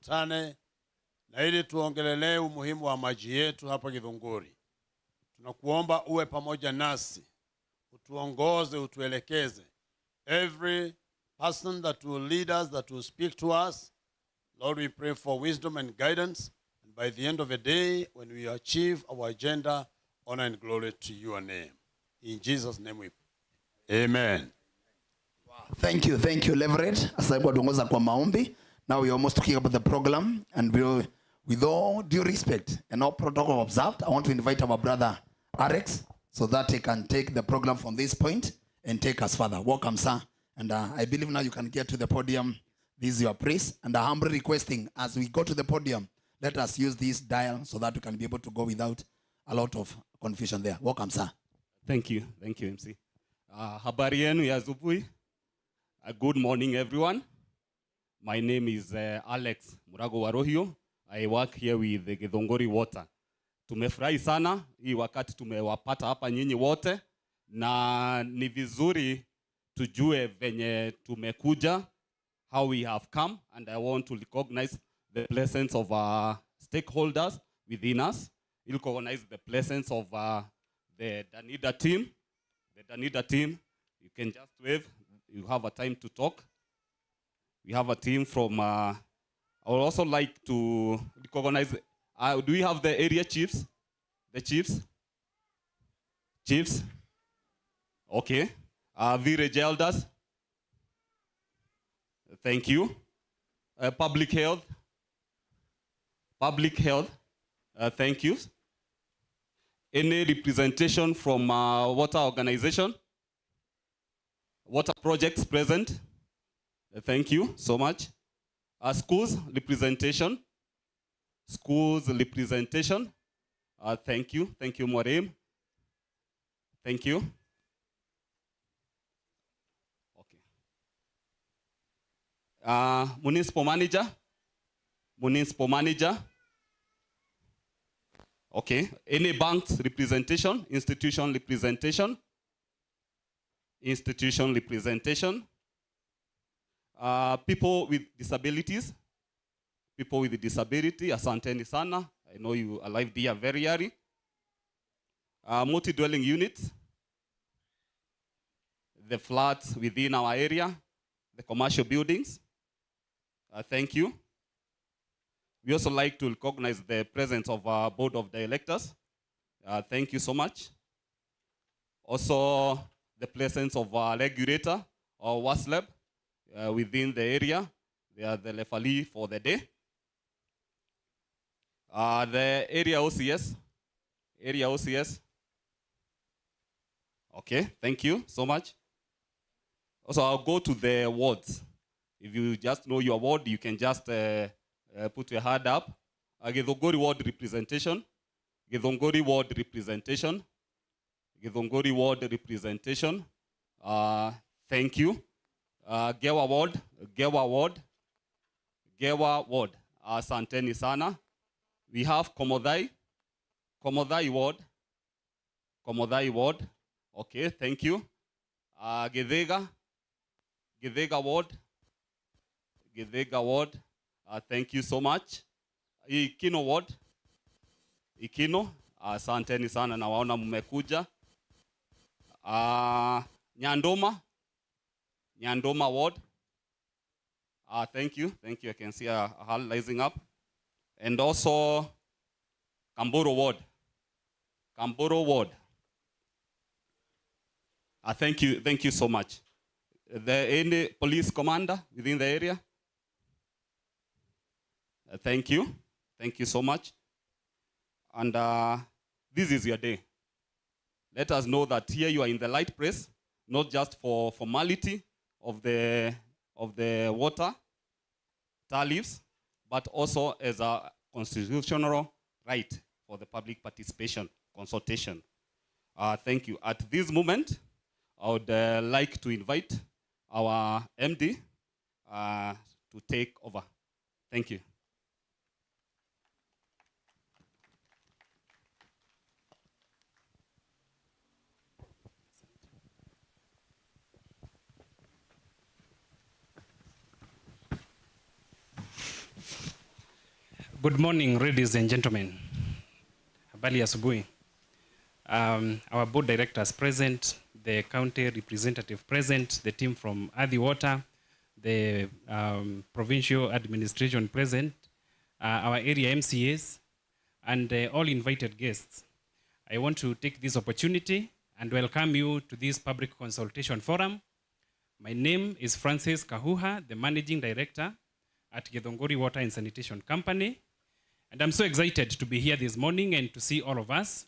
tukutane na ili tuongelelee umuhimu wa maji yetu hapa Githunguri. Tunakuomba uwe pamoja nasi, utuongoze, utuelekeze. Every person that will lead us, that will speak to us, Lord, we pray for wisdom and guidance. And by the end of the day, when we achieve our agenda, honor and glory to your name. In Jesus' name we pray. Amen. Wow. Thank you, Reverend. Asante kwa kuongoza kwa maombi. Now we are almost talking about the program, and with all due respect and all protocol observed, I want to invite our brother Alex so that he can take the program from this point and take us further. Welcome, sir. And I believe now you can get to the podium. This is your praise. And I'm humbly requesting, as we go to the podium, let us use this dial so that we can be able to go without a lot of confusion there. Welcome, sir. Thank you, MC. Habari yenu ya asubuhi. Good morning, everyone. My name is Alex Murago Warohio. I work here with the Githunguri Water. Tumefurahi sana hii wakati tumewapata hapa nyinyi wote, na ni vizuri tujue venye tumekuja, how we have come, and I want to recognize the presence of our stakeholders within us. We'll recognize the presence of the Danida team. The Danida team, you can just wave. You have a time to talk. We have a team from, I would also like to recognize, do we have the area chiefs? The chiefs? Chiefs? Okay. Village elders? Thank you. Public health? Public health? Thank you. Any representation from water organization? Water projects present? Thank you so much. Schools representation? Schools representation? Thank you. Thank you, Morim. Thank you. Okay. Municipal manager? Municipal manager? Okay. Any banks representation? Institution representation? Institution representation? People with disabilities? People with disability, asanteni sana. I know you arrived here very early. Multi-dwelling units? The flats within our area? The commercial buildings? Thank you. We also like to recognize the presence of our board of directors. Thank you so much. Also, the presence of our regulator, or WASLAB, within the area. They are the referee for the day. The area OCS. Area OCS. Okay, thank you so much. Also, I'll go to the wards. If you just know your ward, you can just put your hand up. Githunguri ward representation. Githunguri ward representation. Githunguri ward representation. Thank you. Gewa ward. Gewa ward. Gewa ward. Asanteni sana. We have Komodhai. Komodhai ward. Komodhai ward. Okay, thank you. Githega. Githega ward. Githega ward. Thank you so much. Ikino ward. Ikino. Asanteni sana na waona mmekuja. Nyandoma. Nyandoma ward. Thank you. Thank you. I can see a hand rising up. And also Kamboro ward. Kamboro ward. Thank you. Thank you so much. Any police commander within the area? Thank you. Thank you so much. And this is your day. Let us know that here you are in the right place, not just for formality of the water tariffs, but also as a constitutional right for the public participation consultation. Thank you. At this moment, I would like to invite our MD to take over. Thank you. Good morning, ladies and gentlemen. Habari ya asubuhi. Our board directors present, the county representative present, the team from Adi Water, the provincial administration present, our area MCAs, and all invited guests. I want to take this opportunity and welcome you to this public consultation forum. My name is Francis Kahuha, the managing director at Githunguri Water and Sanitation Company. And I'm so excited to be here this morning and to see all of us.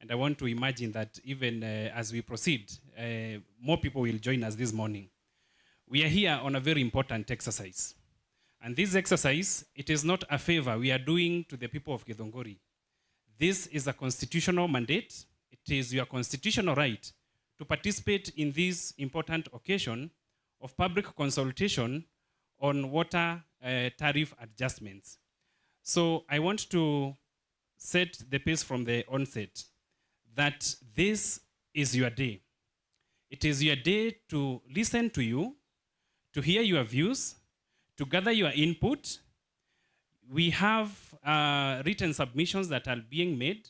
And I want to imagine that even as we proceed, more people will join us this morning. We are here on a very important exercise. And this exercise, it is not a favor we are doing to the people of Githunguri. This is a constitutional mandate. It is your constitutional right to participate in this important occasion of public consultation on water tariff adjustments. So I want to set the pace from the onset that this is your day. It is your day to listen to you, to hear your views, to gather your input. We have written submissions that are being made,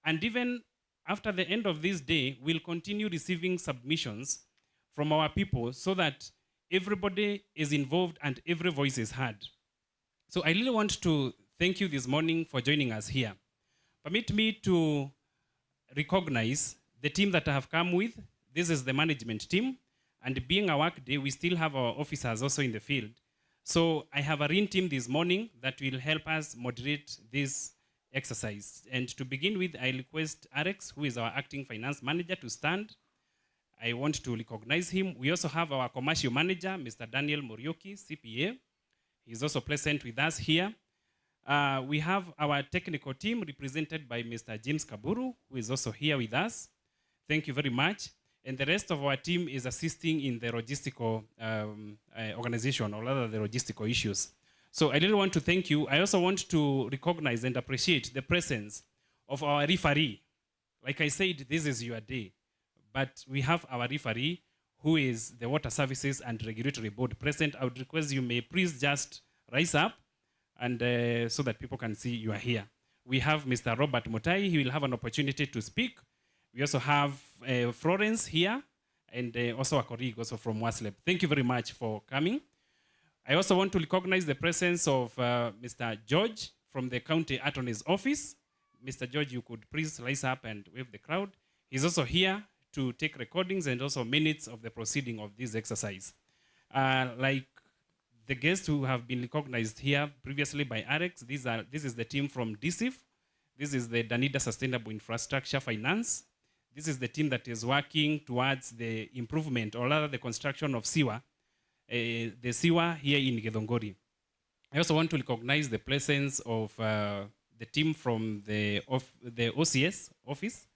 and even after the end of this day, we'll continue receiving submissions from our people so that everybody is involved and every voice is heard. So I really want to thank you this morning for joining us here. Permit me to recognize the team that I have come with. This is the management team. And being a work day, we still have our officers also in the field. So I have a RIN team this morning that will help us moderate this exercise. And to begin with, I request Alex, who is our acting finance manager, to stand. I want to recognize him. We also have our commercial manager, Mr. Daniel Morioki, CPA. He's also present with us here. We have our technical team represented by Mr. James Kaburu, who is also here with us. Thank you very much. And the rest of our team is assisting in the logistical organization, or rather the logistical issues. So I really want to thank you. I also want to recognize and appreciate the presence of our referee. Like I said, this is your day. But we have our referee, who is the Water Services and Regulatory Board present. I would request you may please just rise up and so that people can see you are here. We have Mr. Robert Mutai. He will have an opportunity to speak. We also have Florence here, and also a colleague also from WASLEP. Thank you very much for coming. I also want to recognize the presence of Mr. George from the County Attorney's Office. Mr. George, you could please rise up and wave the crowd. He's also here to take recordings and also minutes of the proceeding of this exercise. Like the guests who have been recognized here previously by Alex, this is the team from DCIF. This is the Danida Sustainable Infrastructure Finance. This is the team that is working towards the improvement, or rather the construction of sewer, the sewer here in Githunguri. I also want to recognize the presence of the team from the OCS office,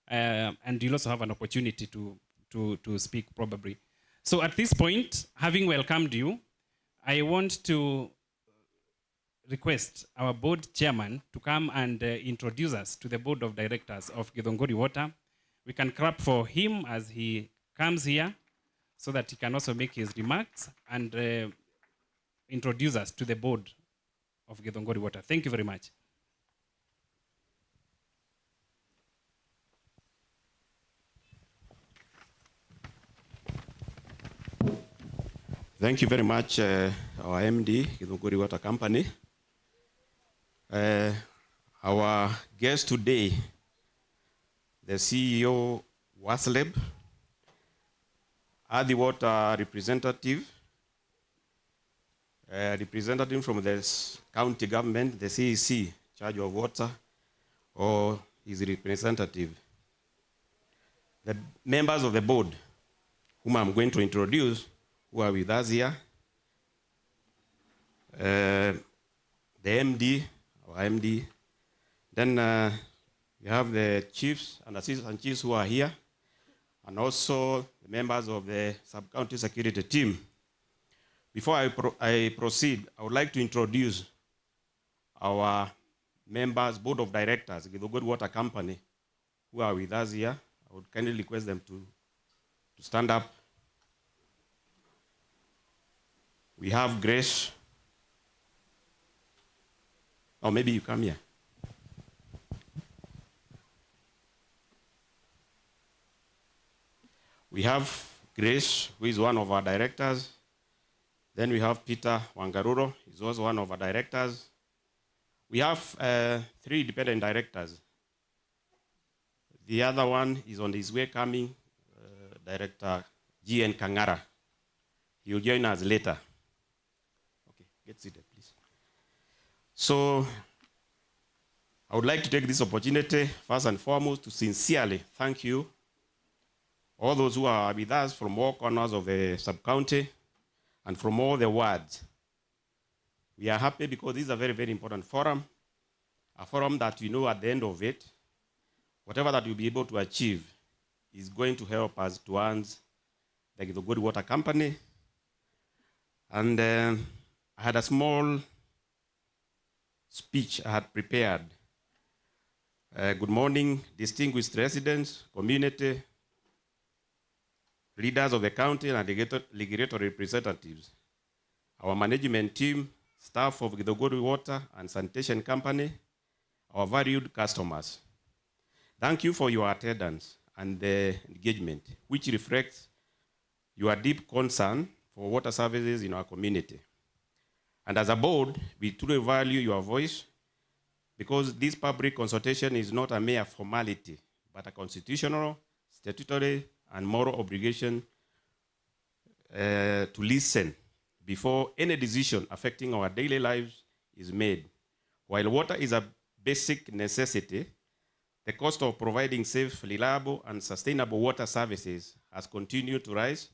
and you'll also have an opportunity to speak probably. So at this point, having welcomed you, I want to request our board chairman to come and introduce us to the board of directors of Githunguri Water. We can clap for him as he comes here so that he can also make his remarks and introduce us to the board of Githunguri Water. Thank you very much. Thank you very much, our MD, Githunguri Water Company. Our guest today, the CEO, WASLEB, Adi Water representative, representative from the county government, the CEC, charge of water, or his representative. The members of the board, whom I'm going to introduce, who are with us here. The MD, our MD. Then we have the chiefs and assistant chiefs who are here, and also the members of the sub-county security team. Before I proceed, I would like to introduce our members, board of directors, Githunguri Water Company, who are with us here. I would kindly request them to stand up. We have Grace. Or maybe you come here. We have Grace, who is one of our directors. Then we have Peter Wangaruro, he's also one of our directors. We have 3 independent directors. The other one is on his way coming, Director G.N. Kangara. He will join us later. Okay, get seated, please. So, I would like to take this opportunity, first and foremost, to sincerely thank you, all those who are with us from all corners of the sub-county and from all the wards. We are happy because this is a very, very important forum, a forum that we know at the end of it, whatever that we'll be able to achieve is going to help us towards the Githunguri Water Company. And I had a small speech I had prepared. Good morning, distinguished residents, community, leaders of the county and regulatory representatives, our management team, staff of Githunguri Water and Sanitation Company, our valued customers. Thank you for your attendance and engagement, which reflects your deep concern for water services in our community. And as a board, we truly value your voice because this public consultation is not a mere formality, but a constitutional, statutory, and moral obligation to listen before any decision affecting our daily lives is made. While water is a basic necessity, the cost of providing safe, reliable, and sustainable water services has continued to rise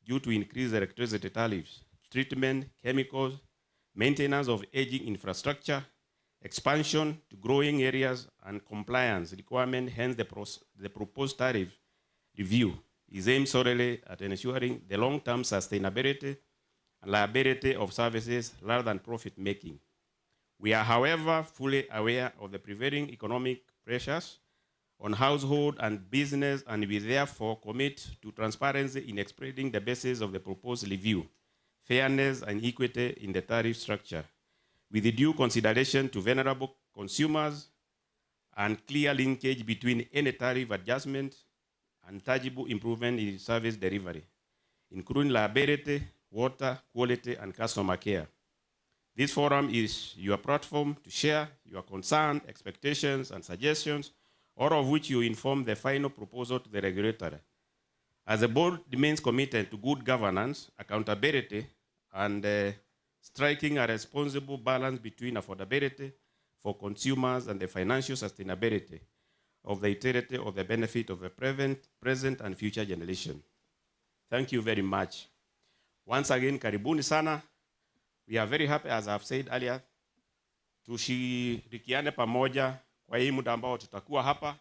due to increased electricity tariffs, treatment, chemicals, maintenance of aging infrastructure, expansion to growing areas, and compliance requirements. Hence, the proposed tariff review is aimed solely at ensuring the long-term sustainability and liability of services rather than profit-making. We are, however, fully aware of the prevailing economic pressures on household and business, and we therefore commit to transparency in explaining the basis of the proposed review, fairness and equity in the tariff structure, with the due consideration to vulnerable consumers and clear linkage between any tariff adjustment and tangible improvement in service delivery, including liability, water quality, and customer care. This forum is your platform to share your concerns, expectations, and suggestions, all of which you inform the final proposal to the regulator. As the board remains committed to good governance, accountability, and striking a responsible balance between affordability for consumers and the financial sustainability of the utility of the benefit of the present and future generation. Thank you very much. Once again, karibuni sana. We are very happy, as I've said earlier, tushirikiane pamoja kwa hii muda ambao tutakuwa hapa.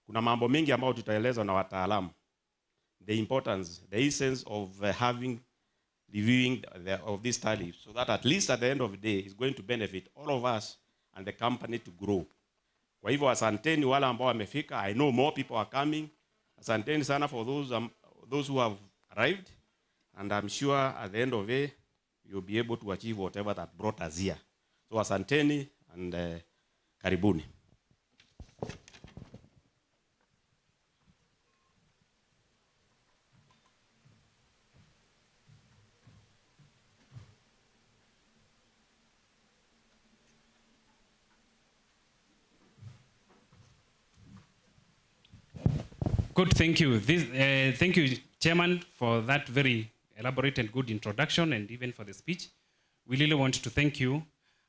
Kuna mambo mengi ambao tutaelezwa na wataalamu. The importance, the essence of reviewing of this tariff, so that at least at the end of the day, it's going to benefit all of us and the company to grow. Kwa hivyo asanteni wale ambao wamefika. I know more people are coming. Asanteni sana for those who have arrived. And I'm sure at the end of it, you'll be able to achieve whatever that brought us here. So asanteni and karibuni. Good, thank you. Thank you, Chairman, for that very elaborate and good introduction, and even for the speech. We really want to thank you.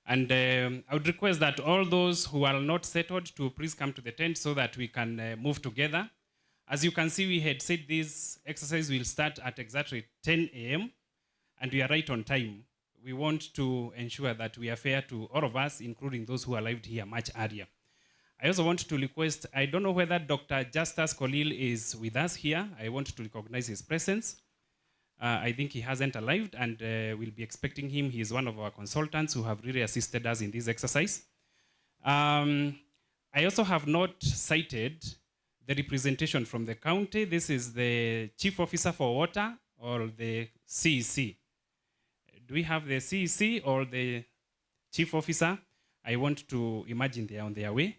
And I would request that all those who are not settled to please come to the tent so that we can move together. As you can see, we had said this exercise will start at exactly 10 a.m. and we are right on time. We want to ensure that we are fair to all of us, including those who arrived here much earlier. I also want to request, I don't know whether Dr. Justus Kolil is with us here. I want to recognize his presence. I think he hasn't arrived, and we'll be expecting him. He is one of our consultants who have really assisted us in this exercise. I also have not cited the representation from the county. This is the Chief Officer for Water, or the CEC. Do we have the CEC or the Chief Officer? I want to imagine they are on their way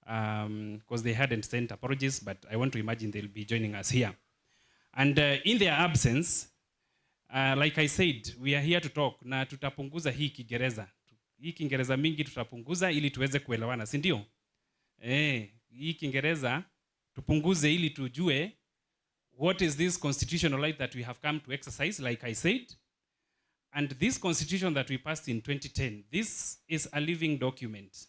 because they hadn't sent apologies, but I want to imagine they'll be joining us here. And in their absence, like I said, we are here to talk na tutapunguza hii Kiingereza. Hii Kiingereza mingi tutapunguza ili tuweze kuelewana, si ndio? Hii Kiingereza tupunguze ili tujue what is this constitutional right that we have come to exercise, like I said. And this constitution that we passed in 2010, this is a living document.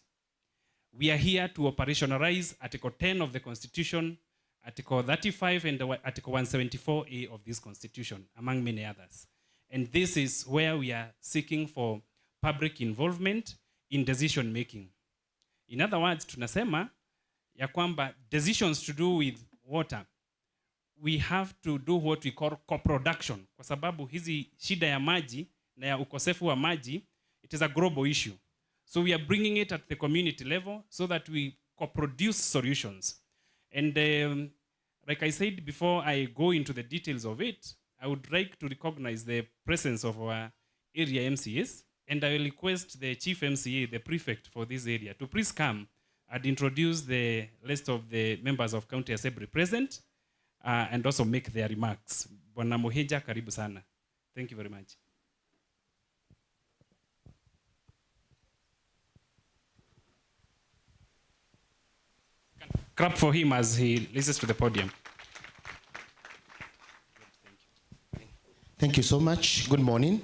We are here to operationalize Article 10 of the Constitution, Article 35 and Article 174A of this Constitution, among many others. And this is where we are seeking for public involvement in decision making. In other words, tunasema ya kwamba decisions to do with water, we have to do what we call co-production. Kwa sababu hizi shida ya maji na ya ukosefu wa maji, it is a global issue. So we are bringing it at the community level so that we co-produce solutions. And like I said before I go into the details of it, I would like to recognize the presence of our area MCAs, and I will request the chief MCA, the prefect for this area, to please come and introduce the list of the members of County Assembly present and also make their remarks. Bwana Muhenja, karibu sana. Thank you very much. Clap for him as he listens to the podium. Thank you so much. Good morning.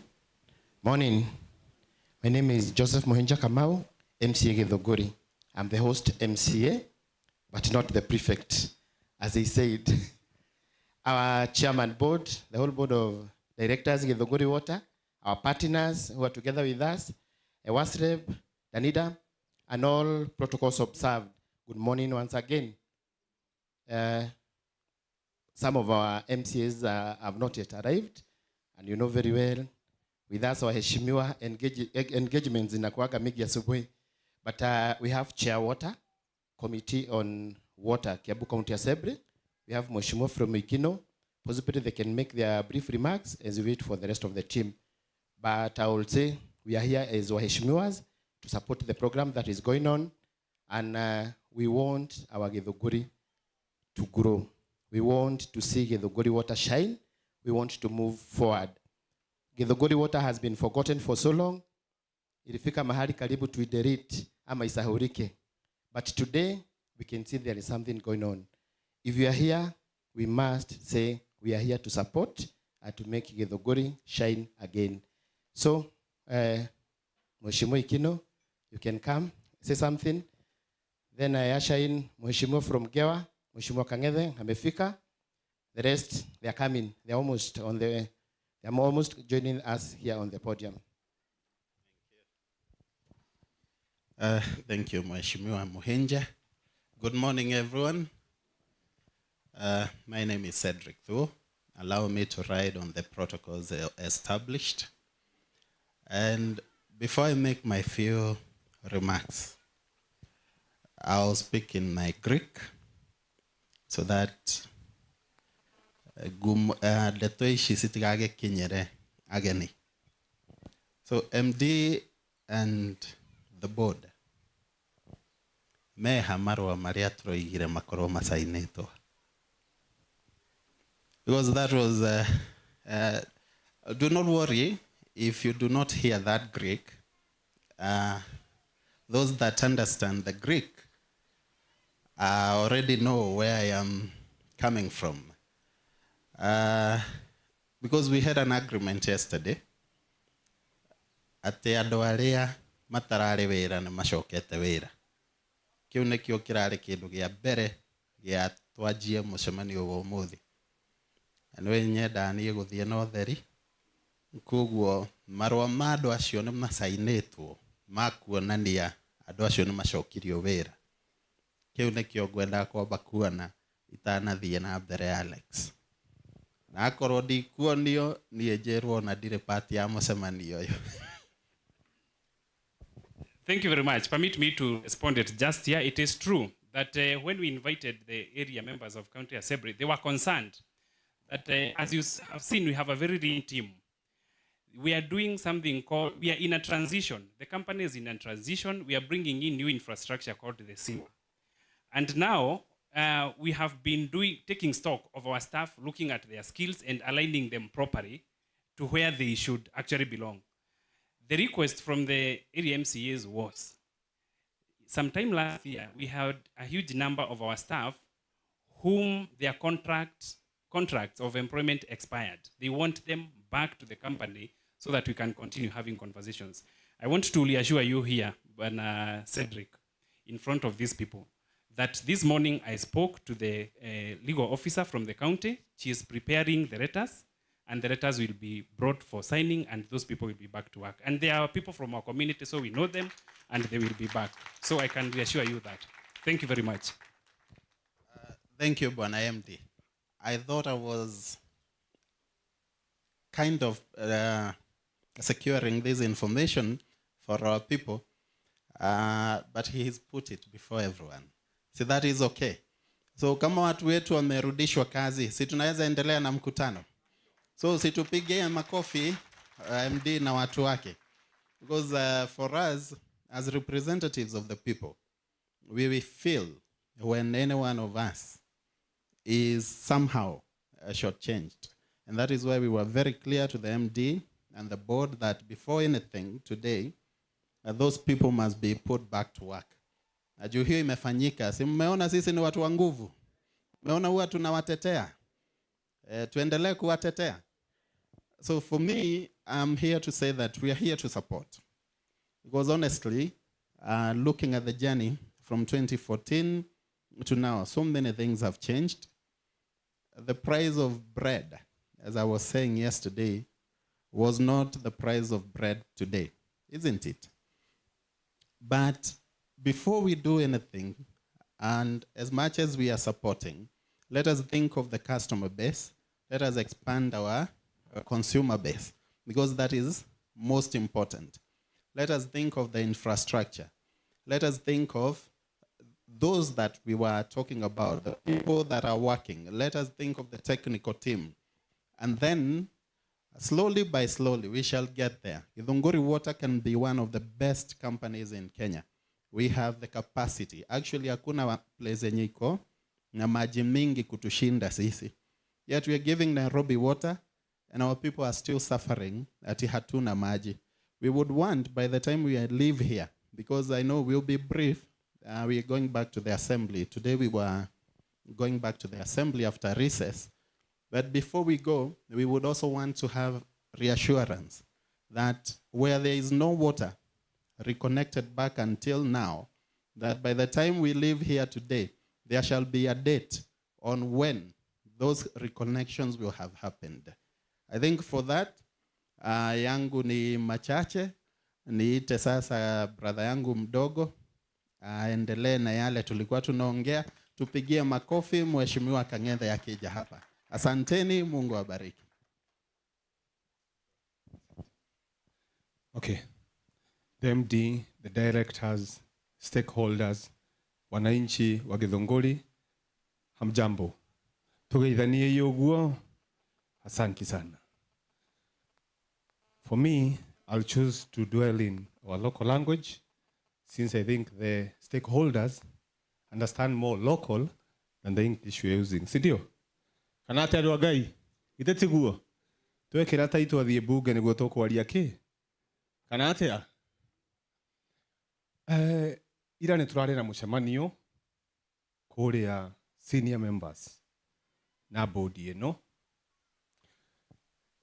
Morning. My name is Joseph Mohenja Kamau, MCA Githunguri. I'm the host MCA, but not the prefect, as he said. Our chairman board, the whole board of directors, Githunguri Water, our partners who are together with us, Ewasreb, Danida, and all protocols observed. Good morning once again. Some of our MCAs have not yet arrived, and you know very well, with us our heshimiwa engagements inakuwaga mingi asubuhi. But we have Chair Water, Committee on Water, Kiambu County Assembly. We have Mheshimiwa from Ikino. Possibly they can make their brief remarks as we wait for the rest of the team. But I will say we are here as waheshimiwas to support the program that is going on. And we want our Githunguri to grow. We want to see Githunguri Water shine. We want to move forward. Githunguri Water has been forgotten for so long. Ilifika mahali karibu tuidelete ama isahurike. But today, we can see there is something going on. If you are here, we must say we are here to support and to make Githunguri shine again. So, Mheshimiwa Ikino, you can come, say something. Then I usher in Mheshimiwa from Gewa, Mheshimiwa Kang'ethe, amefika. The rest, they are coming. They are almost joining us here on the podium. Thank you, Mheshimiwa Muhenja. Good morning, everyone. My name is Cedric Thuo. Allow me to ride on the protocols established. And before I make my few remarks, I'll speak in my Greek so that so MD and the board me hamarwa maria troigire makoro masainetwo, because that was do not worry if you do not hear that Greek. Those that understand the Greek already know where I am coming from. Because we had an agreement yesterday ati andu aria matarari wira ni macokete wira. Kiu nikio kirari kindu gia mbere gia twanjie mucemanio wa umuthi. Anwe nyenda nie guthie na utheri. Koguo marwa ma andu acio ni masainetwo makuonania andu acio ni macokirio wira. Kiu nikio ngwenda kwamba kuona itanathie na mbere Alex. Na akorwo ndikuonio nie njerwo na ndire party ya mucemanio uyu. Thank you very much. Permit me to respond it just here. It is true that when we invited the area members of County Assembly, they were concerned that as you have seen, we have a very lean team. we are doing something called, we are in a transition. The company is in a transition. We are bringing in new infrastructure called the SIMA. And now we have been taking stock of our staff, looking at their skills and aligning them properly to where they should actually belong. The request from the area MCAs was, sometime last year, we had a huge number of our staff whom their contracts of employment expired. They want them back to the company so that we can continue having conversations. I want to reassure you here, Cedric, in front of these people, that this morning I spoke to the legal officer from the county. She is preparing the letters, and the letters will be brought for signing, and those people will be back to work. And they are people from our community, so we know them, and they will be back. So I can reassure you that. Thank you very much. Thank you, Bwana MD. I thought I was kind of securing this information for our people, but he's put it before everyone. So that is okay. So kama watu wetu wamerudishwa kazi, si tunaweza endelea na mkutano. So situpigie makofi MD na watu wake. Because for us, as representatives of the people, we will feel when any one of us is somehow shortchanged. And that is why we were very clear to the MD and the board that before anything today, those people must be put back to work. Najua hiyo imefanyika. Si mmeona sisi ni watu wa nguvu. Mmeona huwa tunawatetea. Tuendelee kuwatetea. So for me, I'm here to say that we are here to support. Because honestly, looking at the journey from 2014 to now, so many things have changed. The price of bread, as I was saying yesterday, was not the price of bread today, isn't it? But before we do anything, and as much as we are supporting, let us think of the customer base. Let us expand our consumer base, because that is most important. Let us think of the infrastructure. Let us think of those that we were talking about, the people that are working. Let us think of the technical team. And then, slowly by slowly, we shall get there. Githunguri Water can be one of the best companies in Kenya. We have the capacity. Actually, hakuna place yenye iko na maji mingi kutushinda sisi. Yet we are giving Nairobi water, and our people are still suffering ati hatuna maji. We would want, by the time we leave here, because I know we'll be brief, we are going back to the assembly. Today we were going back to the assembly after recess. But before we go, we would also want to have reassurance that where there is no water reconnected back until now, that by the time we leave here today, there shall be a date on when those reconnections will have happened. I think for that, yangu ni machache, niite sasa brother yangu mdogo, aendelee na yale tulikuwa tunaongea. Tupigie makofi mheshimiwa Kang'ethe akija hapa. Asanteni, Mungu awabariki. Okay. The MD, the directors, stakeholders, wananchi wa Githunguri, hamjambo. Tugeithanie yoguo. Asante sana. For me, I'll choose to dwell in our local language, since I think the stakeholders understand more local than the English we're using. Sindio? Kanate adu agai. Iteti guo. Tuwekera taito athie bunge niguo tukwaria ki. Kanate ya. Ira ni turare na mucemanio kuria senior members na bodi eno.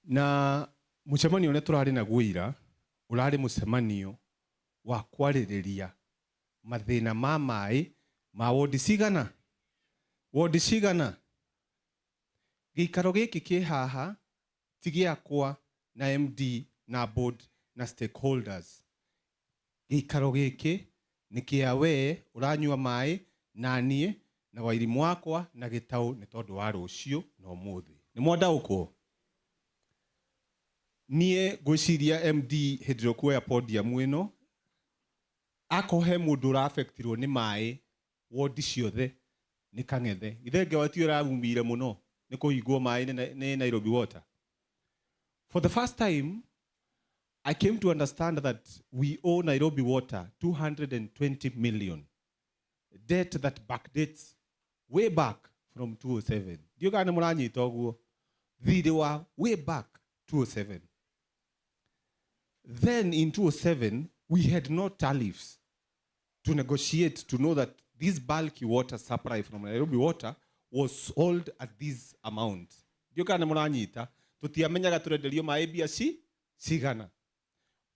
Na mucemanio ne turare na guira urare mucemanio wa kwaririria mathina ma mai ma wodi cigana. Wodi cigana. Gĩikaro gĩkĩ kĩ haha ti gĩakwa na MD na board na stakeholders. Gĩikaro gĩkĩ nĩ kĩa we ũranyua maĩ na niĩ na Wairimu wakwa na Gĩtaũ nĩ tondũ wa rũciũ na ũmũthĩ. Nĩ mwandaũkwo? Niĩ ngwĩciria MD hĩndĩ ĩrĩa kuoya podium ĩno akohe mũndũ ũrafektirwo nĩ maĩ wodi ciothe nĩ Kang'ethe. Ithenge wati ũravumire mũno nĩ kũhingwo maĩ nĩ Nairobi Water. For the first time, I came to understand that we owe Nairobi Water 220 million. Debt that backdates way back from 2007. Dio kana muranyita oguo. Thirĩ wa way back 2007. Then in 2007, we had no tariffs to negotiate to know that this bulky water supply from Nairobi Water was sold at this amount. Dio kana muranyita tutiamenyaga turenderio mai bia cigana.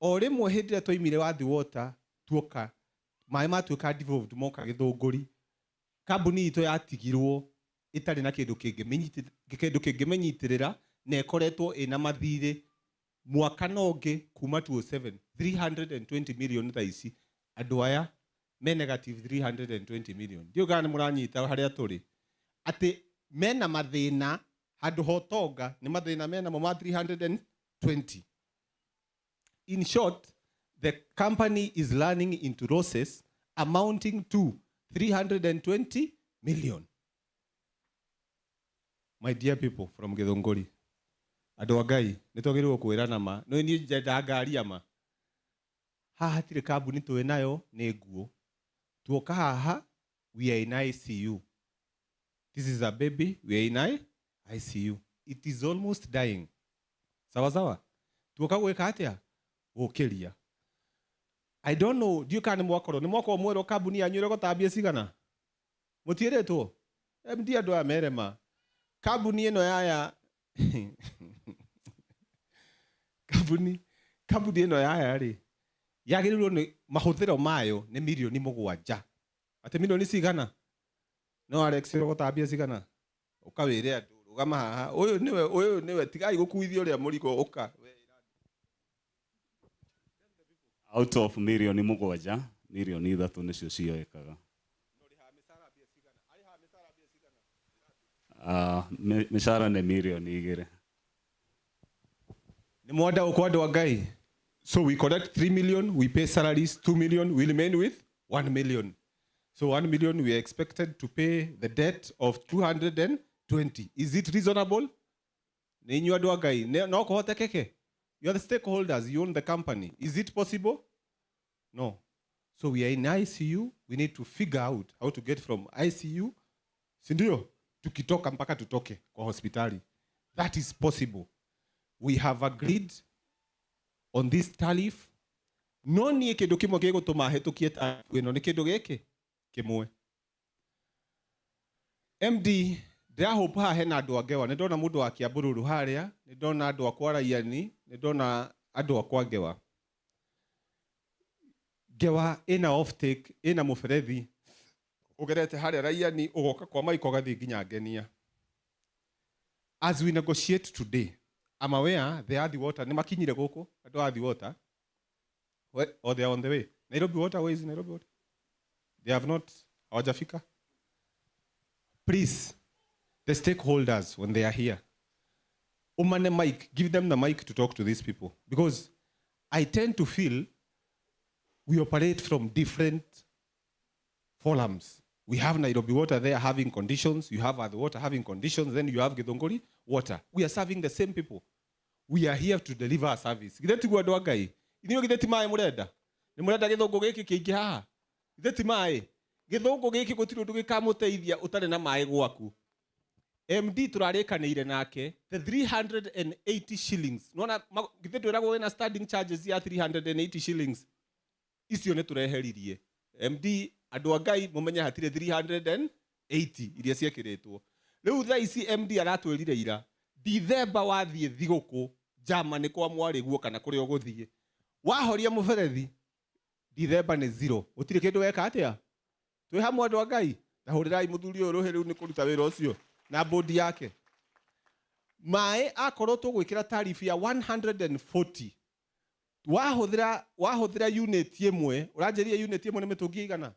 O rimwe hindi ria twaimire wathi water tuoka mai matuika devolved moka Githunguri. Kambuni ito yatigirwo itari na kindu kingimenyitirira na ikoretwo ina mathire mwaka nonge kuma 2007 320 million thaisi andu aya me negative 320 million. Dio kana muranyita haria turi ati mena mathina handu hotonga ni mathina mena mo 320. In short, the company is running into losses amounting to 320 million. My dear people from Githunguri, andu agai nitogirwo kwirana ma no ni njenda ngari ma haha tire kambuni tuwe nayo ni nguo tuoka haha we are in ICU. This is a baby, we are in ICU. It is almost dying. Sawa sawa tuoka gwika atia gukiria. I don't know, dio kana mwakoro ni mwako mwero kambuni yanyu rego tabia cigana mutiretwo MD andu a merema kambuni ino yaya kambuni ino yaya ri yagirirwo ni mahuthiro mayo ni milioni 7 ati milioni cigana no Alex rego tabia cigana ukawire andu rugama haha uyu niwe tigai gukuithia uria murigo uka out of milioni 7 milioni 3 nicio cioekaga. Mishara ne milioni 2. Ni mwada ukwado wa Ngai. So we collect 3 million, we pay salaries 2 million, we remain with 1 million. So 1 million we are expected to pay the debt of 220. Is it reasonable? Ni nyuado wa Ngai. No kuhotekeke. You are the stakeholders, you own the company. Is it possible? No. So we are in ICU, we need to figure out how to get from ICU, sindio, tukitoka mpaka tutoke kwa hospitali. That is possible. We have agreed on this tariff. No ni kindu kimwe gigutuma hetukie tariff ino ni kindu giki kimwe. MD hope ha hena andu angewa ni ndona mundu wa Kiambururu haria ni ndona andu akwa Raiani ni ndona andu akwa Ngewa. Ngewa ina offtake ina muferethi ugerete haria Raiani ugoka kwa maiko gathi nginya Ngenia. As we negotiate today, I'm aware the Athi Water ni makinyire guku andu Athi Water or they are on the way. Nairobi Water, where is Nairobi Water? They have not hawajafika. Please, the stakeholders, when they are here, umane mic, give them the mic to talk to these people. Because I tend to feel we operate from different forums. We have Nairobi Water there having conditions, you have Athi Water having conditions, then you have Githunguri Water. We are serving the same people. We are here to deliver a service. Githeti gwa andu Ngai. Inyo githeti mai murenda. Ni murenda githungu giki kiingi haha. Githeti mai. Githungu giki gutiri undu gikamuteithia utare na mai gwaku. MD turarikanire nake the 380 shillings. Nona githeti wirago na standing charges ya 380 shillings. Icio ne tureheririe. MD andu Ngai mumenye hatire 380 iria ciekiritwo. Riu tha ici MD aratwirire ira. Dithemba wathie thiguku Germany kwa mwariguo kana kuri uguthie. Wahoria muberethi Dithemba ni 0. Utire kindu weka atia? Twi hamwe andu Ngai. Tahurirai muthuri uyu ruhi riu ni kuruta wira ucio na bodi yake. Mae akorwo tugwikira tariff ya 140. Wahuthira unit imwe, uranjeria unit imwe ni mitungi igana?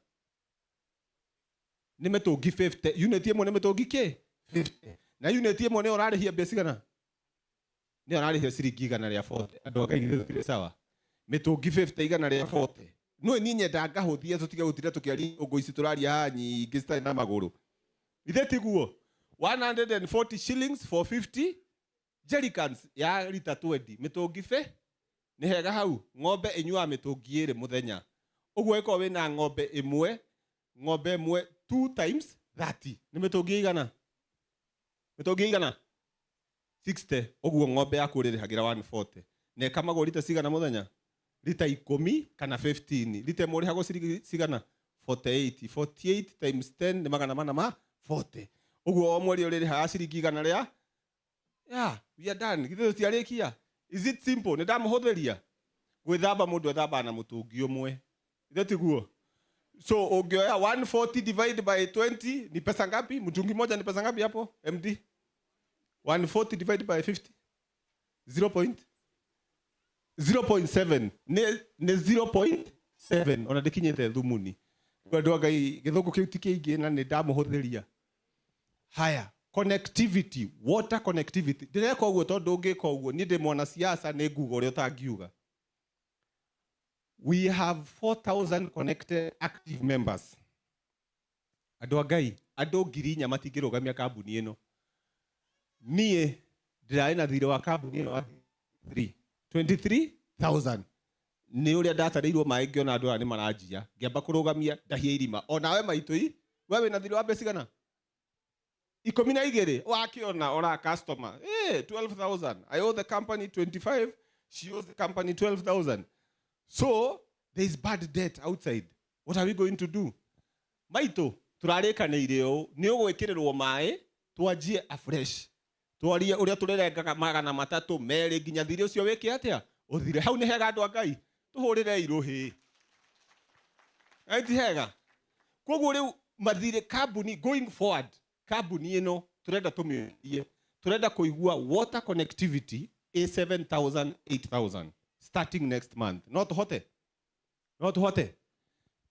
Ni mitungi 50. Unit imwe ni mitungi ki? 50. Na unit imwe ni urarihia mbeca igana? Ni urarihia ciringi igana ria 40. Andu Ngai githire sawa. Mitungi 50 igana ria 40. No ni nyenda ngahuthia tutige gutira tukiari ugo ici turaria haha nyingi citari na maguru. Itheti guo 140 shillings for 50 jerrycans ya liter 20. Mitungi 50 nĩ hega hau ng'ombe ĩnyuaga mĩtũngi 2 mũthenya ũguo ĩkorwo wĩna ng'ombe ĩmwe 2 times 30 nĩ mĩtũngi igana 60 ũguo ng'ombe yaku ũrĩrĩhagĩra 140 na ĩkamagwo lita cigana mũthenya lita 10 kana 15 lita ĩmwe ũrĩhagwo cigana 48 times 10 nĩ 440 ũguo o mweri ũrĩrĩhaga ciringi igana rĩa we are done githĩ tũtiarĩkia. Is it simple? Nĩ ndamũhũthĩria gwĩthamba mũndũ ethambaga na mũtũngi ũmwe githĩ tiguo. So ũngĩoya 140 divide by 20 ni pesa ngapi? Mtungi moja ni pesa ngapi hapo MD? 140 divided by 50 0.7 ni 0.7 ona ndikinyete thumuni andũ Ngai gĩthũngũ kĩu ti kĩingĩ na nĩ ndamũhũthĩria. Haya, connectivity, water connectivity ndireka ũguo tondũ ũngĩka ũguo niĩ ndĩ mwana siasa nĩ nguga ũrĩa ũtangiuga. We have 4,000 connected active members. Andũ Ngai andũ 4,000 matingĩrũgamia kambuni ĩno. Niĩ ndĩrarĩ na thirĩ wa kambuni ĩno wa 23,000 nĩ ũrĩa ndatarĩirwo maĩ ngĩona andũ aya nĩ maranjia ngĩamba kũrũgamia ndahia irima. O nawe maitũ we wĩna thirĩ wa mbeca cigana? 12 wakĩona ora customer 12,000. I owe the company 25, she owes the company 12,000. So there is bad debt outside. What are we going to do? Maitũ tũrarĩkanĩire ũũ nĩ ũgwĩkĩrĩrwo maĩ twanjie afresh. Twarie ũrĩa tũrĩrengaga 300 merĩ nginya thirĩ ũcio wĩke atĩa ũthire. Hau nĩ hega andũ a Ngai tũhũrĩre irũhĩ. Ti hega. Koguo rĩu mathirĩ kambuni going forward kambuni ĩno tũrenda tũmĩorie tũrenda kũigua water connectivity 7,000 8,000 starting next month. No tũhote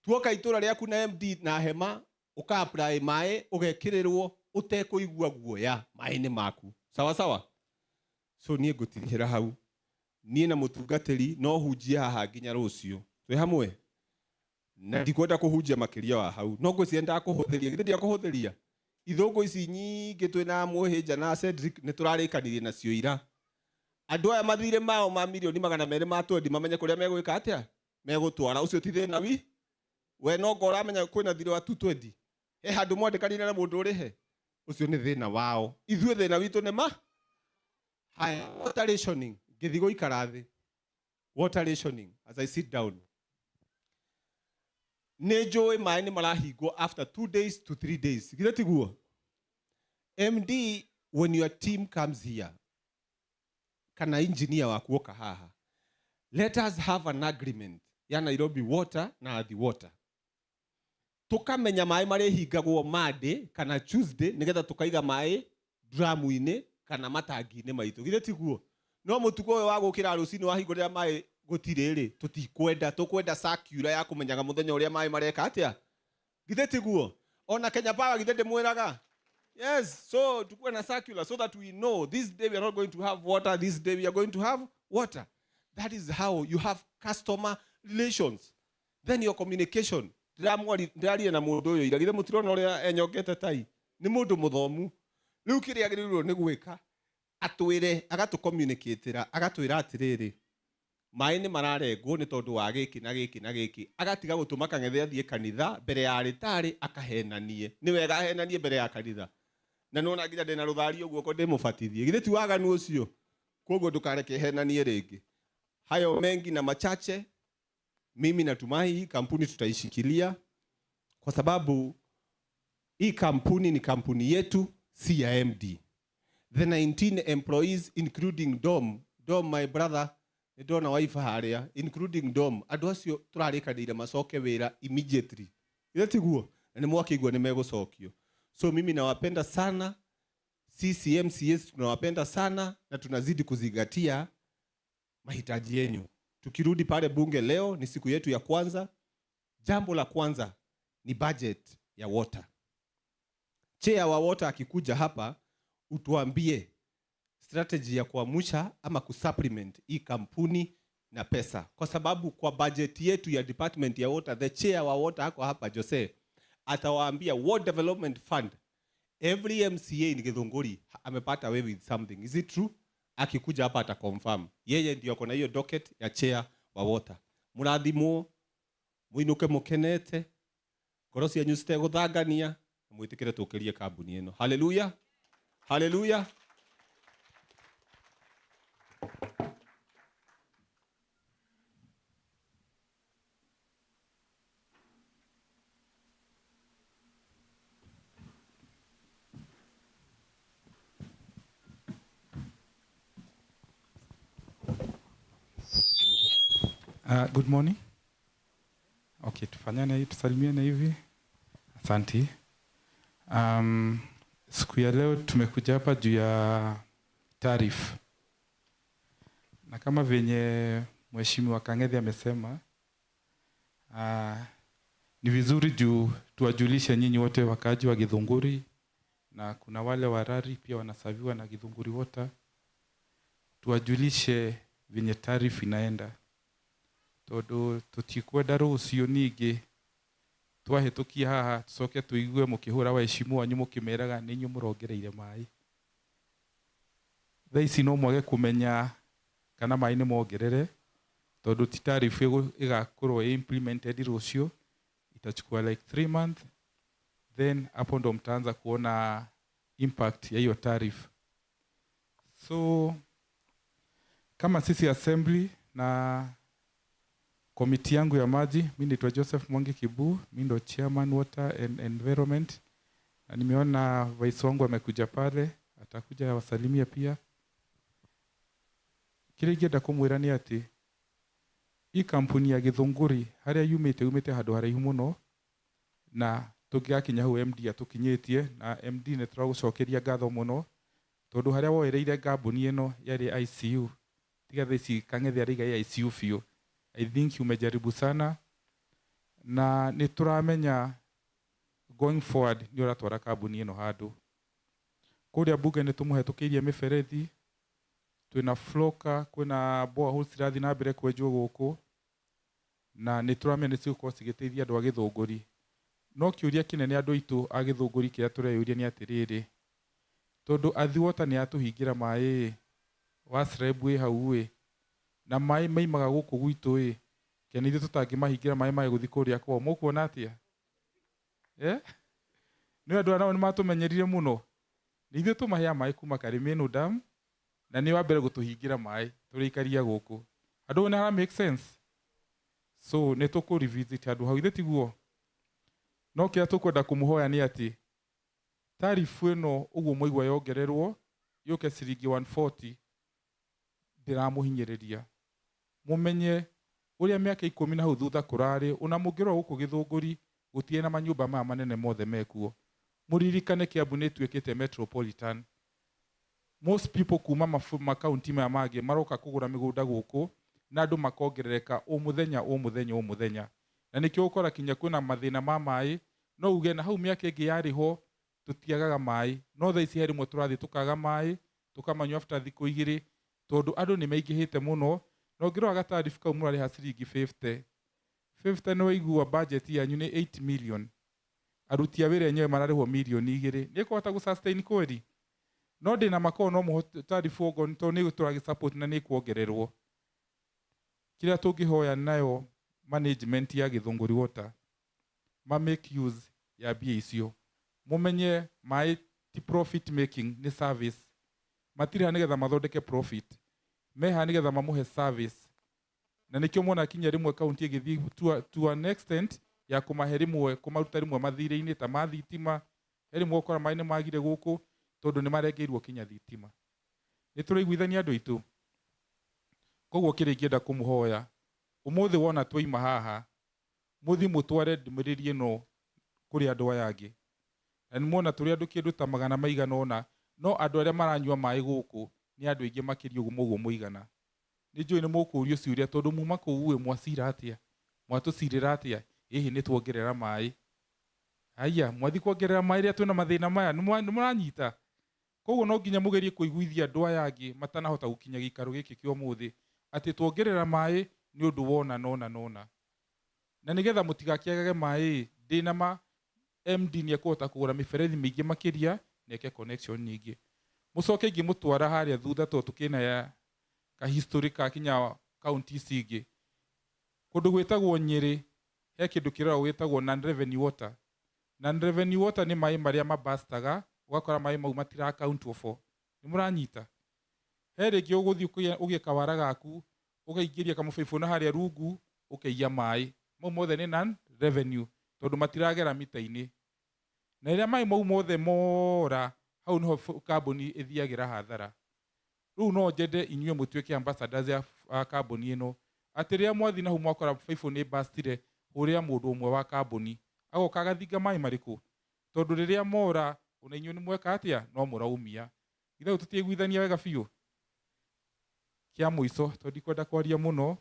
tuoka itũra rĩaku na MD na hema ũka apply maĩ ũgekĩrĩrwo ũtekũigua guoya maĩ nĩ maku sawa. So niĩ ngũtirihĩra hau niĩ na mũtungatĩri no hunjie haha nginya rũciũ twĩ hamwe na ndikwenda kũhunjia makĩria wa hau no ngwĩciria ndakũhũthĩria githĩ ndiakũhũthĩria. Ithũngũ ici nyingĩ twĩna Mũhĩnja na Cedric nĩ tũrarĩkanĩrie nacio ira. Andũ aya mathirĩ mao ma milioni 200 matwendi mamenye kũrĩa megwĩka atĩa megũtwara. Ũcio ti thĩna we no ngo ũramenya kwĩna thirĩ wa 220 he handũ mwandĩkanire na mũndũ ũrĩhe. Ũcio nĩ thĩna wao. Ithuĩ thĩna witũ nĩ ma. Haya, water rationing ngĩthi gũikara thĩ. Water rationing as I sit down. Nĩ njũĩ maĩ nĩ marahingwo after 2 days to 3 days. Githĩ tiguo? MD, when your team comes here, kana engineer waku oka haha, let us have an agreement ya Nairobi Water na Athi Water. Tukamenya maĩ marĩhingagwo Monday kana Tuesday nigetha tukaiga maĩ dramu-inĩ kana matangi-inĩ maitũ. Githĩ tiguo? No mũtugo ũyũ wa gũkĩra rũcinĩ wahingũrĩra maĩ gũtirĩ tũkwenda circular ya kũmenyaga mũthenya ũrĩa maĩ mareka atĩa. Githĩ tiguo? Ona Kenya Power githĩ ndĩmwĩraga. Yes, so tukuwe na circular so that we know this day we are not going to have water, this day we are going to have water. That is how you have customer relations. Then your communication. Ndĩrarire na mũndũ ũyũ ira githĩ mũtirona ũrĩa enyongete tai. Nĩ mũndũ mũthomu. Rĩu kĩrĩa agĩrĩirwo nĩ gwĩka atwĩre agatũ-communicate-ra agatwĩra atĩrĩrĩ maĩ nĩ mararengwo nĩ tondũ wa gĩkĩ na gĩkĩ na gĩkĩ. Agatiga gũtũma Kang'ethe athiĩ kanitha mbere ya rĩtarĩ akahenanie. Nĩ wega ahenanie mbere ya kanitha. Na nona nginya ndĩna rũthario guoko ndĩmũbatithie. Githĩ ti waganu ũcio? Koguo ndũkareke henanie rĩngĩ. Hayo mengi na machache mimi natumai hii kampuni tutaishikilia kwa sababu hii kampuni ni kampuni yetu si ya MD. The 19 employees including Dom my brother ndona wife harĩa including Dom andũ acio tũrarĩkanĩire macoke wĩra immediately. Githĩ tiguo? Na nĩ mwakĩigua nĩ megũcokio. So mimi nawapenda sana, sisi MCS tunawapenda sana na tunazidi kuzingatia mahitaji yenu. Tukirudi pale bunge leo ni siku yetu ya kwanza. Jambo la kwanza ni budget ya water. Chair wa water akikuja hapa utuambie strategy ya kuamsha ama kusupplement hii kampuni na pesa. Kwa sababu kwa budget yetu ya department ya water, the chair wa water hako hapa Jose atawaambia what development fund every MCA in Githunguri amepata away with something. Is it true? akikuja hapa ata confirm. Yeye ndio kona hiyo docket ya chair wa water. Murathimwo, muinuke mukenete, ngoro cianyu citeguthangania, mwitikire tukirie kambuni ino. Hallelujah. Hallelujah. Good morning. Okay, tusalimiane hivi. Asante. Siku ya leo tumekuja hapa juu ya tariff. Na kama venye Mheshimiwa Kang'ethi amesema, ni vizuri juu tuwajulishe nyinyi wote wakaaji wa Githunguri, na kuna wale warari pia wanasaviwa na Githunguri water. Tuwajulishe venye tariff inaenda. Todo tutikwenda rucio ningi twahitukia haha tucoke tuigue mukihura wa heshimu wanyu mukimeraga ninyu murongereire mai. Thaa ici no mwage kumenya kana mai ni mongerere, todo ti tariff igakorwo implemented rucio, itachukua like 3 months, then hapo ndo mtaanza kuona impact ya hiyo tariff. So kama sisi assembly na komiti yangu ya maji, mimi naitwa Joseph Mwangi Kibu, mimi ndo chairman water and environment. Na nimeona vice wangu amekuja pale, atakuja wasalimia pia. Kile ngenda kumwira ni ati hii kampuni ya Githunguri haria yumite handu haraihu muno, na tugigakinya hu MD atukinyitie, na MD ne turagucokeria ngatho muno tondu haria woereire kampuni ino yari ICU tiga theci Kang'ethi ariga ICU fio. I think umejaribu sana, na nituramenya going forward ni uratwara kampuni ino handu. Kuria bunge ni tumuhetukirie miferethi, twina floka, kwina boreholes cirathi na mbere kwenjwo guku, na nituramenya cigukorwo cigiteithia andu a Githunguri. No kiuria kinene andu aitu a Githunguri kiria tureyuria ni atiriri, tondu athi water ni atuhingira mai wa Srebwe hau na mai maimaga guku gwitu kene ithu tutangimahingira mai mai guthi kuria kwa mukuona atia ni andu anao ni matumenyerire muno, ni ithu tumahia mai kuma Karimenu dam, na ni wa mbere gutuhingira mai turikaria guku andu na make sense. So ne tuku revisit andu hau itiguo. No kia tukwenda kumuhoya ni ati tariff ino uguo moigwa yongererwo yuke ciringi 140 ndiramuhinyiriria. Mumenye uria miaka 10 na hau thutha kurari una mungiro guku Githunguri gutie na manyumba maya manene mothe mekuo. Muririkane Kiambu tuikite metropolitan. Most people kuma makaunti maya mangĩ maroka kugura migunda guku na andu makongerereka o muthenya. Na nikio ukora kinya kwina mathina ma mai, no uge na hau miaka ingi yariho tutiagaga mai, no thaa ici herimwe turathi tukaga mai tukamanywa after thiku 2 tondu andu ni maingihite muno. No ngirwa gatariff kau murari ha ciringi 50 no igua budget yanyu ni 8 million, aruti a wira enyewe mararihwo milioni 2, ni kuhota gu sustain kweli? No ndina makono mo tariff ogo to ni turagi support na ni kuongererwo. Kila tungihoya nayo management ya Githunguri water ma make use ya bia icio. Mumenye mai ti profit making ni service, matiri hanigetha mathondeke profit, meha nigetha mamuhe service. Na nikio mona kinya rimwe county igithi to an extent ya kumahe rimwe kumaruta rimwe mathire-ini ta mathitima, rimwe ukora mai ni magire guku tondu ni marengeirwo kinya thitima. Ni turaiguithania andu itu. Koguo kiri ngienda kumuhoya umuthi wona twaima haha muthi mutware ndumiririe ino kuri andu aya angi. Na ni mona turi andu kindu ta magana maigana ona, no andu aria maranyua mai guku ni andu aingi makiri uguo muigana. Ni njui ni mukurio ciuria tondu muma kuu mwacira atia, mwatucirira atia, hihi ni tuongerera mai. Aya mwathi kuongerera mai ria twina mathina maya ni muranyita. Koguo no nginya mugerie kuiguithia andu aya angi matanahota gukinya gikaro giki kio muthi ati tuongerera mai ni undu wona nona. Na nigetha mutigakiagage mai ndina ma MD ni ekuhota kugura miferethi mingi makiria neke connection nyingi. mucoke ngimutwara haria thutha to tukina ya ka history ka kinya county cingi kundu gwitagwo Nyeri he kindu kirora gwitagwo non-revenue water. Non-revenue water ni mai maria mabastaga ugakora mai mau matira account for. Ni muranyita he ringi uguthii ugika wara gaku ugaingiria kamubaibu na haria rungu ukaiya mai mau mothe ni non-revenue tondu matiragera mita-ini na iria mai mau mothe mora hau niho kambuni ithiagira hathara. Riu no njende inyuĩ mũtuĩke ambassadors ya kambuni ĩno atĩ rĩrĩa mwathi na hau mwakora baibũ nĩ bastire ũrĩa mũndũ ũmwe wa kambuni agoka agathinga maĩ marĩkũ tondũ rĩrĩa mora ona inyuĩ nĩ mweka atĩa no mũraumia. Ithe tũtiiguithania wega biũ. Kĩa mũico tondũ ndikwenda kwaria mũno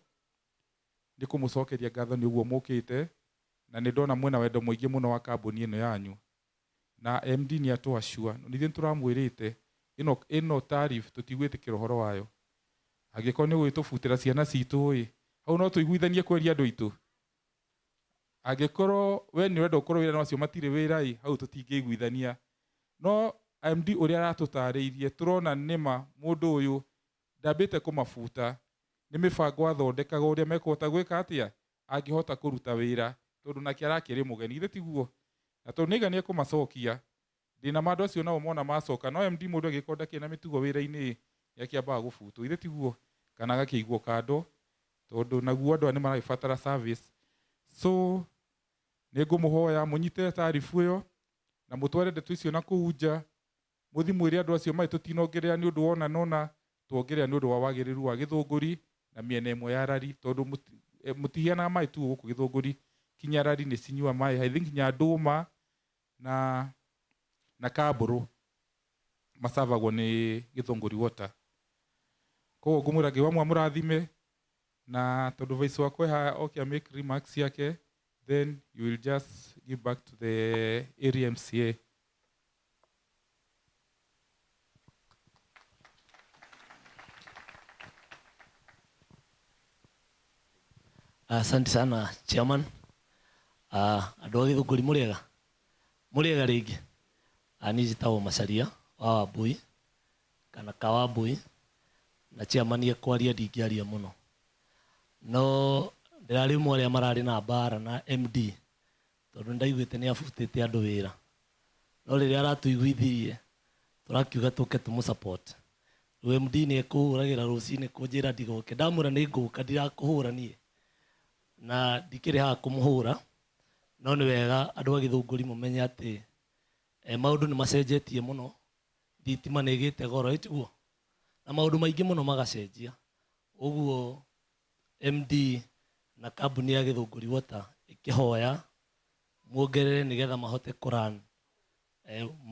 nĩ kũmũcokeria ngatho nĩ ũguo mũkĩte na nĩ ndona mwena wendo mũingĩ mũno wa kambuni ĩno yanyu na MD nĩ atũacua nĩ ithuĩ tũramwĩrĩte ĩno tariff tũtigwĩtĩkĩra ũhoro wayo. Angĩkorwo nĩ gwĩtũbutĩra ciana citũ hau no tũiguithanie kweria andũ aitũ. Angĩkorwo we nĩ ũrenda ũkorwo wĩra nacio matirĩ wĩra hau tũtingĩiguithania. No MD ũrĩa aratũtarĩirie tũrona nĩma mũndũ ũyũ ndambĩte kũmabuta nĩ mĩbango athondekaga ũrĩa mekũhota gwĩka atĩa angĩhota kũruta wĩra tondũ nake arakĩrĩ mũgeni ithe tiguo na tondũ nĩiga nĩ ekũmacokia ndina mandũ acio nao mona macoka no MD mũndũ agĩkorwo ndakĩrĩ na mĩtugo wĩra-inĩ nĩakĩambaga gũbutwo ithe tiguo kana agakĩigwo kando tondũ naguo andũ nĩ maragĩbatara service. So nĩ ngũmũhoya mũnyite tariff ĩyo na mũtware ndeto icio na kũu nja mũthi mwĩre andũ acio maĩ tũtinongerera nĩ ũndũ wona nona tuongerera nĩ ũndũ wa wagĩrĩru wa Githunguri na mĩena ĩmwe ya Rari tondũ mũtihianaga maĩ tu gũkũ Githunguri kinya Rari nĩ cinyua maĩ I think kinya Ndũma na Kambũrũ macavagwo nĩ Githunguri water. Koguo ngũmwĩra Ngai wa mũrathime na tondũ vice wakwa ha okay make remarks yake then you will just give back to the area MCA. Asante sana chairman. Andũ a Githunguri mũrĩega rĩngĩ. Niĩ njĩtagwo Macharia wa Wambui kana Kawambui na chairman ekwaria ndingĩaria mũno. No ndĩrarĩ ũmwe arĩa mararĩ na mbara na MD tondũ ndaiguĩte nĩ abutĩte andũ wĩra. No rĩrĩa aratũiguithirie tũrakiuga tũke tũmũ-support. Rĩu MD nĩ ekũhũragĩra rũcinĩ kũnjĩra ndigoke. Ndamwĩra nĩ ngũka ndirakũhũra niĩ na ndikĩrĩ haha kũmũhũra no nĩ wega andũ a Githunguri mũmenye atĩ maũndũ nĩ macenjetie mũno. Thitima nĩ ĩgĩte goro ĩtiguo na maũndũ maingĩ mũno magacenjia. Ũguo MD na kambuni ya Githunguri water ĩkĩhoya muongerere nĩgetha mahote kũran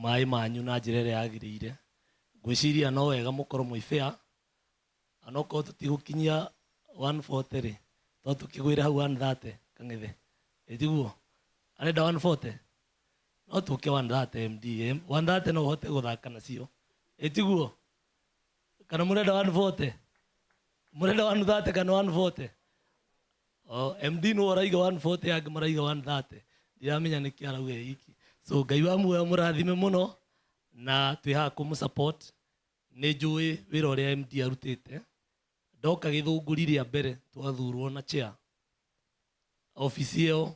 maĩ manyu na njĩra ĩrĩa yagĩrĩire. Ngwĩciria no wega mũkorwo mwĩ fair anokorwo tũtigũkinyia 140 to tukigwira hau 130 kang'ethe ĩtiguo arenda 140 no tũke 130 MD 130 no ũhote gũthaka nacio ĩtiguo kana mũrenda 140 mũrenda 130 kana 140 MD no ũraiga 140 angĩ maraiga 130 ndiramenya nĩkĩ arauga iki. So Ngai wa muoyo mũrathime mũno na twĩ haha kũmũ-support. Nĩ njũĩ wĩra ũrĩa MD arutĩte. Ndoka Githunguri rĩa mbere twathurwo na chair ofici ĩyo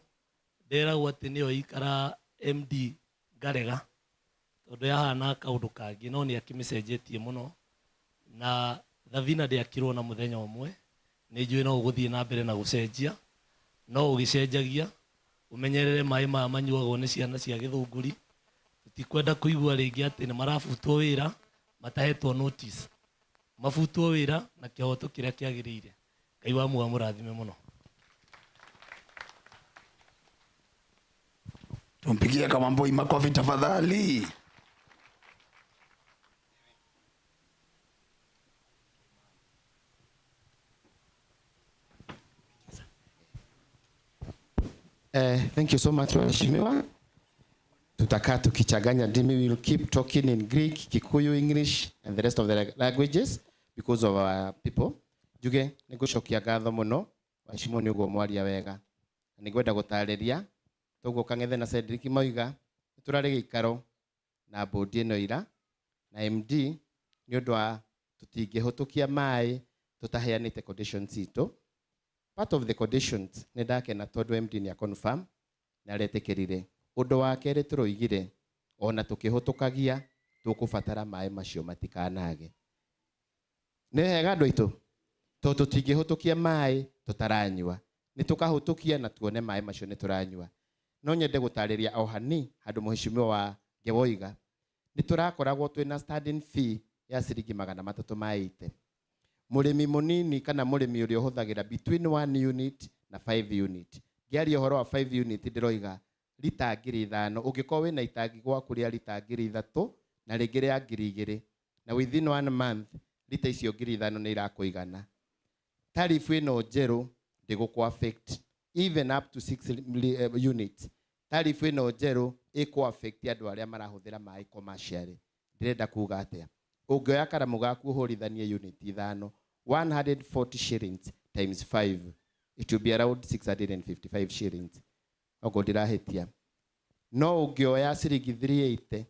nderagwo atĩ nĩyo ikara MD ngarega tondũ yahana kaũndũ kangĩ no nĩ akĩmĩcenjetie mũno na thavina ndĩakirwo na mũthenya ũmwe. Nĩ njũĩ no ũgũthiĩ na mbere na gũcenjia no ũgĩcenjagia ũmenyerere maĩ maya manyuagwo nĩ ciana cia Githunguri. Tutikwenda kũigua rĩngĩ atĩ nĩ marabutwo wĩra matahetwo notice. Mabutwo wĩra na kĩhoto kĩrĩa kĩagĩrĩire. Ngai wa muoyo mũrathime mũno. Tumpigie Kamamboi makofi tafadhali. Thank you so much, Mheshimiwa. Tutakaa tukichanganya ndimi. We will keep talking in Greek, Kikuyu, English and the rest of the languages because of our people. Juge nĩngũcokia ngatho mũno Mheshimiwa nĩ ũguo mwaria wega. Nĩngwenda gũtarĩria toguo Kang'ethe na Cedric moiga tũrarĩ gĩikaro na bodi ĩno ira na MD nĩ ũndũ wa tũtingĩhũtũkia maĩ tũtaheanĩte conditions itũ. Part of the conditions nĩ ndakena tondũ MD nĩ confirm na aretĩkĩrire. Ũndũ wa kerĩ tũroigire ona tũkĩhũtũkagia tũkũbatara maĩ macio matikanage. Nĩ wega andũ aitũ tondũ tũtingĩhũtũkia maĩ tũtaranyua. Nĩ tũkahũtũkia na tuone maĩ macio nĩ tũranyua. No nyende gũtarĩria o hani handũ mũheshimiwa wa Ngewoiga nĩ tũrakoragwo twĩna standing fee ya ciringi 380. Mũrĩmi mũnini kana mũrĩmi ũrĩa ũhũthagĩra between 1 unit na 5 unit. Ngĩaria ũhoro wa 5 unit ndĩroiga lita 5,000 ũngĩkorwo wĩna itangi gwaku rĩa lita 3,000 na rĩngĩ rĩa 2,000 na within 1 month lita icio 5,000 nĩ irakũigana. Tariff ĩno njerũ ndĩgũkũ affect even up to 6 units. Tariff ĩno njerũ ĩkũ affect andũ arĩa marahũthĩra maĩ commercially. Ndĩrenda kuga atĩa? Ũngĩoya karamu gaku ũhũrithanie unit 5, 140 shillings times 5, it will be around 655 shillings. Ogo ndĩrahĩtia. No ũngĩoya ciringi 380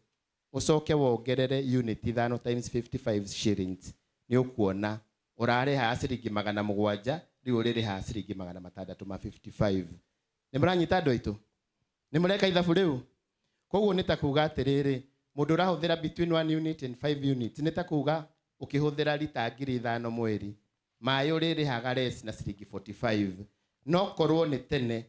ũcoke wongerere unit 5 times 55 shillings nĩ ũkuona ũrarĩha ciringi 700, rĩu ũrĩrĩha ciringi 655. Nĩ mũranyita andũ aitũ? Nĩ mũreka ithabu rĩu? Koguo nĩ ta kuga atĩrĩrĩ, mũndũ ũrahũthĩra between 1 unit and 5 units nĩ ta kuga ũkĩhũthĩra lita 5,000 mweri maĩ ũrĩrĩhaga less na ciringi 45. No korwo nĩ tene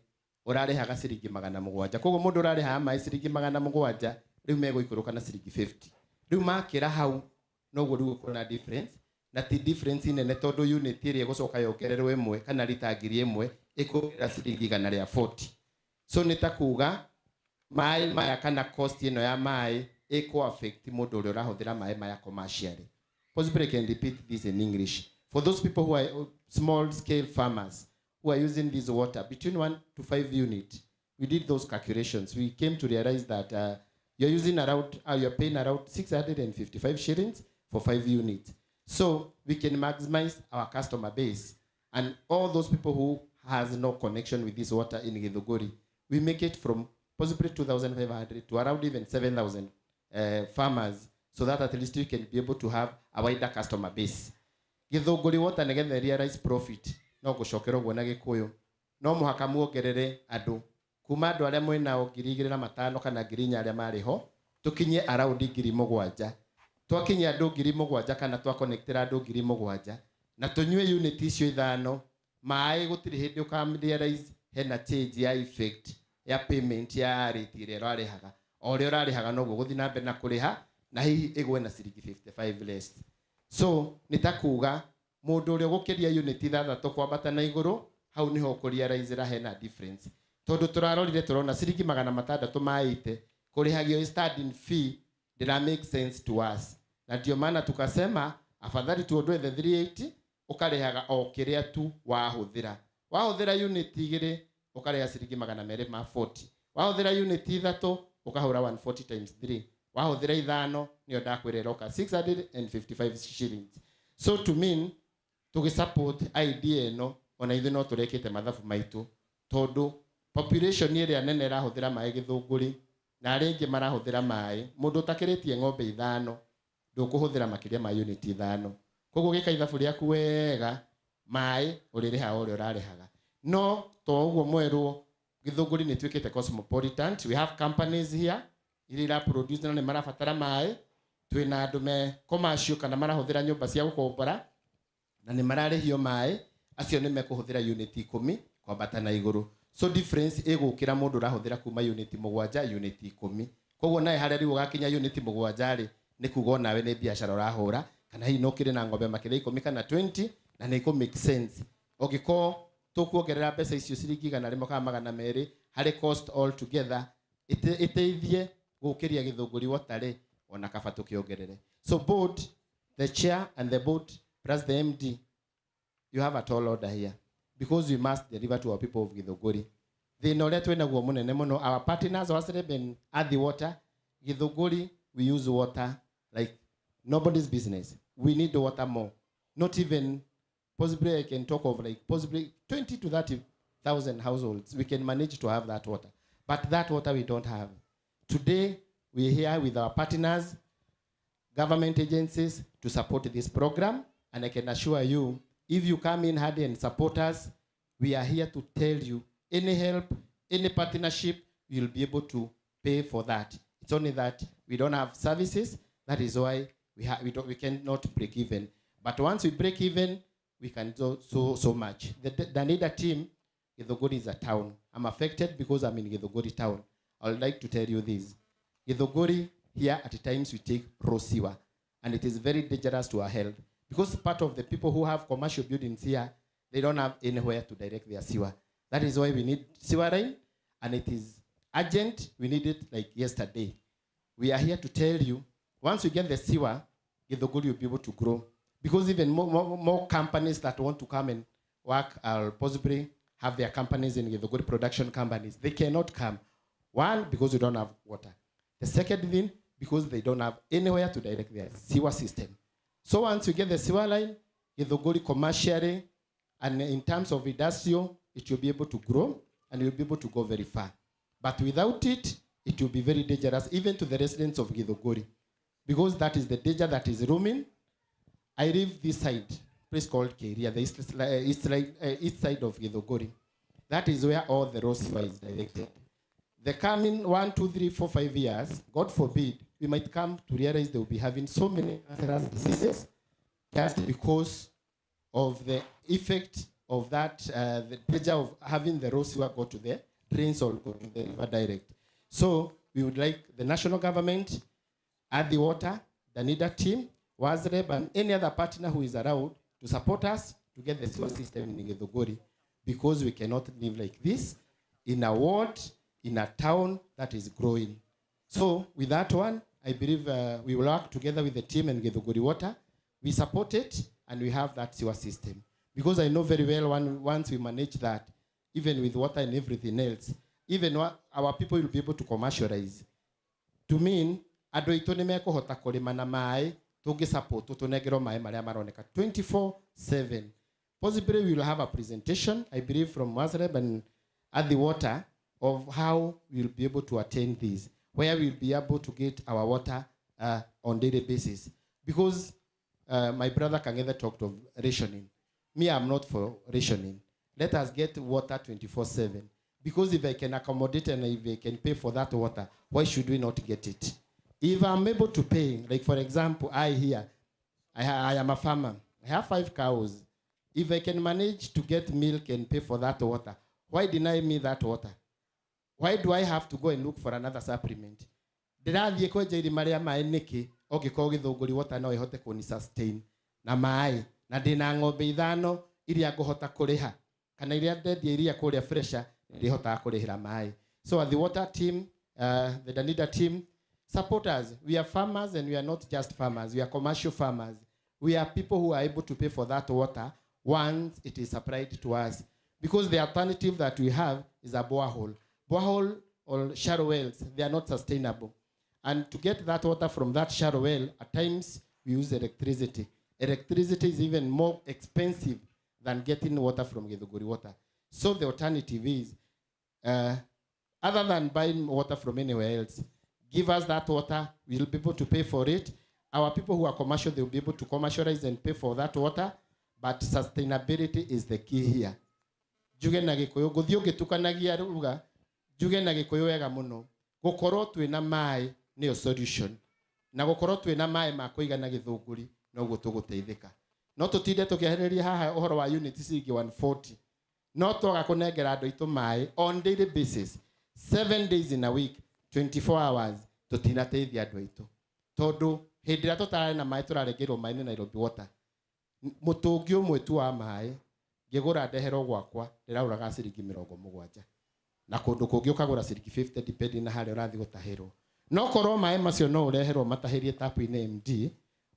ũrarĩhaga ciringi 700. Koguo mũndũ ũrarĩhaga maĩ ciringi 700 rĩu megũikũrũka na ciringi 50. Rĩu makĩra hau noguo rĩu ũkuona difference na ti difference nene tondũ unit ĩrĩa ĩgũcoka yongererwo ĩmwe kana lita 1,000 ĩkũgĩra ciringi 140. So nĩ ta kuga maĩ maya kana cost ĩno ya maĩ ĩkũ affect mũndũ ũrĩa ũrahũthĩra maĩ maya commercially. Possibly I can repeat this in English. For those people who are small scale farmers who are using this water between 1 to 5 units, we did those calculations. We came to realize that you're using around, you're paying around 655 shillings for 5 units. So we can maximize our customer base and all those people who has no connection with this water in Githunguri. We make it from possibly 2,500 to around even 7,000 farmers, so that at least we can be able to have a wider customer base. Githunguri water negetha realize profit no gũcokerwo guo na Gĩkũyũ no mũhaka muongerere andũ kuma andũ arĩa mwĩnao 2,500 kana 4,000 arĩa marĩ ho tũkinye around 7,000. Twakinya andũ 7,000 kana twaconnectera andũ 7,000 na tũnyue unit icio 5 maĩ gũtirĩ hĩndĩ ũkarealize hena change ya effect ya payment ya rate ĩrĩa ũrarĩhaga. O ũrĩa ũrarĩhaga noguo gũthiĩ na mbere na kũrĩha na hihi ĩgwe na ciringi 55 less. So nĩ ta kuga mũndũ ũrĩa ũgũkĩria unit 6 kwambata na igũrũ hau niho ũkũrealize hena difference. Tondũ tũrarorire tũrona ciringi 600 maĩte kũrĩhagio standing fee did make sense to us. Na ndio maana tukasema afadhali tuondoe the 380 ũkarĩhaga o kĩrĩa tu wahũthĩra. Wahũthĩra unit 2 ũkarĩha ciringi 240. Wahũthĩra unit 3 ũkahũra 140 times 3. Wahũthĩra 5 nĩyo ndakwĩrĩra ũka 655 shillings. So to mean tũgĩsupport idea ĩno ona ithuĩ no tũrekĩte mathabu maitũ tondũ population ĩrĩa nene ĩrahũthĩra maĩ Githunguri na arĩa angĩ marahũthĩra maĩ mũndũ ũtakĩrĩtie ng'ombe 5 ndũkũhũthĩra makĩria ma unit 5. Koguo gĩka ithabu rĩaku wega maĩ ũrĩrĩha o ũrĩa ũrarĩhaga. No to ũguo mwerwo Githunguri nĩ tuĩkĩte cosmopolitan. We have companies here iria produce na nĩ marabatara maĩ. Twĩna andũ me commercial kana marahũthĩra nyũmba cia gũkombora na nĩ mararĩhio maĩ acio nĩ mekũhũthĩra unit 10 kwambata na igũrũ. So difference ĩgũkĩra mũndũ ũrahũthĩra kuma unit 7 unit 10. Koguo nawe harĩa rĩu ũgakinya unit 7 rĩ nĩ kuga nawe nĩ biacara ũrahũra kana hihi no kĩrĩ na ng'ombe makĩria 10 kana 20 na nĩ make sense. Ũngĩkorwo tũkuongerera mbeca icio ciringi 100 kana 200 harĩ cost all together ĩteithie gũkĩria Githunguri water rĩ ona kaba tukiongerere. So board, the chair and the board plus the MD, you have a tall order here because we must deliver to our people of Githunguri. Thĩna ũrĩa twĩnaguo mũnene mũno, our partners wasreben at the water. Githunguri we use water like nobody's business. We need the water more. Not even possibly I can talk of like possibly 20 to 30,000 households. We can manage to have that water, but that water we don't have. Today we're here with our partners. government agencies to support this program. And I can assure you, if you come in handy and support us, we are here to tell you any help, any partnership, you'll be able to pay for that. It's only that we don't have services. That is why we cannot break even. But once we break even, we can do so much. The NIDA team, Githunguri is a town. I'm affected because I'm in Githunguri town. I would like to tell you this. Githunguri, here at times we take raw sewer, and it is very dangerous to our health. Because part of the people who have commercial buildings here, they don't have anywhere to direct their sewer. That is why we need sewer line, and it is urgent. We need it like yesterday. We are here to tell you, once we get the sewer, Githunguri will be able to grow. Because even more companies that want to come and work or possibly have their companies in Githunguri production companies, they cannot come. One, because we don't have water. The second thing, because they don't have anywhere to direct their sewer system. So once we get the sewer line, Githunguri commercially, and in terms of industrial, it will be able to grow and it will be able to go very far. But without it, it will be very dangerous, even to the residents of Githunguri. Because that is the danger that is roaming. I live this side, place called Keria, the east side of Githunguri. That is where all the raw sewer is directed. The coming 1, 2, 3, 4, 5 years, God forbid, we might come to realize they will be having so many cancerous diseases just because of the effect of that, the danger of having the raw sewer go to the drains or go to the river direct. So we would like the national government, add the water, the NIDA team, WASREB, and any other partner who is around to support us to get the sewer system in Githunguri, because we cannot live like this in a ward, in a town that is growing. So with that one, I believe we will work together with the team and Githunguri Water. We support it, and we have that sewer system. Because I know very well once we manage that, even with water and everything else, even our people will be able to commercialize. To mean, andũ aitũ nĩ mekũhota kũrĩma na maĩ, tũngĩ-support tũtũnengerwo maĩ marĩa maroneka 24/7. Possibly we will have a presentation, I believe, from WASREB and at the water of how we will be able to attain this, where we will be able to get our water on daily basis. Because my brother Kang'ethe talked of rationing. Me, I'm not for rationing. Let us get water 24/7. Because if I can accommodate and if I can pay for that water, why should we not get it? If I'm able to pay, like for example, I am a farmer. I have 5 cows. If I can manage to get milk and pay for that water, why deny me that water? Why do I have to go and look for another supplement? Ndirathiĩ kwenja irima rĩa maĩ nĩkĩ ũngĩkorwo Githunguri Water no ĩhote kũni sustain na maĩ na ndĩna ng'ombe 5 iria ngũhota kũrĩha kana iria ndendia iria kũrĩa fresher ndĩhotaga kũrĩhĩra maĩ. So the water team, the NIDA team, support us. We are farmers, and we are not just farmers. We are commercial farmers. We are people who are able to pay for that water once it is supplied to us. Because the alternative that we have is a borehole. Borehole or shallow wells, they are not sustainable. And to get that water from that shallow well, at times we use electricity. Electricity is even more expensive than getting water from Githunguri Water. So the alternative is, other than buying water from anywhere else, give us that water, we'll be able to pay for it. Our people who are commercial, they'll be able to commercialize and pay for that water, but sustainability is the key here. Juge na Gikuyu, guthio gitukanagia ruga, juge na Gikuyu wega muno. Gukorwo twina mai niyo solution. Na gukorwo twina mai ma kuigana Githunguri no gutuguteithika. No tutinde tukihereria haha uhoro wa unit ciringi 140. No twaga kunengera andu itu mai on daily basis, 7 days in a week, 24 hours, tutinateithia andu aitu. Tondu hindi ria tutarari na mai turarengerwo mai ni Nairobi Water. Mutungi umwe tu wa mai ngigura ndehero gwakwa ndirauraga ciringi 70. Na kundu kungi ukagura ciringi 50 depending na haria urathi gutahirwo. No korwo mai macio no ureherwo matahirie tapu-ini MD,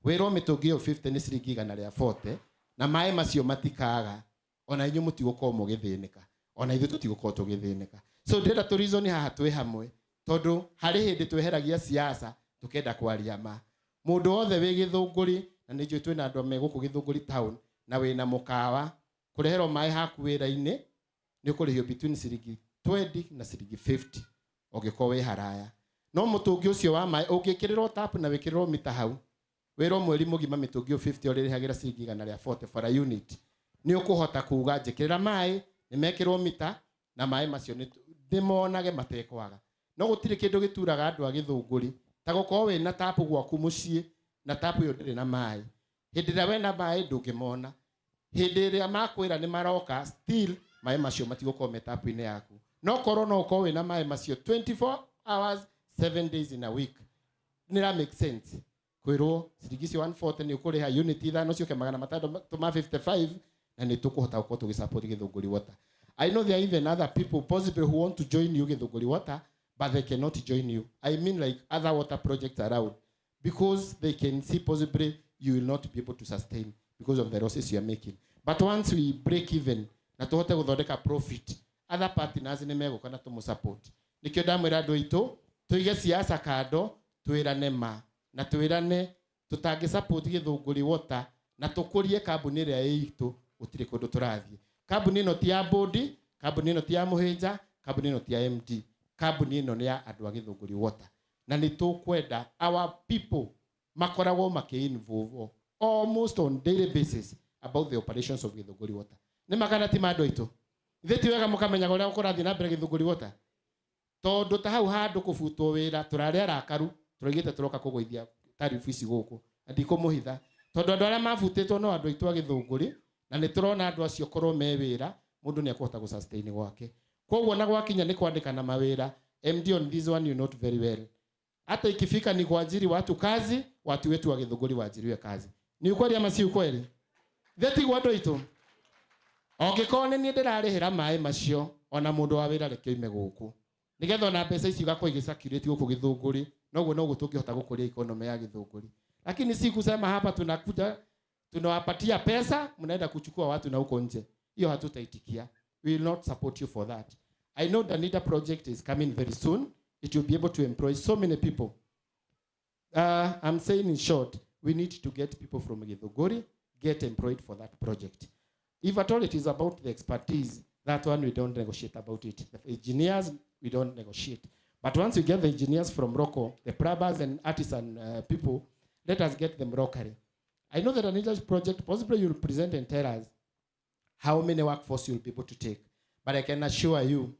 wirwo mitungi yo 50 ni ciringi 140, na mai macio matikaga. Ona inyu mutigukorwo mugithinika, ona ithu tutigukorwo tugithinika. So ndira tu reason haha twi hamwe, tondu hari hindi tweheragia siasa tukenda kwaria ma. Mundu othe wi Githunguri, na nijui twina andu me guku Githunguri town, na wina mukawa kureherwo mai haku wira-ini ni ukurihio between ciringi 20 na ciringi 50 ungikorwo wi haraya. No mutungi ucio wa mai ungikirirwo tap na wikirirwo mita hau, wero mweri mugima mitungi 50 ori rihagira ciringi 140 for a unit ni ukuhota kuuga njikirira mai ni mekirwo mita na mai macio ni ndimonage matekwaga no gutire kindu gituraga andu a Githunguri ta gukorwo we na tapu gwaku mucii na tapu yo ndire na mai hindi ria we na mai ndungimona hindi ria makwira ni maroka still mai macio matigukorwo me tapu-ini yaku no korwo no ukorwo we na mai macio 24 hours 7 days in a week nira make sense kwirwo ciringi 140 ni ukuriha unit ithano cio kemagana matano tuma 55 na ni tukuhota gukorwo tugisupport Githunguri Water. I know there are even other people possibly who want to join you Githunguri Water, but they cannot join you. I mean like other water projects around, because they can see possibly you will not be able to sustain because of the losses you are making. But once we break even, na tuhote guthondeka profit, other partners ni meguka na tumu support. Nikio ndamwira andu itu tuige siasa kando, twirane ma na twirane tutangi support Githunguri Water na tukurie kambuni ria itu utire kundu turathie. Kambuni ino ti ya bodi, kambuni ino ti ya muhinja, kambuni ino ti ya MD, kambuni ino ni ya andu a Githunguri Water. Na ni tukwenda our people makoragwo maki-involve almost on daily basis about the operations of Githunguri Water. Ni makana ti mandu itu. Ithe ti wega mukamenya uria ukurathie na mbere Githunguri Water. Tondu ta hau handu kubutwo wira turari arakaru turigite turoka kugoithia Tariffs guku. Ndikumuhitha tondu andu aria mabutitwo no andu itu a Githunguri na ni turona andu acio korwo me wira mundu ni akuhota gusustain gwake. Koguo na gwakinya ni kwandika na mawira MD on this one you not very well. Hata ikifika ni kuajiri watu kazi, watu wetu wa Githunguri waajiriwe kazi. Ni ukweli ama si ukweli? Theti gwado itu. Ongikone ni ndirarihira mai macio ona mundu wa wira reke ime guku. Nigetha ona mbeca ici igakorwo igisakirĩtio guku Githunguri, noguo no gutungihota gukuria economy ya Githunguri. Lakini si kusema hapa tunakuja tunawapatia pesa mnaenda kuchukua watu na huko nje. Hiyo hatutaitikia. We will not support you for that. I know the NIDA project is coming very soon. It will be able to employ so many people. I'm saying in short, we need to get people from Githunguri, get employed for that project. If at all it is about the expertise, that one we don't negotiate about it. The engineers, we don't negotiate. But once we get the engineers from Rocco, the plumbers and artisan people, let us get them locally. I know that an NIDA project, possibly you'll present and tell us how many workforce you'll be able to take. But I can assure you,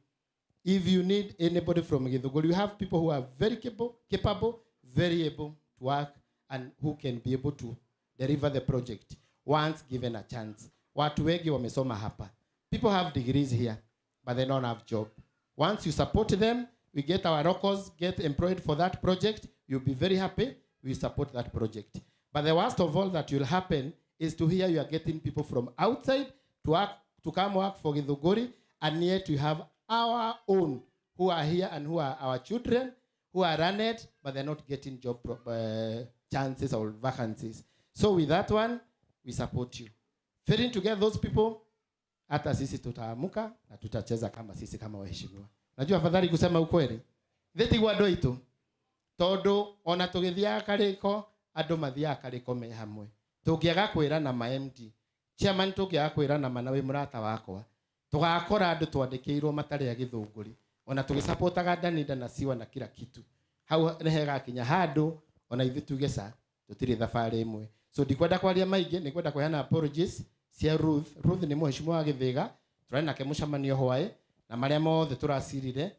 if you need anybody from Githunguri, you have people who are very capable, very able to work, and who can be able to deliver the project once given a chance. Watu wengi wamesoma hapa. People have degrees here, but they don't have job. Once you support them, we get our locals, get employed for that project, you'll be very happy, we support that project. But the worst of all that will happen is to hear you are getting people from outside to work, to come work for Githunguri, and yet you have our own who are here and who are our children who are run it, but they're not getting job chances or vacancies. So with that one, we support you. Failing to get those people, hata sisi tutaamuka na tutacheza kama sisi kama waheshimiwa. Najua afadhali kusema ukweli. Theti gwado itu. Todo ona tugithia kariko andu mathia kariko me hamwe. Tungiaga kwira na ma MD. Chairman tungiaga kwira na manawe murata wakwa. Tugakora andu twandikirwo matari a Githunguri. Ona tugisupportaga Danida na Siwa na kila kitu. Hau nehega kinya handu ona ithu tugesa tutiri thabari imwe. So ndikwenda kwaria maingi, nikwenda kuheana apologies cia Ruth. Ruth ni muheshimiwa wa Githiga. Turari nake mucamanio hwae na maria mothe turacirire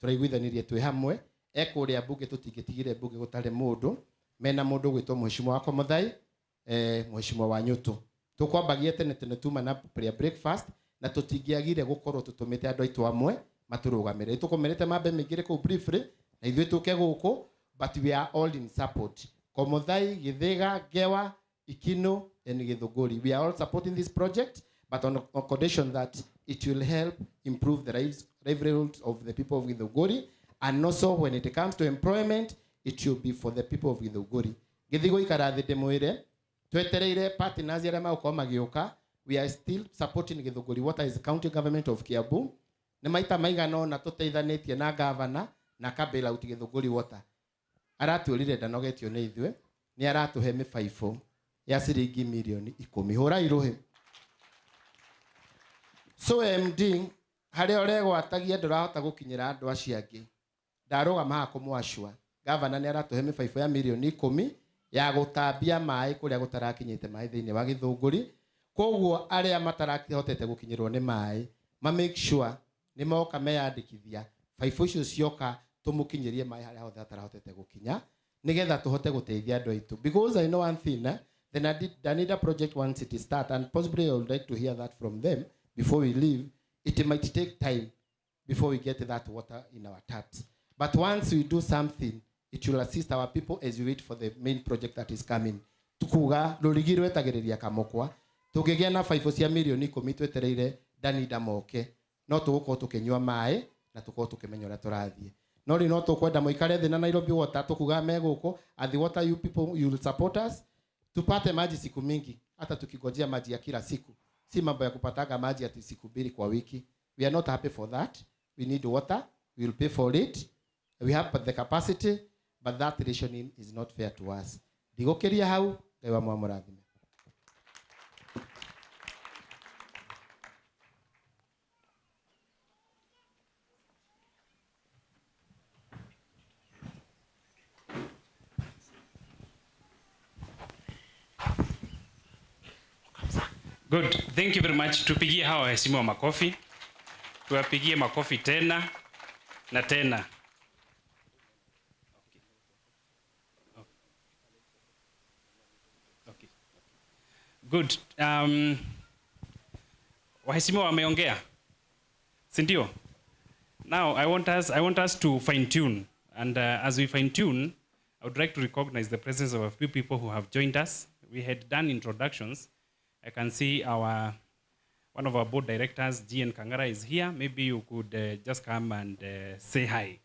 turaiguithanirie twi hamwe. Ekuria bunge tutingitigire bunge gutare mundu mena mundu gwitwo muheshimiwa wa Komuthai, muheshimiwa wa Nyutu. Tukwambagia tene tuma na prayer breakfast na tutingiagire gukorwo tutumite andu aitu amwe maturugamire. Tukomerete mambe mingire ku briefly na ithuĩ tuke guku, but we are all in support. Komuthai, Githiga, Gewa, Ikino and Githunguri. We are all supporting this project, but on a condition that it will help improve the livelihoods of the people of Githunguri, and also when it comes to employment, it will be for the people of Githunguri. Githigo ikarathite mwire twetereire partners aria magukorwo magioka. We are still supporting Githunguri Water is the county government of Kiambu. Ni maita maigana ona tuteithanitie na governor na kabela uti Githunguri Water. Aratuurire ndanogetio ni ithwe, ni aratuhe mibaibũ ya ciringi milioni 10. Hura iruhe. So MD hari oregwatagia ndurahota gukinyira andu acio angi. Ndarugama ha kumwashwa. Governor ni aratuhe mibaibũ ya milioni 10 ya gutambia mai kuria gutarakinyite mai thiini wa Githunguri. Koguo aria matarakihotete gukinyirwo ni mai ma make sure ni moka meyandikithia baibũ icio cioka tumukinyirie mai haria hothe atarahotete gukinya nigetha tuhote guteithia andu aitu. Because I know one thing, the Danida project, once it start, and possibly I would like to hear that from them before we leave, it might take time before we get that water in our taps. But once we do something, it will assist our people as we wait for the main project that is coming. Tukuga rurigi rwetagiriria kamokwa tugigia na 5 cia milioni 10 twetereire Danida moke no tugukorwo tukinyua mai na tukorwo tukimenya uria turathie. No ri no tukwenda muikare thina Nairobi water tukuga meguko at the water you people you will support us tupate maji siku mingi hata tukigojea maji ya kila siku. Si mambo ya kupataga maji ati siku 2 kwa wiki. We are not happy for that. We need water. We will pay for it. We have the capacity, but that rationing is not fair to us. Digokeria hau Ngai wa mwamurathime. Good. Thank you very much. Tupigie hawa waheshimiwa makofi. Tuwapigie makofi tena na tena. Okay. Good. Waheshimiwa wameongea. Si ndio? Now I want us to fine tune, and as we fine tune, I would like to recognize the presence of a few people who have joined us. We had done introductions. I can see one of our board directors, G.N. Kangara, is here. Maybe you could just come and say hi.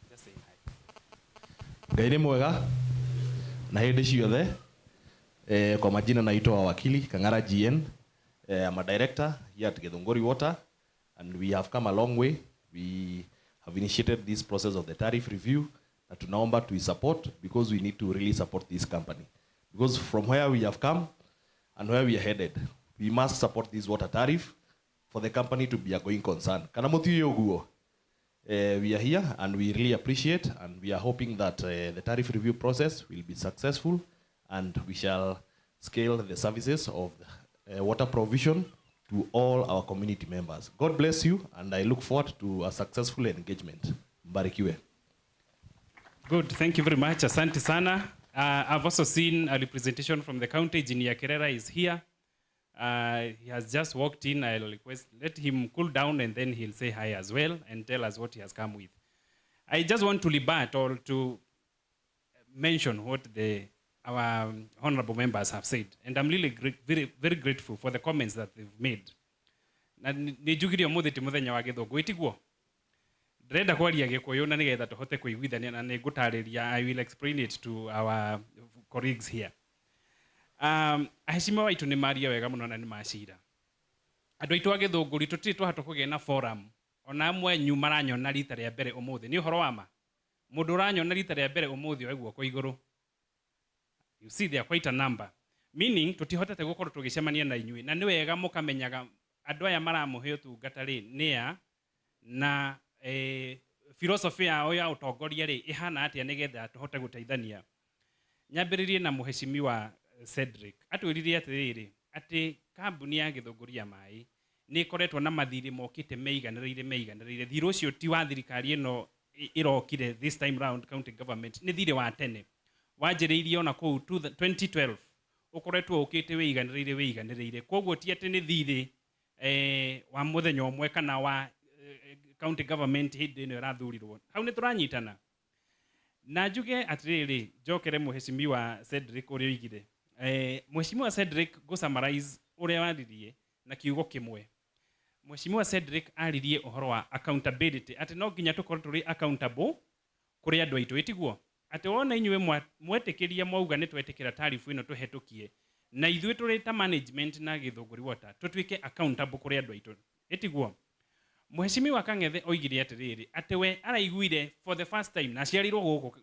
Just say hi. Ngai nĩ mwega na hĩndĩ ciothe. Kwa majina naitwa wakili Kangara G.N. I'm a director here at Githunguri Water, and we have come a long way. We have initiated this process of the tariff review na tunaomba to support, because we need to really support this company. Because from where we have come and where we are headed, we must support this water tariff for the company to be a going concern. Kana mutu yoguo. We are here and we really appreciate, and we are hoping that the tariff review process will be successful and we shall scale the services of water provision to all our community members. God bless you, and I look forward to a successful engagement. Mbarikiwe. Good, thank you very much. Asante sana. I've also seen a representation from the county. Engineer Kerera is here. He has just walked in. I'll request, let him cool down, and then he'll say hi as well and tell us what he has come with. I just want to rebut or to mention what our honorable members have said. And I'm really very, very grateful for the comments that they've made. Na nijugirio muthiti muthenya wa Githungu itiguo. Ndrenda kwaria Gikuyu na nigetha tuhote kuiguithania na ningutariria. I will explain it to our colleagues here. Aheshimiwa waitu ni maria wega muno na ni macira. Andu aitu a Githunguri tutiri twahatwo kugia na forum. Ona amwe nyu maranyona rita ria mbere umuthi. Ni uhoro wa ma. Mundu uranyona rita ria mbere umuthi waiguo kwa iguru. You see they are quite a number. Meaning tutihotete gukorwo tugicemania na inyui na ni wega mukamenyaga andu aya maramuhe utungata ri nia na philosophy yao ya utongoria ri ihana atia nigetha tuhote guteithania. Nyambiririe na muheshimiwa Cedric atwiririe atiriri ati kambuni ya Githunguri ya mai ni ikoretwo na mathiri mokite meiganiriire thiro cio ti wa thirikari ino irokire this time round county government ni thire wa tene wanjiriirio na ku 2012 ukoretwo ukite weiganiriire koguo ti ati ni thire wa muthenya umwe kana wa county government hindi ino irathurirwo hau ni turanyitana na njuge atiriri njokere muheshimiwa Cedric uria oigire muheshimiwa Cedric go summarize uria waririe na kiugo kimwe. Muheshimiwa Cedric aririe uhoro wa accountability ati no nginya tukorwo turi accountable kuri andu aitu itiguo ati wona inywe mwetikiria mwauga ni twetikira tarifu ino tuhetukie na ithuĩ tũrĩ ta management na Githunguri Water tutwike accountable kuri andu aitu itiguo. Muheshimiwa Kang'ethe oigire atiriri ati we araiguire for the first time na ciarirwo guku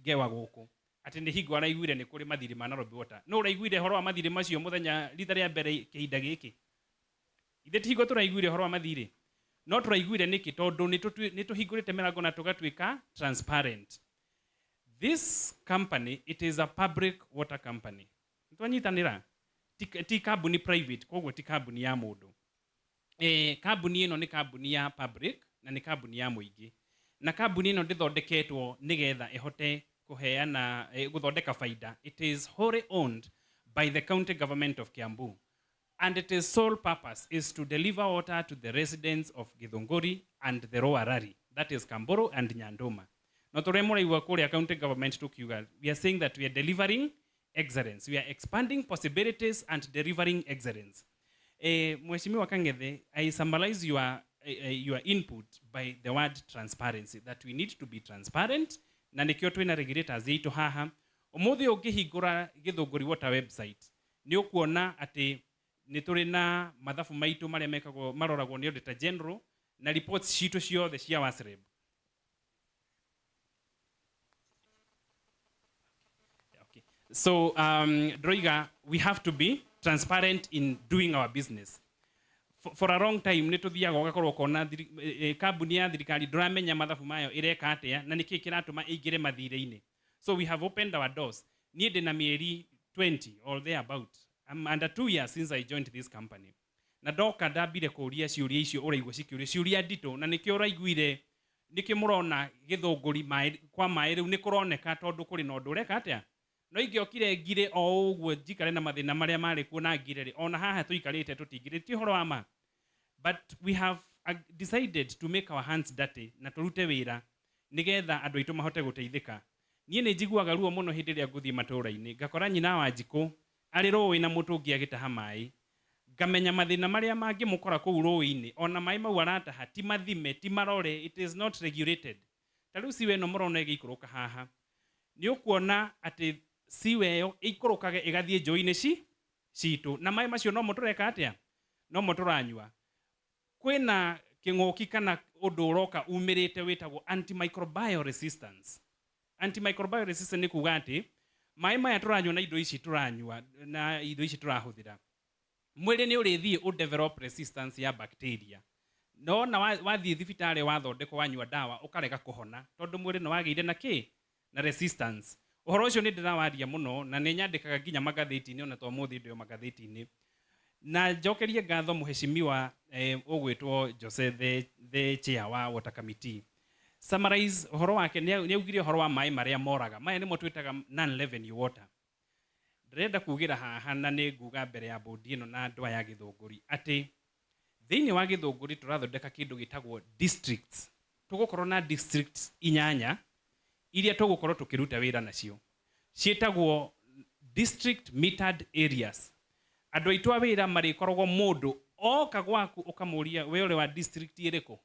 ngewa guku ati ni hingo araiguire ni kuri mathiri ma Nairobi Water. No uraiguire horo wa mathiri macio muthenya rita ria mbere kihinda giki ithe ti hingo turaiguire horo wa mathiri no turaiguire niki tondu nituhingurite mirango na tugatuika transparent. This company, it is a public water company. Twanyitanira ti kambuni private, koguo ti kambuni ya mundu. Kambuni ino ni kambuni ya public na ni kambuni ya muingi. Na kambuni ino ndithondeketwo nigetha ihote kuheana guthondeka faida. It is wholly owned by the county government of Kiambu. And its sole purpose is to deliver water to the residents of Githunguri and the Roarari. That is Kamburu and Nyandoma. Not only county government took you, we are saying that we are delivering excellence. We are expanding possibilities and delivering excellence. Mheshimiwa Kangethe, I summarize your input by the word transparency, that we need to be transparent. Na nikio twina regulators yitu haha. Umuthi ungihingura Githunguri Water website, ni ukuona ati ni turi na mathabu maitu maria mekagwo maroragwo ni Auditor General na reports citu ciothe cia WASREB. Okay. So Droiga, we have to be transparent in doing our business. For a long time nituthiaga ugakorwo kona kambuni ya thirikari ndramenya mathabu mayo ireka atia na niki kiratuma ingire mathire-ini. So we have opened our doors. Niĩ ndĩ na mieri 20 or thereabout. I'm under 2 years since I joined this company. Na ndoka ndambire kuria ciuria icio uraigua cikiuria ciuria ndito na nikio uraiguire niki murona Githunguri kwa mai riu nikuroneka tondu kuri na undu ureka atia. No ingiokire ngire o uguo njikare na mathina maria mari kuo na ngire ri ona haha tuikarite tutingire ti horo wa ma. But we have decided to make our hands dirty na turute wira nigetha andu aitu mahote guteithika. Niĩ nĩ njiguaga ruo muno hĩndĩ ĩrĩa ngũthiĩ matũũra-inĩ ngakora nyina wa Njikũ arĩ rũĩ na mũtũngi agĩtaha maĩ, ngamenya mathĩna marĩa mangĩmũkora kũu rũĩ-inĩ, ona maĩ mau arataha ti mathime ti marore, it is not regulated. Ta rĩu siwe ĩno mũrona ĩgĩikũrũka haha, nĩ ũkuona atĩ siwe ĩyo ĩikũrũkage ĩgathiĩ njũĩ-inĩ citũ, na maĩ macio no mũtũreka atĩa? No mũtũranyua. Kwĩna kĩng'ũki kana ũndũ ũroka umĩrĩte wĩtagwo antimicrobial resistance. Antimicrobial resistance ni kuga ati mai maya turanyua na indo ici turanyua na indo ici turahuthira mwiri ni urithie u develop resistance ya bacteria no na wathie thibitari wathondeko wanyua dawa ukarega kuhona tondu mwiri ni wageire na na resistance. Uhoro ucio ni ndirawaria muno na ni nyandikaga nginya magatheti-ini ona to muthi ndio magatheti-ini na njokerie ngatho muheshimiwa ugwitwo Jose the chair wa water committee. Summarize uhoro wake ni augire uhoro wa mai maria moraga maya nimo twitaga non leavened water. Ndĩrenda kugira haha na nĩ nguga mbere ya bodi ĩno na ndwa ya Githunguri ati thĩinĩ wa Githunguri tũrathondeka kĩndũ gĩtagwo districts. Tũgũkorwo na districts 8 iria tũgũkorwo tũkĩruta wĩra nacio ciĩtagwo district metered areas. Andũ aitũ a wĩra marĩkoragwo mũndũ oka gwaku ũkamũria we ũrĩ wa district ĩrĩkũ.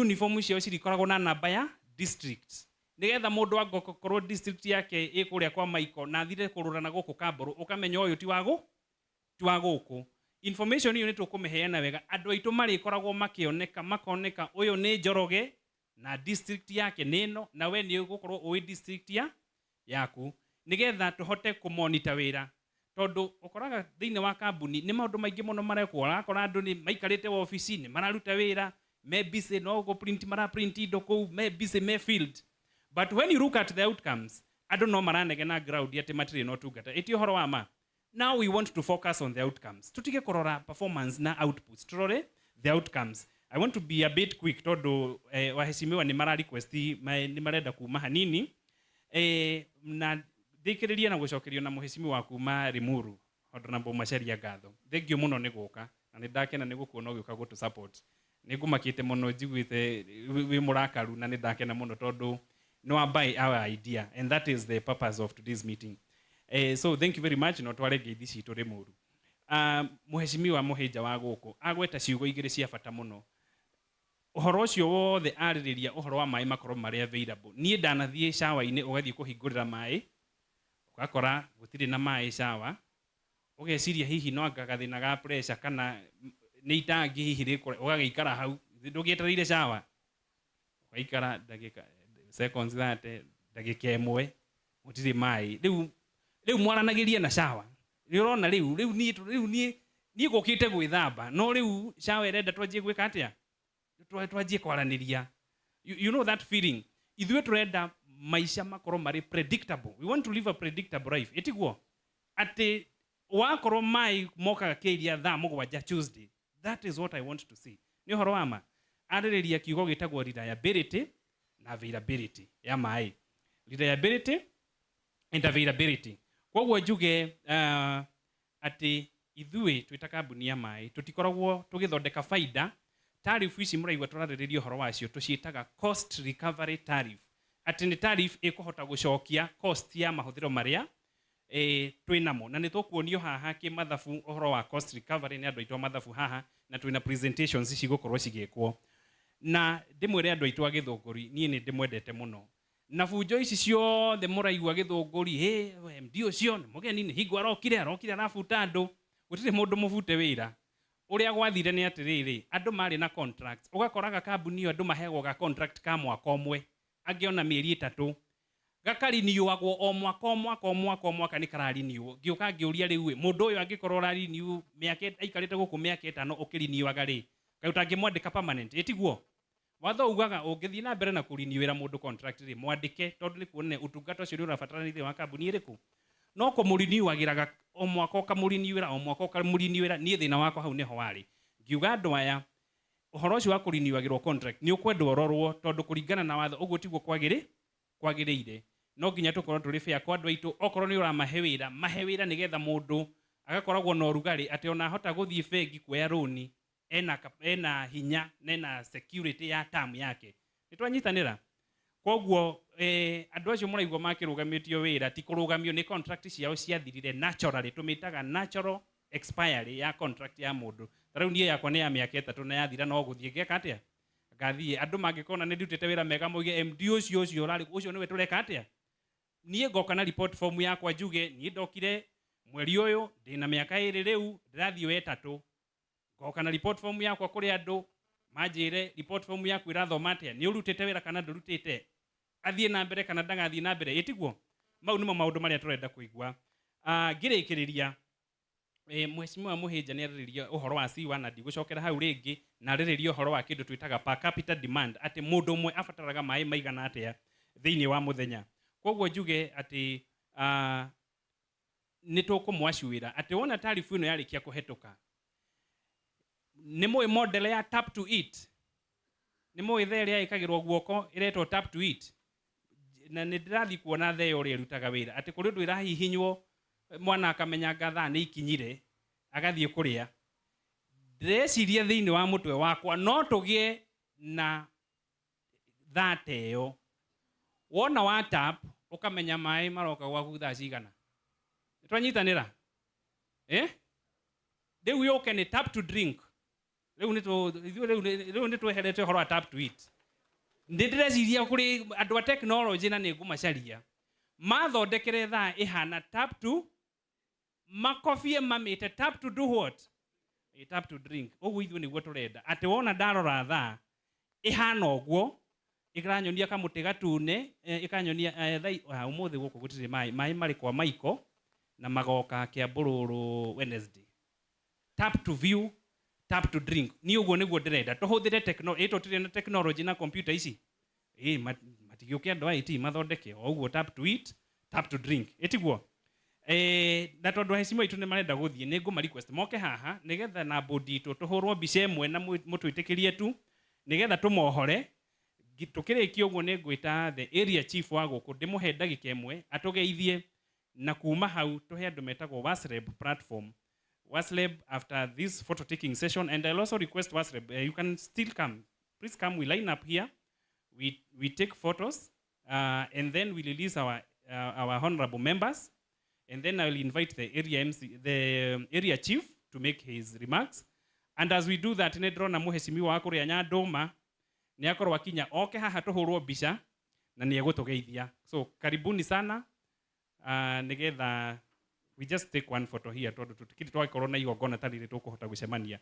Uniform icio cirikoragwo na namba ya district nigetha mundu agokorwo district yake ikuria kwa Michael na thire kururana guku Kamburu ukamenya uyu ti wa guku. Information hiyo nitukumiheana wega andu aitu marikoragwo makoneka uyu ni Njoroge na district yake nino na we ni ugukorwo uwi district yaku nigetha tuhote kumonitor wira tondu ukoraga thiine wa kambuni ni maundu maingi muno marekwo akora andu ni maikarite wa office-ini mararuta wira maybe say no go print mara print indo ko maybe say may field, but when you look at the outcomes I don't know maranege na ground yate material no tugata eti horo wa ma. Now we want to focus on the outcomes tutige korora performance na outputs turore the outcomes. I want to be a bit quick tondu waheshimiwa ni mara request ni marenda kuma hanini na thikiriria na gucokerio na muheshimiwa kuma Rimuru Honorable Macharia Ngatho. Thank you muno ni guka na ni ndakena ni gukuona ugiuka gutu support. Nigumakite muno njiguite wi murakaru na nindakena muno tondu no buy our idea and that is the purpose of today's meeting. So thank you very much no tware ngeithi citu Rimuru. Muheshimiwa muhija wa guku agweta ciugo igire cia bata muno. Uhoro ucio wothe aririria uhoro wa mai makorwo mari available. Nie ndanathie shower-ini ugathie kuhingurira mai ugakora gutiri na mai shower ugeciria hihi no ngagathina ga pressure kana ni itangi hihi rikore ugagiikara hau ndugietereire shower ugaikara ndagika seconds thate ndagika imwe gutiri mai riu mwaranagiria na shower urona riu nie gukite gwithamba no riu shower irenda twanjie gwika atia twajie kwaraniria. You know that feeling. Ithuĩ tũrenda maisha makorwo marĩ predictable. We want to live a predictable life. Etiguo. Ati wakorwo mai mokaga kĩiria thaa mũgwanja Tuesday. That is what I want to see. Nĩ ũhoro wa ma. Arĩrĩria kiugo gĩtagwo reliability na availability ya mai. Reliability and availability. Koguo njuge ati ithuĩ twĩta kambuni ya mai tũtikoragwo tũgĩthondeka faida. Tariff ici mũraigua tũrarĩrĩria ũhoro wacio tũciĩtaga cost recovery tariff. Ati nĩ tariff ĩkũhota gũcokia cost ya mahũthĩro marĩa twĩnamo. Na nĩ tũkuonio haha kĩmathabu ũhoro wa cost recovery nĩ andũ aitũ mathabu haha na twĩna presentations cigũkorwo cigĩkwo. Na ndĩmwĩre andũ aitũ a Githunguri niĩ nĩ ndĩmwendete mũno. Na bunjo ici ciothe mũraigua Githunguri MD ũcio nĩ mũgeni nĩ hingo arokire arabuta andũ. Gũtirĩ mũndũ mũbute wĩra. Ũrĩa gwathire nĩ atĩrĩrĩ, andũ marĩ na contracts. Ũgakoraga kambuni ĩyo andũ maheagwo ga contract ka mwaka ũmwe, angĩona mĩeri 3. Gakariniuagwo o mwaka nĩ karariniuo. Ngĩũka ngĩũria rĩu mũndũ ũyũ angĩkorwo arariniu mĩaka aikarĩte gũkũ mĩaka 5 ũkĩriniuaga rĩ, kaĩ ũtangĩmwandĩka permanent. Ĩtiguo. Watho ugaga ũngĩthiĩ na mbere na kũriniuĩra mũndũ contract rĩ, mwandĩke tondũ nĩ kuonania ũtungata ũcio nĩ ũrabatara thĩinĩ wa kambuni ĩrĩkũ. No kũmũriniuagĩraga o mwaka ũkamũriniuĩra niĩ thĩna wakwa hau nĩho warĩ. Ngiuga andũ aya ũhoro ũcio wa kũriniuagĩrwo contract nĩ ũkwendwo ũrorwo tondũ kũringana na watho ũguo tiguo kwagĩrĩire. No nginya tũkorwo tũrĩ fair kwa andũ aitũ. Okorwo nĩ ũramahe wĩra nĩgetha mũndũ agakoragwo na ũrugarĩ atĩ ona ahota gũthiĩ bengi kuoya rũni ena hinya na ena security ya term yake. Nĩ twanyitanĩra. Koguo andũ acio mũraigua makĩrũgamĩtio wĩra ti kũrũgamio nĩ contract ciao ciathirire naturally. Tũmĩtaga natural expiry ya contract ya mũndũ. Tarĩu niĩ yakwa nĩ ya mĩaka 3 na yathira no gũthiĩ ngeka atĩa? Ngathiĩ andũ mangĩkona nĩ ndutĩte wĩra mega moige MD ũcio nĩwe tũreka atĩa? Niĩ ngoka na report form yakwa njuge niĩ ndokire mweri ũyũ ndĩna mĩaka 2 rĩu ndĩrathiĩ we 3. Ngoka na report form yakwa kũrĩ andũ manjĩre report form yaku ĩrathoma atĩa? Nĩ ũrutĩte wĩra kana ndũrutĩte? Athiĩ na mbere kana ndagathiĩ na mbere. Ĩtiguo. Mau nĩmo maũndũ marĩa tũrenda kũigua. Ngĩrĩkĩrĩria mheshimiwa Mũhĩnja nĩ arĩrĩria ũhoro wa C1 na ndigũcokera hau rĩngĩ na arĩrĩria ũhoro wa kĩndũ twĩtaga per capita demand atĩ mũndũ ũmwe abataraga maĩ maigana atĩa thĩinĩ wa mũthenya. Koguo njuge atĩ nĩ tũkũmwacuĩra atĩ wona tariff ĩno yarĩkia kũhetũka nĩ mũĩ model ya tap to eat. Nĩ mũĩ thaa ĩrĩa ĩkagĩrwo guoko ĩretwo tap to eat. Na nĩ ndĩrathiĩ kuona thaa ũrĩa ĩrutaga wĩra atĩ kũrĩ ũndũ ĩrahihinywo mwana akamenya thaa nĩ ikinyire agathiĩ kũrĩa. Ndĩreciria thĩinĩ wa mũtwe wakwa no tũgĩe na thaa ta ĩyo. Wona wa tap ũkamenya maĩ maroka gwaku thaa cigana. Nĩ twanyitanĩra? Rĩu yũke nĩ tap to drink. Rĩu nĩ tweherete ũhoro wa tap to eat. Nĩ ndĩreciria kũrĩ andũ a technology na nĩ ngũmacaria mathondekere thaa ĩhana tap to makobie mamĩte tap to do what? Tap to drink. Ũguo ithuĩ nĩguo tũrenda atĩ wona ndarora thaa ĩhana ũguo ĩkaranyonia kamũtĩ gatune ĩkanyonia ũmũthĩ gũkũ gũtirĩ maĩ marĩ kwa maiko na magoka Kĩambũrũrũ Wednesday. Tap to view, tap to drink. Ni ũguo nĩguo ndĩrenda tũhũthĩre technology. Tũtirĩ na technology na computer ici. Matigĩũke andũ a IT mathondeke o ũguo tap to eat, tap to drink. Ĩtiguo. Na tondũ heshima itũ nĩ marenda gũthiĩ nĩ ngũma request moke haha nĩgetha na bodi itũ tũhũrwo mbica ĩmwe na mũtwĩtĩkĩrie tu nĩgetha tũmohore. Tũkĩrĩkia ũguo nĩ ngwĩta the area chief wa gũkũ ndĩmũhe ndagĩka ĩmwe atũgeithie na kuma hau tũhe andũ metagwo WASLEB platform. WASLEB after this photo taking session, and I'll also request WASLEB you can still come. Please come, we line up here, we take photos and then we release our honorable members, and then I'll invite the area chief to make his remarks. And as we do that, nĩ ndĩrona mũheshimiwa wa kũrĩa Nyandũma nĩ akorwo akinya oke haha tũhũrwo mbica na nĩ egũtũgeithia. So karibuni sana nĩgetha we just take one photo here tondũ tũtikiri twakorwo na igongona ta rĩrĩ tũkũhota gũcemania.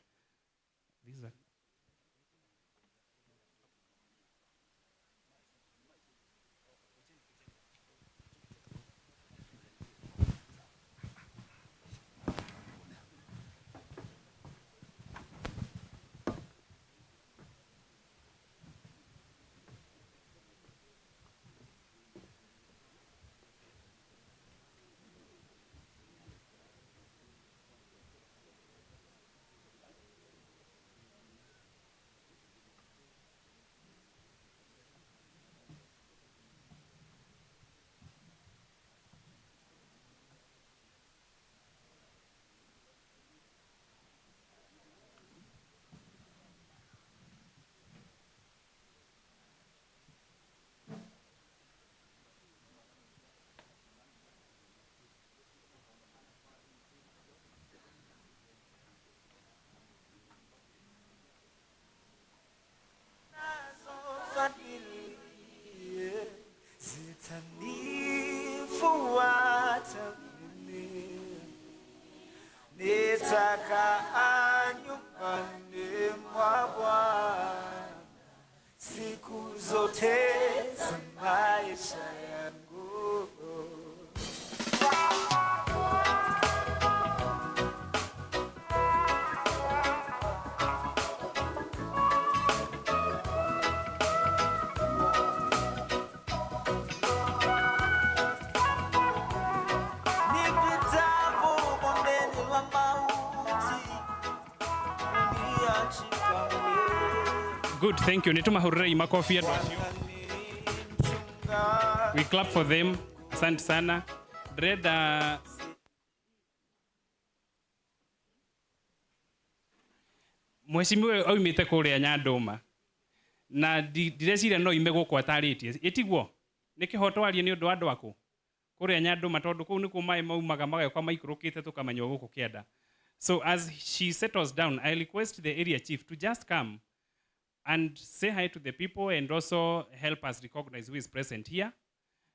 raha nyumbani mwa Bwana siku zote za maisha yangu. Nipitapo bondeni la mauti, uniachika wewe. Good, thank you. Nituma hurray makofi ya we clap for them. Asante sana. Dread, Mheshimiwa oimite kuria Nyanduma na direciria no ime guku ataritie itiguo nikihoto arie ni undu wa andu aku kuria Nyanduma tondu kuu niku mai maumaga magekwa maikurukite tukamenya guku kienda. So as she settles down, I request the area chief to just come and say hi to the people and also help us recognize who is present here.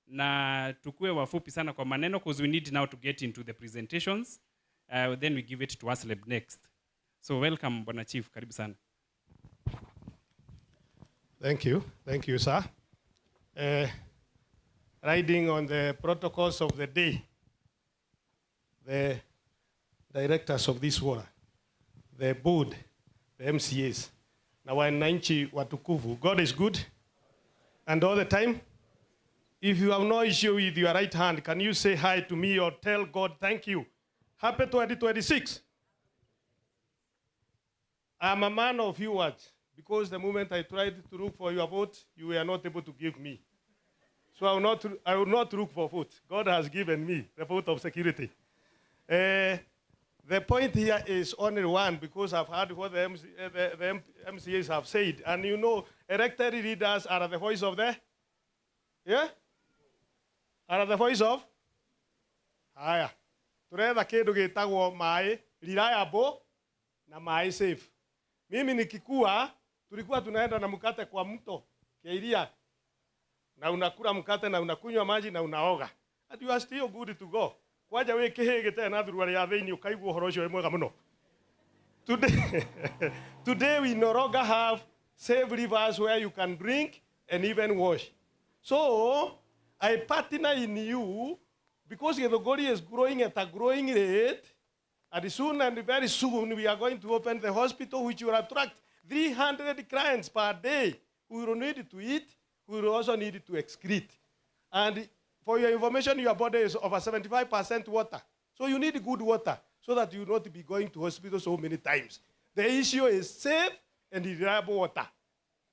Na tukue wafupi sana kwa maneno because we need now to get into the presentations. Then we give it to Asleb next. So welcome, Bwana Chief. Karibu sana. Thank you, sir. Riding on the protocols of the day, the directors of this water, the board, the MCAs, na wananchi watukufu. God is good, and all the time. If you have no issue with your right hand, can you say hi to me or tell God thank you? Happy 2026. I'm a man of few words, because the moment I tried to look for your vote, you were not able to give me. So I will not look for vote. God has given me the vote of security. The point here is only one, because I've heard what the MCAs have said. And you know, elected leaders are the voice of the, yeah? Are the voice of? Haya. Turetha kindu gitagwo mai reliable na mai safe. Mimi nikikua tulikuwa tunaenda na mkate kwa mto Keiria. Na unakula mkate na unakunywa maji na unaoga. And you are still good to go. Kwaja we kihigite na thurwari ya thiini ukaigwa horo ucio mwega muno. Today we no longer have safe rivers where you can drink and even wash. So I partner in you because Githunguri is growing at a growing rate. And soon and very soon we are going to open the hospital, which will attract 300 clients per day who will need to eat, who will also need to excrete. And for your information, your body is over 75% water. So you need good water so that you will not be going to hospital so many times. The issue is safe and reliable water.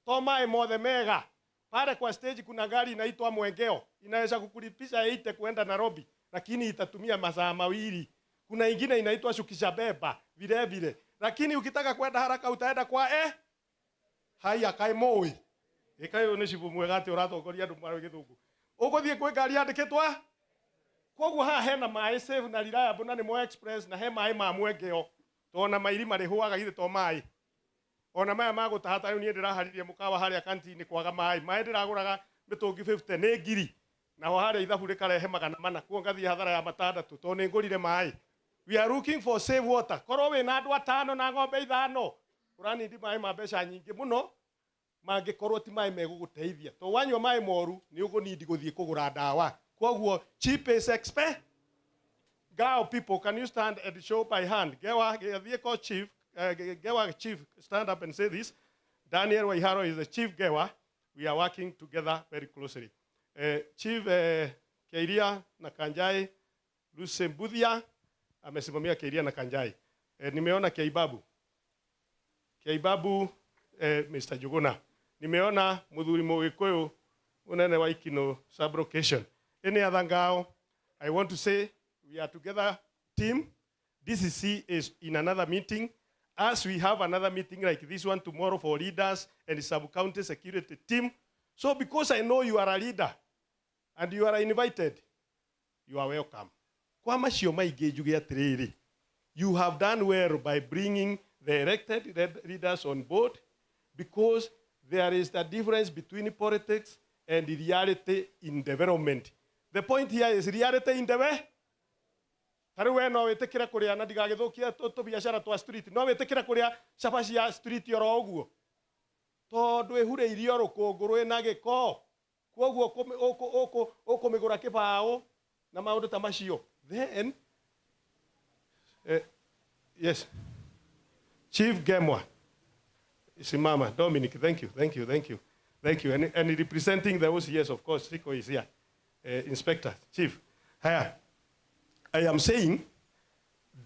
Toma more the mega. Pale kwa stage kuna gari inaitwa Mwengeo. Inaweza kukulipisha 8 kwenda Nairobi, lakini itatumia masaa mawili. Kuna ingine inaitwa Shukishabeba vile vile. Lakini ukitaka kwenda haraka utaenda kwa haya kai moi. Ekayo ne shibu mwega ati uratongoria andu mara Githungu. Uguthie kwi ngari yandikitwa. Koguo ha hena mai safe na reliable na ni Mo Express na he mai ma Mwengeo. Tona mairi mari huaga githe to mai. Ona maya magutahata yu ni ndiraharirie mukawa haria kantini kwaga mai. Mai ndiraguraga mitungi 50 ni ngiri. Na ho haria ithabu rikarehe magana mana. Kuo ngathie hathara ya matandatu to ni ngurire mai. We are looking for safe water. Korwo we na andu 5 na ng'ombe 5. Urani ndi mai ma mbeca nyingi muno. Mangikorwo ti mai meguguteithia. To wanywa mai moru ni ugunidi guthie kugura ndawa. Koguo cheap is expensive. Gao people, can you stand and show by hand? Gewa vehicle chief, Gewa chief, stand up and say this. Daniel Waiharo is the chief Gewa. We are working together very closely. Chief Keiria na Kanjai, Lusembudia, amesimamia Keiria na Kanjai. Nimeona Keibabu. Keibabu, Mr. Juguna. Nimeona Muthuri Mugikuyu, unene wa Ikino sublocation. Any other Ngao? I want to say we are together team. DCC is in another meeting. As we have another meeting like this one tomorrow for leaders and sub-county security team. So because I know you are a leader and you are invited, you are welcome. Kwa macio maingĩ njuge atiriri, you have done well by bringing the elected leaders on board, because there is the difference between politics and reality in development. The point here is reality in the way. Tariu we no witikire kuria na ndigagithukia to biashara twa street no witikire kuria cabaci ya street oro uguo tondu ihureirio rukungu rwina giko koguo ukumigura kibao na maundu ta macio then yes Chief Gemwa Simama Dominic, thank you and representing the OCS, of course Rico is here, Inspector Chief. Haya, I am saying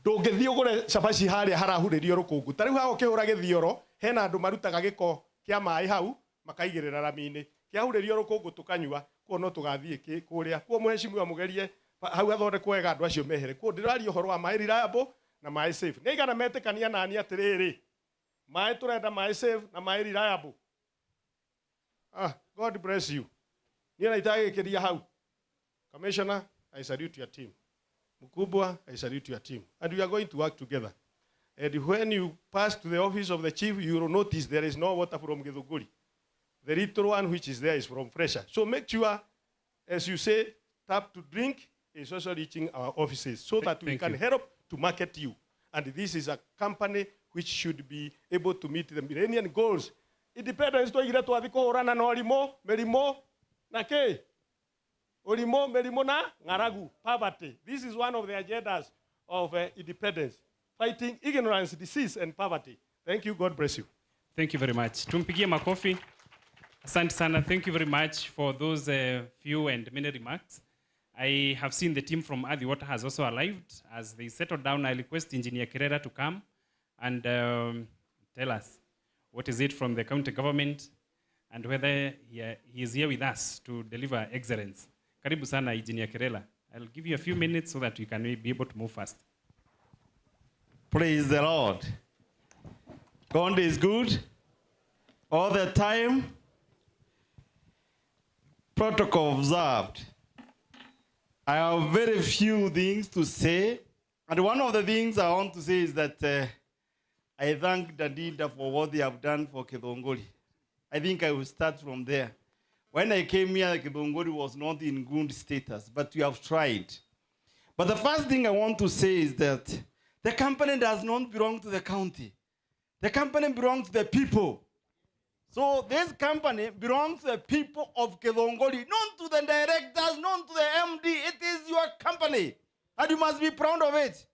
ndũngĩthiĩ ũgũre cabaci harĩa harahurĩrio rũkũngũ ta rĩu hago kĩhũra gĩthioro hena andũ marutaga gĩko kĩa maĩ hau makaigĩrĩra rami-inĩ kĩahurĩrio rũkũngũ tũkanyua kuo no tũgathiĩ kũrĩa kuo mheshimiwa mũgerie hau athondekwo wega andũ acio mehere kuo ndĩraria ũhoro wa maĩ reliable na maĩ safe nĩ igana metĩkania nani atĩrĩrĩ maĩ tũrenda maĩ safe na maĩ reliable. God bless you. Niĩ na itagĩkĩria hau. Commissioner, I salute your team. Mukubwa, I salute your team. And we are going to work together. And when you pass to the office of the chief, you will notice there is no water from Githunguri. The little one which is there is from Fresher. So make sure, as you say, tap to drink is also reaching our offices so that we can help to market you. And this is a company which should be able to meet the millennium goals. Independence to igire twathi kuhurana na merimo na ke orimo merimo na ngaragu poverty. This is one of the agendas of independence, fighting ignorance, disease and poverty. Thank you. God bless you. Thank you very much. Tumpigie makofi. Asante sana. Thank you very much for those few and many remarks. I have seen the team from Adi Water has also arrived. As they settle down, I request Engineer Kerera to come and tell us what is it from the county government and whether he is here with us to deliver excellence. Karibu sana, Engineer Kerera. I'll give you a few minutes so that we can be able to move fast. Praise the Lord. God is good all the time. Protocol observed. I have very few things to say. And one of the things I want to say is that I thank Dadinda for what they have done for Githunguri. I think I will start from there. When I came here, Githunguri was not in good status, but we have tried. But the first thing I want to say is that the company does not belong to the county. The company belongs to the people. So this company belongs to the people of Githunguri, not to the directors, not to the MD. It is your company, and you must be proud of it.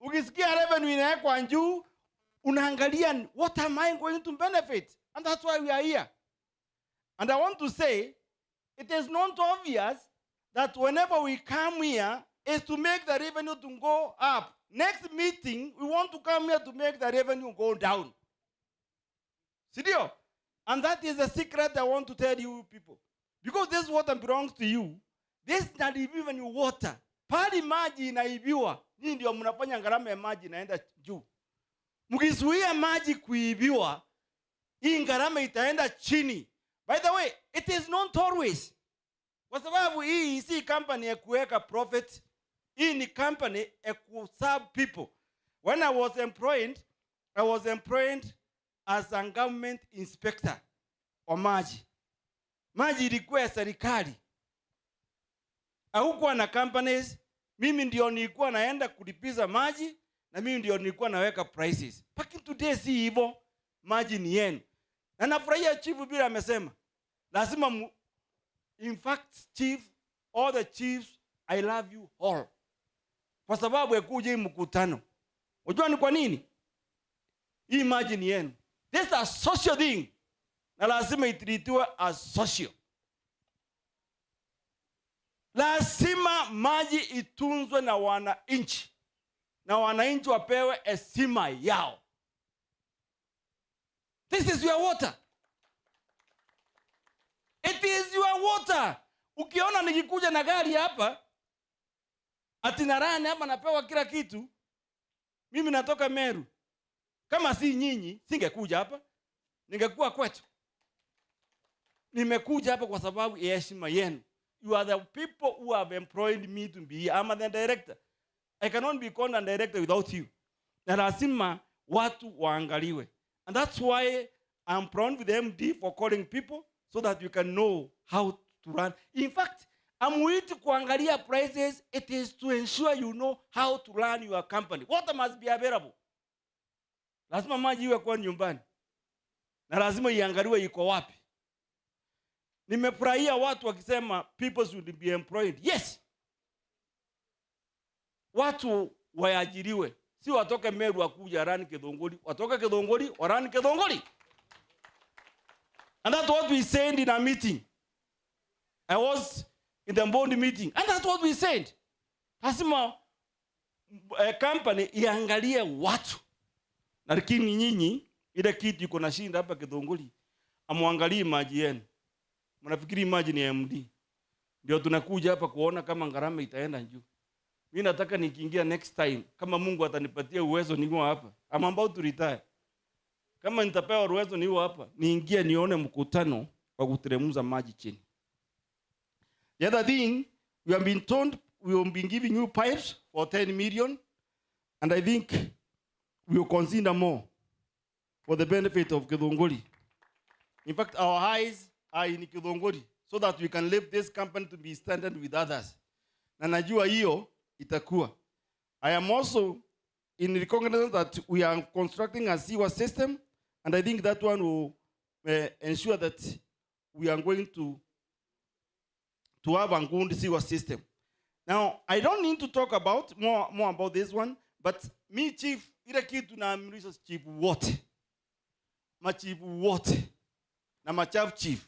Ukisikia revenue inawekwa juu, unaangalia what am I going to benefit? And that's why we are here. And I want to say, it is not obvious that whenever we come here is to make the revenue to go up. Next meeting, we want to come here to make the revenue go down. Sidio? And that is the secret I want to tell you people. Because this water belongs to you. This is not even your water. Pali maji inaibiwa. Hii ndio mnafanya gharama ya maji inaenda juu. Mkizuia maji kuibiwa, hii gharama itaenda chini. By the way, it is not always. Kwa sababu hii si company ya kuweka profit. Hii ni company ya kuserve people. When I was employed as a government inspector wa maji. Maji ilikuwa ya serikali. Hakukuwa na companies. Mimi ndio nilikuwa naenda kulipiza maji na mimi ndio nilikuwa naweka prices. Paki today si hivyo. Maji ni yenu. Na nafurahia chief bila amesema. Lazima in fact chief, all the chiefs, I love you all. Kwa sababu ya kuja hii mkutano. Unajua ni kwa nini? Hii maji ni yenu. This is a social thing. Na lazima itritiwe as social. Lazima maji itunzwe na wananchi. Na wananchi wapewe heshima yao. This is your water. It is your water. Ukiona nikikuja na gari hapa, ati narani hapa napewa kila kitu, mimi natoka Meru. Kama si nyinyi, singekuja hapa. Ningekuwa kwetu. Nimekuja hapa kwa sababu ya heshima yenu. You are the people who have employed me to be here. I'm the director. I cannot be called a director without you. Na lazima watu waangaliwe. And that's why I'm proud with the MD for calling people so that you can know how to run. In fact, Amuiti kuangalia prices, it is to ensure you know how to run your company. Water must be available. Lazima maji iwe kwa nyumbani. Na lazima iangaliwe iko wapi. Nimefurahia watu wakisema people should be employed. Yes. Watu waajiriwe. Si watoke Meru wakuja run Githunguri, watoke Githunguri, run Githunguri. And that's what we said in a meeting. I was in the board meeting, and that's what we said. Lazima company iangalie watu. Lakini nyinyi ile kitu iko na shinda hapa Githunguri, amwangalie maji yenu. Mnafikiri maji ni MD. Ndio tunakuja hapa kuona kama gharama itaenda juu. Mimi nataka nikiingia next time kama Mungu atanipatia uwezo niwe hapa. I'm about to retire. Kama nitapewa uwezo niwe hapa, niingie nione mkutano wa kuteremsha maji chini. The other thing, we have been told we will be giving you pipes for 10 million, and I think we will consider more for the benefit of Githunguri. In fact, our eyes are in Githunguri so that we can lift this company to be standard with others. Na najua hiyo itakuwa. I am also in recognition that we are constructing a sewer system, and I think that one will ensure that we are going to have a good sewer system. Now, I don't need to talk about more about this one, but me chief, ile kitu na amrisha chief wote. Machief wote. Na machafu chief.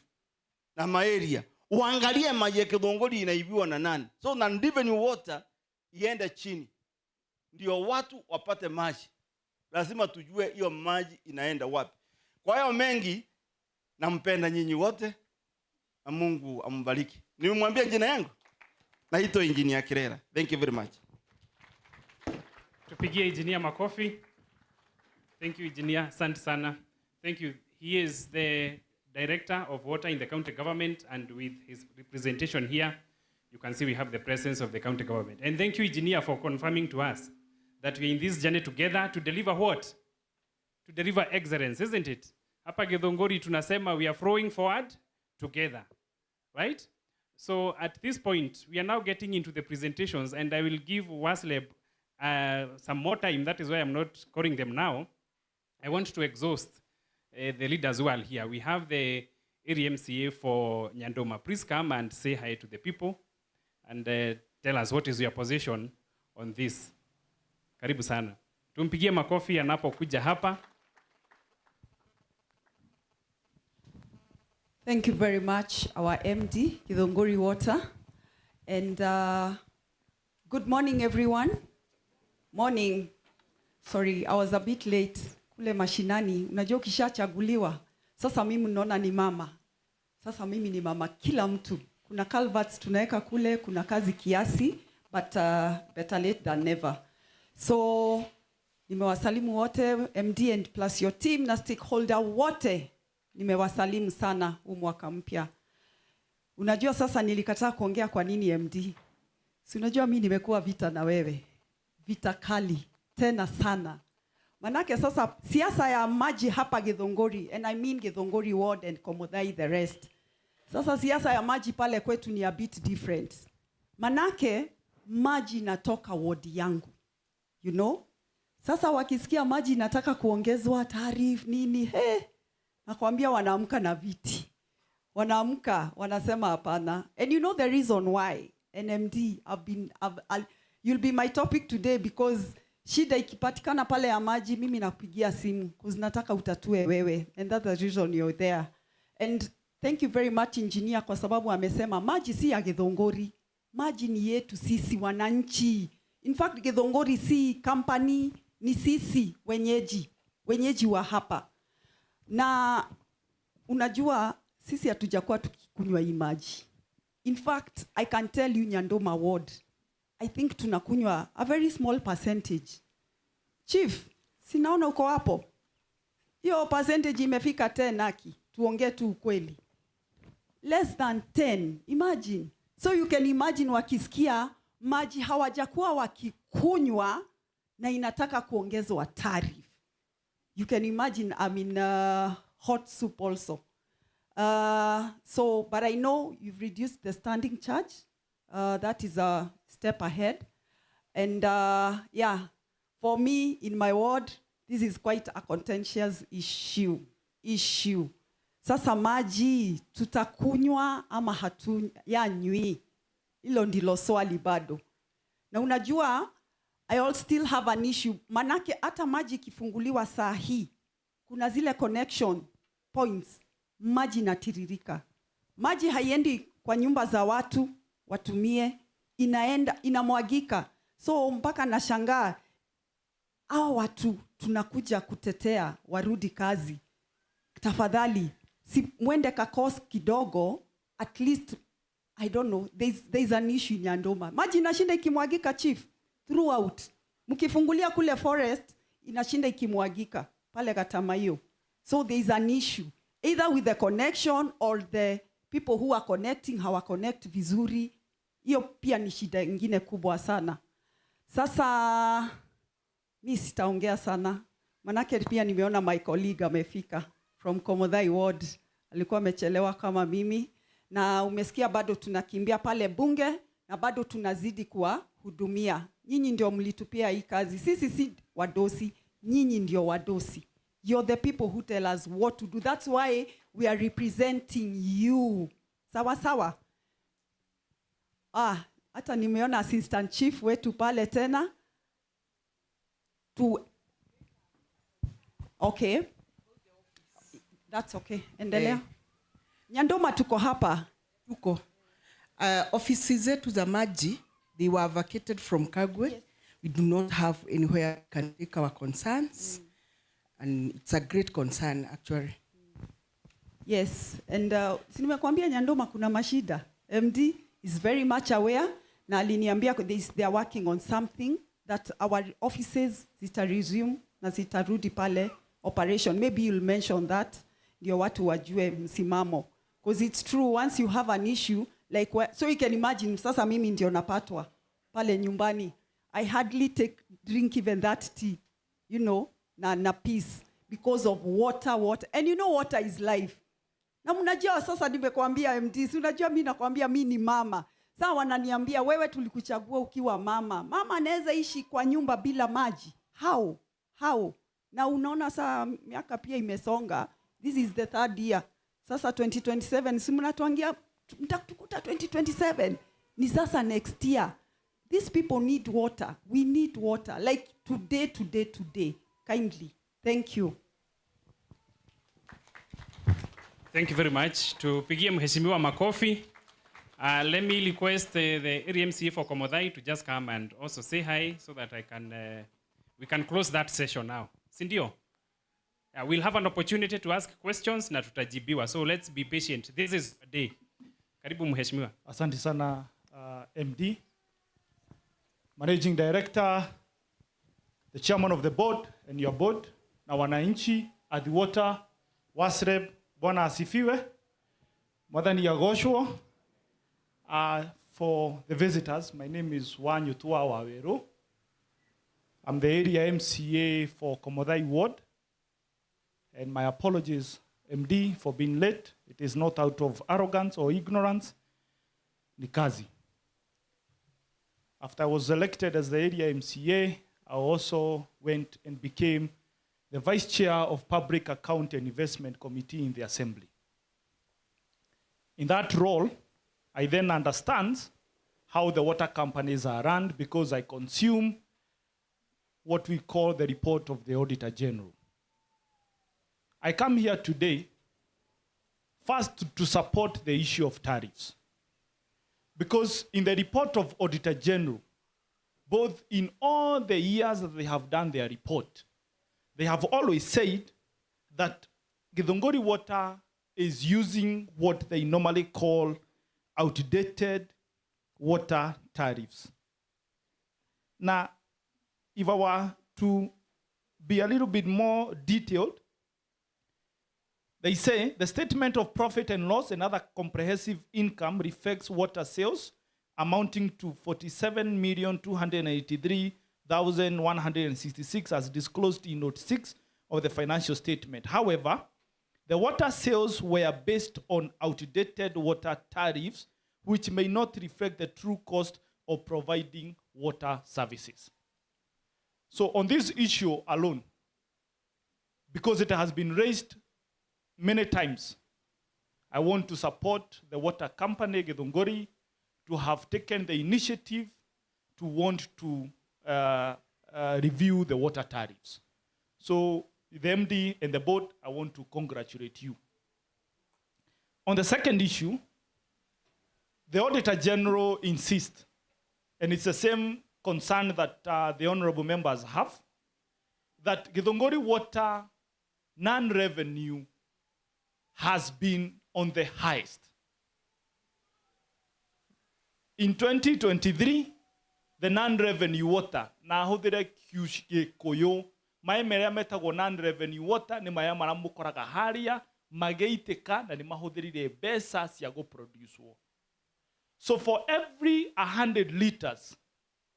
Na maeria. Uangalie maji ya Githunguri inaibiwa na nani. So na revenue water iende chini. Ndio watu wapate maji. Lazima tujue hiyo maji inaenda wapi. Kwa hiyo mengi nampenda nyinyi wote. Na Mungu ambariki. Nimemwambia jina yangu. Naitwa Engineer Kirera. Thank you very much. Tupigie engineer makofi. Thank you, engineer. Asante sana. Thank you. He is the director of water in the county government, and with his representation here, you can see we have the presence of the county government. And thank you, engineer, for confirming to us that we are in this journey together to deliver what? To deliver excellence, isn't it? Hapa Githunguri tunasema we are flowing forward together, right? So at this point, we are now getting into the presentations, and I will give Wasleb some more time. That is why I'm not calling them now. I want to exhaust the leaders who are here. We have the area MCA for Nyandoma. Please come and say hi to the people and tell us what is your position on this. Karibu sana. Tumpigie makofi anapokuja hapa. Thank you very much, our MD, Githunguri Water. And good morning, everyone. Morning. Sorry, I was a bit late. Kule mashinani, unajua ukishachaguliwa. Sasa mimi naona ni mama. Sasa mimi ni mama kila mtu. Kuna culverts tunaweka kule, kuna kazi kiasi, but better late than never. So, nimewasalimu wote, MD and plus your team na stakeholder wote. Nimewasalimu sana huu mwaka mpya. Unajua sasa nilikataa kuongea kwa nini MD? Si unajua mimi nimekuwa vita na wewe. Vita kali tena sana. Manake sasa siasa ya maji hapa Githunguri, and I mean Githunguri ward and Komodhai the rest. Sasa siasa ya maji pale kwetu ni a bit different. Manake maji inatoka ward yangu. You know? Sasa wakisikia maji inataka kuongezwa tariff nini, nakwambia wanaamka na viti. Wanaamka, wanasema hapana. And you know the reason why? NMD, you'll be my topic today because shida ikipatikana pale ya maji, mimi nakupigia simu kuzinataka utatue wewe. And that's the reason you're there. And thank you very much, engineer, kwa sababu amesema maji si ya Githunguri. Maji ni yetu sisi wananchi. In fact, Githunguri si company, ni sisi wenyeji wa hapa. Na unajua sisi hatujakuwa tukikunywa hii maji. In fact, I can tell you Nyandoma ward, I think tunakunywa a very small percentage. Chief, sinaona uko hapo. Hiyo percentage imefika 10 aki. Tuongee tu ukweli. Less than 10. Imagine. So you can imagine wakisikia maji hawajakuwa wakikunywa na inataka kuongezwa tariff. You can imagine I'm in hot soup also. So, but I know you've reduced the standing charge. That is a step ahead. And yeah, for me, in my ward, this is quite a contentious issue. Sasa maji tutakunywa ama hatuyanywi? Hilo ndilo swali bado. Na unajua, I still have an issue. Manake hata maji kifunguliwa saa hii, kuna zile connection points, maji inatiririka. Maji haiendi kwa nyumba za watu watumie, inamwagika. So mpaka nashangaa, hao watu tunakuja kutetea warudi kazi. Tafadhali, si mwende kakos kidogo, at least, I don't know, there's an issue in Nyandoma. Maji inashinda ikimwagika, chief, throughout. Mkifungulia kule forest, inashinda ikimwagika, pale Gatamayo. So there's an issue, either with the connection or the people who are connecting, hawa connect vizuri. Hiyo pia ni shida ingine kubwa sana. Sasa, mi sitaongea sana. Manake pia nimeona my colleague amefika from Komodhai ward. Alikuwa amechelewa kama mimi. Na umesikia bado tunakimbia pale bunge na bado tunazidi kuwahudumia. Nyinyi ndio mlitupia hii kazi. Sisi si wadosi, nyinyi ndio wadosi. You're the people who tell us what to do. That's why we are representing you. Sawa sawa. Hata nimeona assistant chief wetu pale tena. Okay. That's okay. Endelea. Nyandoma tuko hapa. Tuko. Ofisi zetu za maji, they were vacated from Kagwe. Yes. We do not have anywhere we can take our concerns. And it's a great concern, actually. Yes. And nimekuambia Nyandoma kuna mashida. MD is very much aware. Na aliniambia they are working on something that our offices zita resume na zitarudi pale operation. Maybe you'll mention that. Ndio watu wajue msimamo. Because it's true, once you have an issue, like so you can imagine, sasa mimi ndio napatwa pale nyumbani. I hardly drink even that tea, you know, na peace, because of water. And you know water is life. Na mnajua sasa nimekuambia MD, unajua mimi nakwambia mimi ni mama. Sasa wananiambia wewe tulikuchagua ukiwa mama. Mama anaweza ishi kwa nyumba bila maji. How? Na unaona saa miaka pia imesonga. This is the 3rd year. Sasa 2027, si mnatuangia mtakuta 2027. Ni sasa next year. These people need water. We need water. Like today. Kindly. Thank you. Thank you very much. Tupigie mheshimiwa makofi. Let me request the area MCA for Komodhai to just come and also say hi so that we can close that session now. Sindio? We'll have an opportunity to ask questions na tutajibiwa. So let's be patient. This is a day. Karibu mheshimiwa. Asante sana MD, Managing Director, the Chairman of the Board and your board, na wananchi, Adhiwater, Wasreb, Bwana asifiwe. Mwadhani Yagoshwo. For the visitors, my name is Wanyutua Waweru. I'm the area MCA for Komodhai Ward. And my apologies, MD, for being late. It is not out of arrogance or ignorance. Ni kazi. After I was elected as the area MCA, I also went and became the Vice Chair of Public Account and Investment Committee in the Assembly. In that role, I then understand how the water companies are run because I consume what we call the report of the Auditor General. I come here today first to support the issue of tariffs. Because in the report of Auditor General, both in all the years that they have done their report, they have always said that Githunguri Water is using what they normally call outdated water tariffs. Now, if I were to be a little bit more detailed, they say the statement of profit and loss and other comprehensive income reflects water sales amounting to 47,283,166 as disclosed in Note 6 of the financial statement. However, the water sales were based on outdated water tariffs, which may not reflect the true cost of providing water services. So on this issue alone, because it has been raised many times, I want to support the water company, Githunguri, to have taken the initiative to want to review the water tariffs. So the MD and the board, I want to congratulate you. On the second issue, the Auditor General insists, and it's the same concern that the honorable members have, that Githunguri water non-revenue has been on the highest. In 2023, the non-revenue water, na hudire koyo, mai merea metago non-revenue water, ni maya maramukoraga haria, mageitika, na ni mahudhirire besa siya go produce wo. So for every 100 liters,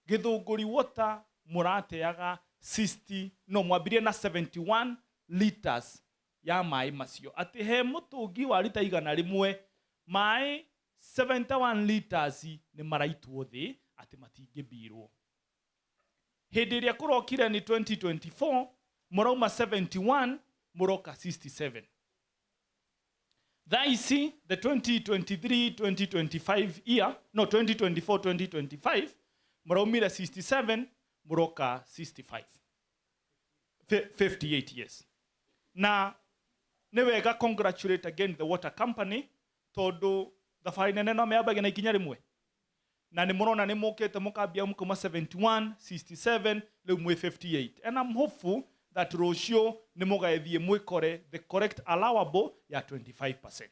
Githunguri water murateaga 60, no mwabirie na 71 liters ya mai masio. Ati he mutungi wa lita igana rimwe, mai 71 liters ni maraitu thi ati matingibirwo. Hindi iria kurokire ni 2024, murauma 71, muroka 67. That is the 2023-2025 year, no 2024-2025, muraumira 67, muroka 65. 58 years. Na newega congratulate again the water company todo the fine no me abage na ikinya rimwe. Na ni murona ni mukete mukabia mukuma 71, 67, le mwe 58. And I'm hopeful that ratio ni mugaethie mwikore the correct allowable ya 25%.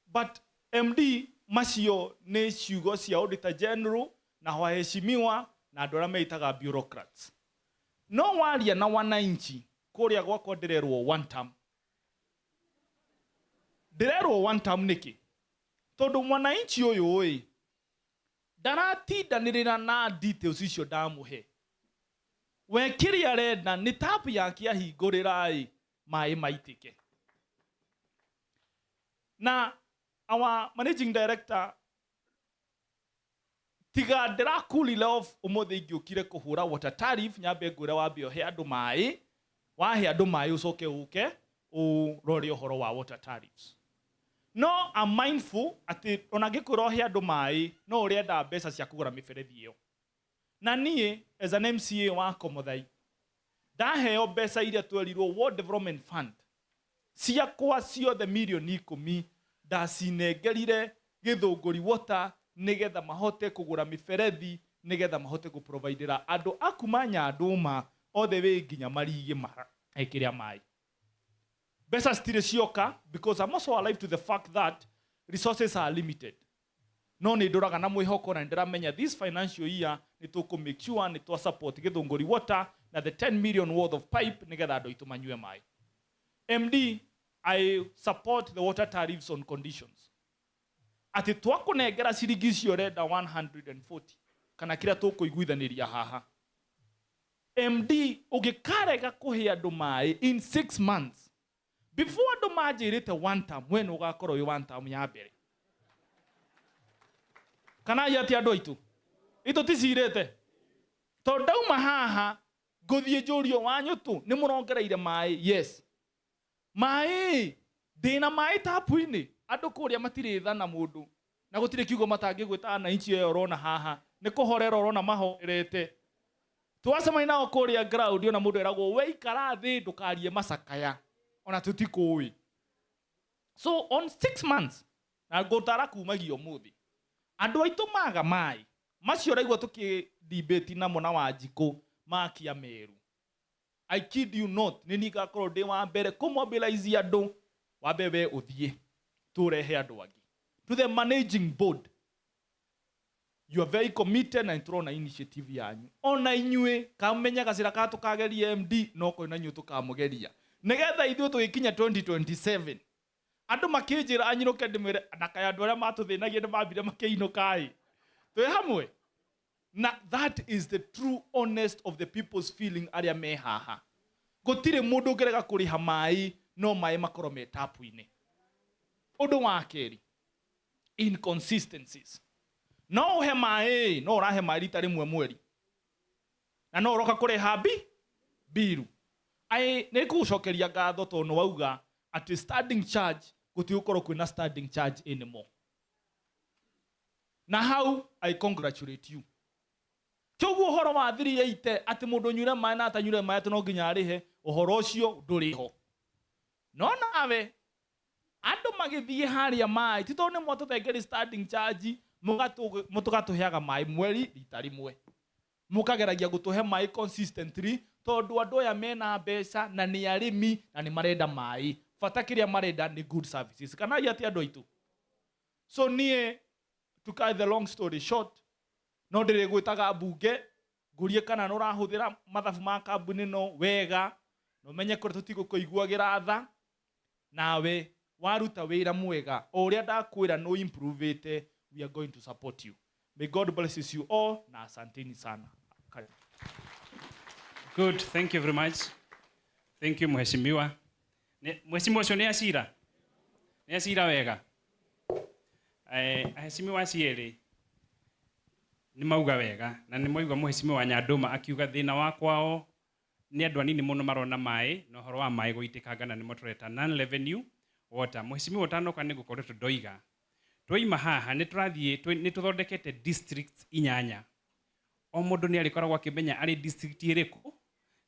But MD masio ne ciugo cia Auditor General na waheshimiwa na andũ arĩa meitaga bureaucrats. No waria na wananchi kuria gwakwa ndirerwo one term. Ndirerwo one term niki? Tondu mwananchi uyu oi ndaratindanirira na details icio ndamuhe. We kiria renda ni tap yake ahingurira mai maitike. Na our managing director tiga ndĩrakuli love ũmũthĩ ingĩũkire kũhũra water tariff nyambe ngwĩre wambe ũhe andũ maĩ, wahe andũ maĩ ũcoke ũke ũrore ũhoro wa water tariffs. No I'm mindful atĩ ona ngĩkwĩra ũhe andũ maĩ no ũrĩenda mbeca cia kũgũra mĩberethi ĩyo. Na niĩ as an MCA wa Komothai ndaheo mbeca iria twerirwo World Development Fund ciakwa ciothe mirioni 10 ndacinengerire Githunguri water nigetha mahote kugura miferethi nigetha mahote ku providera andu akuma Nyanduma othe we nginya marigi mara ekiria mai. Besa stire cioka because I'm also alive to the fact that resources are limited. No ni ndoraga na mwihoko na ndiramenya this financial year ni tuku make sure ni twa support Githunguri water na the 10 million worth of pipe nigetha andu itu manyue mai. MD, I support the water tariffs on conditions. Ati twakunengera ciringi icio renda 140 kana kira tukuiguithaniria haha. MD ugikarega kuhe andu mai in 6 months before andu majirite one term when ugakorwo yu one term ya mbere. Kana yati andu aitu ito ticirite to ndauma haha nguthie njurio wanyu tu ni murongereire mai. Yes, mai dina mai tapu-ini andu kuria matire thana mundu na gutire kiugo matangigwita na inchi yo rona haha ni kuhorera rona mahorete twacemai nao kuria ground ona mundu eragwo we ikara thi ndukarie macakaya ona tutikui. So on 6 months na ngutara kumagio muthi andu aitu maga mai macio raigwa tuki debate na mona wa Njiko makia Meru. I kid you not ni ngakorwo ndi wa mbere kumobilize andu wa bebe uthie turehe andu angi to the managing board. You are very committed and thrown an initiative yanyu ona inyue kamenya gacira ka tukageria MD no ko na nyu tukamugeria nigetha ithuĩ tugikinya 2027 andu makinjira anyiruke ndimwire ndakaya andu aria matuthinagia ni mambire makiinukai twi hamwe. Na that is the true honest of the people's feeling aria me haha. Gutire mundu ngerega kuriha mai no mai makoro me tapu-ini. Undu wa keri inconsistencies. No he mai, no rahe mai rita rimwe mweri. Na no roka kure habi biru. Ai ne kucokeria ngatho tono wauga at standing charge gutiukorwo kwina standing charge anymore. Na how I congratulate you. Kyoguo horo wa 380 ati mundu nyure mai na atanyure mai ati no nginya arihe uhoro ucio nduriho. No nawe andu magithie haria mai ti to ne moto thengeri standing charge mutugatuheaga mai mweri rita rimwe. Mukageragia gutuhe mai consistently tondu andu aya mena mbeca na ni arimi na ni marenda mai. Fata kiria marenda ni good services. Kana yati andu aitu. So nie to cut the long story short, no ndire gwitaga bunge ngurie kana no rahuthira mathabu ma kambuni no wega no menye kuri tutigukuiguagira tha nawe waruta wira mwega o uria ndakwira no improve it. We are going to support you. May God bless you all na asanteni sana. Good, thank you very much. Thank you mheshimiwa. Mheshimiwa shone asira. Ni asira wega. Mheshimiwa Cieri ni mauga wega na ni moiga mheshimiwa Nyanduma akiuga thina wa kwao ni andu anini muno marona mai no horo wa mai guitikanga na ni motoreta non revenue water. Mheshimiwa tanoka ni gukoretwo ndoiga twaima haha ni turathie ni tuthondekete districts inyanya. O mundu ni arikoragwo akimenya ari district iriku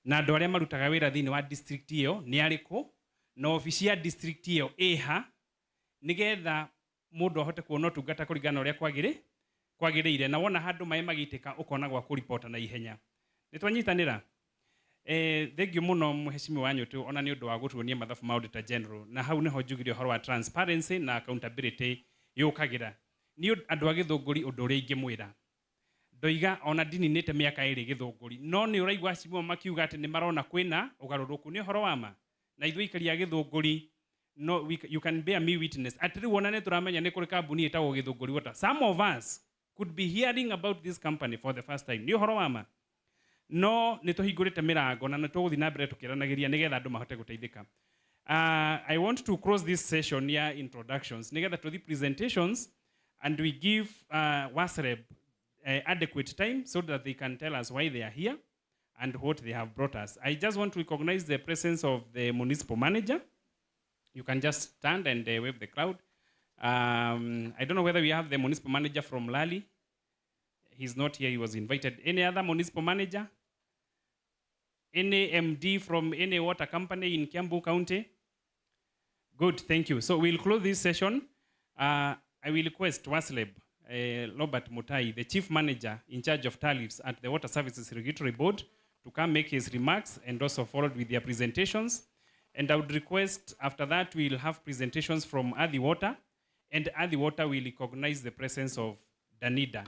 na andu aria marutaga wira thini wa district iyo ni ariku na ofisi ya district iyo iha nigetha mundu ahote kuona tungata kuringana uria kwagiriire na wona handu mai magitika ukona gwa kuripota na ihenya. Nitwanyitanira thank you muno mheshimiwa wanyu ona ni undu wa gutuonia mathabu ma Auditor General na hau niho njugire horo wa transparency na accountability yukagira ni andu a Githunguri undu uria ingimwira ndoiga ona ndininite miaka iri Githunguri no ni uraigwa acimu makiuga ati ni marona kwina ugaruruku ni horo wama na ithu ikaria Githunguri. No, you can bear me witness. Atiri wonane turamenya ni kuri kambuni itawo Githunguri Water. Some of us could be hearing about this company for the first time. Ni horo wama. No nituhingurite mirango na nituguthi na mbere tukiranagiria nigetha andu mahote guteithika. I want to close this session here introductions nigetha to the presentations and we give WASREB adequate time so that they can tell us why they are here and what they have brought us. I just want to recognize the presence of the municipal manager. You can just stand and wave the crowd. I don't know whether we have the municipal manager from Lali. He's not here, he was invited. Any other municipal manager? Any MD from any water company in Kiambu County? Good, thank you. So we'll close this session. I will request WASLEB, Robert Mutai, the chief manager in charge of tariffs at the Water Services Regulatory Board, to come make his remarks and also followed with their presentations. And I would request after that we'll have presentations from Adi Water, and Adi Water will recognize the presence of Danida,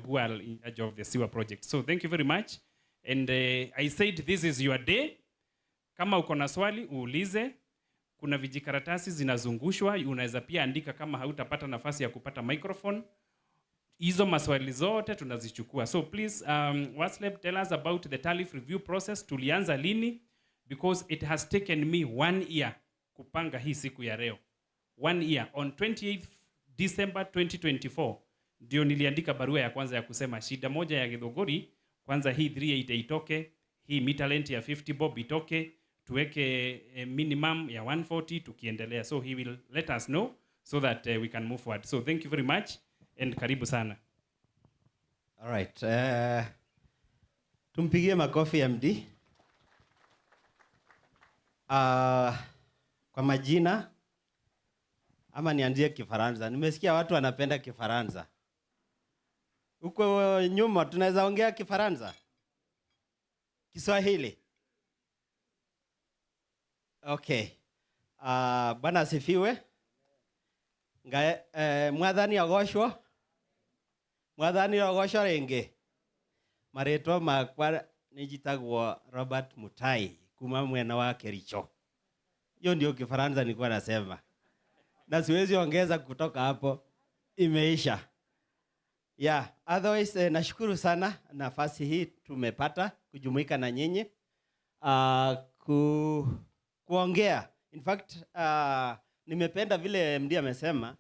who are in charge of the sewer project. So thank you very much. And I said this is your day. Kama uko na swali uulize. Kuna vijikaratasi zinazungushwa, unaweza pia andika kama hautapata nafasi ya kupata microphone. Hizo maswali zote tunazichukua. So please, WASLEB, tell us about the tariff review process. Tulianza lini? Because it has taken me 1 year kupanga hii siku ya leo. 1 year. On 28th December 2024, ndio niliandika barua ya kwanza ya kusema shida moja ya Githunguri, kwanza hii 380 itoke, hii meter length ya 50 bob itoke, tuweke minimum ya 140 tukiendelea. So he will let us know so that we can move forward. So thank you very much and karibu sana. All right. Tumpigie makofi MD. Kwa majina ama nianzie Kifaransa. Nimesikia watu wanapenda Kifaransa. Huko nyuma tunaweza ongea Kifaransa? Kiswahili? Okay. Bwana asifiwe. Mwathani agoshwo. Mwathani agoshwo renge. Maretwa makwa nijitagwo Robert Mutai kuma mwena wa Kericho. Hiyo ndio Kifaransa nilikuwa nasema. Na siwezi ongeza kutoka hapo, imeisha. Yeah, otherwise nashukuru sana nafasi hii tumepata kujumuika na nyinyi. Kuongea. In fact, nimependa vile MD amesema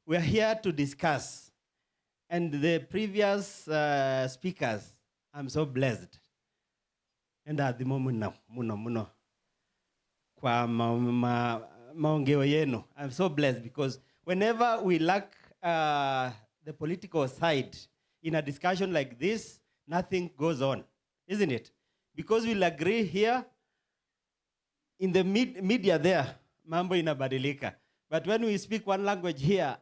We are here to discuss. And the previous speakers, I'm so blessed. And at the moment now, muno. Kwa maongeo yenu, I'm so blessed because whenever we lack the political side in a discussion like this, nothing goes on, isn't it? Because we'll agree here, in the media there, mambo inabadilika. But when we speak one language here,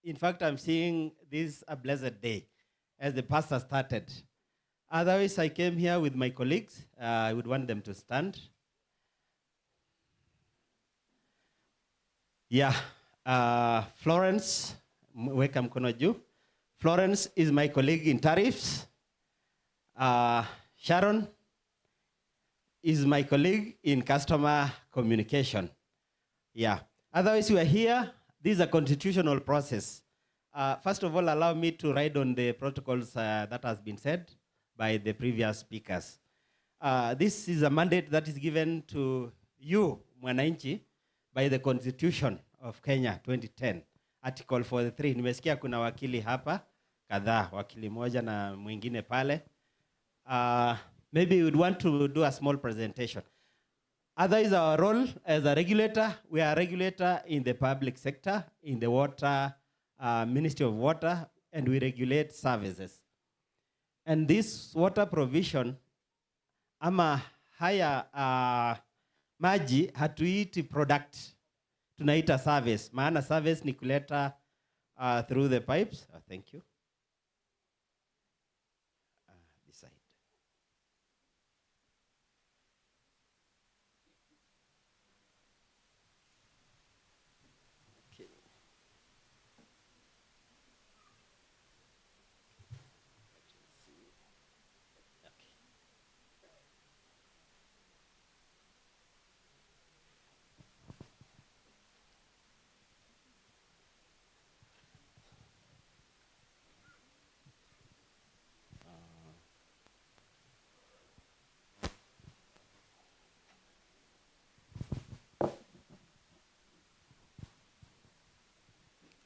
in fact, I'm seeing this a blessed day, as the pastor started. Otherwise, I came here with my colleagues. I would want them to stand. Yeah, Florence, weka mkono juu. Florence is my colleague in Tariffs. Sharon is my colleague in customer communication. Yeah. Otherwise, we are here. This is a constitutional process. First of all, allow me to ride on the protocols that has been said by the previous speakers. This is a mandate that is given to you, mwananchi, by the Constitution of Kenya 2010, Article 43. Nimesikia kuna wakili hapa, kadhaa, wakili moja na mwingine pale. Maybe we would want to do a small presentation. Other is our role as a regulator. We are a regulator in the public sector, in the water, Ministry of Water, and we regulate services. And this water provision, ama haya maji hatuiti product, tunaita service. Maana service ni kuleta through the pipes. Thank you. This side.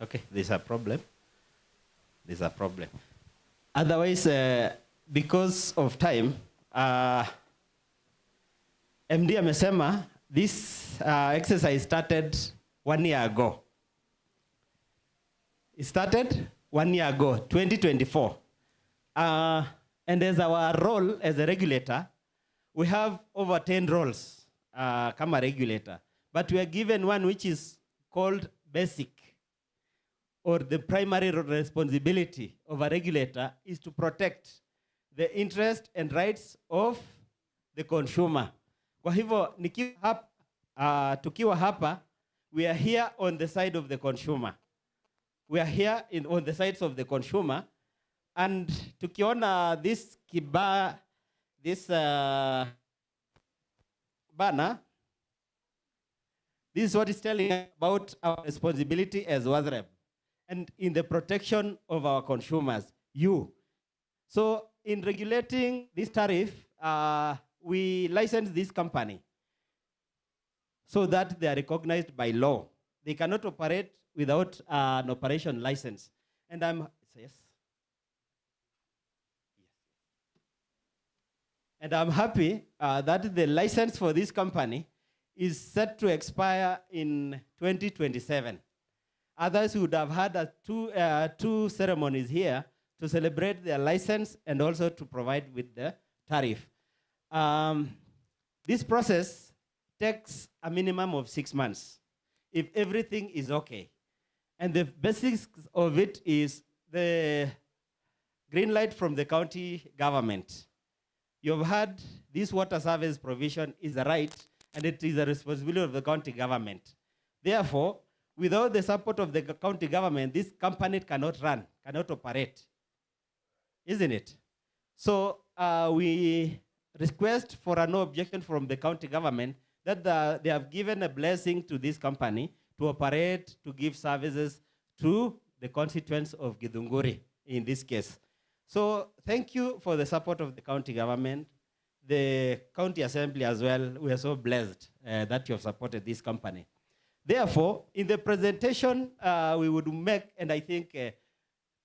Okay, there's a problem. There's a problem. Otherwise, because of time, MD amesema this exercise started 1 year ago. It started 1 year ago, 2024. And as our role as a regulator, we have over 10 roles kama regulator. But we are given one which is called basic, or the primary responsibility of a regulator is to protect the interest and rights of the consumer. Kwa hivyo, tukiwa hapa, we are here on the side of the consumer. We are here on the sides of the consumer. And tukiona this banner, this is what is telling about our responsibility as WASREB and in the protection of our consumers, you. So in regulating this tariff, we license this company so that they are recognized by law. They cannot operate without an operation license. And I'm happy that the license for this company is set to expire in 2027. Others would have had two ceremonies here to celebrate their license and also to provide with the tariff. This process takes a minimum of 6 months if everything is okay. And the basics of it is the green light from the county government. You've heard this water service provision is a right and it is a responsibility of the county government. Therefore, without the support of the county government, this company cannot run, cannot operate. Isn't it? So we request for a no objection from the county government that they have given a blessing to this company to operate, to give services to the constituents of Githunguri in this case. So thank you for the support of the county government, the county assembly as well. We are so blessed that you have supported this company. Therefore, in the presentation we would make, and I think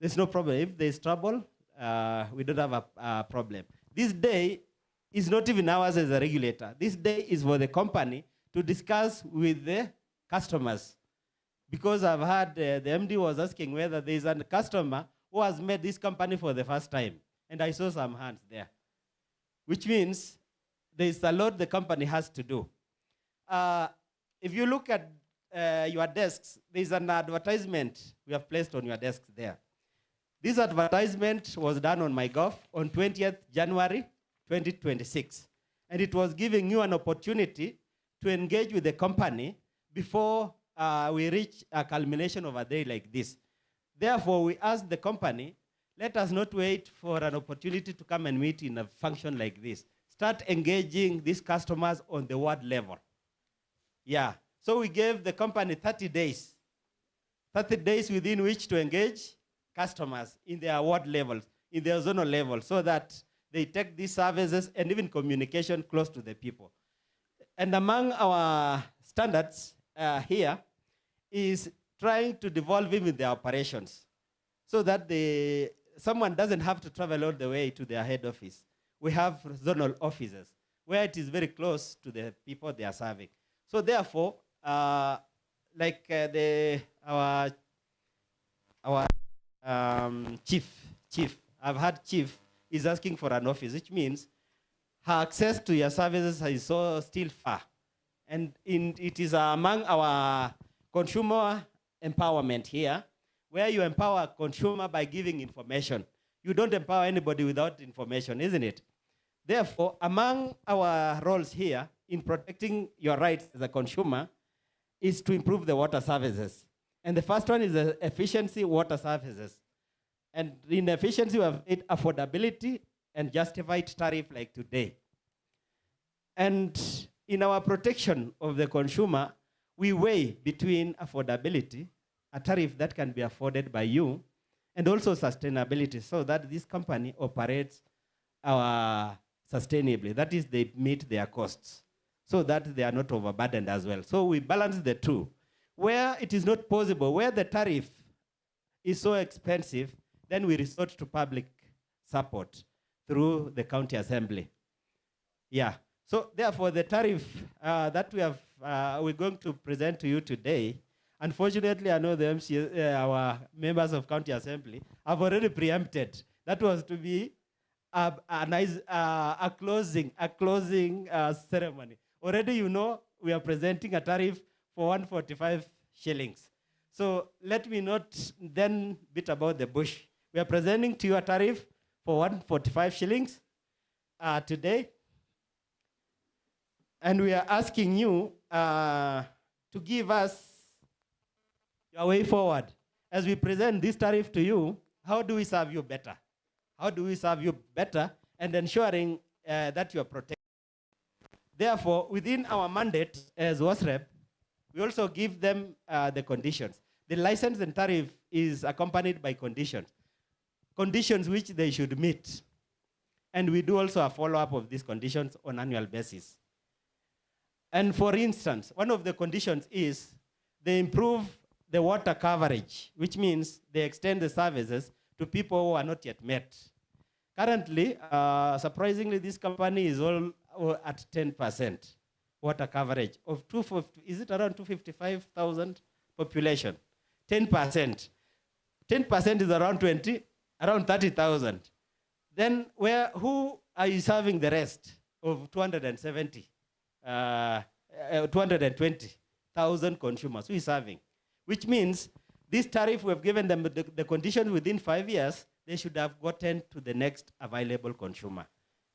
there's no problem. If there's trouble, we don't have a problem. This day is not even ours as a regulator. This day is for the company to discuss with the customers. Because I've heard the MD was asking whether there's a customer who has met this company for the first time. And I saw some hands there. Which means there's a lot the company has to do. If you look at your desks, there's an advertisement we have placed on your desks there. This advertisement was done on MyGov on 20th January 2026. And it was giving you an opportunity to engage with the company before we reach a culmination of a day like this. Therefore, we asked the company, let us not wait for an opportunity to come and meet in a function like this. Start engaging these customers on the ward level. Yeah, so we gave the company 30 days. 30 days within which to engage customers in their ward levels, in their zonal level, so that they take these services and even communication close to the people. And among our standards here is trying to devolve even their operations so that someone doesn't have to travel all the way to their head office. We have zonal offices where it is very close to the people they are serving. So therefore, like our chief, I've had chief is asking for an office, which means her access to your services is still far. And it is among our consumer empowerment here, where you empower a consumer by giving information. You don't empower anybody without information, isn't it? Therefore, among our roles here in protecting your rights as a consumer is to improve the water services. And the first one is the efficiency water services. And in efficiency, we have affordability and justified tariff like today. And in our protection of the consumer, we weigh between affordability, a tariff that can be afforded by you, and also sustainability, so that this company operates sustainably. That is, they meet their costs, so that they are not overburdened as well. So we balance the two. Where it is not possible, where the tariff is so expensive, then we resort to public support through the county assembly. Yeah. So therefore, the tariff that we're going to present to you today, unfortunately, I know the our members of county assembly have already preempted. That was to be a closing ceremony. Already, you know, we are presenting a tariff for 145 shillings. So let me not then beat about the bush. We are presenting to you a tariff for 145 shillings today. And we are asking you to give us your way forward. As we present this tariff to you, how do we serve you better? How do we serve you better and ensuring that you are protected? Therefore, within our mandate as WASREP, we also give them the conditions. The license and tariff is accompanied by conditions which they should meet. And we do also a follow-up of these conditions on an annual basis. And for instance, one of the conditions is they improve the water coverage, which means they extend the services to people who are not yet met. Currently, surprisingly, this company is all at 10% water coverage of 250, is it around 255,000 population? 10%. 10% is around 30,000. Then who are you serving the rest of 220,000 consumers? Who is serving? Which means this tariff, we have given them the conditions within 5 years, they should have gotten to the next available consumer,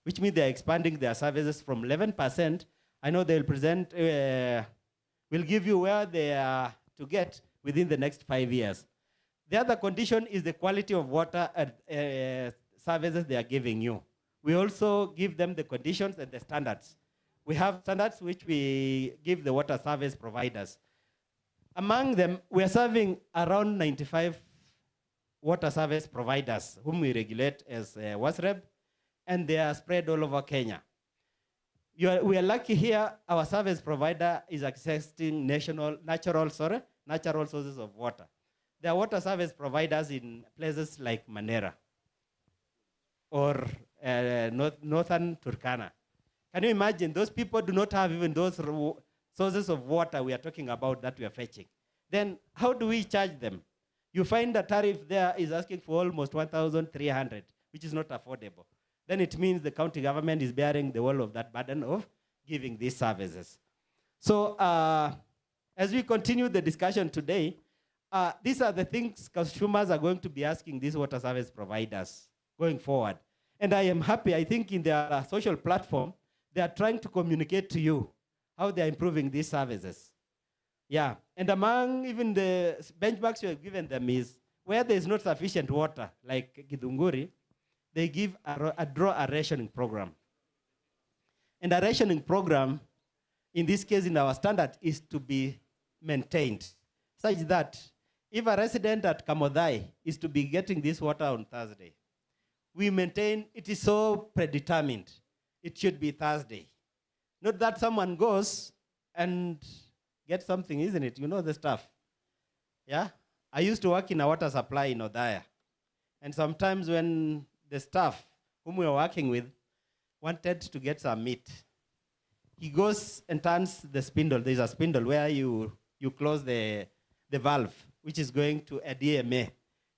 which means they're expanding their services from 11%. I know they'll present, will give you where they are to get within the next 5 years. The other condition is the quality of water services they are giving you. We also give them the conditions and the standards. We have standards which we give the water service providers. Among them, we are serving around 95 water service providers whom we regulate as WASREB, and they are spread all over Kenya. We are lucky here. Our service provider is accessing natural sources of water. There are water service providers in places like Manera or northern Turkana. Can you imagine? Those people do not have even those sources of water we are talking about that we are fetching. Then how do we charge them? You find the tariff there is asking for almost 1,300, which is not affordable. Then it means the county government is bearing the whole of that burden of giving these services. So as we continue the discussion today, these are the things consumers are going to be asking these water service providers going forward. And I am happy, I think in their social platform, they are trying to communicate to you how they are improving these services. Yeah, and among even the benchmarks you have given them is where there is not sufficient water, like Githunguri, they give a rationing program. And a rationing program, in this case in our standard, is to be maintained, such that if a resident at Kamodai is to be getting this water on Thursday, we maintain it is so predetermined. It should be Thursday. Not that someone goes and gets something, isn't it? You know the stuff. Yeah? I used to work in a water supply in Odaya. And sometimes when the staff whom we were working with wanted to get some meat, he goes and turns the spindle. There's a spindle where you close the valve, which is going to a DMA.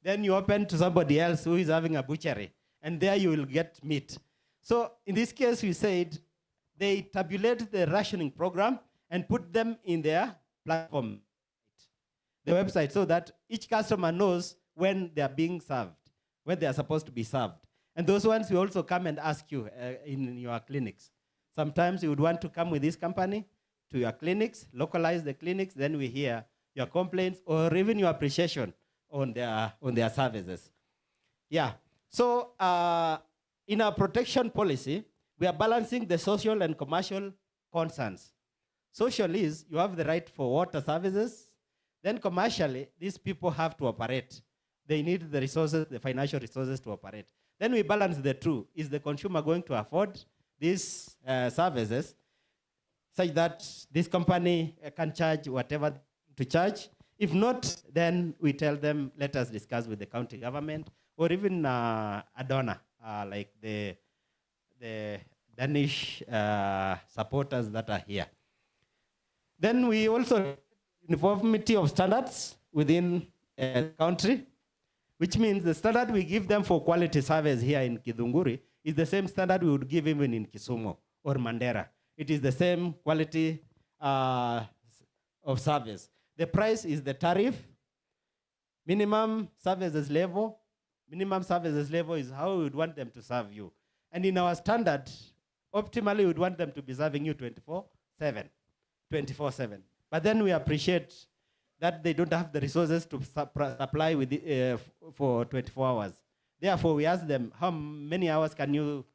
Then you open to somebody else who is having a butchery, and there you will get meat. So in this case, we said they tabulate the rationing program and put them in their platform, the website, so that each customer knows when they are being served, when they are supposed to be served. And those ones we also come and ask you in your clinics. Sometimes you would want to come with this company to your clinics, localize the clinics, then we hear your complaints or even your appreciation on their services. Yeah, so in our protection policy, we are balancing the social and commercial concerns. Social is you have the right for water services. Then commercially, these people have to operate. They need the resources, the financial resources to operate. Then we balance the two. Is the consumer going to afford these services such that this company can charge whatever to charge? If not, then we tell them, let us discuss with the county government or even a donor, like the Danish supporters that are here. Then we also uniformity of standards within a country, which means the standard we give them for quality service here in Githunguri is the same standard we would give even in Kisumu or Mandera. It is the same quality of service. The price is the tariff. Minimum services level is how we would want them to serve you. And in our standard, optimally we would want them to be serving you 24/7. But then we appreciate that they don't have the resources to supply with for 24 hours. Therefore, we ask them, how many hours can you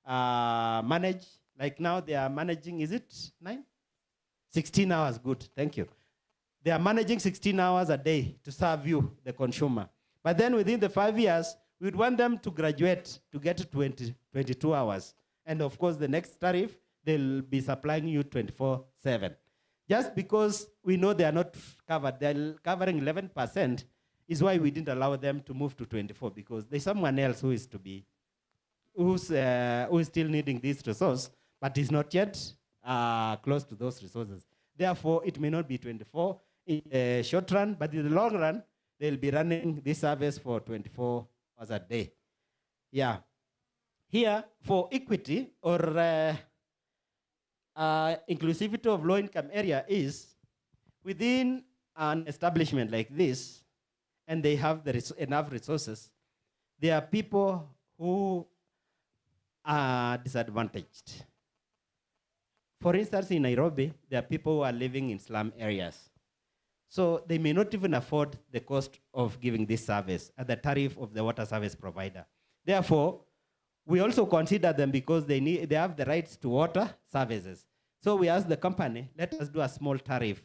manage? Like now they are managing, is it 9? 16 hours, good, thank you. They are managing 16 hours a day to serve you, the consumer. But then within the 5 years, we would want them to graduate to get to 22 hours. And of course, the next tariff, they'll be supplying you 24/7. Just because we know they are not covered, they're covering 11%, is why we didn't allow them to move to 24, because there's someone else who is still needing this resource, but is not yet close to those resources. Therefore, it may not be 24 in the short run, but in the long run, they'll be running this service for 24 hours a day. Yeah. Here, for equity or inclusivity of low-income area is within an establishment like this, and they have enough resources, there are people who are disadvantaged. For instance, in Nairobi, there are people who are living in slum areas. So they may not even afford the cost of giving this service at the tariff of the water service provider. Therefore, we also consider them because they have the rights to water services. So we ask the company, let us do a small tariff,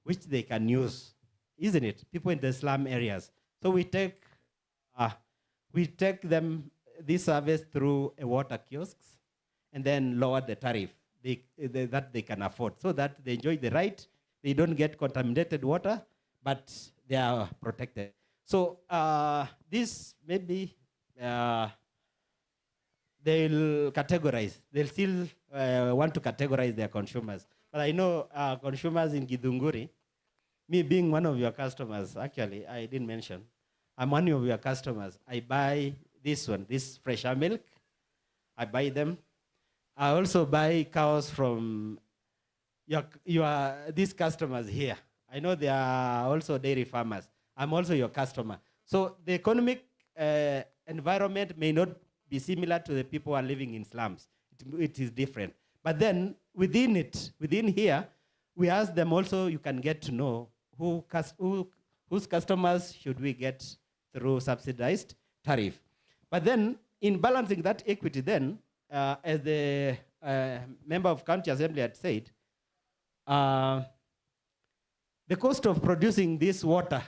which they can use, isn't it? People in the slum areas. So we take them this service through a water kiosks and then lower the tariff that they can afford, so that they enjoy the right, they don't get contaminated water, but they are protected. So this maybe they'll categorize. They'll still want to categorize their consumers. But I know consumers in Githunguri, me being one of your customers, actually, I didn't mention, I'm one of your customers. I buy this one, this fresher milk. I buy them. I also buy cows from these customers here. I know they are also dairy farmers. I'm also your customer. So the economic environment may not be similar to the people who are living in slums. It is different. But then within here, we ask them also, you can get to know whose customers should we get through subsidized tariff. But then in balancing that equity then, as the member of County Assembly had said, the cost of producing this water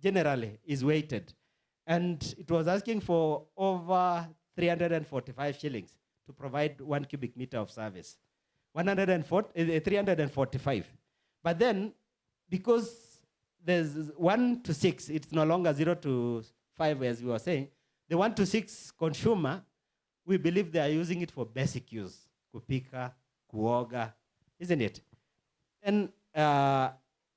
generally is weighted. And it was asking for over 345 shillings to provide 1 cubic meter of service. 345. But then, because there's 1 to 6, it's no longer 0 to 5, as we were saying, the 1 to 6 consumer, we believe they are using it for basic use. Kupika, kuoga, isn't it? And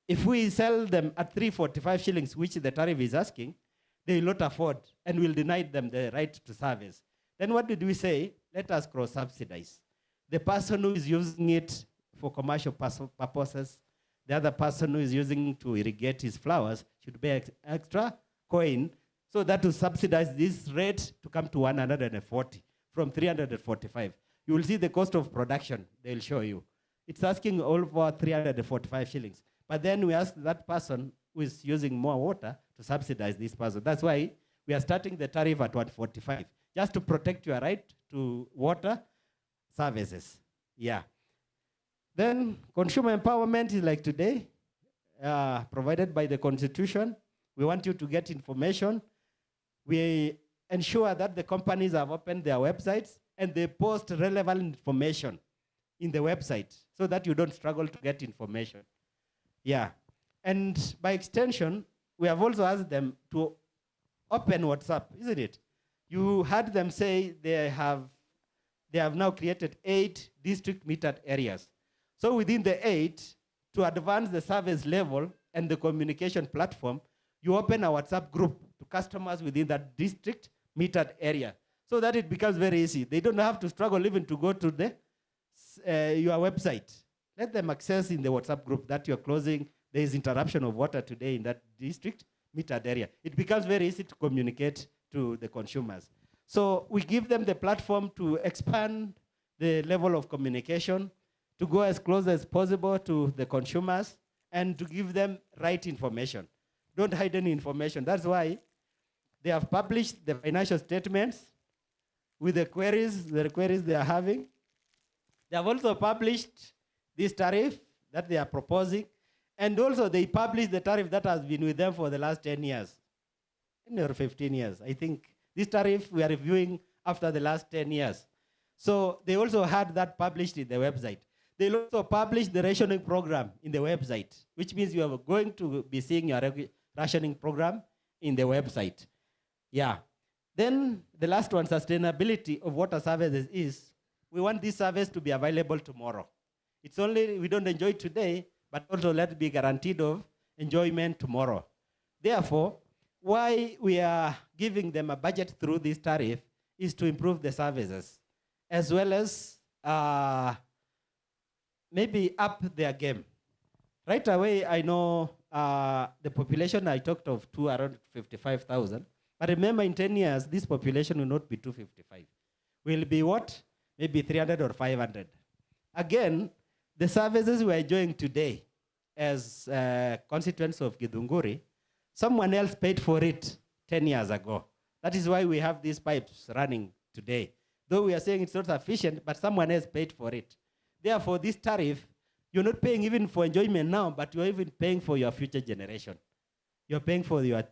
if we sell them at 345 shillings, which the tariff is asking, they will not afford and will deny them the right to service. Then what did we say? Let us cross-subsidize. The person who is using it for commercial purposes, the other person who is using to irrigate his flowers should pay extra coin, so that to subsidize this rate to come to 140 from 345. You will see the cost of production, they'll show you. It's asking over 345 shillings. But then we ask that person who is using more water to subsidize this person. That's why we are starting the tariff at 145, just to protect your right to water services. Yeah. Then consumer empowerment is like today, provided by the Constitution. We want you to get information. We ensure that the companies have opened their websites and they post relevant information in the website so that you don't struggle to get information. Yeah. And by extension, we have also asked them to open WhatsApp, isn't it? You heard them say they have now created 8 district metered areas. So within the 8, to advance the service level and the communication platform, you open a WhatsApp group to customers within that district metered area, so that it becomes very easy. They don't have to struggle even to go to your website. Let them access in the WhatsApp group that you're closing. There is interruption of water today in that district metered area. It becomes very easy to communicate to the consumers. So we give them the platform to expand the level of communication, to go as close as possible to the consumers, and to give them right information. Don't hide any information. That's why they have published the financial statements with the queries they are having. They have also published this tariff that they are proposing, and also they published the tariff that has been with them for the last 10 years, or 15 years. I think this tariff we are reviewing after the last 10 years. So they also had that published in the website. They also published the rationing program in the website, which means you are going to be seeing your rationing program in the website. Yeah. Then the last one, sustainability of water services, is we want this service to be available tomorrow. It's only we don't enjoy today, but also let it be guaranteed of enjoyment tomorrow. Therefore, why we are giving them a budget through this tariff is to improve the services, as well as maybe up their game. Right away, I know the population I talked of around 55,000. But remember, in 10 years, this population will not be 255. Will be what? Maybe 300 or 500. Again, the services we are enjoying today as a consequence of Githunguri, someone else paid for it 10 years ago. That is why we have these pipes running today. Though we are saying it's not sufficient, but someone else paid for it. Therefore, this tariff, you're not paying even for enjoyment now, but you're even paying for your future generation. You're paying for your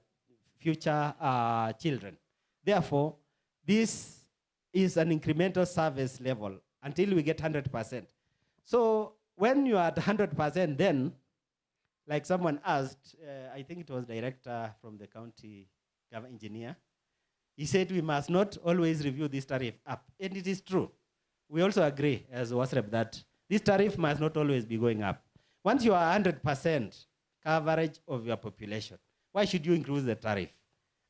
future children. Therefore, this is an incremental service level until we get 100%. So when you are at 100%, then, like someone asked, I think it was director from the county engineer, he said we must not always review this tariff up. And it is true. We also agree as WASREP that this tariff must not always be going up. Once you are 100% coverage of your population, why should you increase the tariff?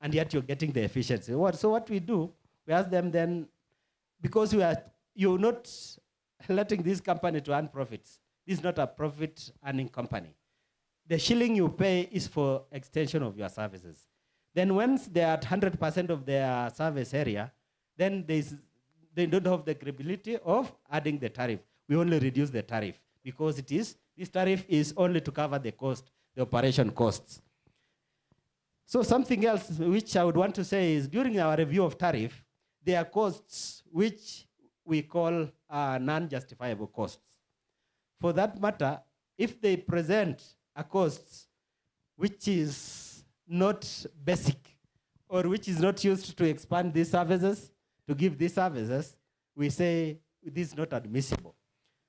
And yet you're getting the efficiency. So what we do, we ask them then, because you're not letting this company to earn profits. This is not a profit earning company. The shilling you pay is for extension of your services. Then once they're at 100% of their service area, then they don't have the credibility of adding the tariff. We only reduce the tariff because this tariff is only to cover the cost, the operation costs. So something else which I would want to say is during our review of tariff, there are costs which we call non-justifiable costs. For that matter, if they present a cost which is not basic or which is not used to expand these services, to give these services, we say this is not admissible.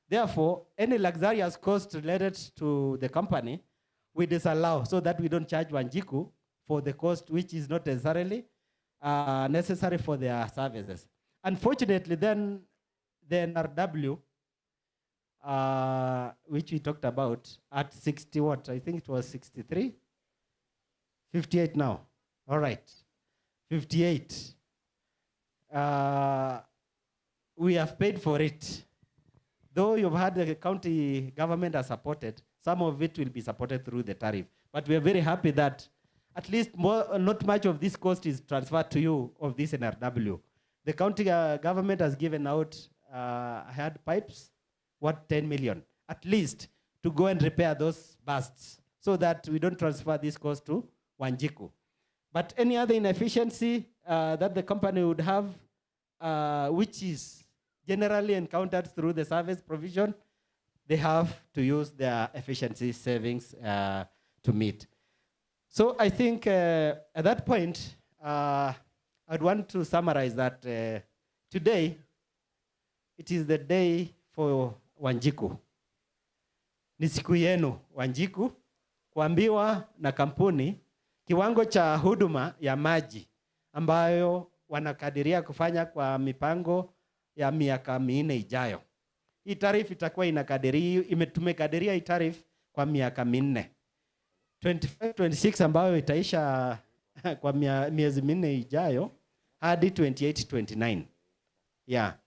Therefore, any luxurious cost related to the company, we disallow so that we don't charge Wanjiku for the cost which is not necessarily necessary for their services. Unfortunately, then the NRW, which we talked about at 60 what? I think it was 63? 58 now. All right. 58. We have paid for it. Though you've had the county government has supported, some of it will be supported through the tariff. But we are very happy that at least not much of this cost is transferred to you of this NRW. The county government has given out head pipes, what, 10 million, at least to go and repair those bursts so that we don't transfer this cost to Wanjiku. But any other inefficiency that the company would have, which is generally encountered through the service provision, they have to use their efficiency savings to meet. So I think at that point, I'd want to summarize that today, it is the day for Wanjiku. Ni siku yenu Wanjiku kuambiwa na kampuni kiwango cha huduma ya maji ambayo wanakadiria kufanya kwa mipango ya miaka 4 ijayo. Hii tariff itakuwa tumekadiria hii tariff kwa miaka 4. 25-26 ambayo itaisha kwa miezi 4 ijayo hadi 28-29. Yeah.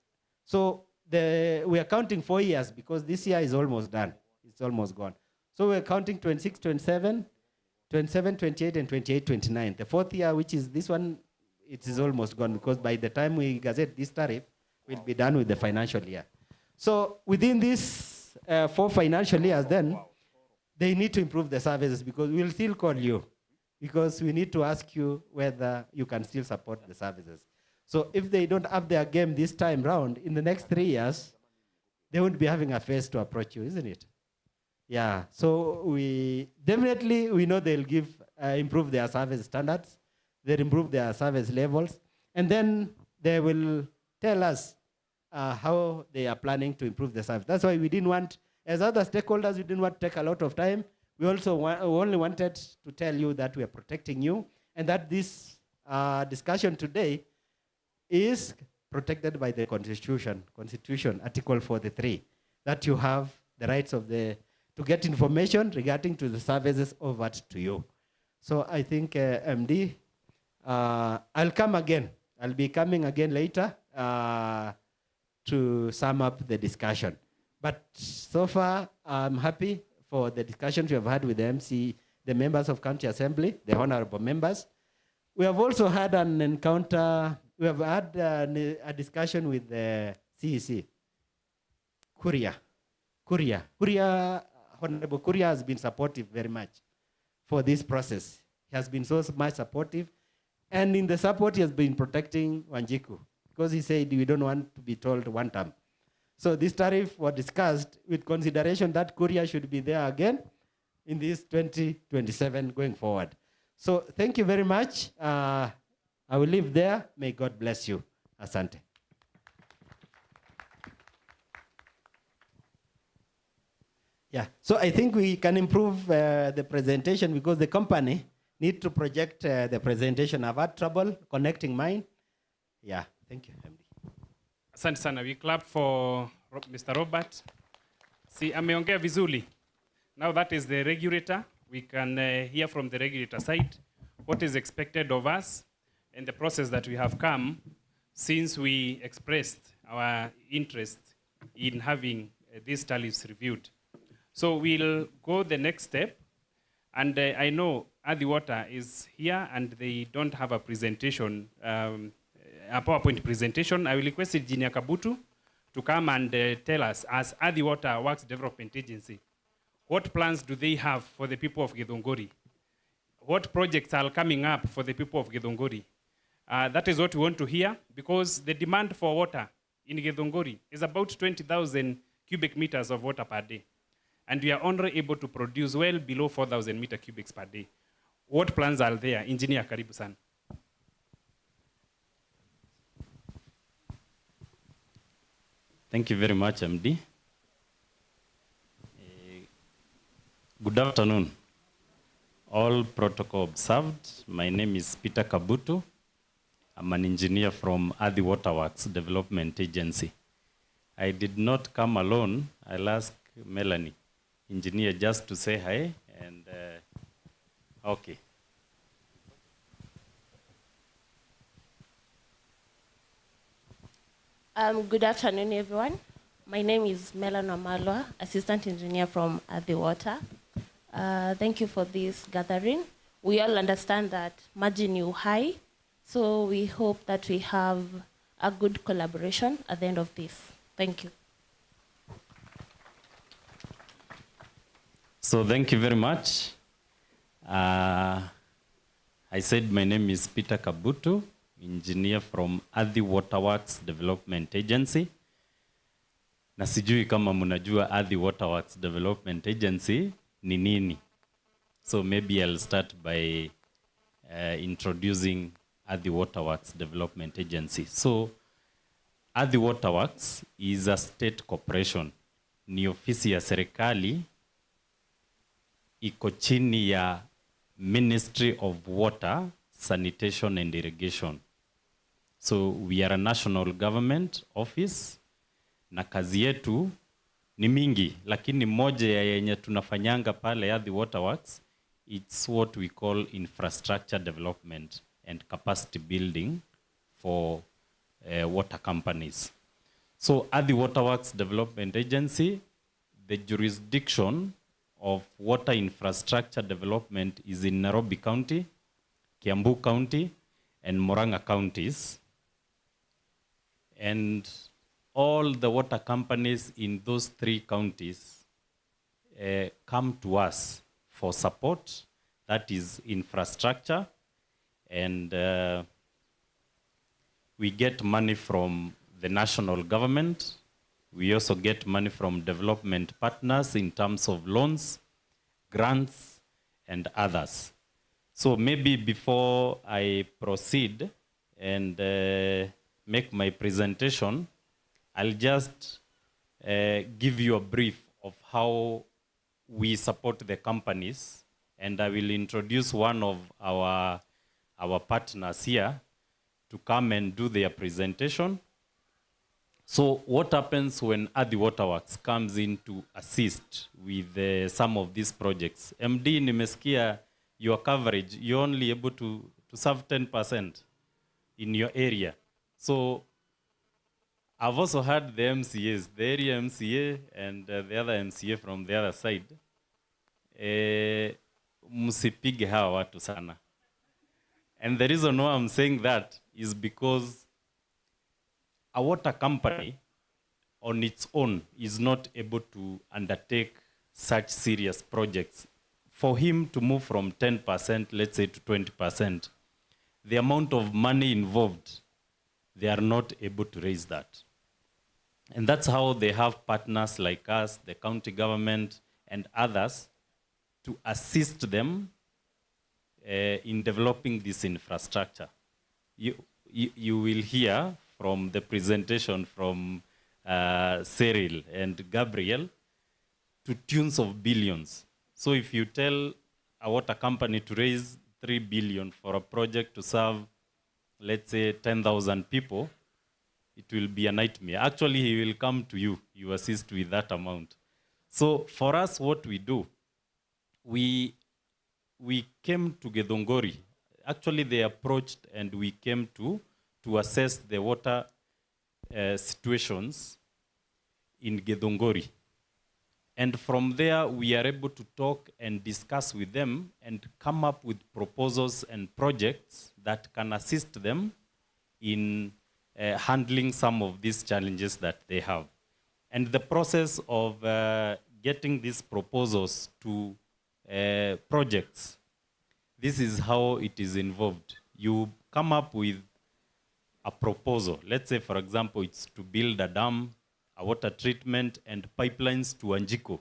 So we are counting 4 years because this year is almost done. It's almost gone. So we're counting 26-27, 27-28, and 28-29. The 4th year, which is this one, it is almost gone because by the time we gazette this tariff, we'll be done with the financial year. So within these 4 financial years then, they need to improve the services because we'll still call you because we need to ask you whether you can still support the services. So if they don't up their game this time round, in the next 3 years, they won't be having a face to approach you, isn't it? Yeah, so we know they'll improve their service standards, they'll improve their service levels, and then they will tell us how they are planning to improve the service. That's why we didn't want, as other stakeholders, we didn't want to take a lot of time. We also only wanted to tell you that we are protecting you and that this discussion today is protected by the Constitution, Article 43, that you have the rights to get information regarding to the services offered to you. So I think, MD, I'll come again. I'll be coming again later to sum up the discussion. But so far, I'm happy for the discussions we have had with the members of County Assembly, the honorable members. We have also had an encounter, we have had a discussion with the CEC, Kuria. Honorable Kuria has been supportive very much for this process. He has been so much supportive. And in the support, he has been protecting Wanjiku because he said we don't want to be told one time. So this tariff was discussed with consideration that Korea should be there again in this 2027 going forward. So thank you very much. I will leave there. May God bless you. Asante. Yeah, so I think we can improve the presentation because the company need to project the presentation. I've had trouble connecting mine. Yeah, thank you, MD. Asante sana. We clap for Mr. Robert. See, ameongea vizuri. Now that is the regulator. We can hear from the regulator side what is expected of us and the process that we have come since we expressed our interest in having these tariffs reviewed. So we'll go the next step. And I know Adi Water is here and they don't have a presentation, a PowerPoint presentation. I will request Engineer Kabutu to come and tell us, as Adi Water Works Development Agency, what plans do they have for the people of Githunguri? What projects are coming up for the people of Githunguri? That is what we want to hear, because the demand for water in Githunguri is about 20,000 cubic meters of water per day. And we are only able to produce well below 4,000 meter cubics per day. What plans are there? Engineer, karibu sana. Thank you very much, MD. Good afternoon. All protocol observed. My name is Peter Kabutu. I'm an engineer from Adi Waterworks Development Agency. I did not come alone. I'll ask Melanie, engineer, just to say hi. And okay. Good afternoon, everyone. My name is Melanie Amalwa, Assistant Engineer from Adi Water. Thank you for this gathering. We all understand that margin is high, so we hope that we have a good collaboration at the end of this. Thank you. So thank you very much. I said my name is Peter Kabutu, engineer from Adi Waterworks Development Agency. Na sijui kama mnajua Adi Waterworks Development Agency ni nini. So maybe I'll start by introducing Adi Waterworks Development Agency. So Adi Waterworks is a state corporation. Ni ofisi ya serikali iko chini ya Ministry of Water, Sanitation and Irrigation. So we are a national government office na kazi yetu ni mingi, lakini moja ya yenye tunafanyanga pale Adi Waterworks, it's what we call infrastructure development and capacity building for water companies. So Adi Waterworks Development Agency, the jurisdiction of water infrastructure development is in Nairobi County, Kiambu County, and Murang'a counties. And all the water companies in those three counties come to us for support. That is infrastructure. And we get money from the national government. We also get money from development partners in terms of loans, grants, and others. So maybe before I proceed and make my presentation, I'll just give you a brief of how we support the companies, and I will introduce one of our partners here to come and do their presentation. So what happens when Adi Waterworks comes in to assist with some of these projects? MD, nimesikia your coverage, you're only able to serve 10% in your area. So I've also heard the MCAs, the area MCA and the other MCA from the other side. Msipige hawa watu sana. And the reason why I'm saying that is because a water company on its own is not able to undertake such serious projects. For him to move from 10%, let's say, to 20%, the amount of money involved, they are not able to raise that. And that's how they have partners like us, the county government, and others to assist them in developing this infrastructure. You will hear from the presentation from Cyril and Gabriel to tunes of billions. So if you tell a water company to raise 3 billion for a project to serve, let's say, 10,000 people, it will be a nightmare. Actually, he will come to you. You assist with that amount. So for us, what we do, we came to Githunguri. Actually, they approached and we came to assess the water situations in Githunguri. And from there, we are able to talk and discuss with them and come up with proposals and projects that can assist them in handling some of these challenges that they have. And the process of getting these proposals to projects, this is how it is involved. You come up with a proposal. Let's say, for example, it's to build a dam, a water treatment, and pipelines to Anjiko.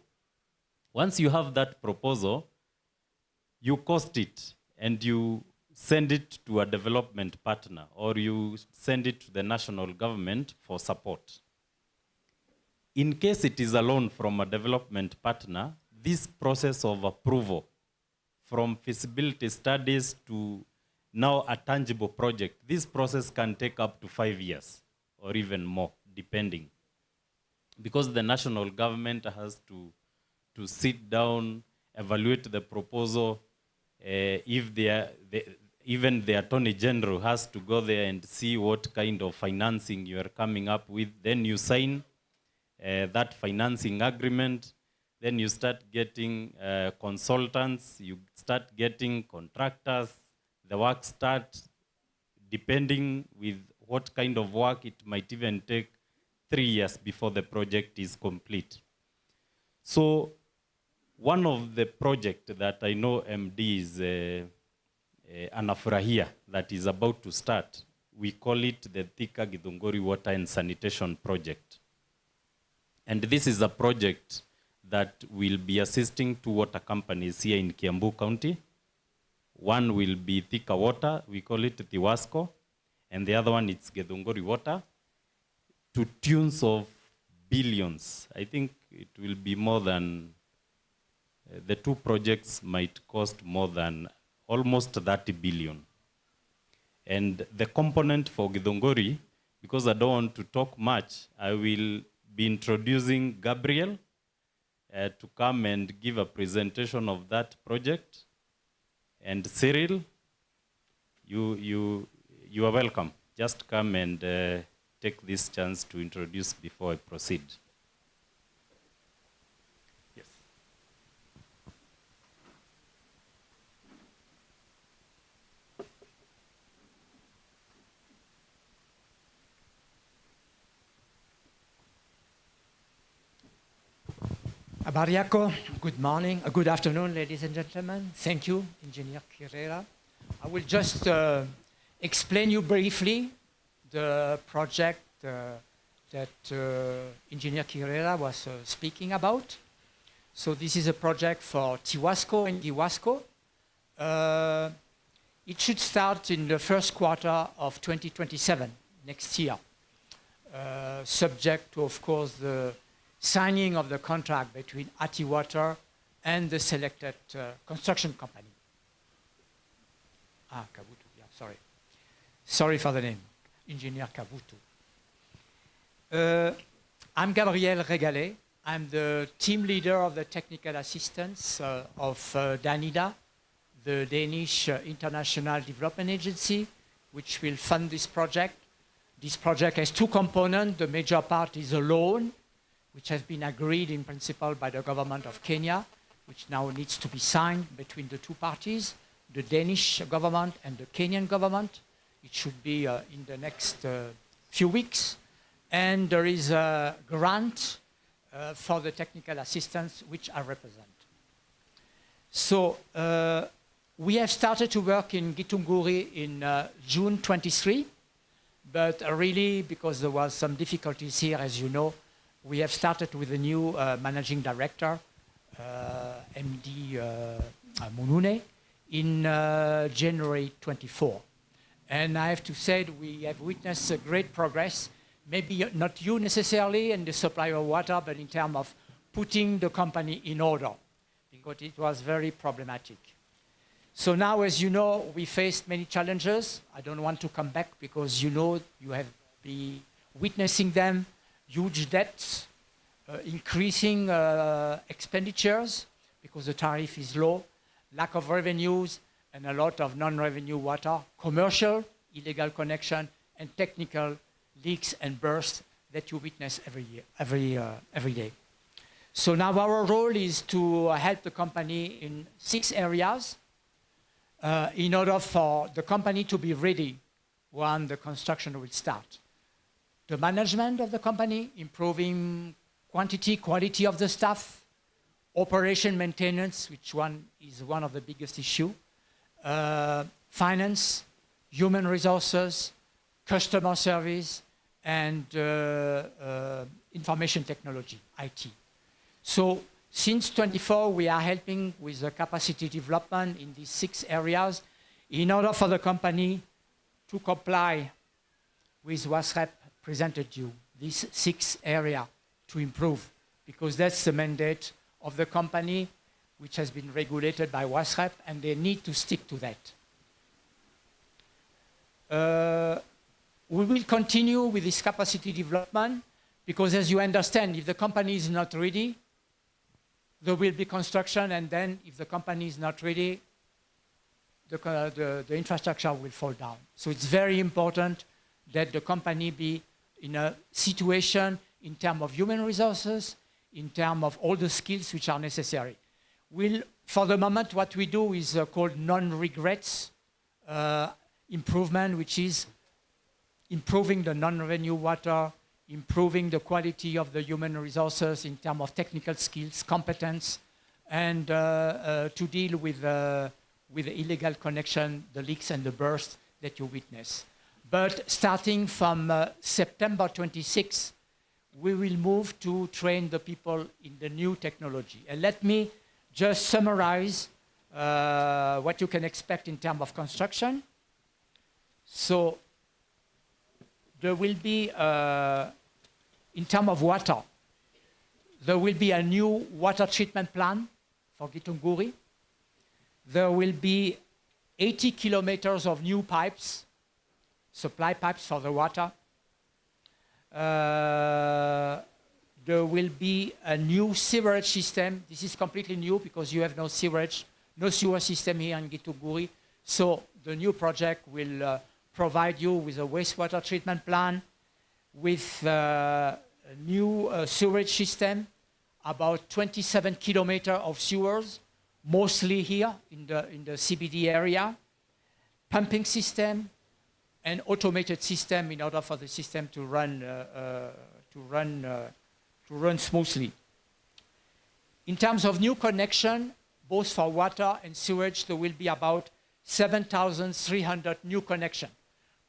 Once you have that proposal, you cost it and you send it to a development partner, or you send it to the national government for support. In case it is a loan from a development partner, this process of approval, from feasibility studies to now a tangible project, this process can take up to 5 years or even more, depending. Because the national government has to sit down, evaluate the proposal. Even the Attorney General has to go there and see what kind of financing you are coming up with. Then you sign that financing agreement. Then you start getting consultants, you start getting contractors. The work starts, depending with what kind of work, it might even take 3 years before the project is complete. So one of the projects that I know MD is Anafurahia, that is about to start, we call it the Thika Githunguri Water and Sanitation Project. And this is a project that will be assisting 2 water companies here in Kiambu County. One will be Thika Water, we call it Tiwasco, and the other one is Githunguri Water, to tunes of billions. I think it will be more than, the 2 projects might cost more than almost 30 billion. And the component for Githunguri, because I don't want to talk much, I will be introducing Gabriel to come and give a presentation of that project. And Cyril, you are welcome. Just come and take this chance to introduce before I proceed. Yes. Abariako, good morning, good afternoon, ladies and gentlemen. Thank you, Engineer Kirera. I will just explain you briefly the project that Engineer Kirera was speaking about. So this is a project for Tiwasco and Giwasco. It should start in the first quarter of 2027, next year, subject to, of course, the signing of the contract between Ati Water and the selected construction company. Kabutu, yeah, sorry. Sorry for the name, Engineer Kabutu. I'm Gabriel Regalé. I'm the team leader of the technical assistance of DANIDA, the Danish International Development Agency, which will fund this project. This project has 2 components. The major part is a loan, which has been agreed in principle by the government of Kenya, which now needs to be signed between the 2 parties, the Danish government and the Kenyan government. It should be in the next few weeks. And there is a grant for the technical assistance, which I represent. So we have started to work in Githunguri in June 23, but really, because there was some difficulties here, as you know, we have started with a new managing director, MD Munune, in January 24. And I have to say that we have witnessed a great progress, maybe not you necessarily in the supply of water, but in terms of putting the company in order because it was very problematic. So now, as you know, we faced many challenges. I don't want to come back because you know you have been witnessing them, huge debts, increasing expenditures because the tariff is low, lack of revenues, and a lot of non-revenue water, commercial, illegal connection, and technical leaks and bursts that you witness every day. So now our role is to help the company in 6 areas in order for the company to be ready when the construction will start. The management of the company, improving quantity, quality of the staff, operation maintenance, which is one of the biggest issues, finance, human resources, customer service, and information technology, IT. So since 24, we are helping with the capacity development in these 6 areas in order for the company to comply with what WASREP presented you, these 6 areas to improve, because that's the mandate of the company, which has been regulated by WASREP, and they need to stick to that. We will continue with this capacity development because, as you understand, if the company is not ready, there will be construction, and then if the company is not ready, the infrastructure will fall down. So it's very important that the company be in a situation in terms of human resources, in terms of all the skills which are necessary. For the moment, what we do is called non-regrets improvement, which is improving the non-revenue water, improving the quality of the human resources in terms of technical skills, competence, and to deal with the illegal connection, the leaks and the bursts that you witness. But starting from September 26, we will move to train the people in the new technology. And let me just summarize what you can expect in terms of construction. So there will be, in terms of water, there will be a new water treatment plant for Githunguri. There will be 80 kilometers of new pipes, supply pipes for the water. There will be a new sewerage system. This is completely new because you have no sewerage, no sewer system here in Githunguri. So the new project will provide you with a wastewater treatment plant, with a new sewage system, about 27 kilometers of sewers, mostly here in the CBD area, pumping system, and automated system in order for the system to run smoothly. In terms of new connection, both for water and sewage, there will be about 7,300 new connection.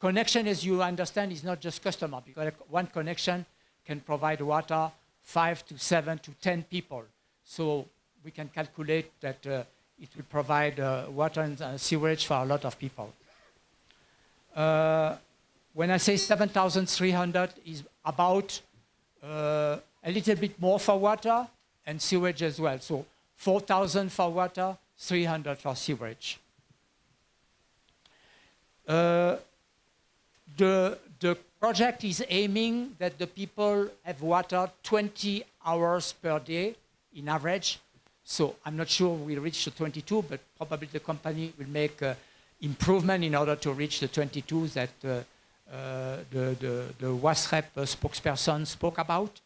Connection, as you understand, is not just customer, because one connection can provide water 5 to 7 to 10 people. So we can calculate that it will provide water and sewage for a lot of people. When I say 7,300, is about a little bit more for water and sewage as well. So 4,000 for water, 300 for sewage. The project is aiming that the people have water 20 hours per day in average. So I'm not sure we'll reach the 22, but probably the company will make improvement in order to reach the 22 that the WASREP spokesperson spoke about.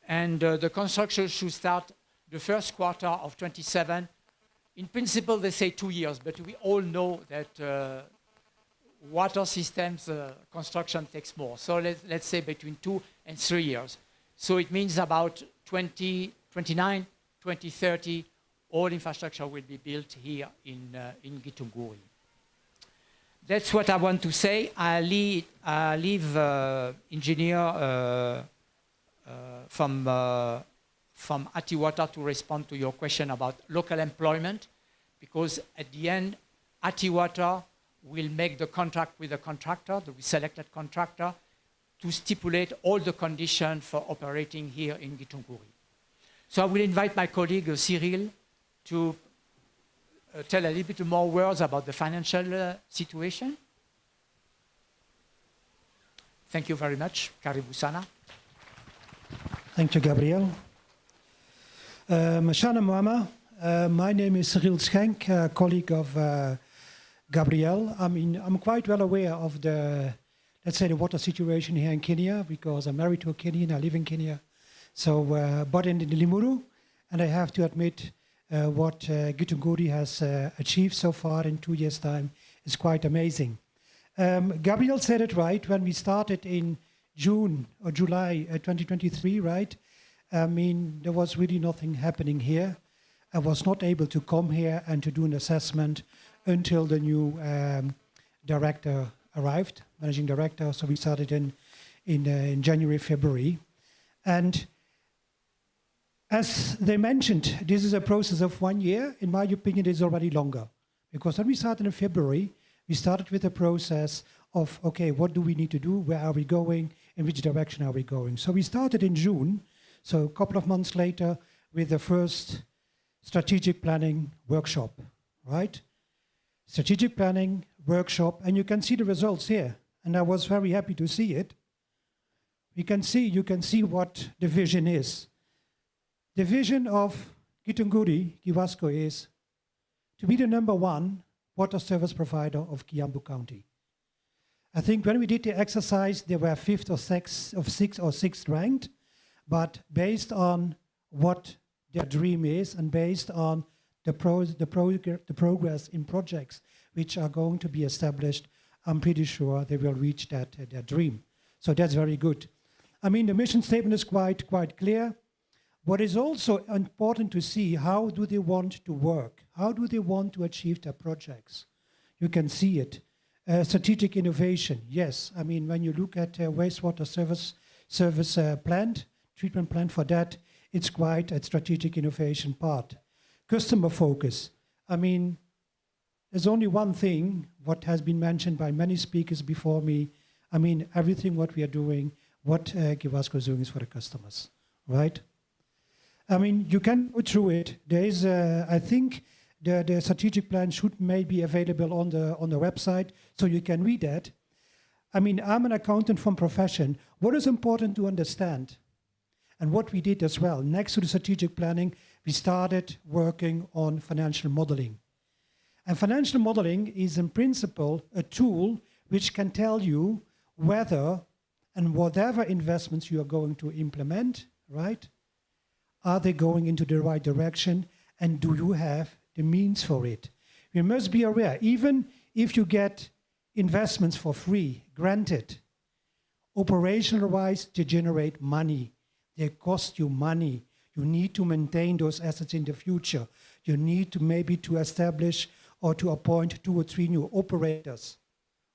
And the construction should start the first quarter of 27. In principle, they say 2 years, but we all know that water systems construction takes more. So let's say between 2 and 3 years. So it means about 2029, 2030, all infrastructure will be built here in Githunguri. That's what I want to say. I leave engineer from Atiwater to respond to your question about local employment, because at the end, Atiwater will make the contract with the contractor, the selected contractor, to stipulate all the conditions for operating here in Githunguri. So I will invite my colleague Cyril to tell a little bit more words about the financial situation. Thank you very much. Karibu sana. Thank you, Gabriel. Mashana Mwama, my name is Cyril Schenk, a colleague of Gabriel. I mean, I'm quite well aware of the, let's say, the water situation here in Kenya, because I'm married to a Kenyan, I live in Kenya. So, but in the Limuru, and I have to admit, what Githunguri has achieved so far in 2 years' time is quite amazing. Gabriel said it right when we started in June or July 2023, right? I mean, there was really nothing happening here. I was not able to come here and to do an assessment until the new director arrived, managing director. So we started in January, February. And as they mentioned, this is a process of 1 year. In my opinion, it is already longer. Because when we started in February, we started with a process of, okay, what do we need to do? Where are we going? In which direction are we going? So we started in June, so a couple of months later, with the first strategic planning workshop, right? Strategic planning workshop, and you can see the results here. And I was very happy to see it. You can see what the vision is. The vision of Githunguri, Kiwasco, is to be the #1 water service provider of Kiambu County. I think when we did the exercise, they were 5th or 6th ranked, but based on what their dream is and based on the progress in projects which are going to be established, I'm pretty sure they will reach their dream. So that's very good. I mean, the mission statement is quite clear. What is also important to see, how do they want to work? How do they want to achieve their projects? You can see it. Strategic innovation, yes. I mean, when you look at wastewater service plant, treatment plant for that, it's quite a strategic innovation part. Customer focus. I mean, there's only one thing, what has been mentioned by many speakers before me. I mean, everything what we are doing, what Kiwasco is doing is for the customers, right? I mean, you can go through it. There is, I think, the strategic plan should maybe be available on the website, so you can read that. I mean, I'm an accountant from profession. What is important to understand, and what we did as well, next to the strategic planning, we started working on financial modeling. And financial modeling is in principle a tool which can tell you whether and whatever investments you are going to implement, right? Are they going into the right direction, and do you have the means for it? You must be aware, even if you get investments for free, granted, operational-wise, they generate money. They cost you money. You need to maintain those assets in the future. You need to maybe to establish or to appoint 2 or 3 new operators,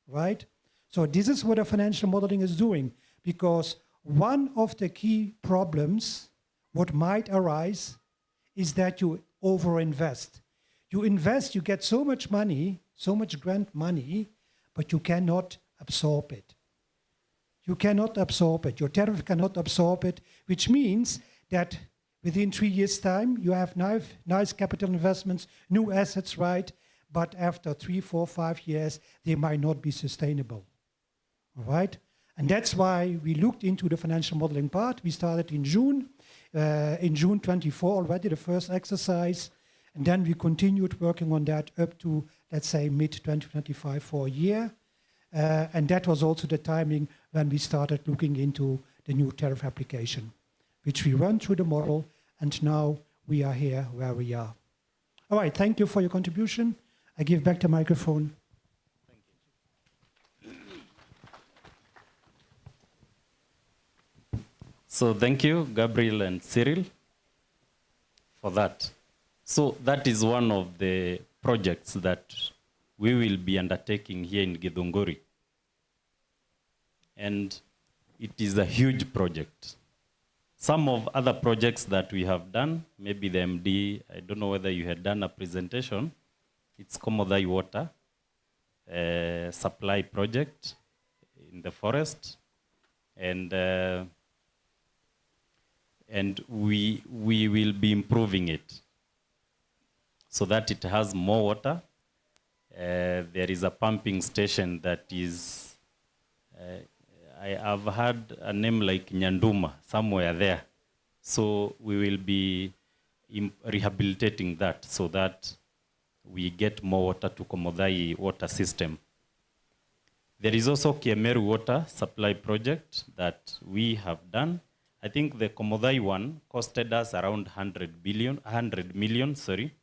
right? So this is what a financial modeling is doing, because one of the key problems what might arise is that you overinvest. You invest, you get so much money, so much grant money, but you cannot absorb it. You cannot absorb it. Your tariff cannot absorb it, which means that within 3 years' time, you have nice capital investments, new assets, right? But after 3, 4, 5 years, they might not be sustainable, all right? And that's why we looked into the financial modeling part. We started in June 24 already, the first exercise. And then we continued working on that up to, let's say, mid-2025 for a year. And that was also the timing when we started looking into the new tariff application, which we run through the model, and now we are here where we are. All right, thank you for your contribution. I give back the microphone. So thank you, Gabriel and Cyril, for that. So that is one of the projects that we will be undertaking here in Githunguri. And it is a huge project. Some of other projects that we have done, maybe the MD, I don't know whether you had done a presentation, it's Komodai Water supply project in the forest. And And we will be improving it so that it has more water. There is a pumping station that is, I have had a name like Nyanduma somewhere there. So we will be rehabilitating that so that we get more water to Komodhai water system. There is also Kiemeru water supply project that we have done. I think the Komodhai one costed us around 100 million, sorry.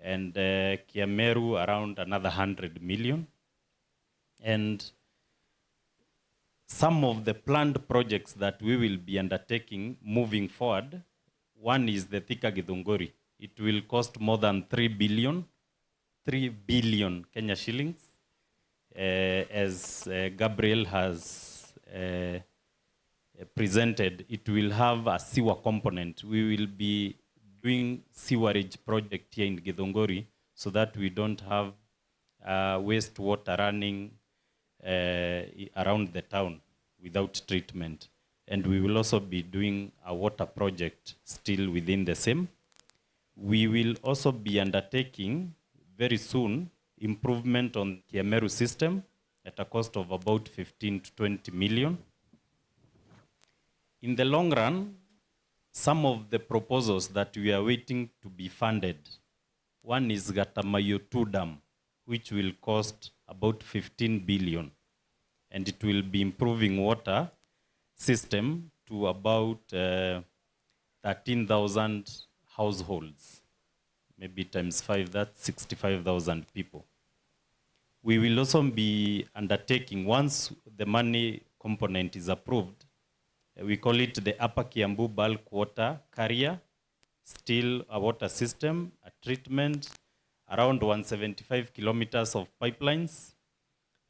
And Kiemeru around another 100 million. And some of the planned projects that we will be undertaking moving forward, one is the Thika Githunguri. It will cost more than 3 billion Kenya shillings. As Gabriel has presented, it will have a sewer component. We will be doing sewerage project here in Githunguri so that we don't have wastewater running around the town without treatment. And we will also be doing a water project still within the same. We will also be undertaking very soon improvement on the Kiemeru system at a cost of about 15 to 20 million. In the long run, some of the proposals that we are waiting to be funded, one is Gatamayo 2 Dam, which will cost about 15 billion. And it will be improving water system to about 13,000 households. Maybe times 5, that's 65,000 people. We will also be undertaking, once the money component is approved, we call it the Upper Kiambu Bulk Water Carrier, still a water system, a treatment, around 175 kilometers of pipelines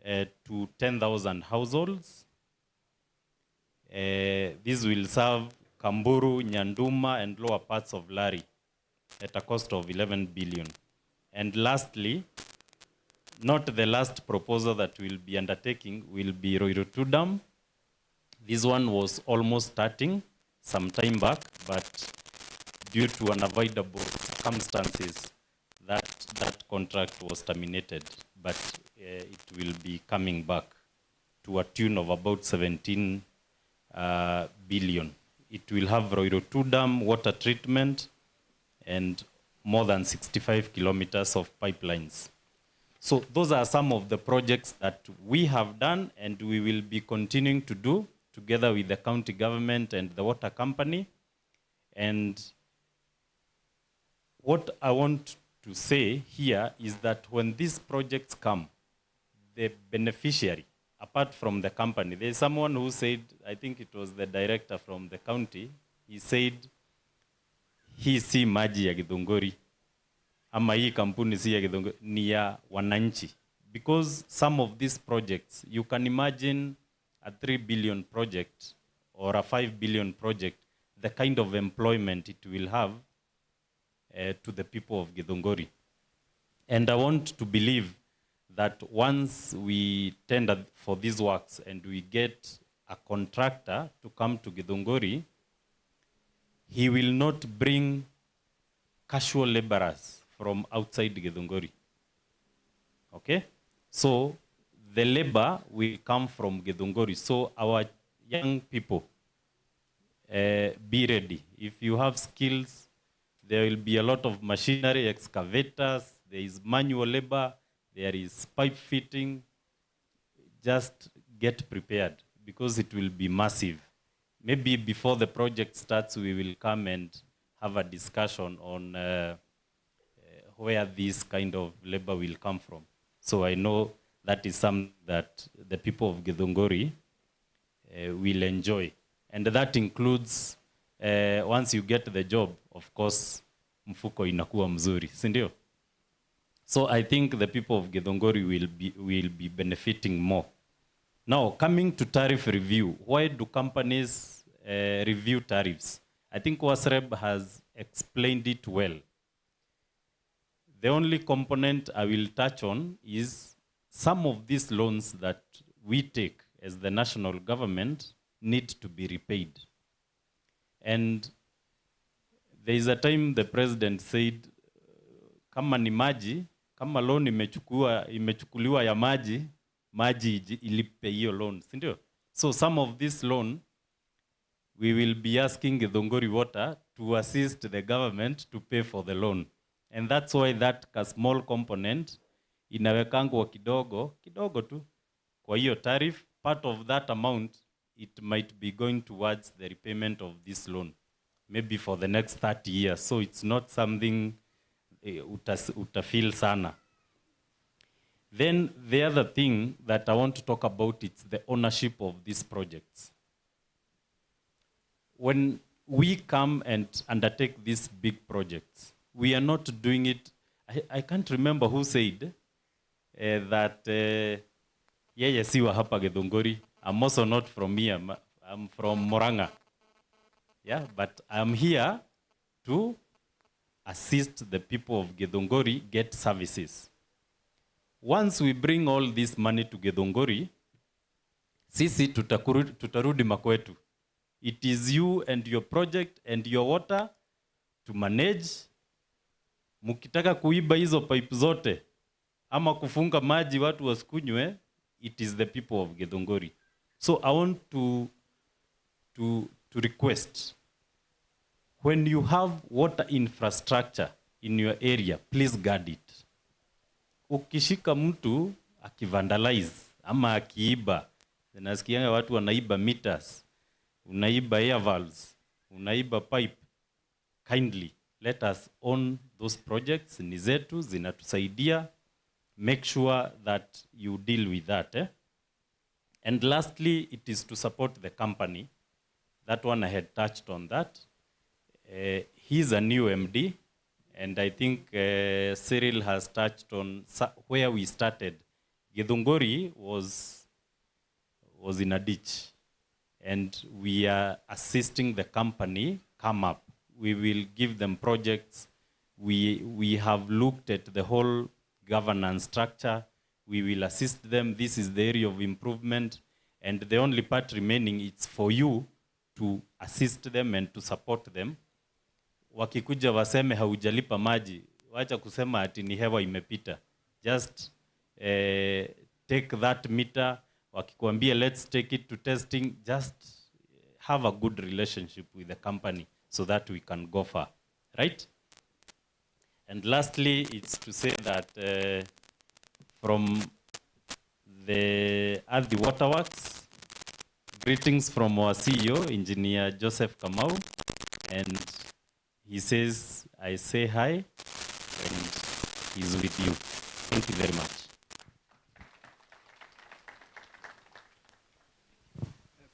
to 10,000 households. This will serve Kamburu, Nyanduma, and lower parts of Lari at a cost of 11 billion. And lastly, not the last proposal that we'll be undertaking will be Roiro 2 Dam. This one was almost starting some time back, but due to unavoidable circumstances, that contract was terminated. But it will be coming back to a tune of about 17 billion. It will have Roiro 2 Dam water treatment and more than 65 kilometers of pipelines. So those are some of the projects that we have done and we will be continuing to do together with the county government and the water company. And what I want to say here is that when these projects come, the beneficiary, apart from the company, there's someone who said, I think it was the director from the county, he said, hii si maji ya Githunguri, ama hii kampuni si ya Githunguri, ni ya wananchi. Because some of these projects, you can imagine a 3 billion project or a 5 billion project, the kind of employment it will have to the people of Githunguri. And I want to believe that once we tender for these works and we get a contractor to come to Githunguri, he will not bring casual laborers from outside Githunguri. Okay? So the labor will come from Githunguri. So our young people, be ready. If you have skills, there will be a lot of machinery, excavators, there is manual labor, there is pipe fitting. Just get prepared because it will be massive. Maybe before the project starts, we will come and have a discussion on where this kind of labor will come from. So I know that is something that the people of Githunguri will enjoy. And that includes, once you get the job, of course, mfuko inakuwa mzuri, si ndio? So I think the people of Githunguri will be benefiting more. Now, coming to tariff review, why do companies review tariffs? I think Wasreb has explained it well. The only component I will touch on is some of these loans that we take as the national government need to be repaid. And there is a time the president said, kama ni maji, kama loan imechukuliwa ya maji, maji ilipe hiyo loan, si ndio? So some of this loan, we will be asking Githunguri Water to assist the government to pay for the loan. And that's why that small component inawekangwa kidogo tu. Kwa hiyo tariff, part of that amount, it might be going towards the repayment of this loan, maybe for the next 30 years. So it's not something utafeel sana. Then the other thing that I want to talk about is the ownership of these projects. When we come and undertake these big projects, we are not doing it. I can't remember who said that yeye siwa hapa Githunguri. I'm also not from here. I'm from Moranga. Yeah, but I'm here to assist the people of Githunguri get services. Once we bring all this money to Githunguri, sisi tutarudi makwetu. It is you and your project and your water to manage. Mukitaka kuiba hizo pipe zote ama kufunga maji watu wasikunywe, it is the people of Githunguri. So I want to request, when you have water infrastructure in your area, please guard it. Ukishika mtu akivandalize ama akiiba, nasikianga watu wanaiba meters, unaiba air valves, unaiba pipe, kindly let us own those projects, ni zetu, zinatusaidia. Make sure that you deal with that. And lastly, it is to support the company. That one I had touched on that. He's a new MD, and I think Cyril has touched on where we started. Githunguri was in a ditch, and we are assisting the company come up. We will give them projects. We have looked at the whole governance structure. We will assist them. This is the area of improvement. And the only part remaining is for you to assist them and to support them. Wakikuja waseme haujalipa maji, wacha kusema ati ni hewa imepita. Just take that meter. Wakikuambia let's take it to testing, just have a good relationship with the company so that we can go far, right? And lastly, it's to say that from the Ardhi Waterworks, greetings from our CEO, Engineer Joseph Kamau, and he says, I say hi, and he's with you. Thank you very much.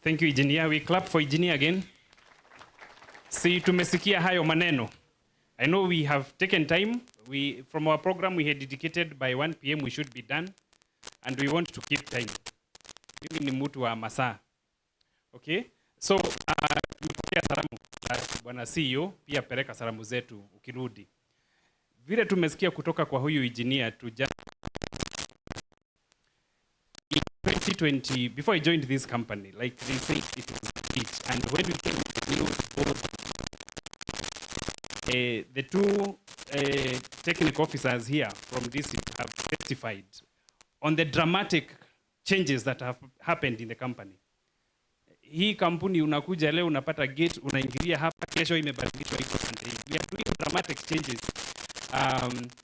Thank you, Engineer. We clap for Engineer again. See, tumesikia hayo maneno. I know we have taken time. From our program, we had dedicated by 1 p.m. we should be done, and we want to keep time. Mimi ni mtu wa masaa. Okay? So, tumepokea salamu bwana CEO, pia peleka salamu zetu ukirudi. Vile tumesikia kutoka kwa huyu engineer in 2020, before I joined this company, like they said, it was it. And when we came to the board, the two technical officers here from this have testified on the dramatic changes that have happened in the company. Hii kampuni unakuja leo unapata gate, unaingilia hapa, kesho imebadilishwa iko pande hii. We are doing dramatic changes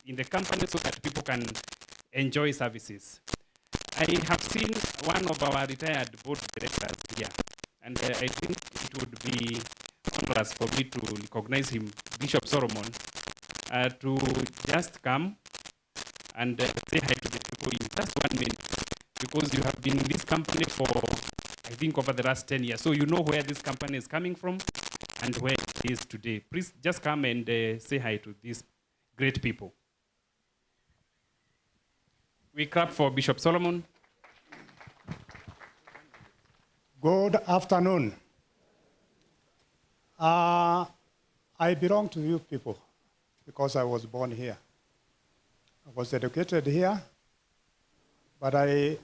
in the company so that people can enjoy services. I have seen one of our retired board directors here, and I think it would be honorous for me to recognize him, Bishop Solomon, to just come and say hi to the people in just 1 minute, because you have been in this company for, I think, over the last 10 years. So you know where this company is coming from and where it is today. Please just come and say hi to these great people. We clap for Bishop Solomon. Good afternoon. I belong to you people because I was born here. I was educated here, but I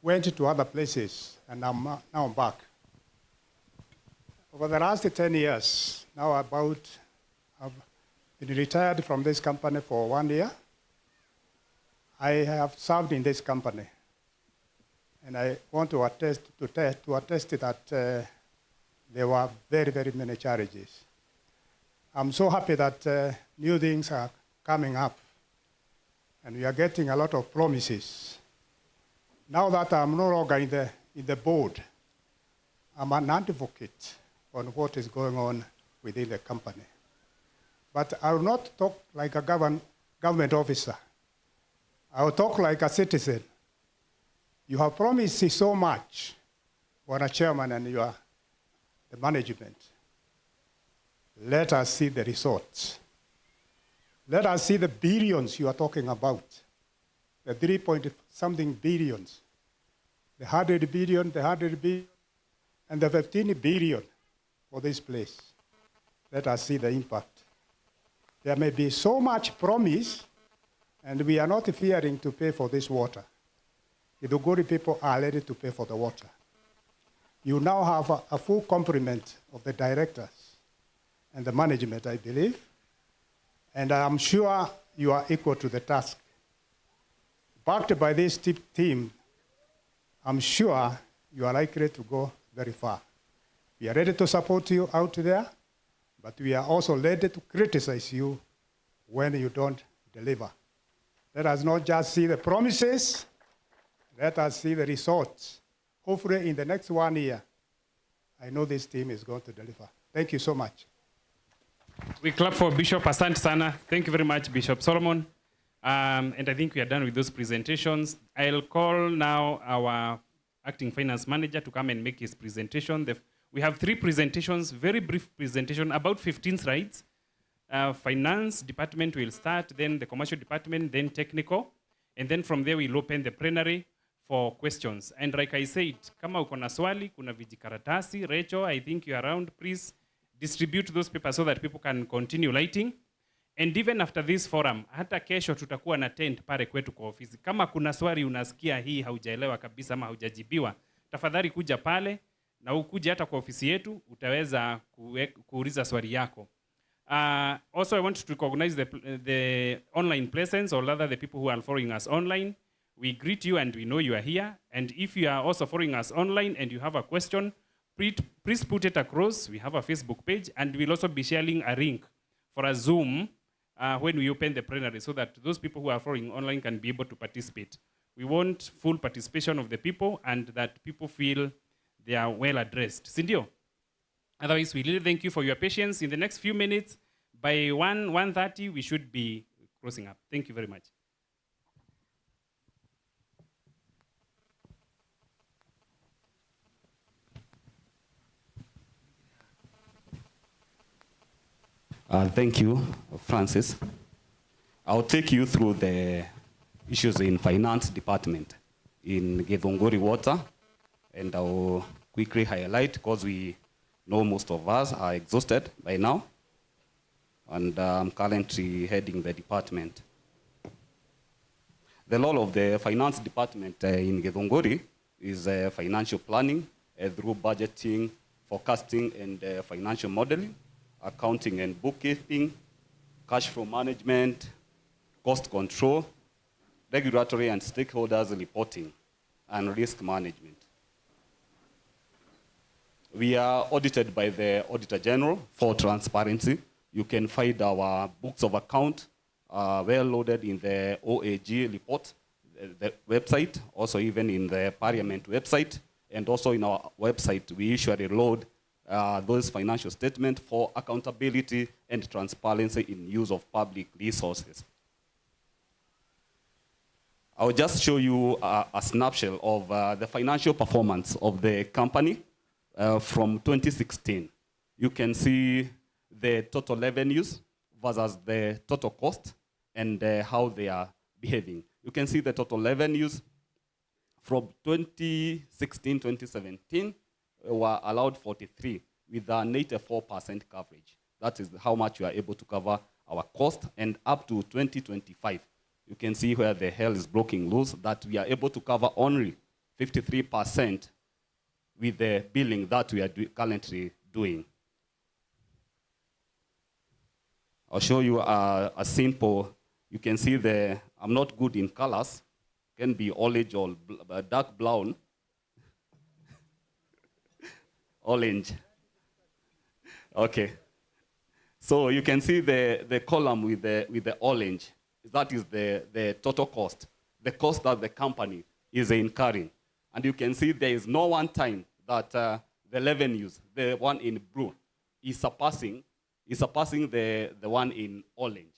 went to other places, and now I'm back. Over the last 10 years, now I've been retired from this company for 1 year. I have served in this company. And I want to attest that there were very, very many challenges. I'm so happy that new things are coming up. And we are getting a lot of promises. Now that I'm no longer in the board, I'm an advocate on what is going on within the company. But I will not talk like a government officer. I will talk like a citizen. You have promised so much for a chairman and the management. Let us see the results. Let us see the billions you are talking about. The 3-point-something billions. The 100 billion, and the 15 billion for this place. Let us see the impact. There may be so much promise, and we are not fearing to pay for this water. The Githunguri people are ready to pay for the water. You now have a full complement of the directors and the management, I believe, and I'm sure you are equal to the task. Backed by this team, I'm sure you are likely to go very far. We are ready to support you out there, but we are also ready to criticize you when you don't deliver. Let us not just see the promises, let us see the results. Hopefully in the next 1 year, I know this team is going to deliver. Thank you so much. We clap for Bishop Asante Sana. Thank you very much, Bishop Solomon. And I think we are done with those presentations. I'll call now our acting finance manager to come and make his presentation. We have 3 presentations, very brief presentation, about 15 slides. Finance department will start, then the commercial department, then technical. And then from there, we'll open the plenary for questions. And like I said, kama uko na swali, kuna vijikaratasi, Rachel, I think you're around, please distribute those papers so that people can continue lighting. And even after this forum, hata kesho tutakuwa na tent pale kwetu kwa ofisi. Kama kuna swali unasikia hii haujaelewa kabisa ama haujajibiwa, tafadhali kuja pale na ukuja hata kwa ofisi yetu, utaweza kuuliza swali yako. Also, I want to recognize the online presence, or rather the people who are following us online. We greet you and we know you are here. And if you are also following us online and you have a question, please put it across. We have a Facebook page, and we'll also be sharing a link for a Zoom when we open the plenary, so that those people who are following online can be able to participate. We want full participation of the people and that people feel they are well addressed. Sindio? Otherwise, we really thank you for your patience. In the next few minutes, by 1:30, we should be closing up. Thank you very much. Thank you, Francis. I'll take you through the issues in finance department in Githunguri Water, and I'll quickly highlight, because we know most of us are exhausted by now, and I'm currently heading the department. The role of the finance department in Githunguri is financial planning through budgeting, forecasting, and financial modeling, accounting and bookkeeping, cash flow management, cost control, regulatory and stakeholders reporting, and risk management. We are audited by the Auditor General for transparency. You can find our books of account well loaded in the OAG report, the website, also even in the Parliament website, and also in our website, we usually load those financial statements for accountability and transparency in use of public resources. I'll just show you a snapshot of the financial performance of the company from 2016. You can see the total revenues versus the total cost and how they are behaving. You can see the total revenues from 2016-2017 were allowed 43 with an 84% coverage. That is how much we are able to cover our cost, and up to 2025. You can see where the hell is blocking loose, that we are able to cover only 53% with the billing that we are currently doing. I'll show you a simple, you can see I'm not good in colors, can be orange or dark brown. Orange. Okay. So you can see the column with the orange. That is the total cost, the cost that the company is incurring. And you can see there is no one time that the revenues, the one in blue, is surpassing the one in orange.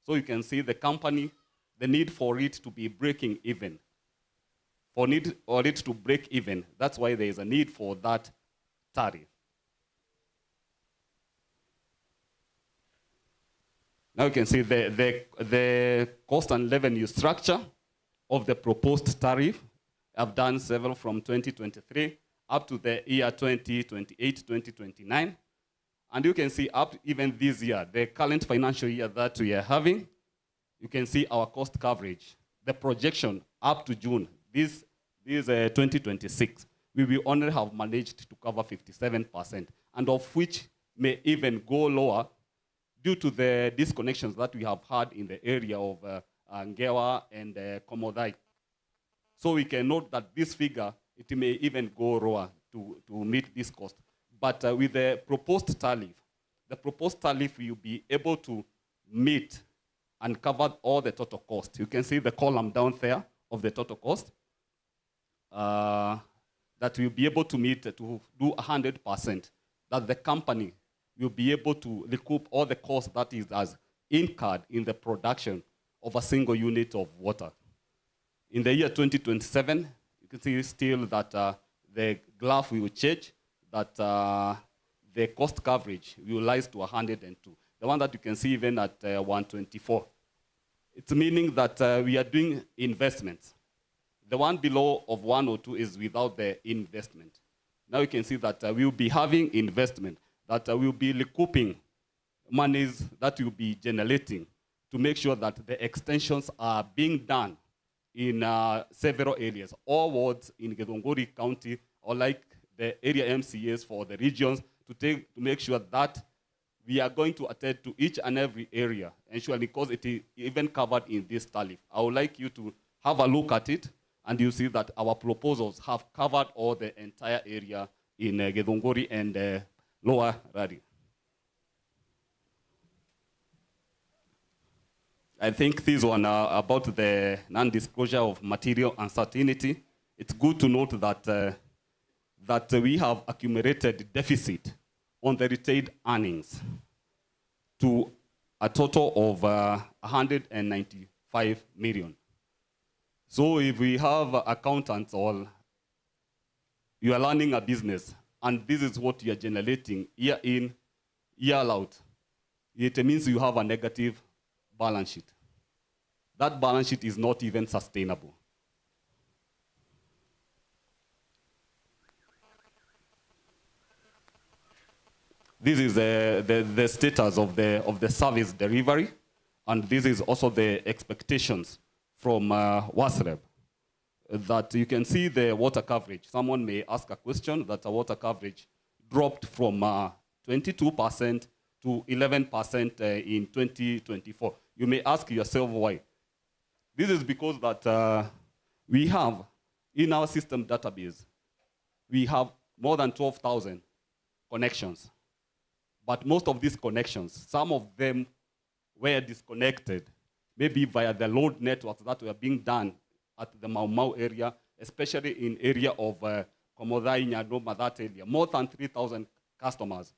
So you can see the company, the need for it to be breaking even. For it to break even, that's why there is a need for that tariff. Now you can see the cost and revenue structure of the proposed tariff. I've done several from 2023 up to the year 2028, 2029. And you can see up even this year, the current financial year that we are having, you can see our cost coverage, the projection up to June, this 2026, we will only have managed to cover 57%, and of which may even go lower due to the disconnections that we have had in the area of Ngewa and Komodai. So we can note that this figure, it may even go lower to meet this cost. But with the proposed tariff will be able to meet and cover all the total cost. You can see the column down there of the total cost that will be able to meet to do 100%, that the company will be able to recoup all the costs that is as incurred in the production of a single unit of water. In the year 2027, you can see still that the graph will change, that the cost coverage will rise to 102. The one that you can see even at 124. It's meaning that we are doing investments. The one below of 102 is without the investment. Now you can see that we will be having investment, that we will be recouping monies that will be generating to make sure that the extensions are being done in several areas, all wards in Githunguri County, or like the area MCAs for the regions, to make sure that we are going to attend to each and every area, ensuring because it is even covered in this tariff. I would like you to have a look at it, and you see that our proposals have covered all the entire area in Githunguri and Lower Rari. I think this one about the non-disclosure of material uncertainty. It's good to note that that we have accumulated deficit on the retained earnings to a total of 195 million. So if we have accountants or you are running a business and this is what you are generating year in, year out, it means you have a negative balance sheet. That balance sheet is not even sustainable. This is the status of the service delivery, and this is also the expectations from WASREB. That you can see the water coverage. Someone may ask a question that the water coverage dropped from 22% to 11% in 2024. You may ask yourself why. This is because that we have, in our system database, we have more than 12,000 connections. But most of these connections, some of them were disconnected, maybe via the load networks that were being done at the Mau Mau area, especially in area of Komodai, Nyadoma, that area. More than 3,000 customers.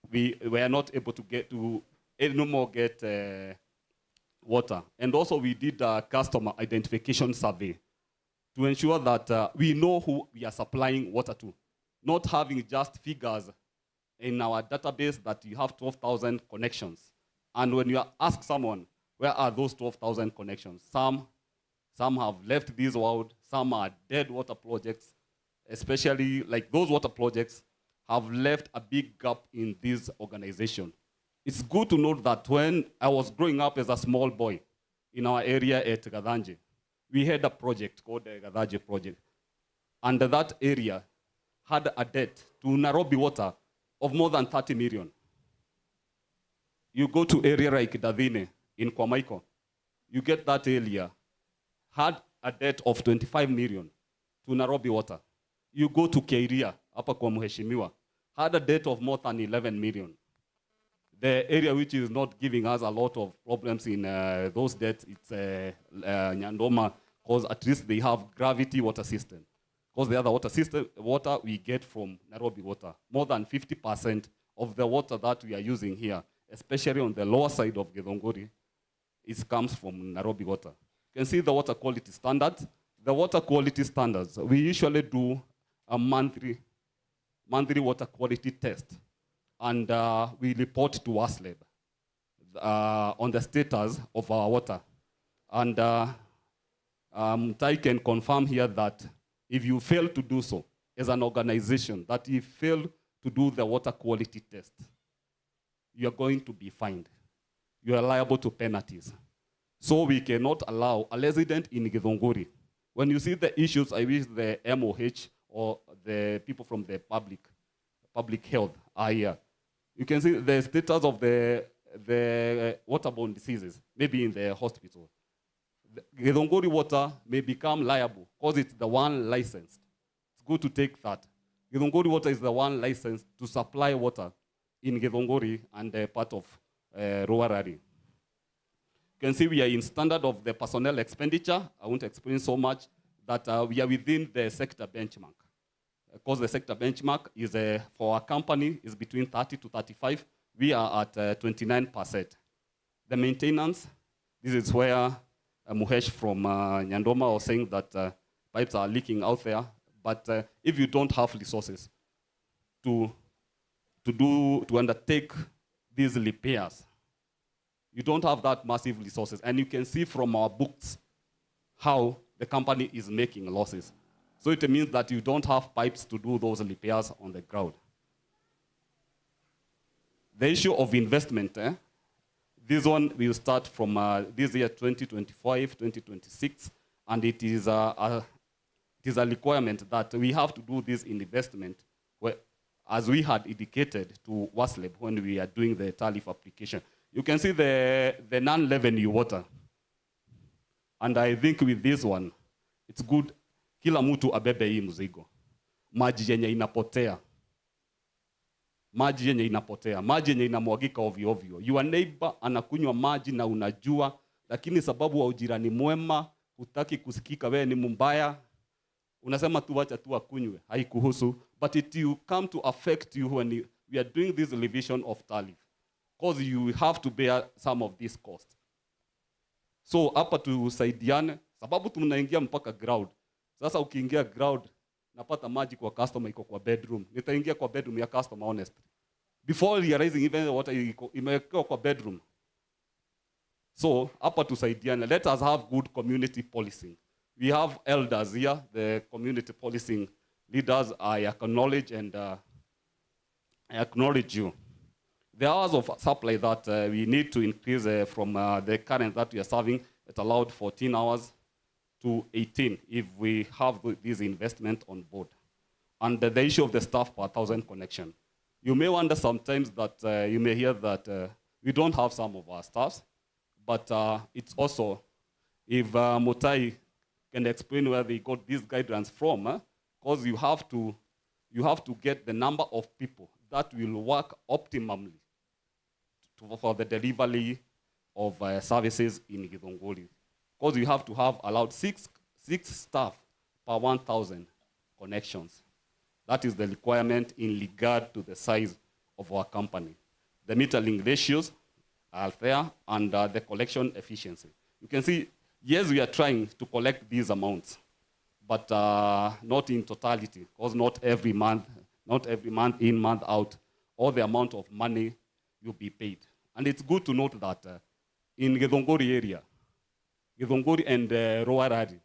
We were not able to get to no more get water. And also we did a customer identification survey to ensure that we know who we are supplying water to, not having just figures in our database that you have 12,000 connections. And when you ask someone, where are those 12,000 connections? Some have left this world, some are dead water projects, especially like those water projects have left a big gap in this organization. It's good to note that when I was growing up as a small boy in our area at Gadanje, we had a project called the Gadanje project. And that area had a debt to Nairobi Water of more than 30 million. You go to area like Davine in Kwamaiko, you get that area, had a debt of 25 million to Nairobi Water. You go to Keiria, hapa kwa mheshimiwa, had a debt of more than 11 million. The area which is not giving us a lot of problems in those debts, it's Nyandoma, because at least they have gravity water system. Because the other water we get from Nairobi Water. More than 50% of the water that we are using here, especially on the lower side of Githunguri, it comes from Nairobi Water. You can see the water quality standards. The water quality standards, we usually do a monthly water quality test. And we report to WASLEB on the status of our water. And I can confirm here that if you fail to do so as an organization, that you fail to do the water quality test, you are going to be fined. You are liable to penalties. So we cannot allow a resident in Githunguri. When you see the issues, I wish the MOH or the people from the public health are here. You can see the status of the waterborne diseases, maybe in the hospital. The Githunguri Water may become liable because it's the one licensed. It's good to take that. Githunguri Water is the one licensed to supply water in Githunguri and part of Ruarari. You can see we are in standard of the personnel expenditure. I won't explain so much that we are within the sector benchmark. Because the sector benchmark is for a company is between 30 to 35. We are at 29%. The maintenance, this is where Muhesh from Nyandoma was saying that pipes are leaking out there. But if you don't have resources to undertake these repairs, you don't have that massive resources. And you can see from our books how the company is making losses. So it means that you don't have pipes to do those repairs on the ground. The issue of investment, this one will start from this year 2025, 2026, and it is a requirement that we have to do this investment as we had indicated to WASLEB when we are doing the tariff application. You can see the non-revenue water. And I think with this one, it's good kila mtu abebe hii mzigo. Maji yenye inapotea. Maji yenye inapotea. Maji yenye inamwagika ovyo ovyo. Your neighbor anakunywa maji na unajua, lakini sababu wa ujirani mwema, hutaki kusikika wewe ni mbaya, unasema tu wacha tu akunywe, haikuhusu. But it will come to affect you when we are doing this revision of tariff. Because you have to bear some of this cost. So hapa tusaidiane, sababu tunaingia mpaka ground. Sasa ukiingia ground, napata maji kwa customer iko kwa bedroom. Nitaingia kwa bedroom ya customer honestly. Before realizing even the water imewekewa kwa bedroom. So hapa tusaidiane. Let us have good community policing. We have elders here, the community policing leaders. I acknowledge and I acknowledge you. The hours of supply that we need to increase from the current that we are serving, it allowed 14 hours to 18 if we have this investment on board. And the issue of the staff per 1,000 connection. You may wonder sometimes that you may hear that we don't have some of our staffs, but it's also, if Mutai can explain where they got these guidelines from, because you have to get the number of people that will work optimally for the delivery of services in Githunguri. Because you have to have allowed six staff per 1,000 connections. That is the requirement in regard to the size of our company. The metering ratios are there and the collection efficiency. You can see, yes, we are trying to collect these amounts, but not in totality, because not every month in, month out, all the amount of money will be paid. And it's good to note that in Githunguri area, Githunguri and Ruarari,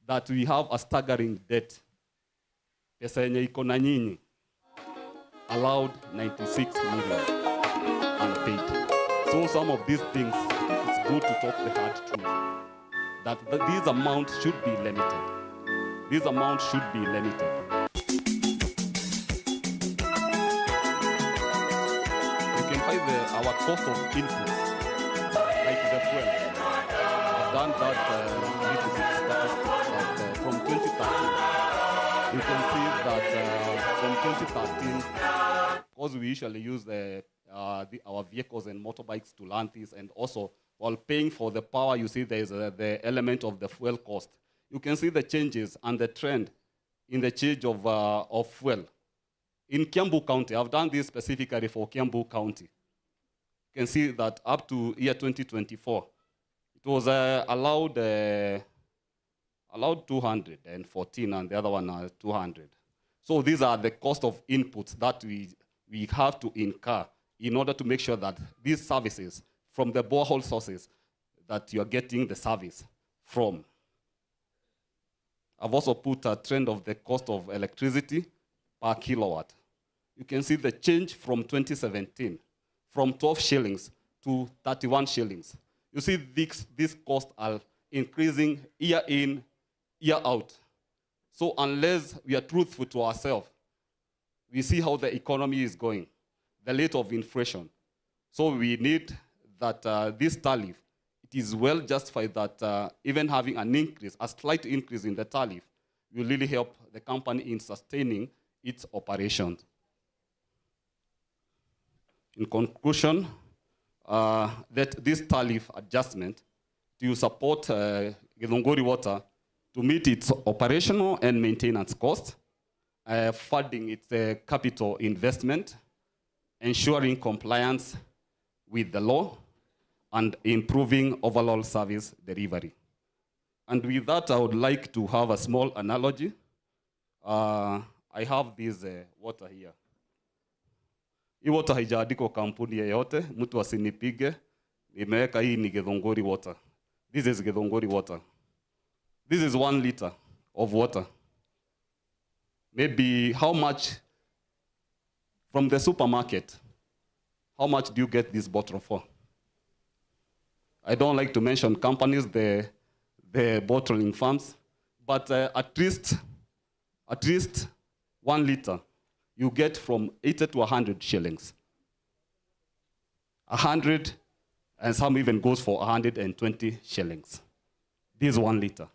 that we have a staggering debt. Pesa yenye iko na nyinyi allowed 96 million unpaid. So some of these things, it's good to talk the hard truth. That these amounts should be limited. These amounts should be limited. our cost of inputs, like the fuel. I've done that little bit statistics that from 2013. You can see that from 2013, because we usually use our vehicles and motorbikes to land this, and also while paying for the power, you see there's the element of the fuel cost. You can see the changes and the trend in the change of fuel. In Kiambu County, I've done this specifically for Kiambu County. You can see that up to year 2024, it was allowed 214 and the other one 200. So these are the cost of inputs that we have to incur in order to make sure that these services from the borehole sources that you're getting the service from. I've also put a trend of the cost of electricity per kilowatt. You can see the change from 2017, from 12 shillings to 31 shillings. You see these costs are increasing year in, year out. So unless we are truthful to ourselves, we see how the economy is going, the rate of inflation. So we need that this tariff, it is well justified that even having an increase, a slight increase in the tariff, will really help the company in sustaining its operations. In conclusion, that this tariff adjustment to support Githunguri Water to meet its operational and maintenance costs, funding its capital investment, ensuring compliance with the law, and improving overall service delivery. And with that, I would like to have a small analogy. I have this water here. Hii water haijaandikwa kampuni yoyote, mtu asinipige, nimeweka hii ni Githunguri water. This is Githunguri water. This is 1 liter of water. Maybe how much from the supermarket, how much do you get this bottle for? I don't like to mention companies, the bottling firms, but at least 1 liter you get from 80 to 100 shillings. 100, and some even goes for 120 shillings. This 1 liter.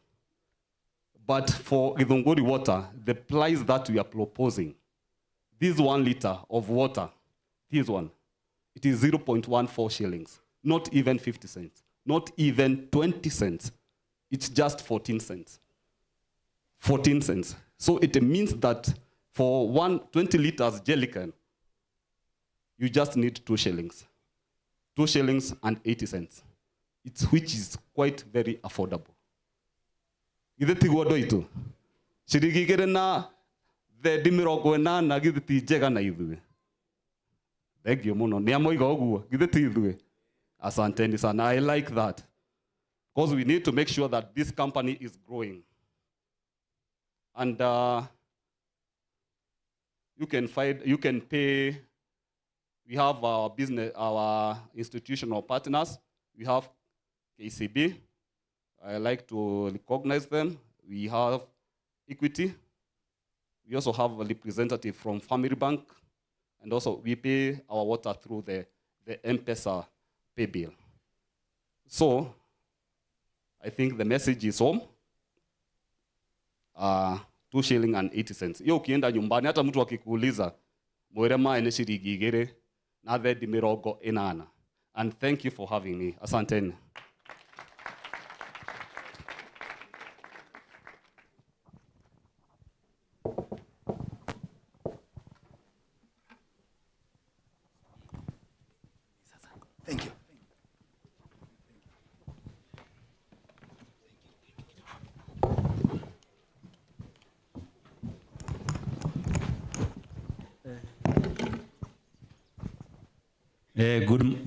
But for Githunguri water, the price that we are proposing, this 1 liter of water, this one, it is 0.14 shillings, not even 50 cents, not even 20 cents. It's just 14 cents. 14 cents. So it means that for 20 liters jerrycan, you just need 2 shillings. 2 shillings and 80 cents. Which is quite very affordable. Githeti gwondo itu. Ciringi igere na thendi mirongo inana githeti njega na ithuĩ. Thengio muno. Nĩ amoiga ũguo. Githeti ithuĩ. Asanteni sana. I like that. Because we need to make sure that this company is growing. And you can pay. We have our business, our institutional partners. We have KCB. I like to recognize them. We have Equity. We also have a representative from Family Bank. And also we pay our water through the M-Pesa pay bill. So I think the message is home. 2 shilling and 80 cents. Hiyo ukienda nyumbani hata mtu akikuuliza mwere mae ni shilingi igere na thendi mirongo inana. And thank you for having me. Asanteni. Thank you.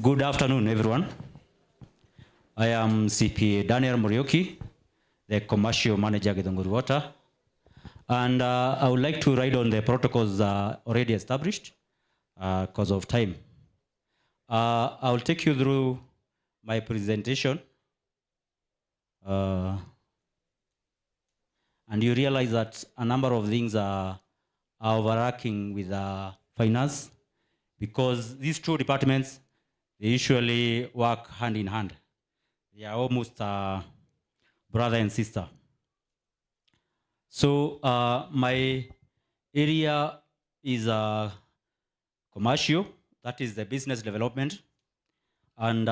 Good afternoon, everyone. I am CPA Daniel Morioki, the Commercial Manager at Githunguri Water. And I would like to ride on the protocols already established because of time. I will take you through my presentation. And you realize that a number of things are overarching with finance, because these two departments, They usually work hand in hand. They are almost brother and sister. So my area is commercial, that is the business development. And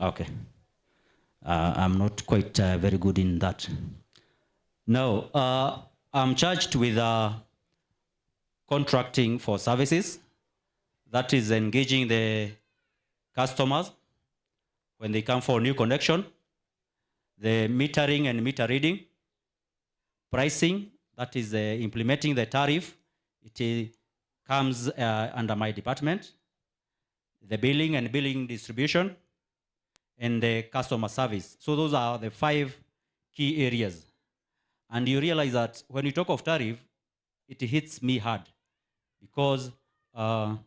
okay. I'm not quite very good in that. No, I'm charged with contracting for services. That is engaging the customers when they come for new connection, the metering and meter reading, pricing, that is implementing the tariff. It comes under my department, the billing and billing distribution, and the customer service. So those are the 5 key areas. And you realize that when you talk of tariff, it hits me hard because right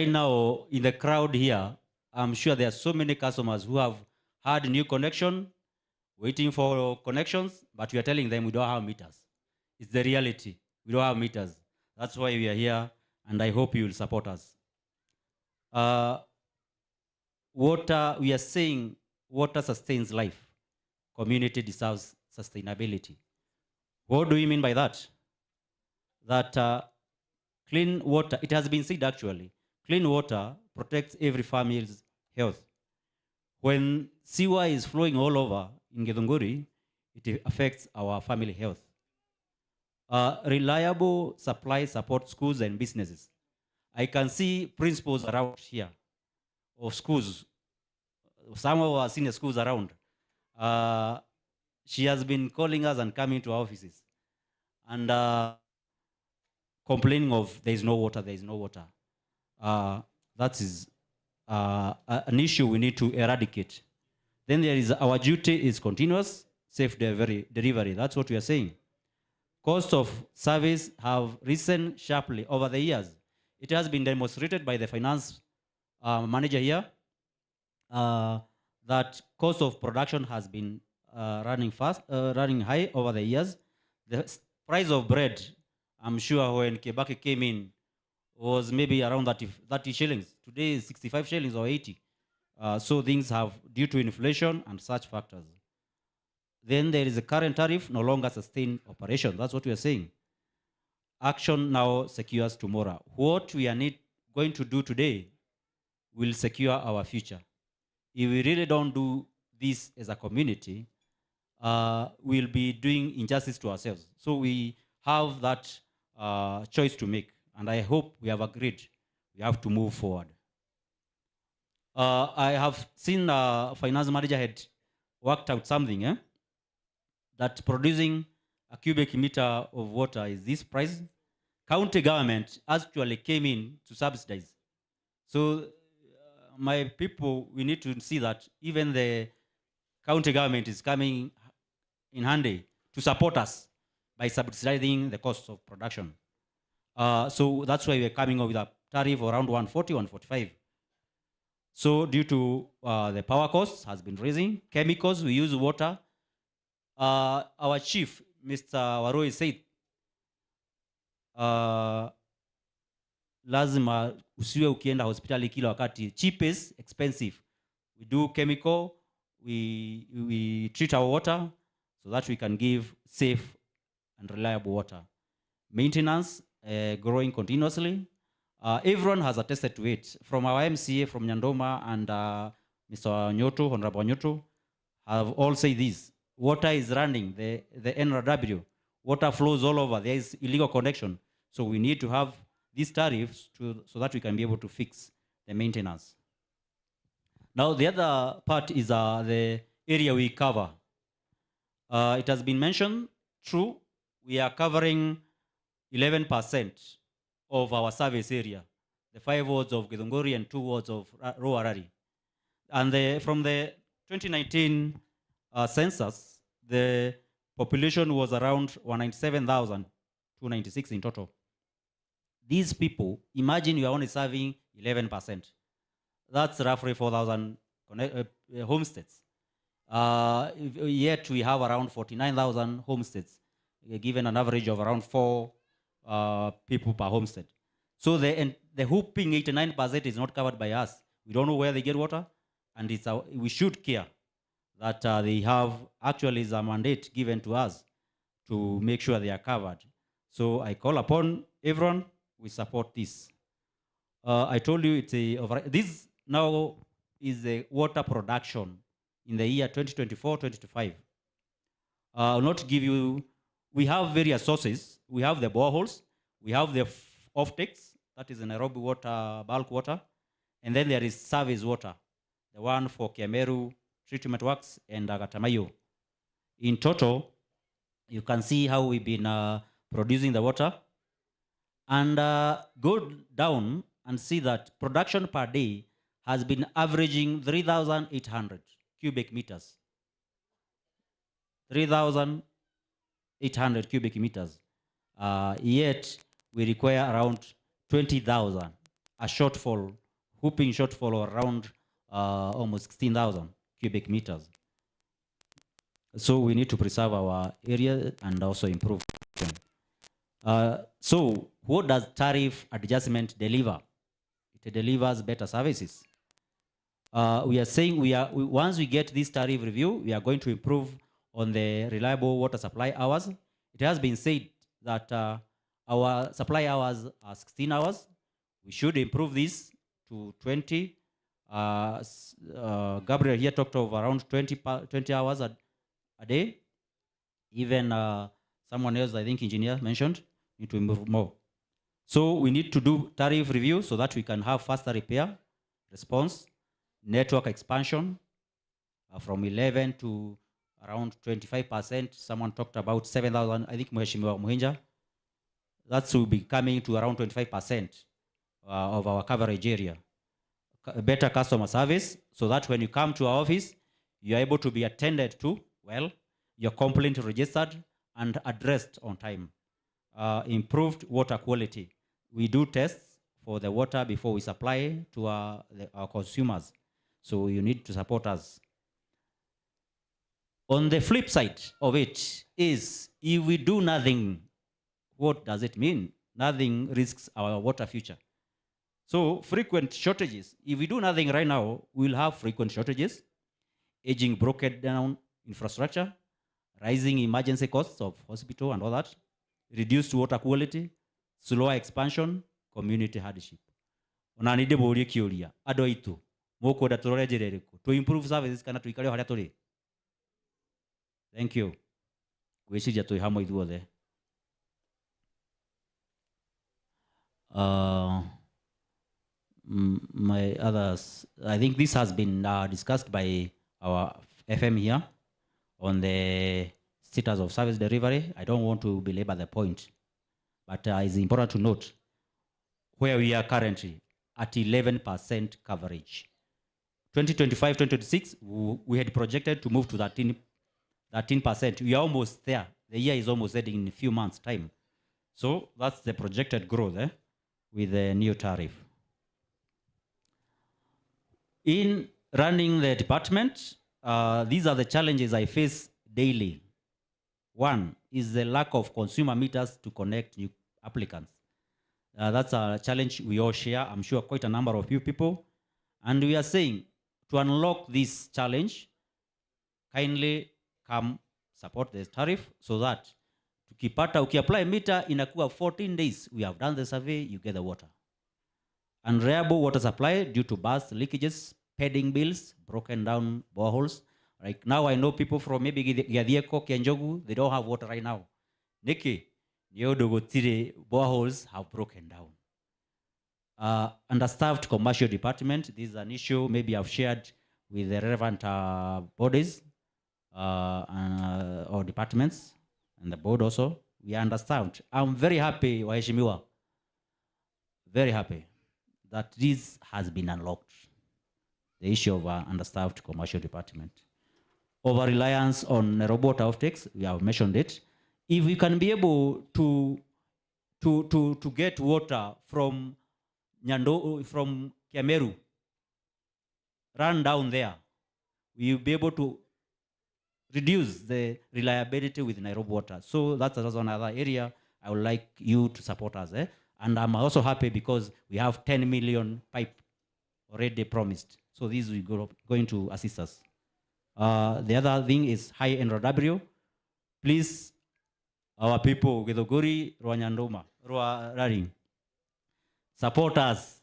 now in the crowd here, I'm sure there are so many customers who have had new connection, waiting for connections, but we are telling them we don't have meters. It's the reality. We don't have meters. That's why we are here, and I hope you will support us. Water, we are saying water sustains life. Community deserves sustainability. What do we mean by that? That clean water, it has been said actually, clean water protects every family's health. When sewer is flowing all over in Githunguri, it affects our family health. Reliable supply supports schools and businesses. I can see principals around here of schools, some of our senior schools around. She has been calling us and coming to our offices and complaining of there is no water, there is no water. That is an issue we need to eradicate. Then there is our duty is continuous, safe delivery. That's what we are saying. Cost of service have risen sharply over the years. It has been demonstrated by the finance manager here that cost of production has been running high over the years. The price of bread, I'm sure when Kebaki came in, was maybe around 30 shillings. Today is 65 shillings or 80. So things have, due to inflation and such factors. Then there is a current tariff, no longer sustain operation. That's what we are saying. Action now secures tomorrow. What we are going to do today will secure our future. If we really don't do this as a community, we'll be doing injustice to ourselves. So we have that choice to make. And I hope we have agreed we have to move forward. I have seen finance manager had worked out something, that producing a cubic meter of water is this price. County government actually came in to subsidize. So my people, we need to see that even the county government is coming in handy to support us by subsidizing the cost of production. So that's why we're coming up with a tariff around 140, 145. So due to the power costs has been raising, chemicals, we use water. Our chief, Mr. Waroi, said, lazima usiwe ukienda hospitali kila wakati. Cheapest, expensive. We do chemical, we treat our water so that we can give safe and reliable water. Maintenance, growing continuously. Everyone has attested to it. From our MCA, from Nyandoma, and Mr. Nyoto, Honorable Nyoto, have all said this. Water is running, the NRW. Water flows all over. There is illegal connection. So we need to have these tariffs so that we can be able to fix the maintenance. Now, the other part is the area we cover. It has been mentioned, true, we are covering 11% of our service area, the 5 wards of Githunguri and 2 wards of Ruarari. And from the 2019 census, the population was around 197,296 in total. These people, imagine you are only serving 11%. That's roughly 4,000 homesteads. Yet we have around 49,000 homesteads, given an average of around 4 people per homestead. So the whooping 89% is not covered by us. We don't know where they get water, and we should care that they have actually is a mandate given to us to make sure they are covered. So I call upon everyone, we support this. I told you this now is the water production in the year 2024-2025. I'll not give you, we have various sources. We have the boreholes, we have the offtakes, that is the Nairobi water, bulk water, and then there is service water, the one for Kemeru treatment works and Agatamayo. In total, you can see how we've been producing the water, and go down and see that production per day has been averaging 3,800 cubic meters. 3,800 cubic meters. Yet we require around 20,000, a shortfall, whooping shortfall of around almost 16,000 cubic meters. So we need to preserve our area and also improve. So what does tariff adjustment deliver? It delivers better services. We are saying once we get this tariff review, we are going to improve on the reliable water supply hours. It has been said that our supply hours are 16 hours. We should improve this to 20. Gabriel here talked of around 20 hours a day. Even someone else, I think engineer mentioned, need to improve more. So we need to do tariff review so that we can have faster repair, response, network expansion from 11 to around 25%. Someone talked about 7,000, I think Mheshimiwa Muhinja. That will be coming to around 25% of our coverage area. Better customer service, so that when you come to our office, you're able to be attended to well, your complaint registered and addressed on time. Improved water quality. We do tests for the water before we supply to our consumers. So you need to support us. On the flip side of it is, if we do nothing, what does it mean? Nothing risks our water future. So frequent shortages. If we do nothing right now, we'll have frequent shortages, aging broken down infrastructure, rising emergency costs of hospital and all that, reduced water quality, slower expansion, community hardship. Onanide bori kiuria ado itu moko da turore jerereko to improve services kana tuikare haria turi. Thank you. Gwiciria tui hamwe ithuothe. My others, I think this has been discussed by our FM here on the status of service delivery. I don't want to belabor the point, but it's important to note where we are currently at 11% coverage. 2025-2026, we had projected to move to 13%. We are almost there. The year is almost ending in a few months' time. So that's the projected growth with the new tariff. In running the department, these are the challenges I face daily. One is the lack of consumer meters to connect new applicants. That's a challenge we all share. I'm sure quite a number of you people. And we are saying to unlock this challenge, kindly come support this tariff so that tukipata ukiapply meter inakuwa 14 days. We have done the survey, you get the water. Unreliable water supply due to burst leakages, padding bills, broken down boreholes. Like now I know people from maybe Yadieko, Kenjogu, they don't have water right now. Nikki, boreholes have broken down. Understaffed commercial department, this is an issue maybe I've shared with the relevant bodies or departments and the board also. We are understaffed. I'm very happy, Waheshimiwa, very happy that this has been unlocked. The issue of understaffed commercial department. Over-reliance on robot offtakes, we have mentioned it. If we can be able to get water from Nyando, from Kemeru, run down there, we will be able to reduce the reliability with Nairobi Water. So that's another area I would like you to support us. And I'm also happy because we have 10 million pipe already promised. So this is going to assist us. The other thing is high NRW. Please, our people, Githunguri, Rwanyandoma, Rwaring, support us.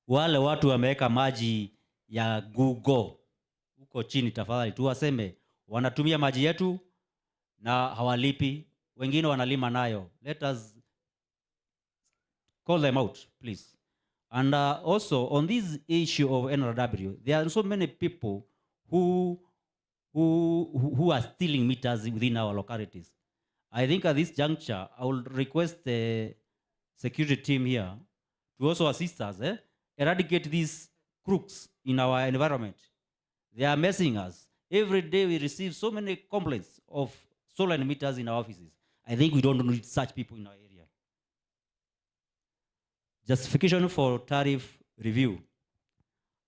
Wale watu wameweka maji ya Google huko chini, tafadhali tuwaseme wanatumia maji yetu na hawalipi, wengine wanalima nayo. Let us call them out, please. And also on this issue of NRW, there are so many people who are stealing meters within our localities. I think at this juncture, I will request the security team here to also assist us, eradicate these crooks in our environment. They are messing us. Every day we receive so many complaints of stolen meters in our offices. I think we don't need such people in our area. Justification for tariff review.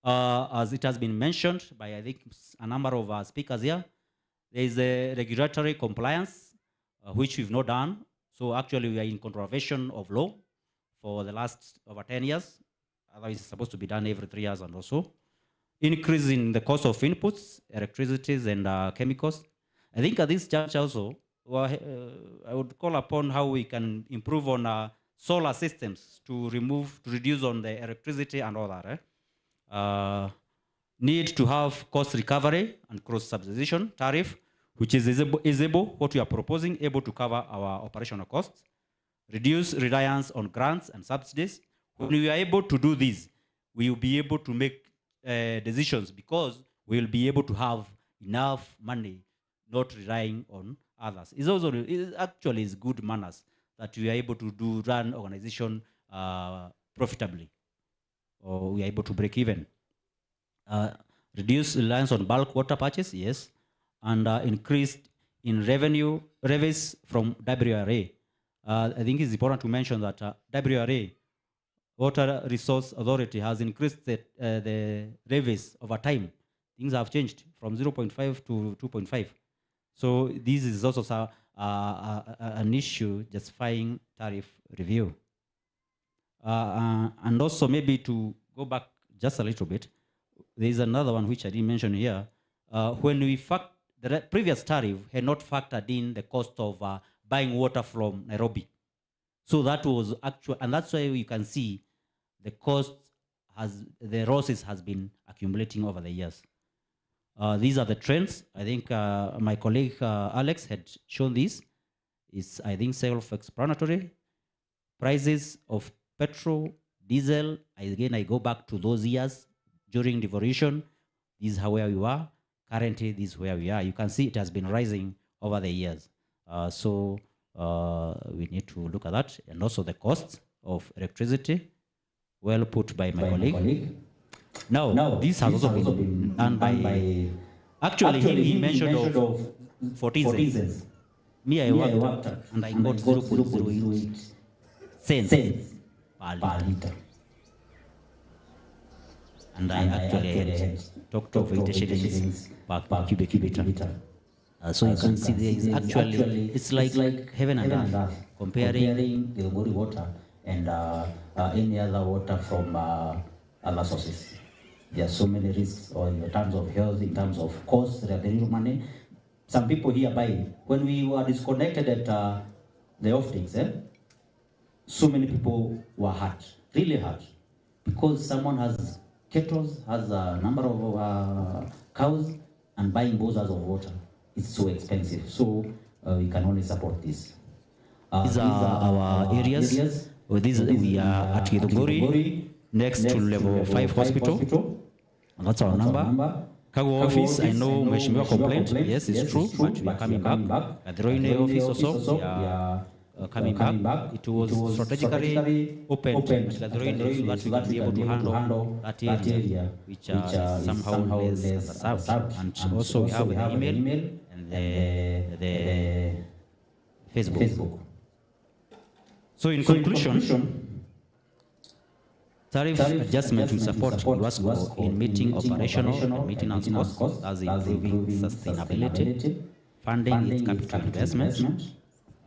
As it has been mentioned by, I think, a number of speakers here, there is a regulatory compliance, which we've not done. So actually we are in contravention of law for the last over 10 years. Otherwise it's supposed to be done every 3 years and also. Increase in the cost of inputs, electricities and chemicals. I think at this juncture also, I would call upon how we can improve on solar systems to reduce on the electricity and all that. Need to have cost recovery and cross-subsidization tariff, which is able, what we are proposing, able to cover our operational costs. Reduce reliance on grants and subsidies. When we are able to do this, we will be able to make decisions because we will be able to have enough money, not relying on others. It actually is good manners that we are able to run organization profitably, or we are able to break even. Reduce reliance on bulk water purchase, yes, and increased in revenues from WRA. I think it's important to mention that WRA, Water Resource Authority, has increased the revenues over time. Things have changed from 0.5 to 2.5. So this is also an issue justifying tariff review. And also maybe to go back just a little bit, there is another one which I didn't mention here. When we the previous tariff had not factored in the cost of buying water from Nairobi. So that was actual, and that's why you can see the cost the losses has been accumulating over the years. These are the trends. I think my colleague Alex had shown this. It's, I think, self-explanatory. Prices of petrol, diesel, again, I go back to those years during devolution. This is how where we were. Currently, this is where we are. You can see it has been rising over the years. So we need to look at that. And also the costs of electricity, well put by my colleague. Now, this has also been done by actually, he mentioned of 14 cents. Me, I worked and I got 0.08 cents per liter. And I actually had talked of 80 shillings per cubic meter. So you can see there is actually, it's like heaven and earth, comparing the Githunguri water and any other water from other sources. There are so many risks, or in terms of health, in terms of cost, there is money. Some people here buy. When we were disconnected at the off-takes, so many people were hurt, really hurt, because someone has kettles, has a number of cows, and buying bowsers of water. It's so expensive. So we can only support this. These are our areas. We are at Githunguri, next to level 5 hospital. And that's our number. Cargo office, I know Mheshimiwa complained. Yes, it's true, but we are coming back. At the Roine office also, we are coming back. It was strategically opened at the Roine so that we can be able to handle that area, which is somehow less underserved. And also we have the email and the Facebook. So in conclusion, tariff adjustment will support UASCO in meeting operational and maintenance costs, as improving sustainability, funding its capital investment,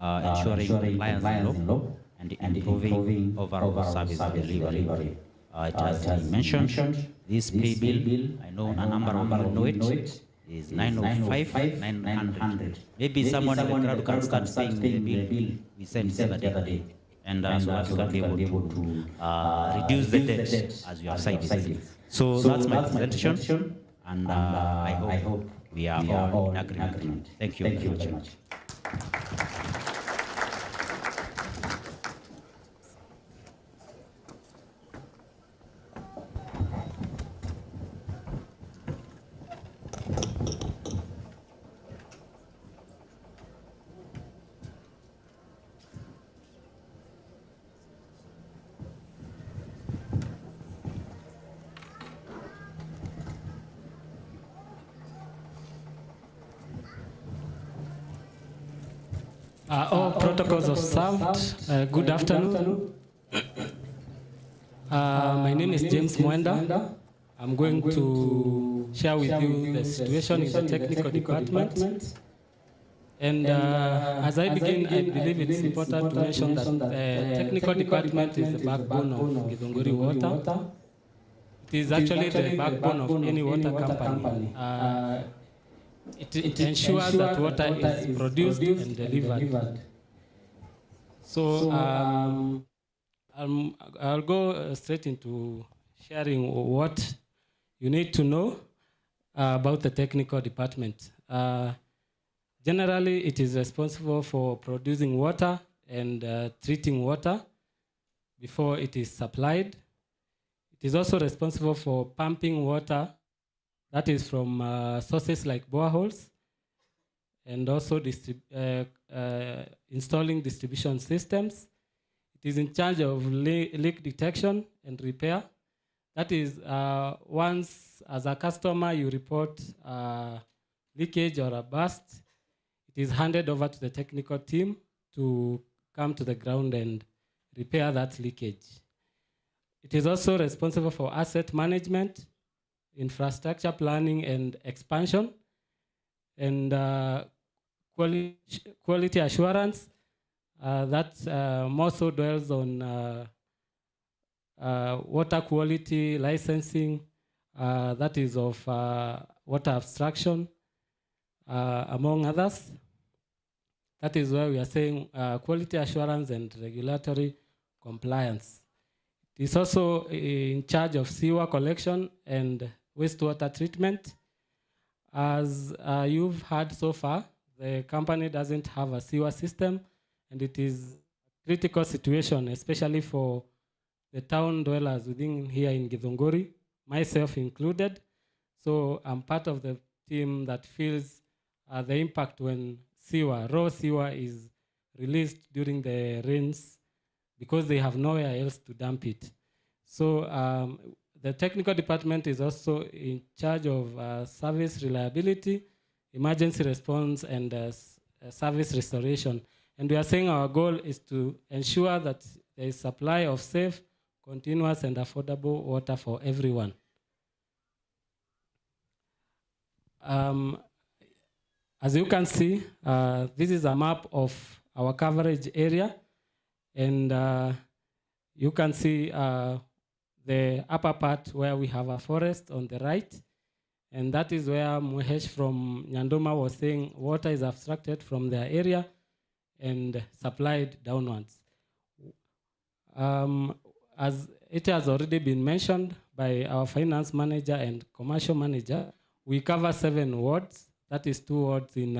ensuring compliance in law, and improving overall service delivery. It has been mentioned, this pay bill, I know a number of you know it, is 905, 900. Maybe someone in the crowd can start paying the bill we sent the other day. And so that you can be able to reduce the debt as you have said it. So that's my presentation, and I hope we are all in agreement. Thank you very much. All protocols observed. Good afternoon. My name is James Mwenda. I'm going to share with you the situation in the technical department. And as I begin, I believe it's important to mention that the technical department is the backbone of Githunguri Water. It is actually the backbone of any water company. It ensures that water is produced and delivered. So I'll go straight into sharing what you need to know about the technical department. Generally, it is responsible for producing water and treating water before it is supplied. It is also responsible for pumping water, that is from sources like boreholes, and also installing distribution systems. It is in charge of leak detection and repair. That is, once as a customer you report leakage or a burst, it is handed over to the technical team to come to the ground and repair that leakage. It is also responsible for asset management, infrastructure planning and expansion, and quality assurance. That more so dwells on water quality licensing, that is of water abstraction, among others. That is where we are saying quality assurance and regulatory compliance. It is also in charge of sewer collection and wastewater treatment. As you've heard so far, the company doesn't have a sewer system, and it is a critical situation, especially for the town dwellers within here in Githunguri, myself included. So I'm part of the team that feels the impact when raw sewer is released during the rains, because they have nowhere else to dump it. So the technical department is also in charge of service reliability, emergency response, and service restoration. And we are saying our goal is to ensure that there is supply of safe, continuous, and affordable water for everyone. As you can see, this is a map of our coverage area, and you can see the upper part where we have a forest on the right, and that is where Muhesh from Nyandoma was saying water is abstracted from their area and supplied downwards. As it has already been mentioned by our finance manager and commercial manager, we cover 7 wards. That is 2 wards in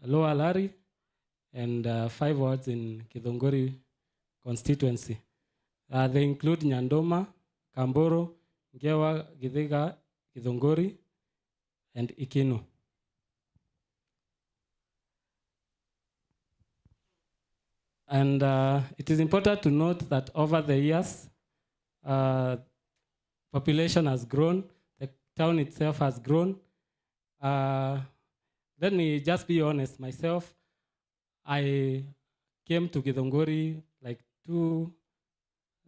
Lower Lari and 5 wards in Githunguri constituency. They include Nyandoma, Kamboro, Ngewa, Githiga, Githunguri, and Ikinu. And it is important to note that over the years, population has grown, the town itself has grown. Let me just be honest, myself, I came to Githunguri like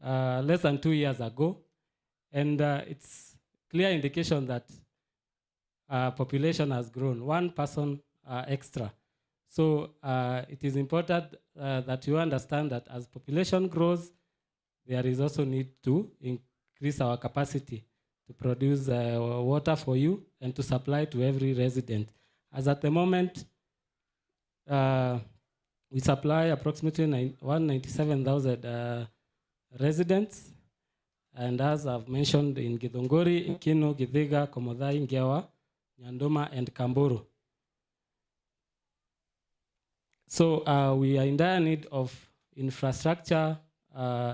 less than 2 years ago, and it's clear indication that population has grown. One person extra. So it is important that you understand that as population grows, there is also need to increase our capacity to produce water for you and to supply to every resident. As at the moment, we supply approximately 197,000 residents. And as I've mentioned in Githunguri, Kino, Githiga, Komodhai, Ngewa, Nyandoma, and Kamburu. So we are in dire need of infrastructure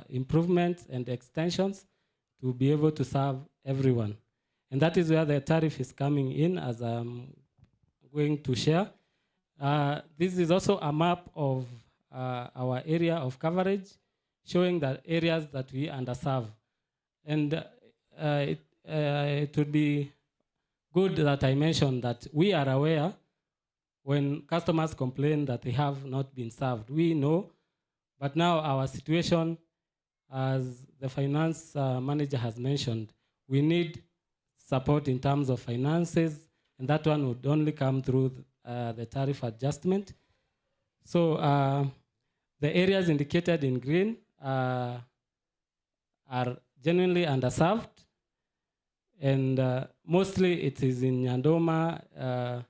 improvements and extensions to be able to serve everyone. And that is where the tariff is coming in, as I'm going to share. This is also a map of our area of coverage, showing the areas that we underserve. And it would be good that I mentioned that we are aware when customers complain that they have not been served. We know, but now our situation, as the finance manager has mentioned, we need support in terms of finances, and that one would only come through the tariff adjustment. So the areas indicated in green are genuinely underserved, and mostly it is in Nyandoma,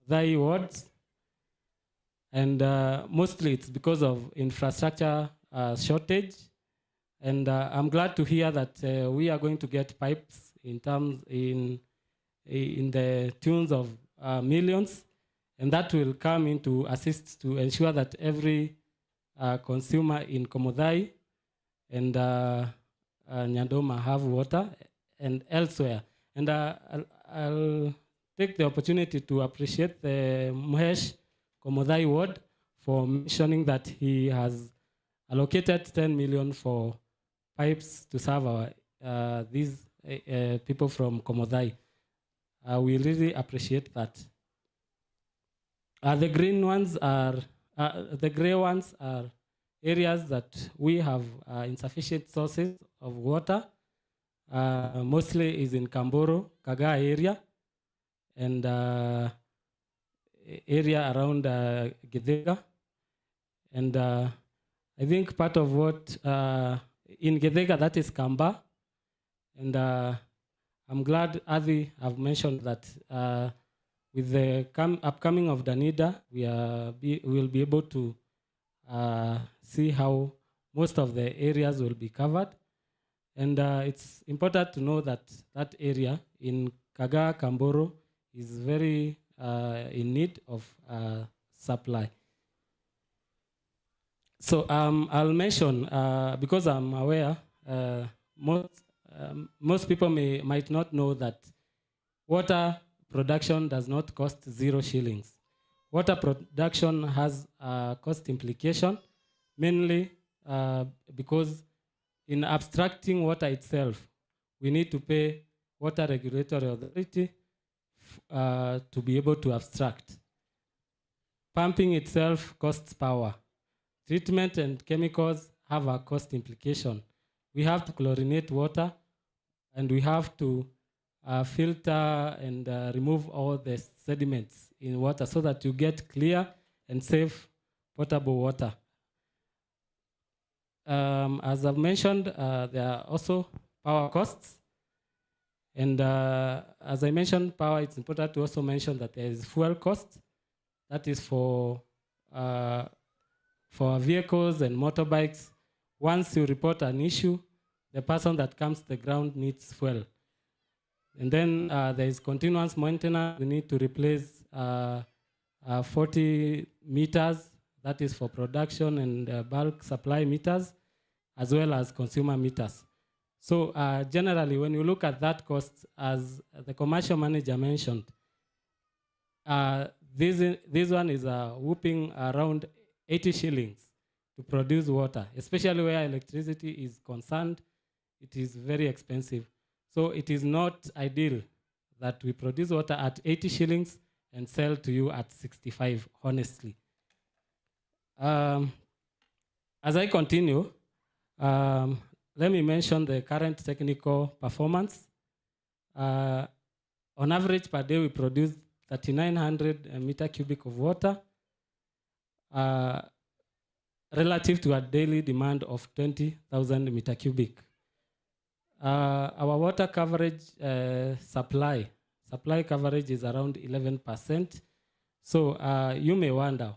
Thai wards, and mostly it's because of infrastructure shortage. And I'm glad to hear that we are going to get pipes in the tunes of millions, and that will come in to assist to ensure that every consumer in Komodhai and Nyandoma have water and elsewhere. And I'll take the opportunity to appreciate the Muhesh Komodhai ward for mentioning that he has allocated 10 million for pipes to serve our these people from Komodhai. We really appreciate that. The green ones are, the gray ones are areas that we have insufficient sources of water. Mostly is in Kamburu, Kaga area, and area around Githiga. And I think part of what, in Githiga, that is Kamba. And I'm glad Adi have mentioned that with the upcoming of Danida, we will be able to see how most of the areas will be covered. And it's important to know that that area in Kaga, Kamburu is very in need of supply. So I'll mention, because I'm aware, most people might not know that water production does not cost 0 shillings. Water production has a cost implication, mainly because in abstracting water itself, we need to pay Water Regulatory Authority to be able to abstract. Pumping itself costs power. Treatment and chemicals have a cost implication. We have to chlorinate water, and we have to filter and remove all the sediments in water so that you get clear and safe potable water. As I've mentioned, there are also power costs. And as I mentioned, power, it's important to also mention that there is fuel cost. That is for vehicles and motorbikes. Once you report an issue, the person that comes to the ground needs fuel. And then there is continuous maintenance. We need to replace 40 meters. That is for production and bulk supply meters, as well as consumer meters. So generally, when you look at that cost, as the commercial manager mentioned, this one is whooping around 80 shillings to produce water, especially where electricity is concerned. It is very expensive. So it is not ideal that we produce water at 80 shillings and sell to you at 65, honestly. As I continue, let me mention the current technical performance. On average per day, we produce 3,900 meter cubic of water, relative to a daily demand of 20,000 meter cubic. Our water coverage supply coverage is around 11%. So you may wonder,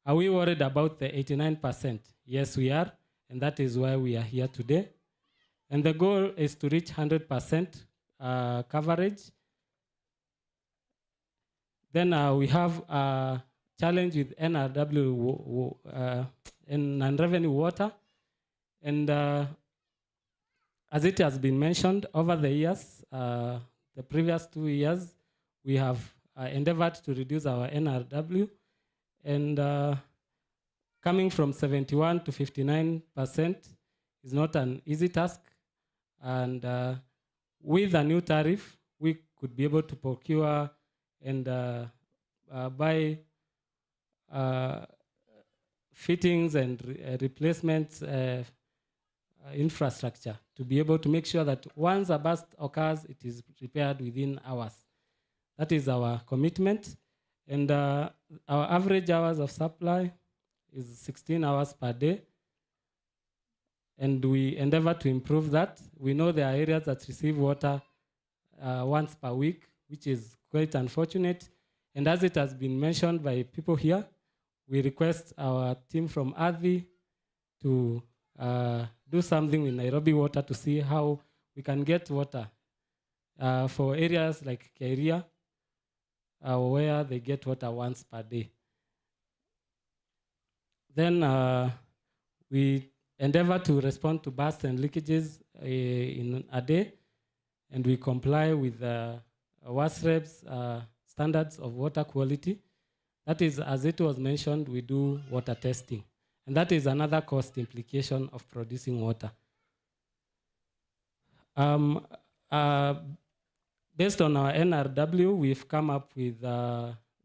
are we worried about the 89%? Yes, we are, and that is why we are here today. And the goal is to reach 100% coverage. Then we have a challenge with NRW and non-revenue water. And as it has been mentioned over the years, the previous 2 years, we have endeavored to reduce our NRW. And coming from 71 to 59% is not an easy task. And with a new tariff, we could be able to procure and buy fittings and replacements infrastructure to be able to make sure that once a burst occurs, it is repaired within hours. That is our commitment. And our average hours of supply is 16 hours per day. And we endeavor to improve that. We know there are areas that receive water once per week, which is quite unfortunate. And as it has been mentioned by people here, we request our team from ADVI to do something with Nairobi Water to see how we can get water for areas like Kairia, where they get water once per day. Then we endeavor to respond to bursts and leakages in a day, and we comply with WASREB's standards of water quality. That is, as it was mentioned, we do water testing. And that is another cost implication of producing water. Based on our NRW, we've come up with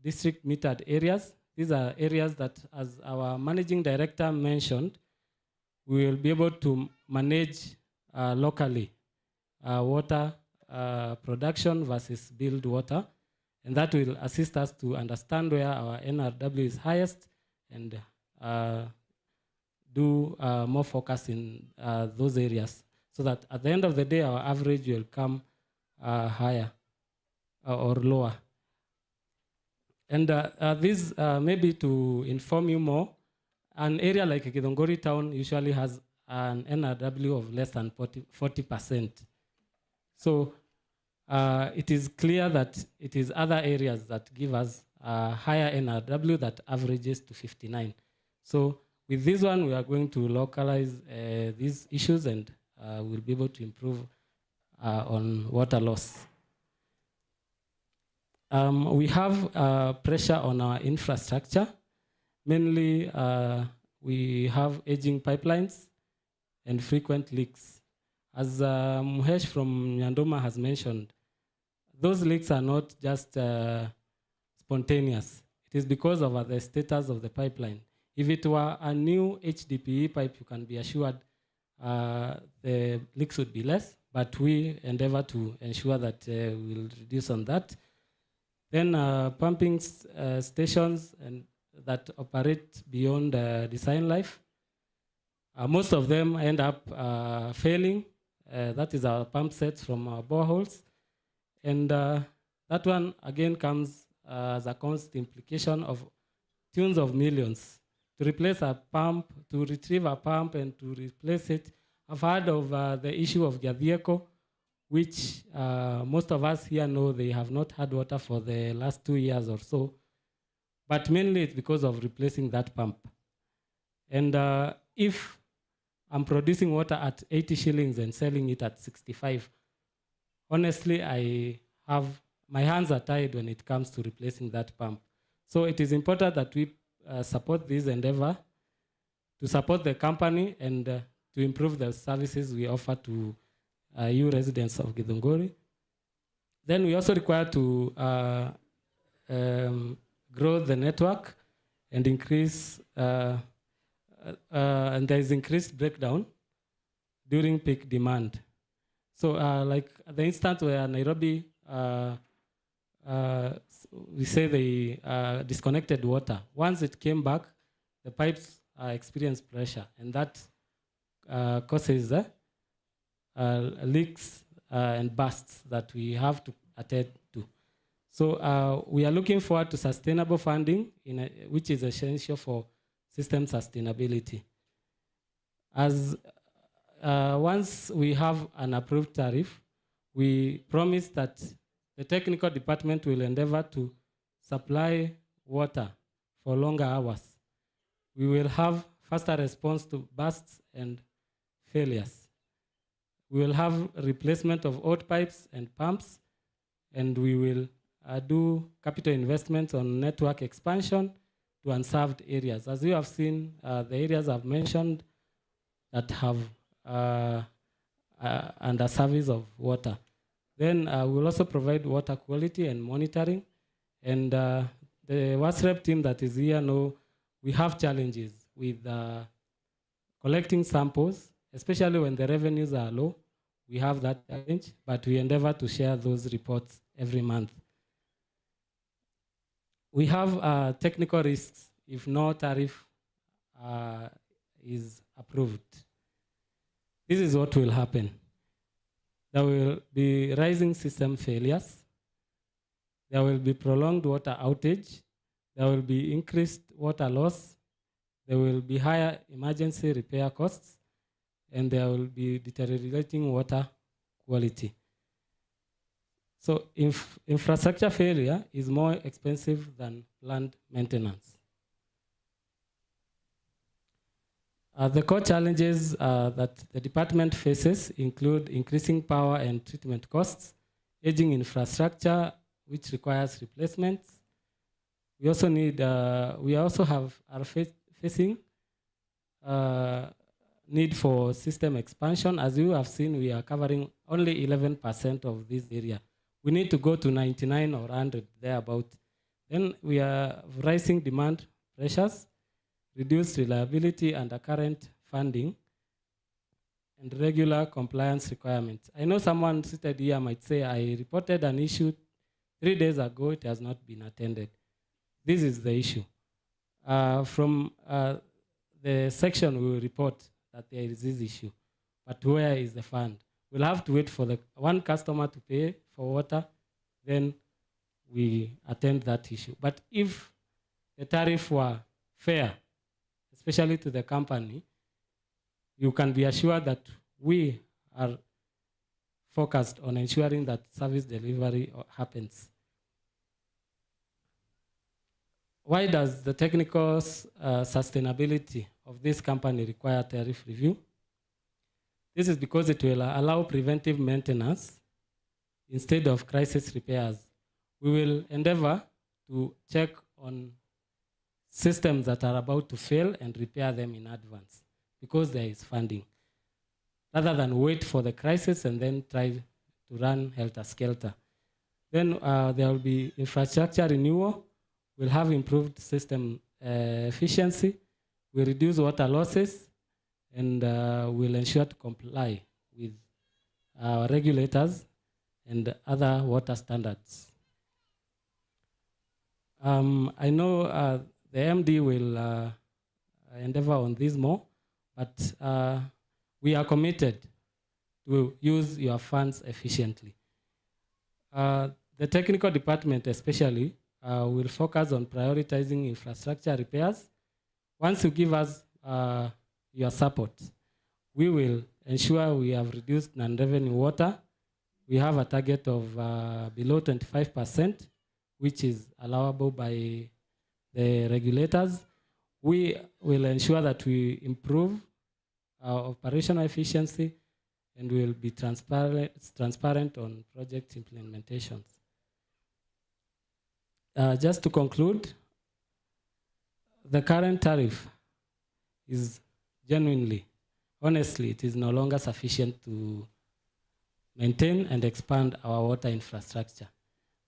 district metered areas. These are areas that, as our managing director mentioned, we will be able to manage locally water production versus billed water. And that will assist us to understand where our NRW is highest and do more focus in those areas, so that at the end of the day, our average will come higher or lower. And this maybe to inform you more, an area like Githunguri town usually has an NRW of less than 40%. So it is clear that it is other areas that give us higher NRW that averages to 59. So with this one, we are going to localize these issues, and we'll be able to improve on water loss. We have pressure on our infrastructure. Mainly, we have aging pipelines and frequent leaks. As Muhesh from Nyandoma has mentioned, those leaks are not just spontaneous. It is because of the status of the pipeline. If it were a new HDPE pipe, you can be assured the leaks would be less, but we endeavor to ensure that we'll reduce on that. Then pumping stations and that operate beyond design life. Most of them end up failing. That is our pump sets from our boreholes. And that one again comes as a cost implication of tens of millions. To replace a pump, to retrieve a pump and to replace it. I've heard of the issue of Githunguri, which most of us here know they have not had water for the last 2 years or so. But mainly it's because of replacing that pump. And if I'm producing water at 80 shillings and selling it at 65, honestly, my hands are tied when it comes to replacing that pump. So it is important that we support this endeavor, to support the company and to improve the services we offer to you residents of Githunguri. Then we also require to grow the network and increase, and there is increased breakdown during peak demand. So like the instance where Nairobi we say the disconnected water. Once it came back, the pipes experienced pressure, and that causes leaks and bursts that we have to attend to. So we are looking forward to sustainable funding, which is essential for system sustainability. As once we have an approved tariff, we promise that the technical department will endeavor to supply water for longer hours. We will have faster response to bursts and failures. We will have replacement of old pipes and pumps, and we will do capital investments on network expansion to unserved areas. As you have seen, the areas I've mentioned that have under service of water. Then we'll also provide water quality and monitoring. And the WASREP team that is here know we have challenges with collecting samples, especially when the revenues are low. We have that challenge, but we endeavor to share those reports every month. We have technical risks if no tariff is approved. This is what will happen. There will be rising system failures. There will be prolonged water outage. There will be increased water loss. There will be higher emergency repair costs, and there will be deteriorating water quality. So infrastructure failure is more expensive than planned maintenance. The core challenges that the department faces include increasing power and treatment costs, aging infrastructure, which requires replacements. We also need, are facing need for system expansion. As you have seen, we are covering only 11% of this area. We need to go to 99 or 100 thereabout. Then we are rising demand pressures, reduced reliability under current funding, and regular compliance requirements. I know someone seated here might say, I reported an issue 3 days ago, it has not been attended. This is the issue. From the section, we will report that there is this issue, but where is the fund? We'll have to wait for the one customer to pay for water, then we attend that issue. But if the tariff were fair, especially to the company, you can be assured that we are focused on ensuring that service delivery happens. Why does the technical sustainability of this company require tariff review? This is because it will allow preventive maintenance instead of crisis repairs. We will endeavor to check on systems that are about to fail and repair them in advance because there is funding, rather than wait for the crisis and then try to run helter-skelter. Then there will be infrastructure renewal. We'll have improved system efficiency. We'll reduce water losses, and we'll ensure to comply with our regulators and other water standards. I know the MD will endeavor on this more, but we are committed to use your funds efficiently. The technical department especially will focus on prioritizing infrastructure repairs. Once you give us your support, we will ensure we have reduced non-revenue water. We have a target of below 25%, which is allowable by the regulators. We will ensure that we improve our operational efficiency, and we will be transparent on project implementations. Just to conclude, the current tariff is genuinely, honestly, it is no longer sufficient to maintain and expand our water infrastructure.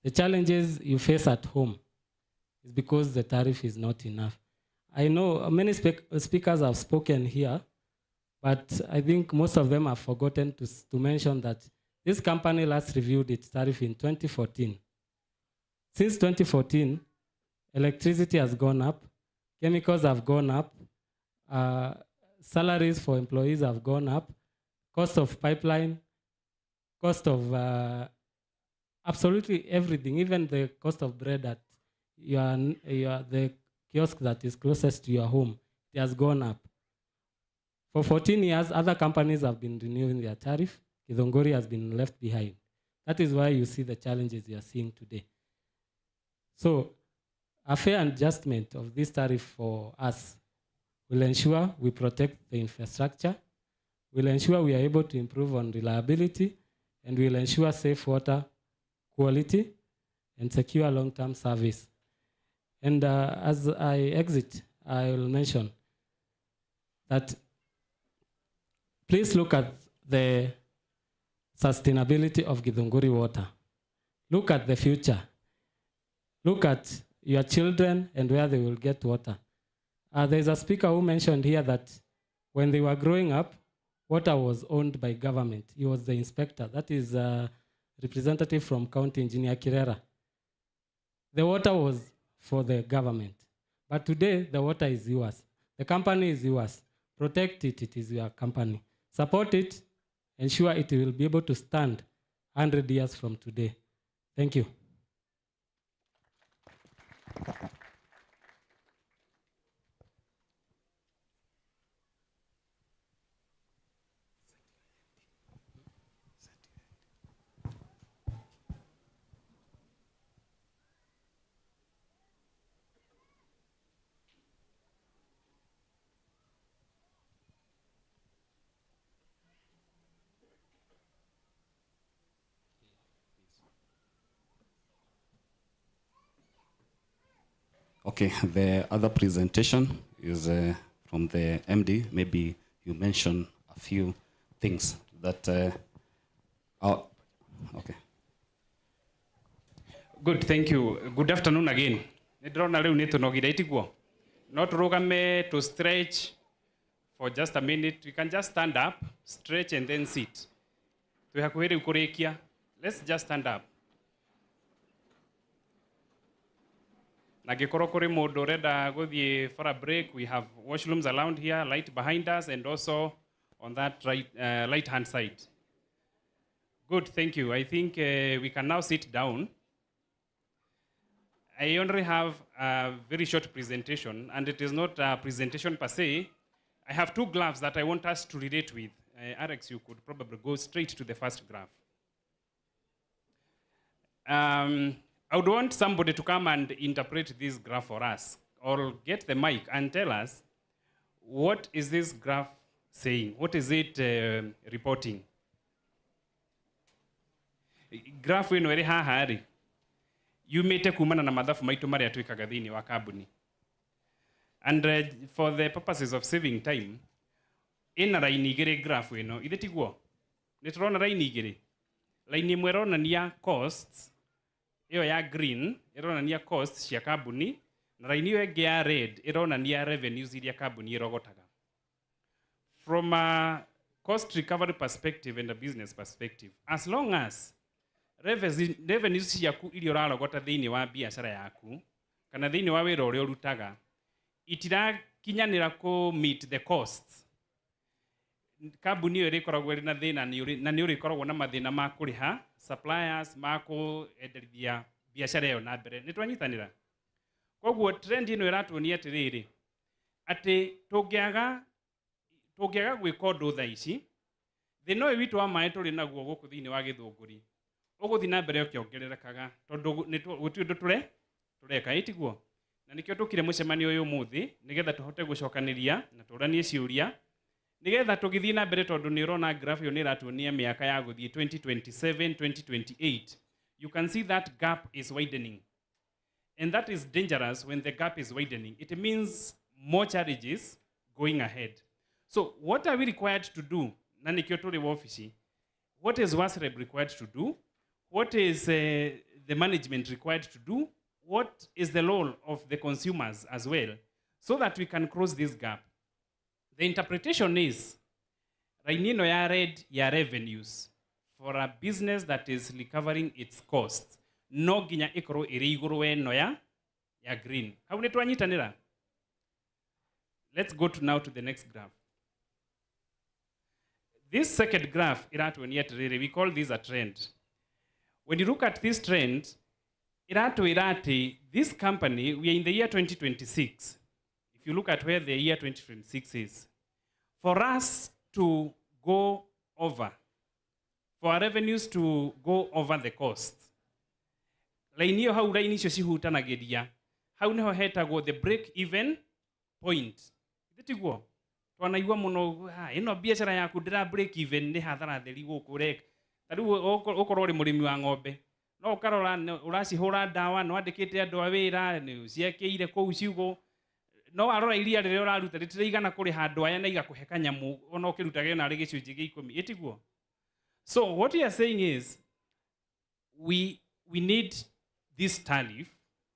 The challenges you face at home is because the tariff is not enough. I know many speakers have spoken here, but I think most of them have forgotten to mention that this company last reviewed its tariff in 2014. Since 2014, electricity has gone up, chemicals have gone up, salaries for employees have gone up, cost of pipeline, cost of absolutely everything, even the cost of bread at the kiosk that is closest to your home, it has gone up. For 14 years, other companies have been renewing their tariff. Githunguri has been left behind. That is why you see the challenges you are seeing today. So a fair adjustment of this tariff for us will ensure we protect the infrastructure, will ensure we are able to improve on reliability, and will ensure safe water quality and secure long-term service. And as I exit, I will mention that please look at the sustainability of Githunguri water. Look at the future. Look at your children and where they will get water. There's a speaker who mentioned here that when they were growing up, water was owned by government. He was the inspector. That is a representative from County Engineer Kirera. The water was for the government. But today, the water is yours. The company is yours. Protect it, it is your company. Support it, ensure it will be able to stand 100 years from today. Thank you. Okay, the other presentation is from the MD. Maybe you mention a few things that okay. Good, thank you. Good afternoon again. Not rogame to stretch for just a minute. We can just stand up, stretch, and then sit. Let's just stand up. For a break, we have washrooms around here, light behind us, and also on that right hand side. Good, thank you. I think we can now sit down. I only have a very short presentation, and it is not a presentation per se. I have two graphs that I want us to relate with. Alex, you could probably go straight to the first graph. I would want somebody to come and interpret this graph for us, or get the mic and tell us, what is this graph saying? What is it reporting? Graph wenu eri hahari. You may take kumana na mathafu maitu maria twikaga thiini wa kambuni. And for the purposes of saving time, ina raini igiri graph wenu, ithe tiguo? Niturona raini igiri. Raini imwe ironania costs, iyo ya green ironania costs cia kambuni, na raini iyo ĩngĩ ya red ironania revenues iria kambuni irogotaga. From a cost recovery perspective and a business perspective, as long as revenues ciaku iria ũrarogota thĩinĩ wa biacara yaku kana thĩinĩ wa wĩra ũrĩa ũrutaga itirakinyanĩra ku meet the costs, kambuni iyo ĩrĩkoragwo ĩrĩ na thĩna na nĩ ũrĩkoragwo na mathĩna ma kũrĩha suppliers, ma kũenderithia biacara ĩyo na mbere. Nĩ twanyitanĩra? Koguo trend ĩno ĩratuonia atĩrĩrĩ, atĩ tũngĩaga gwĩka ũndũ thaa ici, thĩna ũyũ witũ wa maĩ tũrĩ naguo gũkũ thĩinĩ wa Githunguri ũgũthiĩ na mbere ũkĩongererekaga tondũ gũtirĩ ũndũ tũreka, ĩtiguo? Na nĩkĩo tũkire mũcemanio ũyũ ũmũthĩ nĩgetha tũhote gũcokanĩria na tũranie ciũria nĩgetha tũgĩthiĩ na mbere, tondũ nĩ ũrona graph ĩyo nĩ ĩratuonia mĩaka ya gũthiĩ 2027, 2028. You can see that gap is widening. And that is dangerous. When the gap is widening, it means more challenges going ahead. So what are we required to do? Na nĩkĩo tũrĩ wabici. What is WASREB required to do? What is the management required to do? What is the role of the consumers as well, so that we can cross this gap? The interpretation is, rainino ya red ya revenues for a business that is recovering its costs. no nginya ikorwo iri iguru eno ya green. Hau ni twanyitanira. Let's go now to the next graph. This second graph, we call this a trend. When you look at this trend, this company, we are in the year 2026. If you look at where the year 2026 is, for us to go over, for our revenues to go over the cost, laini yo hau laini cio cihutanagiria, hau niho hetagwo the break-even point. Itiguo twanaigua muno ino biashara yaku ndira break even ni hathara theri guku rek tariu ukorwo ri murimi wa ng'ombe no ukarora uracihura ndawa no andikite andu a wira ni ciakeire kou ciugo no warora iria rire uraruta ritireigana kuri handu aya na igakuhe kanyamu ona ukirutage na ri gicunji gi 10 itiguo. So what we are saying is we need this tariff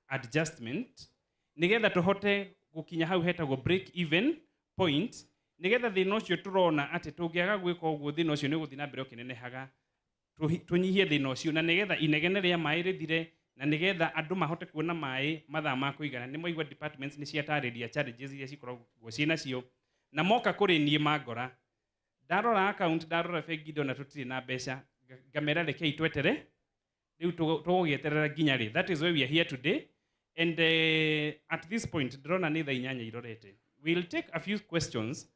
adjustment nigetha tuhote gukinya hau hetagwo break even point nigetha thina ucio turona ati tungiaga gwika uguo thina ucio ni guthi na mbere ukinenehaga tunyihie thina ucio na nigetha inegene ria mai rithire na nigetha andu mahote kuona mai mathaa ma kuigana ni moigwa departments ni ciatariria challenges iria cikoragwo ciina cio na moka kuri nie mangora ndarora account ndarora bengi ndona tutire na mbeca ngamera reke itwetere riu tugugieterera nginya ri. That is why we are here today. And at this point, drona ni thaa 8 irorete. We'll take a few questions,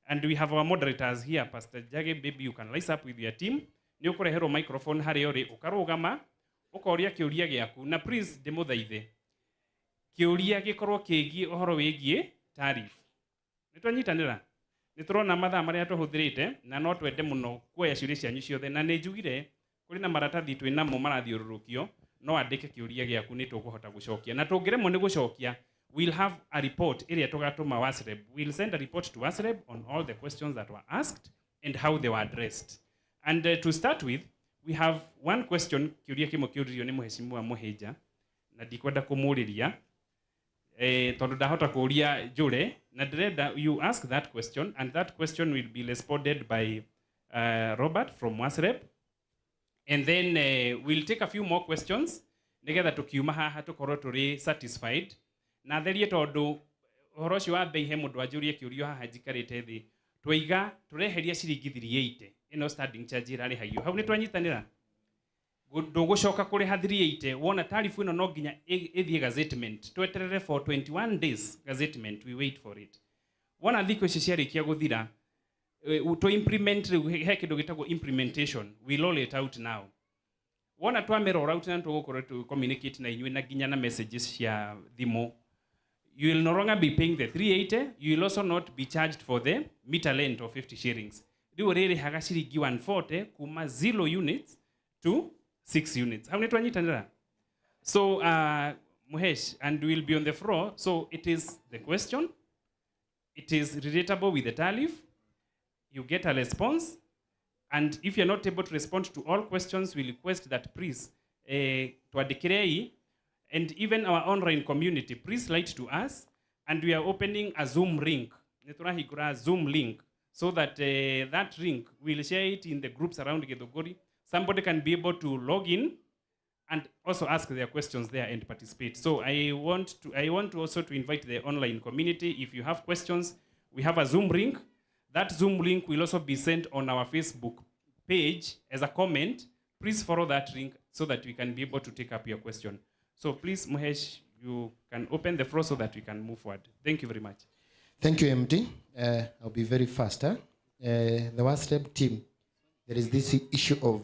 and we have our moderators here. Pastor Jage, maybe you can rise up with your team. Ni ukurehero microphone hari ori ukarugama ukoria kiuria giaku na please ndimuthaithe kiuria gikorwo kigie uhoro wigie tariff. Nitwanyitanira niturona mathaa maria tuhuthirite na no twende muno kuoya ciuria cianyu ciothe na ni njugire kuri na maratathi twinamo marathiururukio no andike kiuria giaku ni tukuhota gucokia na tungiremwo ni gucokia we'll have a report area tugatuma WASREB. We'll send a report to WASREB on all the questions that were asked and how they were addressed. And to start with, we have one question kiuria kimo kiurio ni muheshimiwa Muhija na ndikwenda kumuriria tondu ndahota kuria jure na ndirenda you ask that question and that question will be responded by Robert from WASREB. And then we'll take a few more questions nigetha tukiuma haha tukorwo turi satisfied na therie tondu horo cio wa bei he mundu anjurie kiurio haha njikarite thi twiga tureheria ciringi 380 ino standing charge irari hagio hau ni twanyitanira ndugucoka kuri ha 380 wona tarifu ino no nginya ithie gazettement tweterere for 21 days gazettement we wait for it wona thiko ici ciarikia guthira to implement he kindu gitagwo implementation we roll it out now wona twame roll out na tugukorwo tu communicate na inywe na ginya na messages cia thimo you will no longer be paying the 380 you will also not be charged for the meter length of 50 shillings riu riri haga ciringi 140 kuma 0 units to 6 units how netwanyitanira so Muhesh and we will be on the floor so it is the question it is relatable with the tariff you get a response and if you're not able to respond to all questions we request that please tuandikirei and even our online community please write to us and we are opening a Zoom link niturahigura Zoom link so that that link we'll share it in the groups around Githunguri somebody can be able to log in and also ask their questions there and participate so I want to also to invite the online community if you have questions we have a Zoom link. That Zoom link will also be sent on our Facebook page as a comment. Please follow that link so that we can be able to take up your question. So please, Muhesh, you can open the floor so that we can move forward. Thank you very much. Thank you, MD. I'll be very fast. The WASREB team, there is this issue of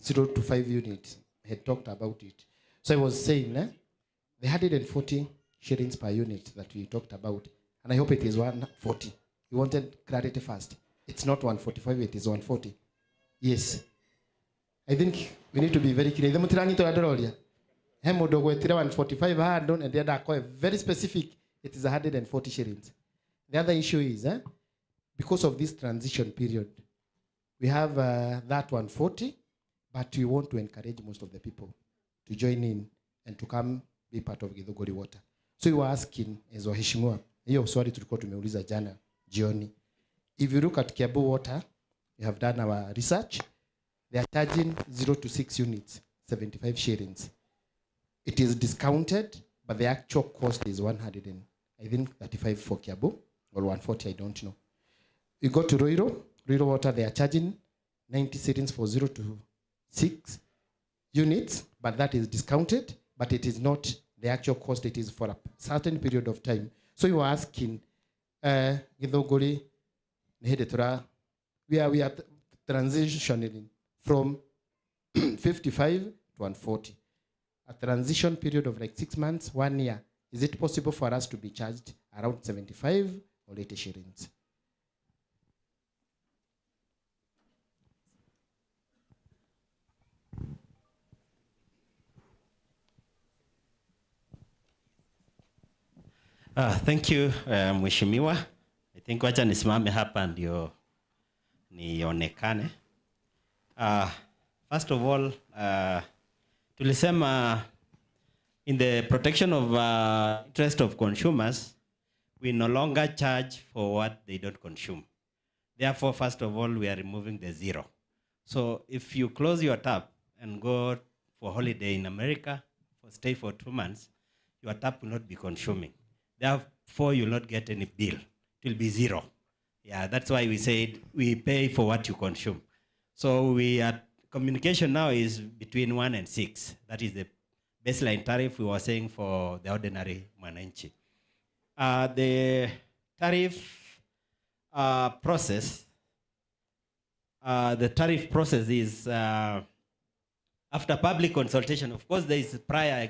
0 to 5 units. I had talked about it. So I was saying, the 140 shillings per unit that we talked about, and I hope it is 140. You wanted clarity first. It's not 145, it is 140. Yes. I think we need to be very clear. The mutirani to adorolia. Hemo dogo etira 145 handon and the other very specific. It is 140 shillings. The other issue is, because of this transition period, we have that 140, but we want to encourage most of the people to join in and to come be part of Githunguri Water. So we were asking, as waheshimiwa, hiyo swali tulikuwa tumeuliza jana jioni. If you look at Kiambu Water, we have done our research. They are charging 0 to 6 units, 75 shillings. it is discounted, but the actual cost is 135 for Kiabu, or 140, I don't know. You go to Ruiro Water, they are charging 90 shillings for 0 to 6 units, but that is discounted, but it is not the actual cost, it is for a certain period of time. So you are asking, Githunguri, we are transitioning from 55 to 140. A transition period of like 6 months, 1 year. Is it possible for us to be charged around 75 or 80 shillings? Thank you, Mheshimiwa. I think wacha nisimame hapa ndio nionekane. First of all, tulisema in the protection of interest of consumers, we no longer charge for what they don't consume. Therefore, first of all, we are removing the zero. So if you close your tap and go for holiday in America, stay for 2 months, your tap will not be consuming. Therefore, you will not get any bill. It will be zero. Yeah, that's why we said we pay for what you consume. So communication now is between 1 and 6. That is the baseline tariff we were saying for the ordinary mwananchi. The tariff process, is after public consultation. Of course, there is prior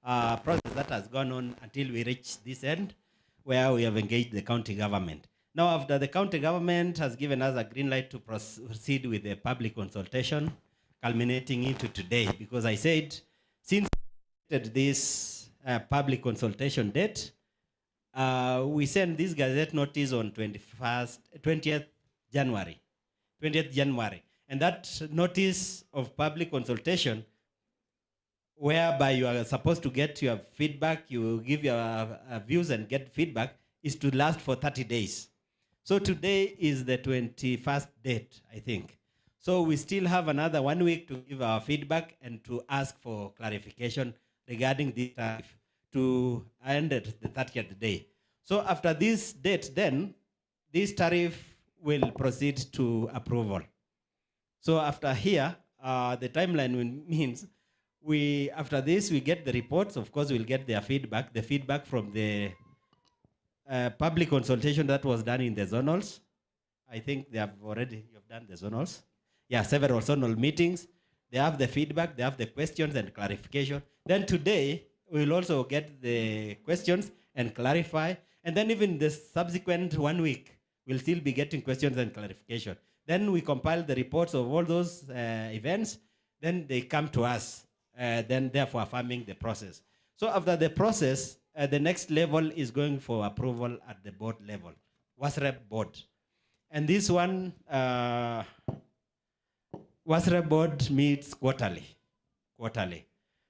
process that has gone on until we reach this end, where we have engaged the county government. Now, after the county government has given us a green light to proceed with the public consultation, culminating into today, because I said, since this public consultation date, we sent this gazette notice on 20th January. And that notice of public consultation, whereby you are supposed to get your feedback, you give your views and get feedback, is to last for 30 days. So today is the 21st date, I think. So we still have another 1 week to give our feedback and to ask for clarification regarding this tariff to end at the 30th day. So after this date, then this tariff will proceed to approval. So after here, the timeline means after this, we get the reports. Of course, we'll get their feedback, the feedback from the public consultation that was done in the zonals. I think they have already done the zonals. Yeah, several zonal meetings. They have the feedback, they have the questions and clarification. Then today, we'll also get the questions and clarify. And then even the subsequent 1 week, we'll still be getting questions and clarification. Then we compile the reports of all those events. Then they come to us, then therefore affirming the process. So after the process, the next level is going for approval at the board level, WASREB board. And this one, WASREB board meets quarterly.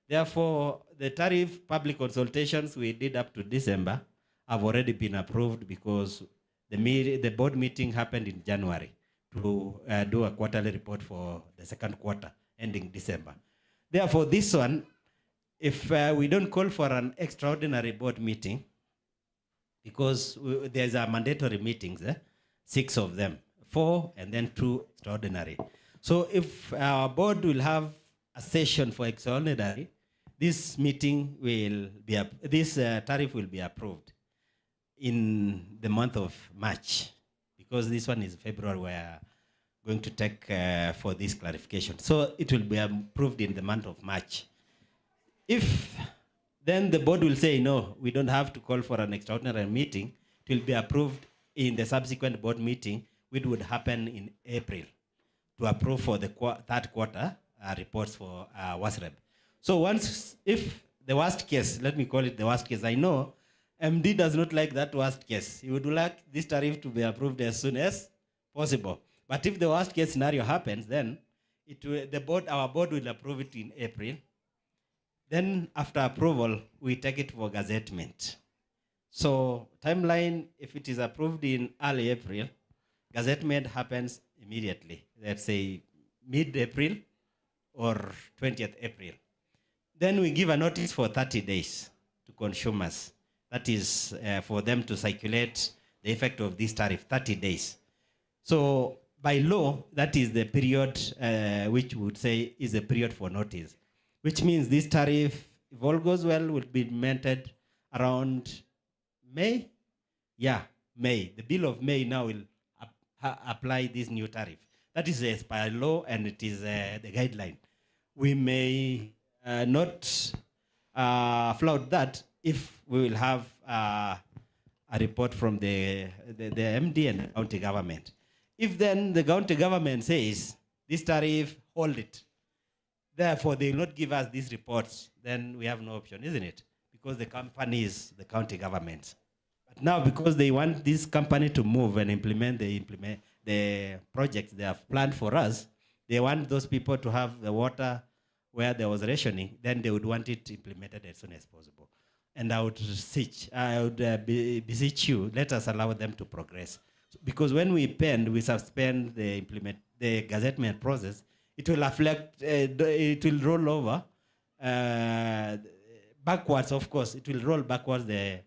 Therefore, the tariff public consultations we did up to December have already been approved because the board meeting happened in January to do a quarterly report for the second quarter ending December. Therefore, this one, if we don't call for an extraordinary board meeting, because there's a mandatory meetings, 6 of them, 4 and then 2 extraordinary. So if our board will have a session for extraordinary, this meeting will be, this tariff will be approved in the month of March, because this one is February, we're going to take for this clarification. So it will be approved in the month of March. If then the board will say, no, we don't have to call for an extraordinary meeting, it will be approved in the subsequent board meeting, which would happen in April, to approve for the third quarter reports for WASREB. So if the worst case, let me call it the worst case, I know MD does not like that worst case. He would like this tariff to be approved as soon as possible. But if the worst case scenario happens, then our board will approve it in April. Then after approval, we take it for gazettement. So timeline, if it is approved in early April, gazettement happens immediately. Let's say mid-April or 20th April. Then we give a notice for 30 days to consumers. That is for them to circulate the effect of this tariff, 30 days. So by law, that is the period which we would say is the period for notice, which means this tariff, if all goes well, will be implemented around May. Yeah, May. The bill of May now will apply this new tariff. That is as by law, and it is the guideline. We may not flout that if we will have a report from the MD and the county government. If then the county government says, this tariff, hold it, therefore they will not give us these reports, then we have no option, isn't it? Because the company is the county government. But now, because they want this company to move and implement the projects they have planned for us, they want those people to have the water where there was rationing, then they would want it implemented as soon as possible. And I would beseech you, let us allow them to progress. Because when we suspend the gazettement process, it will affect, it will roll over backwards, of course. It will roll backwards the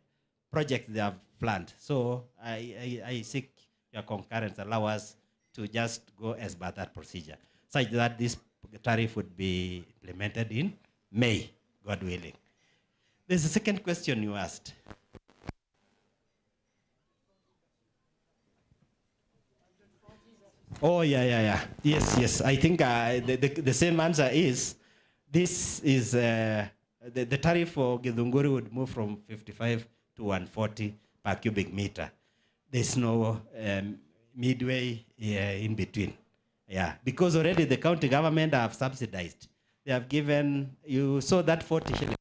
projects they have planned. So I seek your concurrence, allow us to just go as per that procedure, such that this tariff would be implemented in May, God willing. There's a second question you asked. Oh, yeah. Yes. I think the same answer is, this is, the tariff for Githunguri would move from 55 to 140 per cubic meter. There's no midway in between. Yeah, because already the county government have subsidized. They have given, you saw that 40 shillings.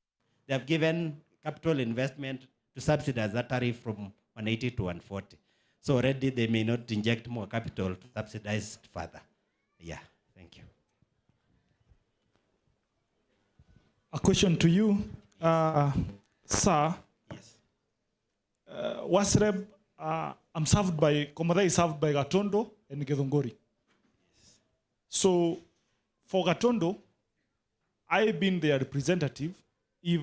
They have given capital investment to subsidize that tariff from 180 to 140. So already they may not inject more capital to subsidize it further. Yeah, thank you. A question to you, sir. Yes. Wasreb, I'm served by, Komada is served by Gatondo and Githunguri. So for Gatondo, I've been their representative. If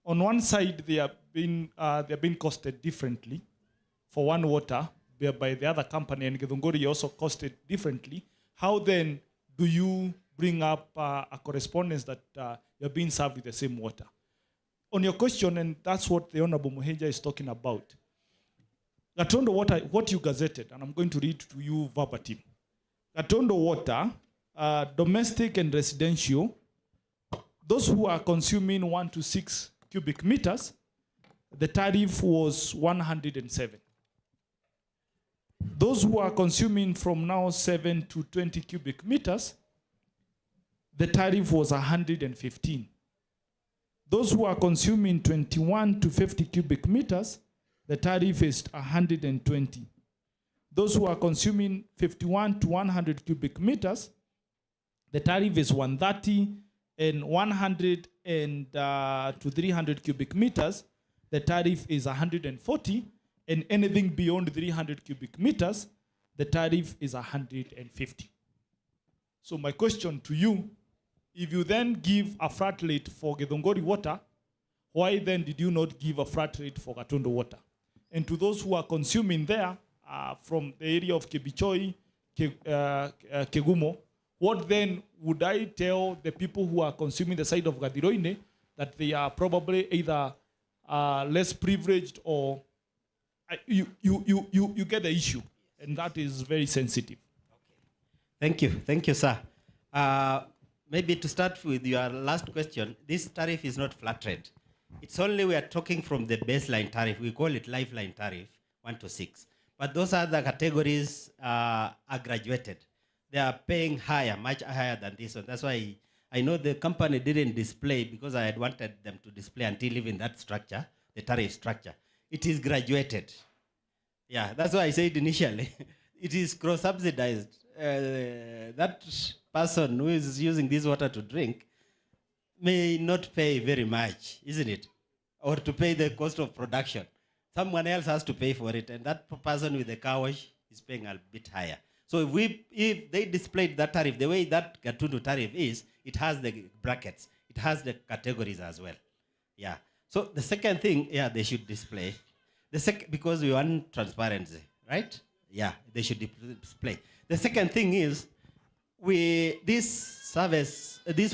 on one side they are being costed differently for one water, whereby the other company and Githunguri also costed differently, how then do you bring up a correspondence that you're being served with the same water? On your question, and that's what the Honorable Muheja is talking about. Gatondo water, what you gazetted, and I'm going to read to you verbatim. Gatondo water, domestic and residential, those who are consuming 1 to 6 cubic meters, the tariff was 107. Those who are consuming from now 7 to 20 cubic meters, the tariff was 115. Those who are consuming 21 to 50 cubic meters, the tariff is 120. Those who are consuming 51 to 100 cubic meters, the tariff is 130, and 100 to 300 cubic meters, the tariff is 140, and anything beyond 300 cubic meters, the tariff is 150. So my question to you, if you then give a flat rate for Githunguri water, why then did you not give a flat rate for Gatondo water? And to those who are consuming there, from the area of Kebichoi, Kegumo, what then would I tell the people who are consuming the side of Gadiroine that they are probably either less privileged or you get the issue, and that is very sensitive. Thank you, sir. Maybe to start with your last question, this tariff is not flat rate. It's only we are talking from the baseline tariff. We call it lifeline tariff, 1 to 6. But those other categories are graduated. They are paying higher, much higher than this one. That's why I know the company didn't display, because I had wanted them to display until even that structure, the tariff structure. It is graduated. Yeah, that's why I said initially, it is cross-subsidized. That person who is using this water to drink may not pay very much, isn't it? Or to pay the cost of production. Someone else has to pay for it, and that person with the car wash is paying a bit higher. So if they displayed that tariff, the way that Gatundu tariff is, it has the brackets. It it has the categories as well. Yeah. So the second thing, yeah, they should display. Because we want transparency, right? Yeah, they should display. The second thing is, this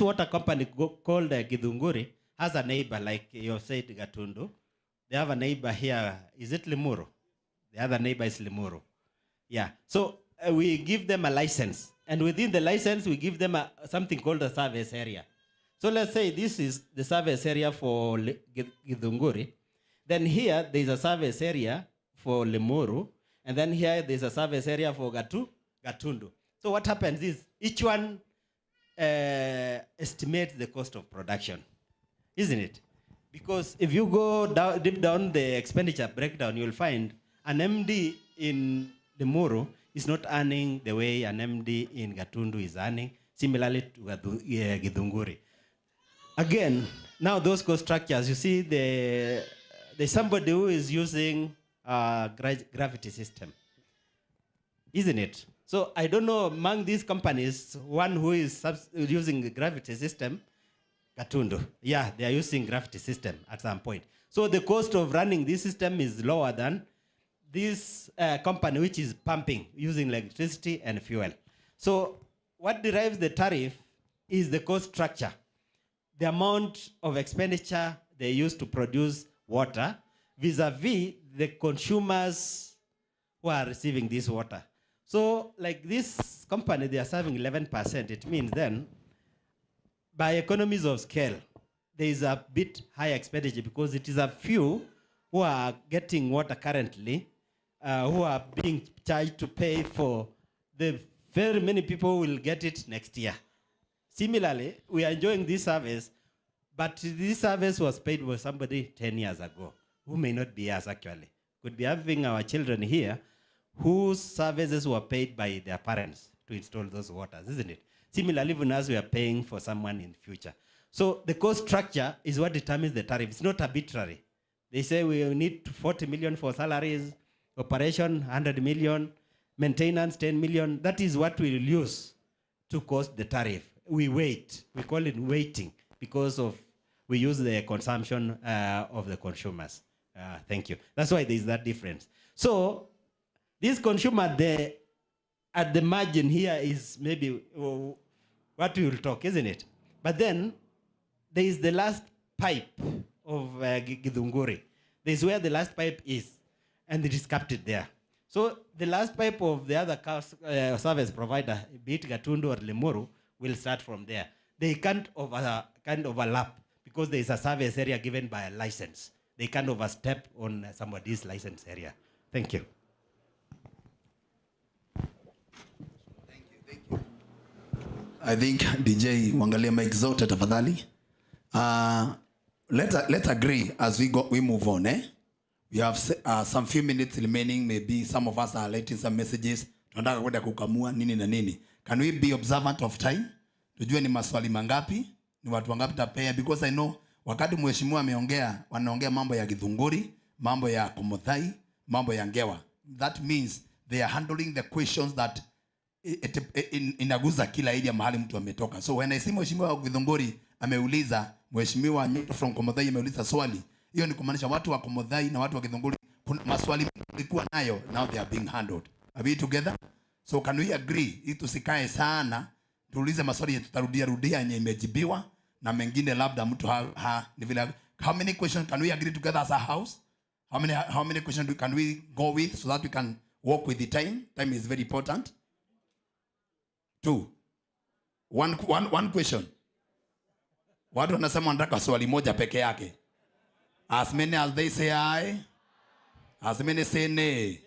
water company called Githunguri has a neighbor, like you said, Gatundu. They have a neighbor here. Is it Limuru? The other neighbor is Limuru. Yeah. So we give them a license. And within the license, we give them something called a service area. So let's say this is the service area for Githunguri. Then here, there's a service area for Limuru. And then here, there's a service area for Gatundu. So what happens is, each one estimates the cost of production. Isn't it? Because if you go deep down the expenditure breakdown, you'll find an MD in Limuru is not earning the way an MD in Gatundu is earning, similarly to Githunguri. Again, now those cost structures, you see there's somebody who is using gravity system, isn't it? So I don't know among these companies, one who is using the gravity system, Gatundu. Yeah, they are using gravity system at some point. So the cost of running this system is lower than this company which is pumping using electricity and fuel. So what derives the tariff is the cost structure, the amount of expenditure they use to produce water vis-a-vis the consumers who are receiving this water. So like this company, they are serving 11%. It means then, by economies of scale, there is a bit high expenditure because it is a few who are getting water currently, who are being charged to pay for the very many people who will get it next year. Similarly, we are enjoying this service, but this service was paid by somebody 10 years ago, who may not be us actually. Could be having our children here whose services were paid by their parents to install those waters, isn't it? Similarly, even as we are paying for someone in the future. So the cost structure is what determines the tariff. It's not arbitrary. They say we need 40 million for salaries, operation 100 million, maintenance 10 million. That is what we will use to cost the tariff. We wait. We call it waiting because we use the consumption of the consumers. Thank you. That's why there is that difference. So this consumer at the margin here is maybe what we will talk, isn't it? But then there is the last pipe of Githunguri. This is where the last pipe is, and it is captured there. So the last pipe of the other service provider, be it Gatundu or Limuru, will start from there. They can't overlap because there is a service area given by a license. They can't overstep on somebody's license area. Thank you. I think DJ wangalia mic zote tafadhali. Let's agree as we move on. We have some few minutes remaining. Maybe some of us are writing some messages. Tunataka kwenda kukamua nini na nini. Can we be observant of time? Tujue ni maswali mangapi, ni watu wangapi tapea, because I know wakati mheshimiwa ameongea, wanaongea mambo ya Githunguri, mambo ya Komothai, mambo ya Ngewa. That means they are handling the questions that inaguza kila area mahali mtu ametoka. So when I see mheshimiwa wa Githunguri ameuliza, mheshimiwa from Komothai ameuliza swali, hiyo ni kumaanisha watu wa Komothai na watu wa Githunguri maswali kulikuwa nayo, now they are being handled. Are we together? So can we agree ili tusikae sana tuulize maswali tutarudia yenye imejibiwa na mengine labda mtu ni vile. How many questions can we agree together as a house? How many questions can we go with so that we can work with the time? Time is very important. 2. One question. Watu wanasema wanataka swali moja peke yake. As many as they say aye, as many say nay,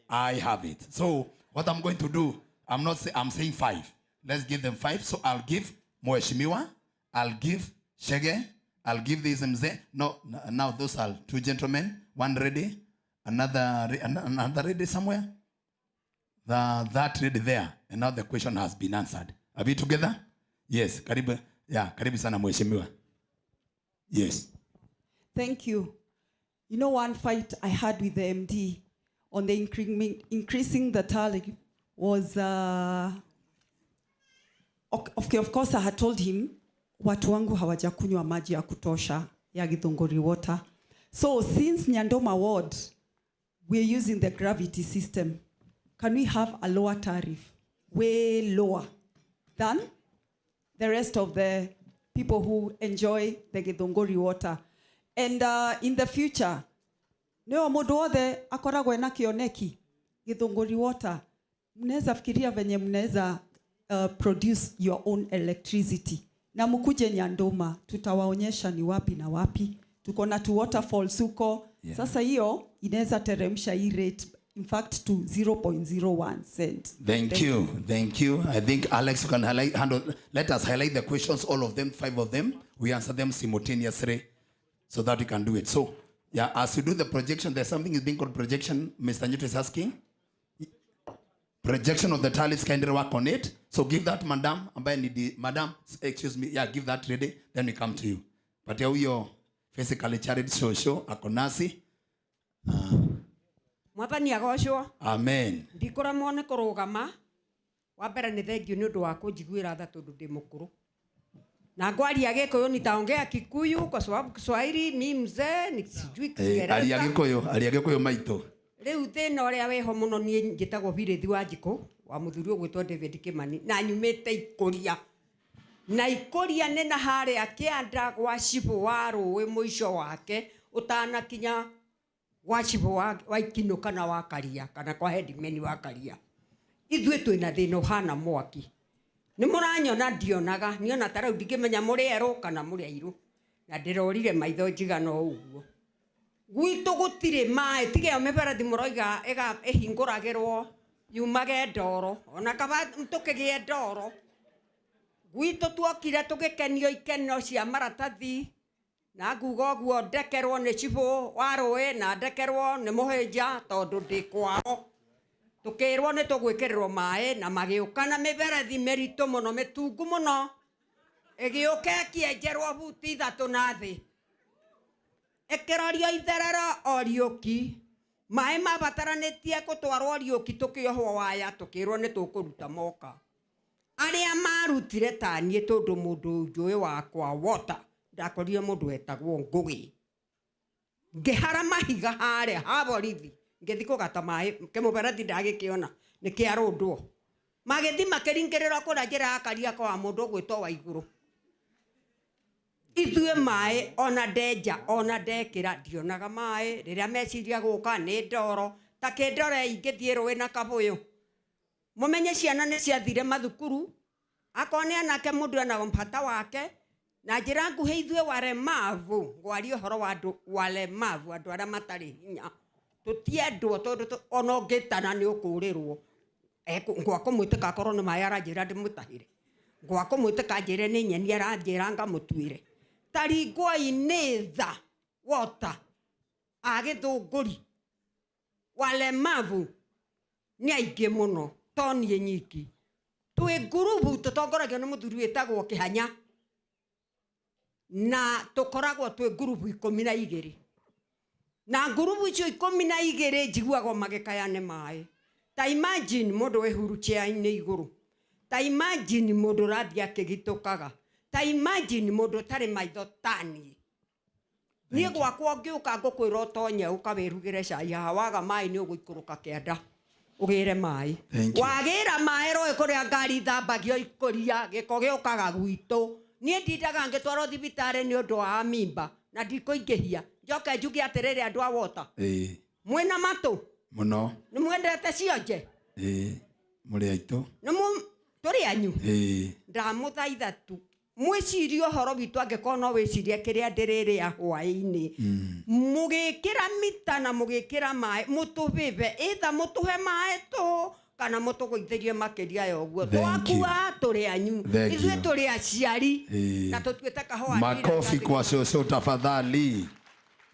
I have it. So what I'm going to do, I'm saying 5. Let's give them 5. So I'll give Mheshimiwa, I'll give Shege, I'll give this Mzee. No, now those are 2 gentlemen. One ready, another ready somewhere. That ready there. And now the question has been answered. Are we together? Yes. Karibu. Yeah, karibu sana Mheshimiwa. Yes. Thank you. You know, one fight I had with the MD on the increasing the tariff was, okay, of course I had told him watu wangu hawajakunywa maji ya kutosha ya Githunguri water. So since Nyandoma ward, we're using the gravity system. Can we have a lower tariff, way lower than the rest of the people who enjoy the Githunguri water? And in the future, neo mundu wothe akoragwo na kioneki Githunguri water, mnaweza fikiria venye mnaweza produce your own electricity. Na mkuje Nyandoma, tutawaonyesha ni wapi na wapi. Tuko na tu waterfalls huko. Yeah. Sasa hiyo inaweza teremsha hii rate, in fact, to 0.01 cents. Thank you. Thank you. I think Alex, you can let us highlight the questions, all of them, 5 of them. We answer them simultaneously so that we can do it. So, yeah, as you do the projection, there's something is being called projection. Mr. Newt is asking. Projection of the tariffs, kindly work on it. So give that, madam. Madam, excuse me. Yeah, give that ready. Then we come to you. But here we are, physically charity social, akonasi. Mwathani agocwo. Amen. Ndikora mwone kurugama. Wa mbere ni thengio ni undu wa kunjiguira tha tondu ndi mukuru. Na ngwaria Gikuyu nitaongea Kikuyu kwa sababu Kiswahili ni mzee, ni sijui Kiingereza. Aria Gikuyu maito. Riu thina uria weho muno nie njitagwo Birithi Wanjiku wa muthuri ugwitwo David Kimani na nyumite Ikuria. Na Ikuria ni na haria kianda gwa Cibu wa Rũĩ muico wake utanakinya wa Cibu wa Ikino kana wa Karia kana kwa headman wa Karia. Ithuĩ twina thina hana mwaki. Ni muranyona ndionaga niona tarau ndingimenya muri eru kana muri airu na ndirorire maitho njigano uguo. Gwitu gutire mai tige mebarathi muroiga ega ehinguragirwo yumage ndoro ona kaba mtukigie ndoro. Gwitu tuokire tugikenio ikeno cia maratathi na nguga guo ndekerwo ni Cibu wa Rũĩ na ndekerwo ni muhĩnja tondu ndi kwao. Tukirwo ni tugwikirirwo mai na magiuka na mibarathi meritu muno mitungu muno igiuke kienjerwo buti ithatu na thi ekerorio itherero oriuki mai mabataranitie gutwarwo oriuki tukiohwo waya tukirwo ni tukuruta moka aria marutire tanie tondu mundu njui wakwa water ndakorire mundu etagwo Ngugi ngihara mahiga haria haborithi ngethi kugata mai kemubarathi ndagikiona ni kiarundwo magethi makiringirira kura njira akaria kwa mundu gwitwo wa iguru. Ithuĩ mai ona ndenja ona ndekira ndionaga mai riria meciria guka ni ndoro ta kindore ingithie Rũĩ na Kabuyu mumenye ciana ni ciathire mathukuru akone anake mundu ana mpata wake na njira nguhi ithuĩ walemavu ngwari uhoro wa andu walemavu andu aria matari hinya tutiendwo tondu ona ngitana ni ukurirwo ngwako mwiteka korwo ni mai aranjira ndimutahire ngwako mwiteka njire ni nyeni aranjira ngamutwire taringwai ni tha water a Githunguri walemavu ni aingi muno toni nyiki twi ngurubu tutongoragio ni muthuri witagwo Kihanya na tukoragwo twi ngurubu 12 na ngurubu icio 12 njiguagwo magikaya ni mai. Ta imagine mundu wihurukia-ini iguru, ta imagine mundu rathi akigitukaga, ta imagine mundu tari maitho tani. Nie gwakwa ngiuka ngukwira utonye ukawirugire cai hawaga mai ni uguikuruka kianda ugire mai wagira mai Rũĩ kuria ngari thambagio Ikuria giko giukaga gwitu nie ndindaga ngitwaro thibitari ni undu wa mimba na ndikuingihia njoke njuge atiriri andu a water mwina matu muno ni mwendete cionje muri aitu ni turi anyu ndamuthaitha tu mwicirie uhoro witu angĩkorwo no wicirie kĩrĩa ndĩrĩrĩa hwaĩ-inĩ mũgĩkĩra mita na mũgĩkĩra maĩ mũtũbĩbe either mũtũhe maĩ tũ kana mũtũgũithĩrie makĩria ya ũguo twakua tũrĩ anyu ithuĩ tũrĩ aciari na tũtuĩte kahũa makofi kwa coco tafadhali.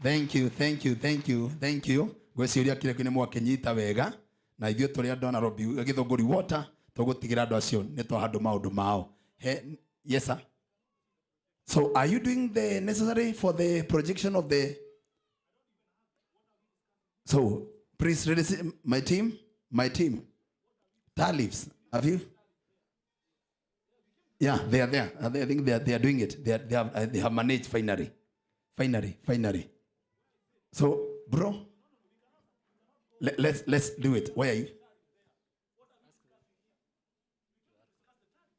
Thank you, thank you, thank you, thank you. Ngwĩciria kĩrĩa kĩnĩ mwakinyita wega na ithuĩ tũrĩ andũ a Nairobi Githunguri water tũgũtigĩra andũ acio nĩ twahandũ maũndũ mao. Yes sir. So are you doing the necessary for the projection of the... So please, my team, Tariffs, have you? Yeah, they are there. I think they are doing it. They have managed finally. So, bro, let's do it. Where are you?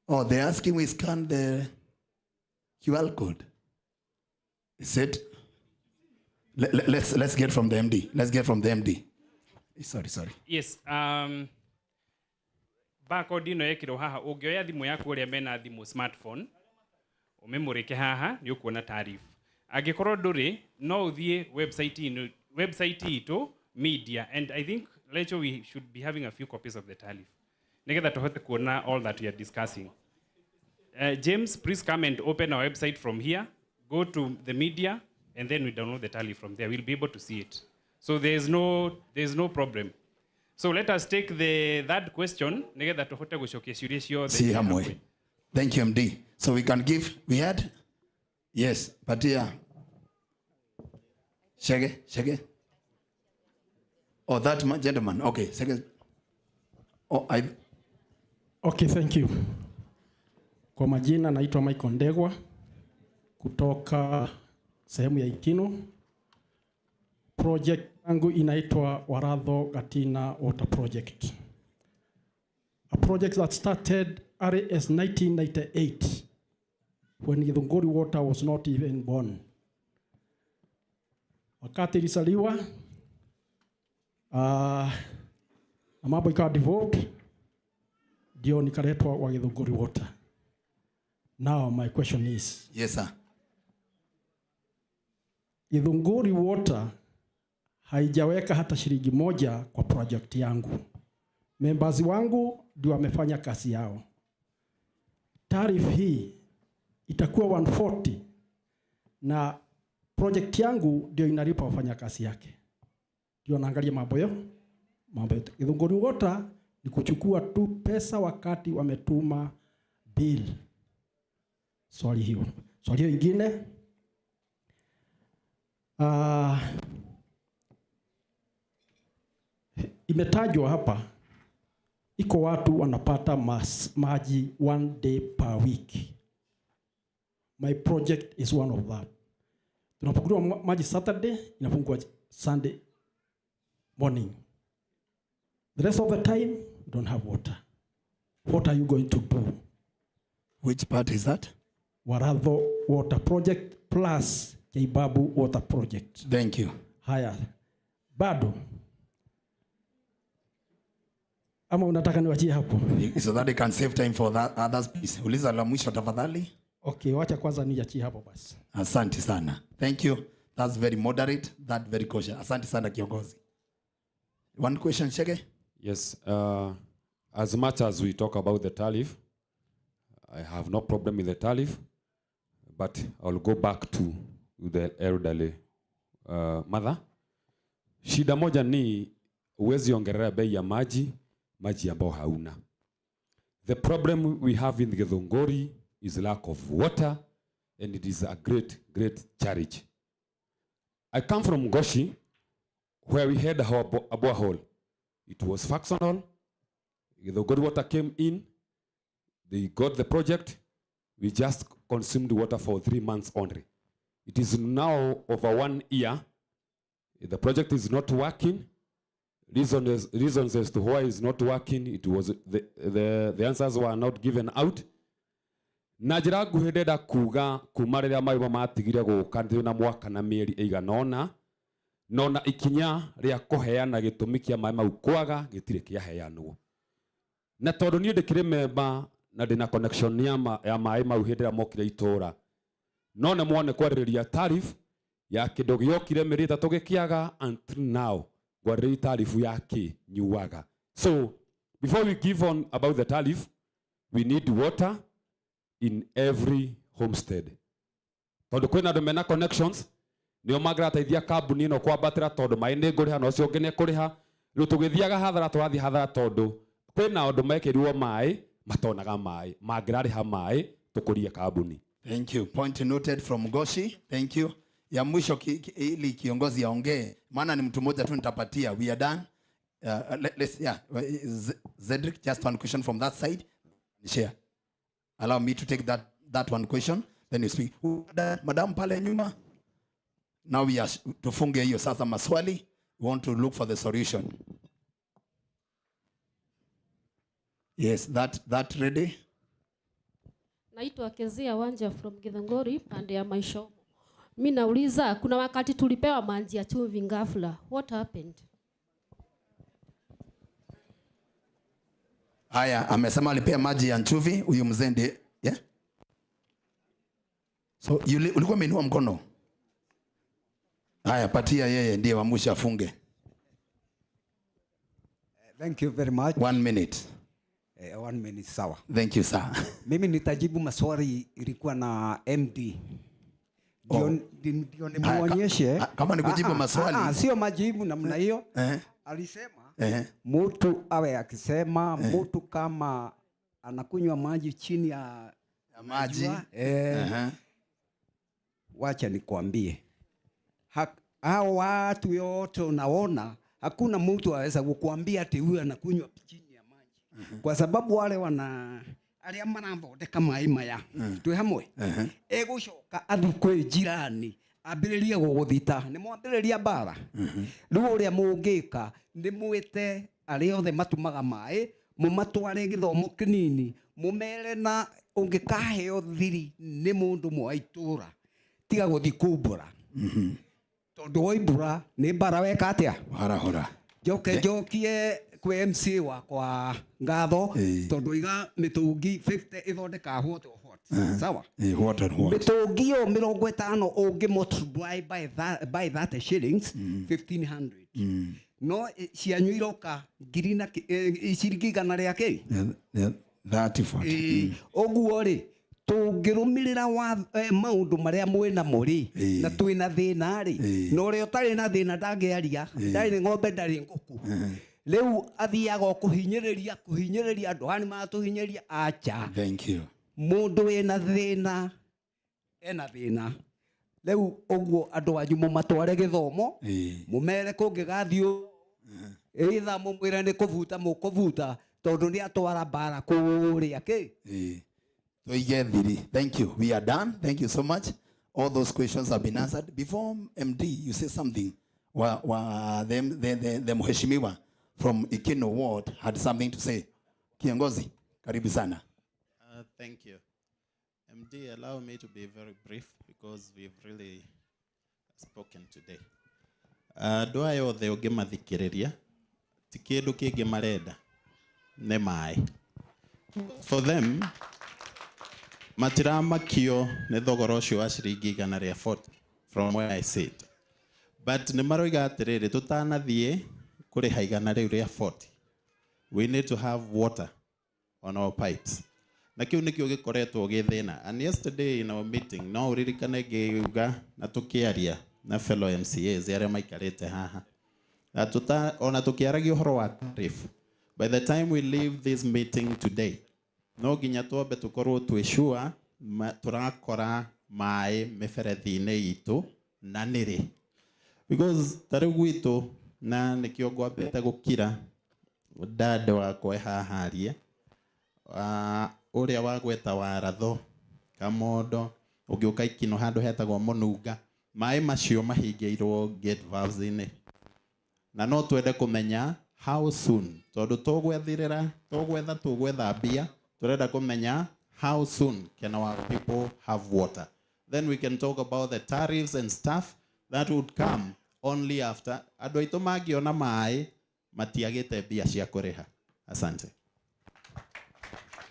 Oh, they're asking we scan the QR code. Is it? Let's get from the MD. Let's get from the MD. Sorry. Yes. Barcode ino yekiro haha ungioya thimu yaku uria mena thimu smartphone umemurike haha ni ukuona Tariff. Agikorwo nduri no uthie website ito media, and I think later we should be having a few copies of the Tariff. Nigetha tuhote kuona all that we are discussing. James, please come and open our website from here. Go to the media, and then we download the Tariff from there. We'll be able to see it. So there's no problem. So let us take the third question. See hamwe. Thank you, MD. So we can give. We had, yes, but yeah. Shege. Oh, that gentleman. Okay, Shege. Oh, Okay, thank you. Kwa majina naitwa Michael Ndegwa kutoka sehemu ya Ikino. Project yangu inaitwa Waratho Gatina Water Project. A project that started as 1998 when Githunguri Water was not even born. Wakati ilisaliwa na mambo ikawa devolved, ndio nikaletwa wa Githunguri Water. Now my question is, yes sir. Githunguri Water haijaweka hata shilingi moja kwa project yangu. Members wangu ndio wamefanya kazi yao. Tariff hii itakuwa 140 na project yangu ndio inalipa wafanya kazi yake. Ndio naangalia mambo yote. Githunguri Water ni kuchukua tu pesa wakati wametuma bill. Swali hiyo ingine. Imetajwa hapa iko watu wanapata maji 1 day per week. My project is one of that. Tunapokuwa maji Saturday, inafungwa Sunday morning. The rest of the time, we don't have water. What are you going to do? Which part is that? Waratho Water Project plus Keibabu Water Project. Thank you. Haya. Bado. Ama unataka niwachie hapo? So that they can save time for that others please. Uliza la mwisho tafadhali. Okay, wacha kwanza niachie hapo basi. Asante sana. Thank you. That's very moderate, that very cautious. Asante sana kiongozi. One question, Shege? Yes. As much as we talk about the Tariff, I have no problem with the Tariff, but I'll go back to the elderly mother. Shida moja ni uwezi ongelea bei ya maji ambao hauna. The problem we have in Githunguri is lack of water, and it is a great challenge. I come from Goshi, where we had a borehole. It was functional. Githunguri Water came in. They got the project. We just consumed water for 3 months only. It is now over 1 year. The project is not working. Reasons as to why it's not working, it was the answers were not given out. Najira guhededa kuga kumarira maiba matigire gukanthi na mwaka na mieri iganona nona ikinya ria kuheana gitumi kia mai mau kwaga gitire kia heanwo na tondu ni ndikire member na ndina connection ya mai mau hedera mokire itora none mwone kwaririria Tariff ya kindu giokire miri 3 gikiaga until now gwariri Tariff yake nyuaga. So before we give on about the Tariff, we need water in every homestead. Tondu kwina andu mena connections nio magrateithia kambuni no kwambatira tondu mai ni nguriha no cio ngene kuriha riu tugithiaga hathara twathi hathara tondu kwina andu mekirirwo mai matonaga mai mangirariha mai tukurie kambuni. Thank you. Point noted from Goshi. Thank you. Ya mwisho ili kiongozi aongee maana ni mtu mmoja tu nitapatia. We are done. Let's Cedric, just one question from that side. Share. Allow me to take that one question, then you speak. Madam pale nyuma. Now we are tufunge hiyo sasa maswali. We want to look for the solution. Yes, that ready? Naitwa Kezia Wanja from Githunguri pande ya Maishomo. Mimi nauliza kuna wakati tulipewa maji ya chumvi ghafla. What happened? Haya, amesema alipea maji ya chumvi huyu mzee ndiye, yeah? So ulikuwa umeinua mkono. Haya, patia yeye ndiye wa mwisho afunge. Thank you very much. 1 minute. 1 minute sawa. Thank you sir. Mimi nitajibu maswali ilikuwa na MD. Ndio nimuonyeshe. Kama ni kujibu maswali. Sio majibu namna hiyo. Alisema mtu awe akisema mtu kama anakunywa maji chini ya maji. Wacha nikwambie. Hao watu yote unaona hakuna mtu aweza kukuambia ati huyu anakunywa chini ya maji. Kwa sababu wale wana aria marathondeka mai maya twi hamwe egucoka athi kwi jirani ambiririe guguthita ni mwambiriria bara riu uria mungika ni mwite aria othe matumaga mai mumatware githomo kinini mumere na ungikaheo thiri ni mundu mwaitura tiga guthi kumbura tondu waibura ni bara weka atia hora jokie kwe MC wakwa ngatho tondu iga mitungi 50 ithondeka hot sawa what mitungi yo 50 ungi multiply by that shillings 1500 no cianyu iroka ngiri na ciringi igana ria ki 30 oguo ri tungirumirira maundu maria mwina muri na twina thina ri no ri utari na thina ndangiaria ndari ng'ombe ndari nguku leu athiaga kuhinyiriria andu hani matuhinyiria acha. Thank you. Mundu ena thina leu oguo andu anyu mumatware githomo mumere kungigathio either mumwire ni kuvuta mukuvuta tondu ni atwara bara kuria ki so thiri. Thank you. We are done. Thank you so much. All those questions have been answered. Before MD, you say something. The mheshimiwa from Ikino Ward had something to say. Kiongozi, karibu sana. Thank you. MD, allow me to be very brief because we've really spoken today. Do I othe oge mathikiriria ti kindu kingi marenda ne mai. For them matiramakio ne thogora ucio wa ciringi igana ria 40 from where I sit. But ne maroiga atiriri tutanathie kuri haigana riu ria 40. We need to have water on our pipes. Na kiu nikio gikoretwo githina. And yesterday in our meeting no uririkane ngiuga na tukiaria na fellow MCAs aria maikarite haha. Na ona tukiaragia uhoro wa tariff. By the time we leave this meeting today, no ginya twambe tukorwo twishua turakora mai miberethi-ini itu na niri. Because tariu gwitu na nikio ngwambite gukira dad wakwa haharie uria wagweta waratho kamondo ugiuka ikino handu hetagwo mununga mai macio mahingiirwo gate valves-ini na no twende kumenya how soon tondu tugwetha mbia turenda kumenya how soon can our people have water. Then we can talk about the tariffs and stuff that would come only after andu aitu mangiona mai matiagite mbia cia kuriha. Asante.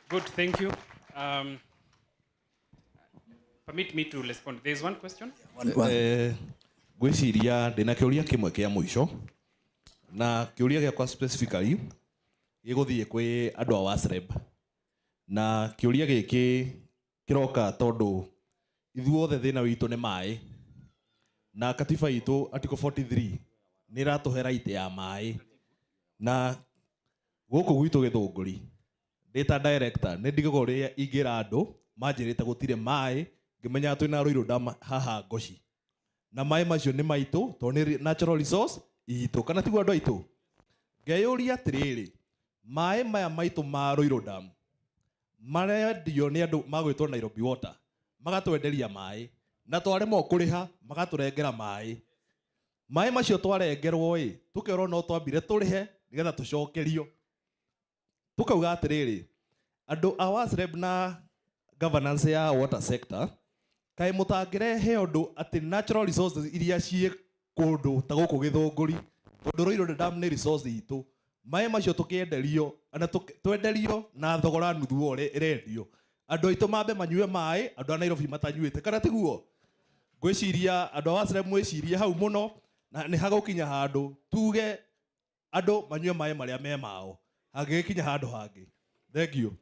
Good, thank you. Permit me to respond. There is one question. Gwiciria ndina kiuria kimwe kia mwisho na kiuria giakwa specifically giguthie kwi andu a WASREB na kiuria giki kiroka tondu ithuothe thina witu ni mai na katiba itu article 43 ni iratuhe right ya mai na guku gwitu Githunguri data director ni ndigogo ria ingira andu manjirite gutire mai ngimenya twina Ruiru Dam haha Ngoci na mai macio ni maitu to ni natural resource itu kana tiguo andu aitu ngeyuria atiriri mai maya maitu ma Ruiru Dam marendio nĩ andũ magwĩtwo Nairobi Water magatwenderia maĩ na twaremwo kũrĩha magatũrengera maĩ. Maĩ macio twarengerwo tũkerwo no twambire tũrĩhe nĩgetha tũcokerio. Tukauga atĩrĩrĩ, andũ a WASREB na governance ya water sector kaĩ mũtangĩrehe ũndũ atĩ natural resources iria ciĩ kũndũ ta gũkũ Githunguri, tondũ Roiro Dam nĩ resource itũ, maĩ macio tũkĩenderio na twenderio na thogora nuthu ũrĩa ĩrendio, andũ aitũ mambe manyue maĩ, andũ a Nairobi matanyuĩte, kana tiguo? Ngwĩciria andũ a WASREB mwĩcirie hau mũno, na nĩ hagũkinya handũ tuge andũ manyue maĩ marĩa me mao, hangĩkinya handũ hangĩ. Thank you.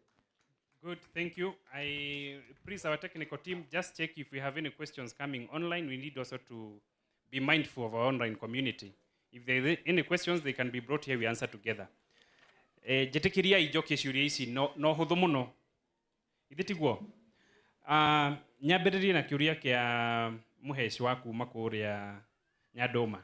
Good, thank you. I please our technical team just check if we have any questions coming online. We need also to be mindful of our online community. If there are any questions, they can be brought here, we answer together. Jetikiria ijoke ciuria ici no huthu muno. Ithitiguo. Nyambĩrĩrie na kiuria kia muheci waku makuria Nyandoma.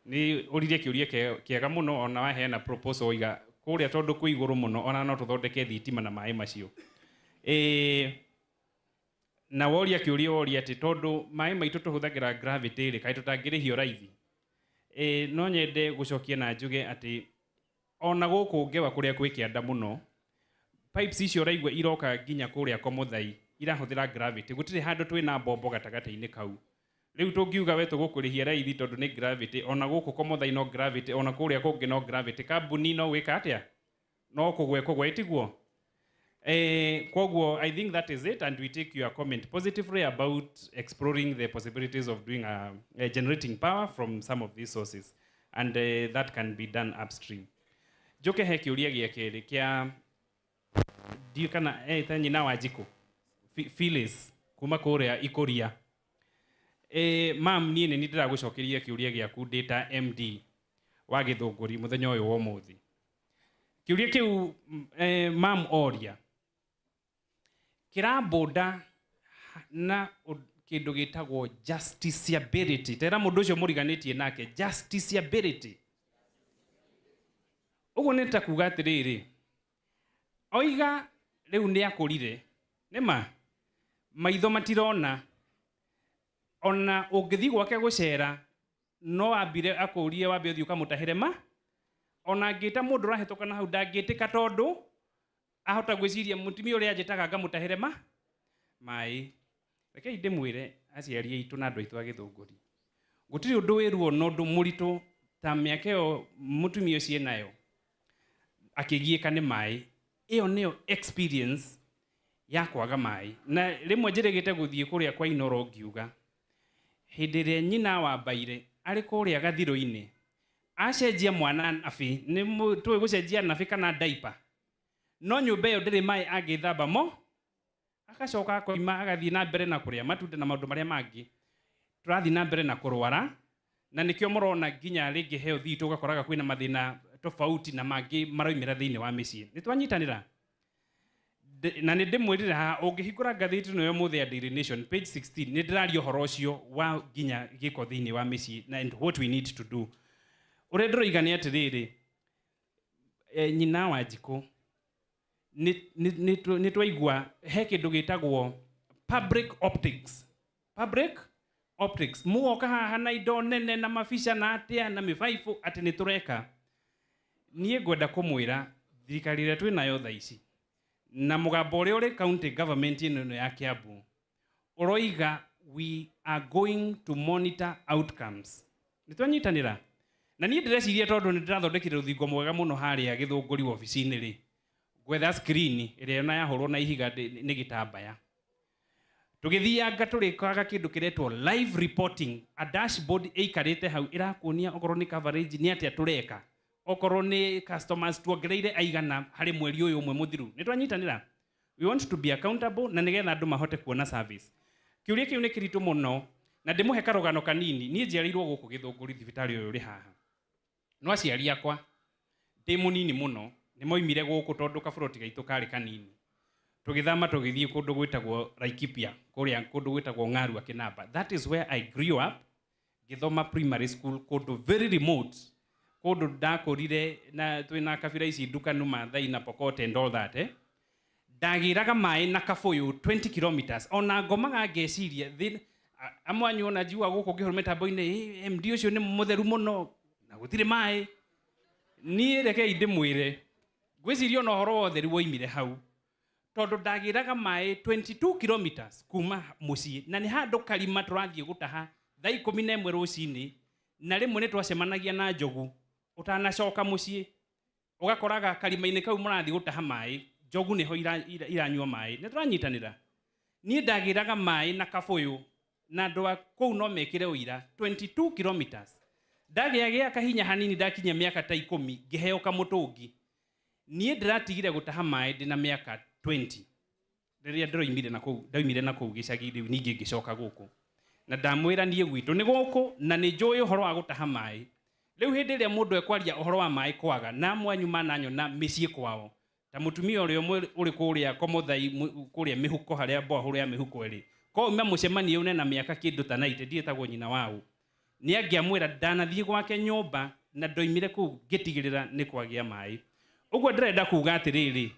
Ni uririe kiuria kiega muno ona waheana proposal iga kuria tondu kwi iguru muno ona no tuthondeke thitima na maĩ macio. Na woria kiuria woria ati tondu maĩ maitu tuhuthagira gravity ri kai tutangirihio raithi. No nyende gucokia na njuge ati ona guku ngewa kuria kwi kianda muno pipes icio raigua iroka nginya kuria Komuthai irahuthira gravity gutire handu twina bombo gatagata-ini kau. Riu tungiuga we tugukurihia raithi tondu ni gravity ona guku Komuthai no gravity ona kuria kungi no gravity kambuni no wika atia no kugwe itiguo. Koguo I think that is it, and we take your comment positively about exploring the possibilities of doing generating power from some of these sources, and that can be done upstream. Joke he kiuria gia keri kia dio kana nyina wa Jiko Phyllis kuma kuria Ikuria. Mam nie ni ndiragucokeria kiuria giaku data MD wa Githunguri muthenya uyu wa muthi. Kiuria kiu mam oria kiraboda na kindu gitagwo justiciability. Tera mundu ucio muriganitie nake justiciability. Uguo nita kuga atiriri oiga riu ni akurire nima maitho matirona ona ungithi gwake gucera no ambire akurie wambe uthi ukamutahire ma ona ngita mundu rahetoka na hau ndangitika tondu ahota gwiciria mutumia uria njitaga ngamutahire mai. Rekei ndimwire aciari aitu na andu aitu a Githunguri gutiri undu wiruo no ndu muritu ta miaka yo mutumia ucio nayo akigieka ni mai. Iyo niyo experience ya kwaga mai. Na rimwe njirigite guthie kuria kwa Inoro ngiuga hindi ria nyina wa Baire ari kuria Gathiro-ini acenjia mwana nabi ni tuwe gucenjia nabi kana diaper no nyumba iyo ndiri mai agithamba mo akacoka akoima agathie na mbere na kuria matunda na maundu maria mangi turathie na mbere na kurwara na nikio murona nginya ringi health itu ugakoraga kwina mathina tofauti na mangi maroimira thiini wa micii. Nitwanyitanira na ni ndimwirire ha ungihingura ngathiti no yo muthe Daily Nation page 16 ni ndirario horo ucio wa nginya giko thiini wa micii and what we need to do. Ure ndiroigania atiriri nyina wa Jiko ni twaigua he kindu gitagwo public optics muoka haha na indo nene na mabica na atia na mibaibu ati ni tureka. Nie ngwenda kumwira thirikari ria twinayo tha ici na mugambo uria uri county government ino ya Kiambu uroiga we are going to monitor outcomes. Nitwanyitanira na nie ndireciria tondu ni ndirathondekire ruthingo mwega muno haria Githunguri ofici-ini ri gwetha screen iria na yahurwo na ihiga ni gitambaya tugithianga turikaga kindu kiretwo live reporting, a dashboard ikarite hau irakuonia okorwo ni coverage ni atia tureka, okorwo ni customers tuongereire aigana hari mweri uyu umwe muthiru. Nitwanyitanira, we want to be accountable na nigetha andu mahote kuona service. Kiuria kiu ni kiritu muno na ndimuhe karugano kanini. Nie njiarirwo guku Githunguri thibitari uyu ri haha no aciari akwa ndi munini muno ni moimire guku tondu kaburoti gaitu kari kanini tugithama tugithie kundu gwitagwo Laikipia kuria kundu gwitagwo Ngaru Akinamba. That is where I grew up. Githoma primary school kundu very remote, kundu ndakurire na twina kabira ici ndukanu Maathai na Pokot and all that ndagiraga mai na kaboyo 20 kilometers ona ngomaga ngeciria amwanyu ona jiwa guko ngihurumeta boine MD ucio ni mutheru muno na gutire mai ni reke indimwire gwiciria ona horo wothe woimire hau tondu ndagiraga mai 22 kilometers kuma mucii na ni handu karima turathie gutaha thaa 11 rucini na rimwe ni twacemanagia na njogu utanacoka mucii ugakoraga karima-ini kau murathie gutaha mai njogu niho iranyua mai ni turanyitanira ni ndagiraga mai na kaboyo na andu kou no mekire uira 22 kilometers ndagiagia kahinya hanini ndakinya miaka ta 10 ngiheo kamutungi nie ndiratigire gutaha mai ndina miaka 20 riria ndoimire na kou gicagi riu ningi ngicoka guku na ndamwira nie gwitu ni guku na ni njui uhoro wa gutaha mai riu hindi ria mundu ekwaria uhoro wa mai kwaga na mwanyu mananyona micii kwao ta mutumia uria uri kuria Komothai kuria mihuko haria bohuru ya mihuko iri ko me mucemani une na miaka kindu ta 90 ndietagwo nyina wao ni angiamwira ndanathie gwake nyumba na ndoimire ku gitigirira ni kwagia mai uguo ndirenda kuga atiriri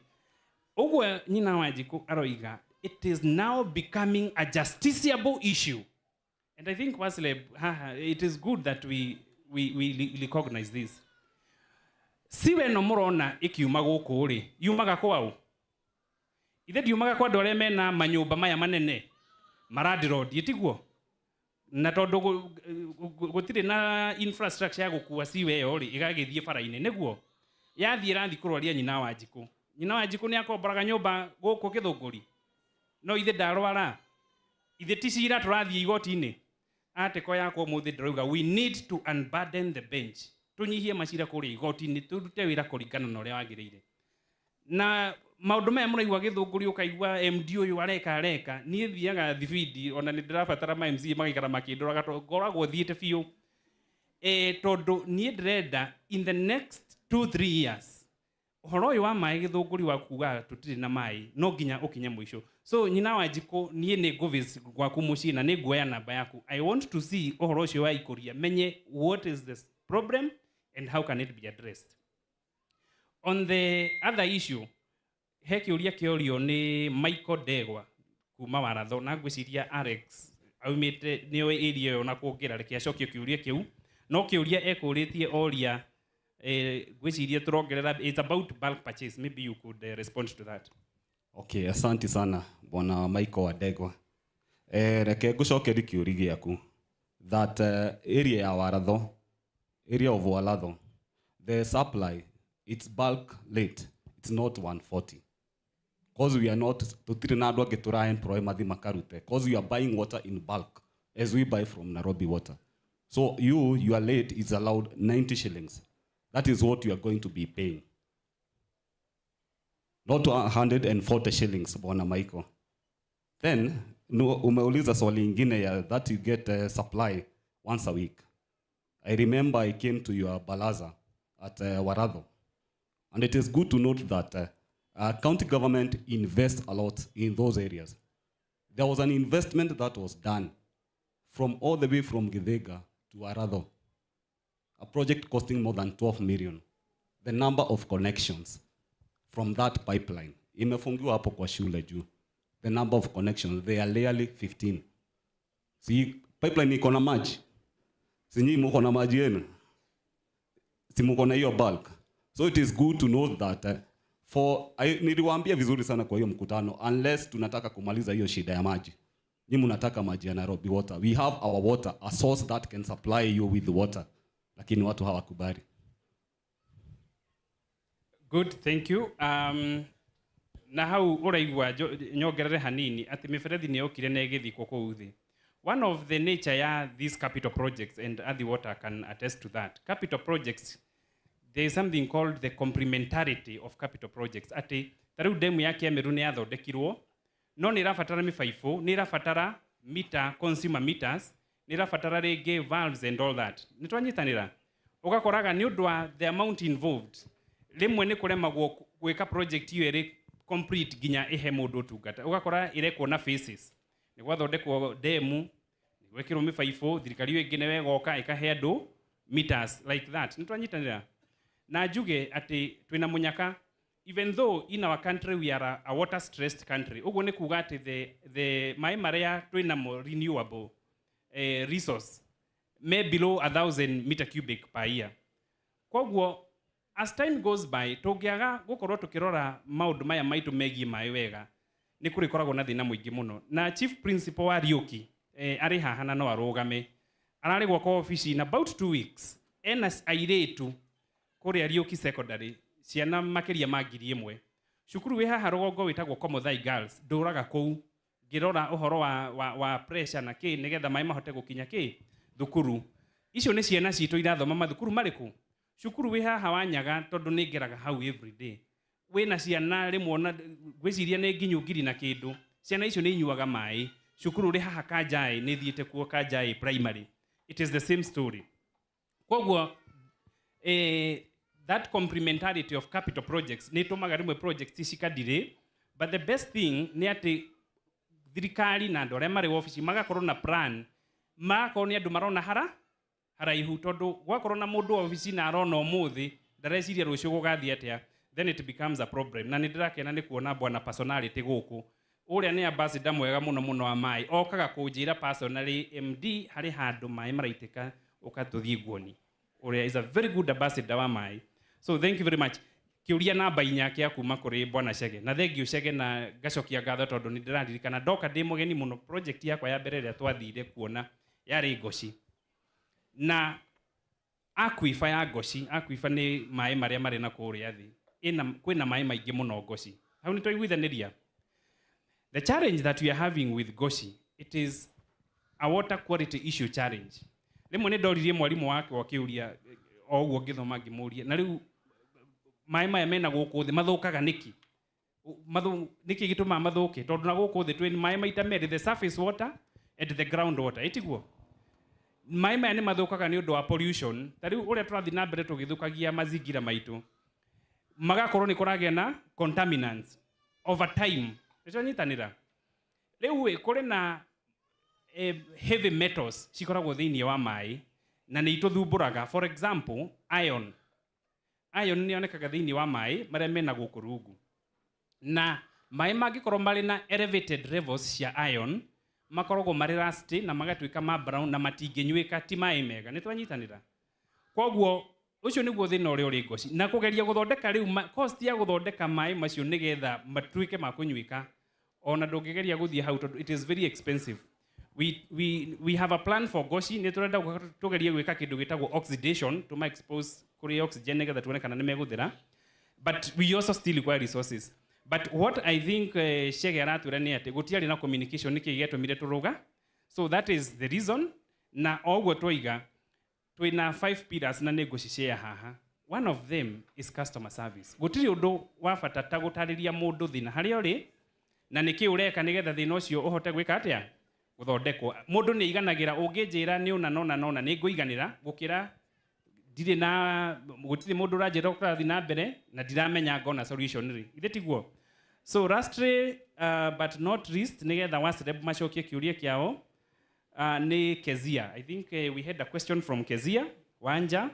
uguo nyina wa Njiku aroiga it is now becoming a justiciable issue and I think it is good that we recognize this siwe no murona ikiuma guku ri yumaga kwao ithe diumaga kwa andũ arĩa mena manyũmba maya manene maradi road itiguo na tondu gutire na infrastructure ya gukua siwe yo ri igagithie bara-ini niguo yathie rathi kurwaria nyina wa Njiku ni akomboraga nyũmba guku Githunguri no ithe ndarwara ithe ticira turathie igoti-ini atiko yakwa muthi ndirauga we need to unburden the bench tunyihie macira kuri igoti-ini turute wira kuringana na uria wagiriire na maundu maya muraigua Githunguri ukaigua MD uyu areka nie thiaga thibidi ona ni ndirabatara ma MC magaikara makindoraga ngoragwo thiete biu tondu nie ndirenda in the next 2-3 years uhoro uyu wa mai Githunguri wa kuga tutire na mai no nginya ukinye mwisho so nyina wa Njiku nie ni govis gwaku mucii na ni nguoya namba yaku I want to see uhoro ucio wa ikuria menye what is this problem and how can it be addressed on the other issue he kiuria kiorio ni Michael Degwa kuma Waratho na ngwiciria Alex aumite ni area yo na kuongira reke acokio kiuria kiu no kiuria ekuritie oria gwiciria turongerera it's about bulk purchase maybe you could respond to that. Okay, asante sana bwana Michael Wadegwa. Reke ngucokerie kiuri giaku that area ya Waratho, area of Waratho, the supply it's bulk rate, it's not 140 because we are not tutire na andu angitura employ mathi makarute because we are buying water in bulk as we buy from Nairobi water. So your rate is allowed 90 shillings. That is what you are going to be paying. Not 140 shillings, bwana Michael. Then, umeuliza swali ingine ya that you get supply once a week. I remember I came to your balaza at Waratho. And it is good to note that county government invests a lot in those areas. There was an investment that was done from all the way from Githega to Waratho. A project costing more than 12 million. The number of connections from that pipeline. Imefungiwa hapo kwa shule juu. The number of connections, they are nearly 15. See, pipeline iko na maji. Sinyi muko na maji yenu. Si muko na hiyo bulk. So it is good to know that niliwaambia vizuri sana kwa hiyo mkutano, unless tunataka kumaliza hiyo shida ya maji. Nyinyi mnataka maji ya Nairobi water. We have our water, a source that can supply you with water. Lakini watu hawakubali. Good, thank you. Na hau uraigua nyongerere hanini ati miferethi ni yokire na igithikwo kuu thi. One of the nature ya these capital projects, and Athi Water can attest to that. Capital projects, there is something called the complementarity of capital projects. Ati tariu demu ya Kiamiru ni yathondekirwo no ni irabatara mibaibu, ni irabatara meter, consumer meters, ni irabatara ringi valves and all that. Ni twanyitanira ugakoraga ni undu wa the amount involved rimwe ni kuremagwo gwika project hiyo iri complete ginya ihe mundu tungata ugakora irekwo na phases ni gwathondekwo demu ni gwekirwo mibaibu thirikari yo ingine wegoka ikahe andu meters like that. Ni twanyitanira na njuge ati twina munyaka even though in our country we are a water stressed country, uguo ni kuga ati the mai maria twina mo renewable resource may below 1,000 meter cubic per year. Koguo as time goes by tungiaga gukorwo tukirora maundu maya maitu megie mai wega ni kuri koragwo na thina muingi muno. Na chief principal wa Riuki ari haha na no arugame arari gwako office in about 2 weeks ena airetu kuri Riuki secondary ciana makiria ma 1,000 cukuru wi haha rugongo witagwo Komothai Girls nduraga kou ngirora uhoro wa pressure na ki nigetha mai mahote gukinya ki thukuru icio ni ciana citu irathoma mathukuru mariku cukuru wi haha wanyaga tondu ni ngeraga hau every day wina ciana rimwe na gwiciria ni nginyu ngiri na kindu ciana icio ni inyuaga mai cukuru ri haha Kanjai ni thiete kuo Kanjai primary it is the same story. Koguo that complementarity of capital projects ni tumaga rimwe projects cikadire, but the best thing ni ati thirikari na andu aria mari office magakorwo na plan, magakorwo ni andu marona haraihu tondu gwakorwo na mundu office na arona umuthi ndareciria rucio gugathie atia, then it becomes a problem. Na nindirakena ni kuona bwana personality guku uria ni ambassador mwega muno wa mai okaga kunjira personally MD hari handu mai maraitika ukatuthie guoni uria is a very good ambassador wa mai. So thank you very much. Kiuria namba 4 kia kuma kuri bwana Chege na thank you Chege na gacokia ngatho tondu ni ndirandirikana ndoka ndi mugeni muno project yakwa ya mbere ria twathire kuona yari Ngoci na Aquifer ya Ngoci. Aquifer ni mai maria mari na kuria thi kwina mai maingi muno Ngoci hau ni twaiguithaniria. The challenge that we are having with Ngoci, it is a water quality issue challenge. Rimwe ni ndoririe mwarimu wake wakiuria o uguo ngithoma ngimuria na riu mai maya mena guku thi mathukaga niki gituma mathuke tondu na guku thi twin mai maita meri the surface water and the ground water itiguo mai maya ni mathukaga ni undu wa pollution. Tariu uria turathi na mbere tugithukagia mazingira maitu magakorwo ni kuragia na contaminants over time icio nyitanira. Riu kuri na heavy metals cikoragwo thiini wa mai na ni ituthumburaga. For example iron ni onekaga thiini wa mai maria mena guku rungu na mai mangikorwo mari na elevated levels cia iron makoragwo mari rusty na magatuika ma brown na matinginyuika ti mai mega. Ni twanyitanira. Koguo ucio niguo thina uria uri Ngoci na kugeria guthondeka riu cost ya guthondeka mai macio nigetha matuike ma kunyuika ona ndungigeria guthie hau tondu it is very expensive. We have a plan for Ngoci ni turenda tugerie gwika kindu gitagwo oxidation to expose kuri oxygen nigetha tuone kana ni meguthira, but we also still require resources. But what I think Chege aratwira ni ati gutiari na communication niki getumire turuga, so that is the reason. Na oguo twiga twina 5 pillars na ni ngucicea haha. One of them is customer service. Gutiri undu wa bata ta gutariria mundu thina haria uri na niki ureka nigetha thina ucio uhote gwika atia guthondekwo. Mundu ni iganagira unginjira ni una nona ni nguiganira gukira ndire na gutiri mundu ranjira kurathi na mbere na ndiramenya ngona solution ri itiguo. So lastly but not least nigetha wasreb macokie kiuria kiao ni Kezia. I think we had a question from Kezia Wanja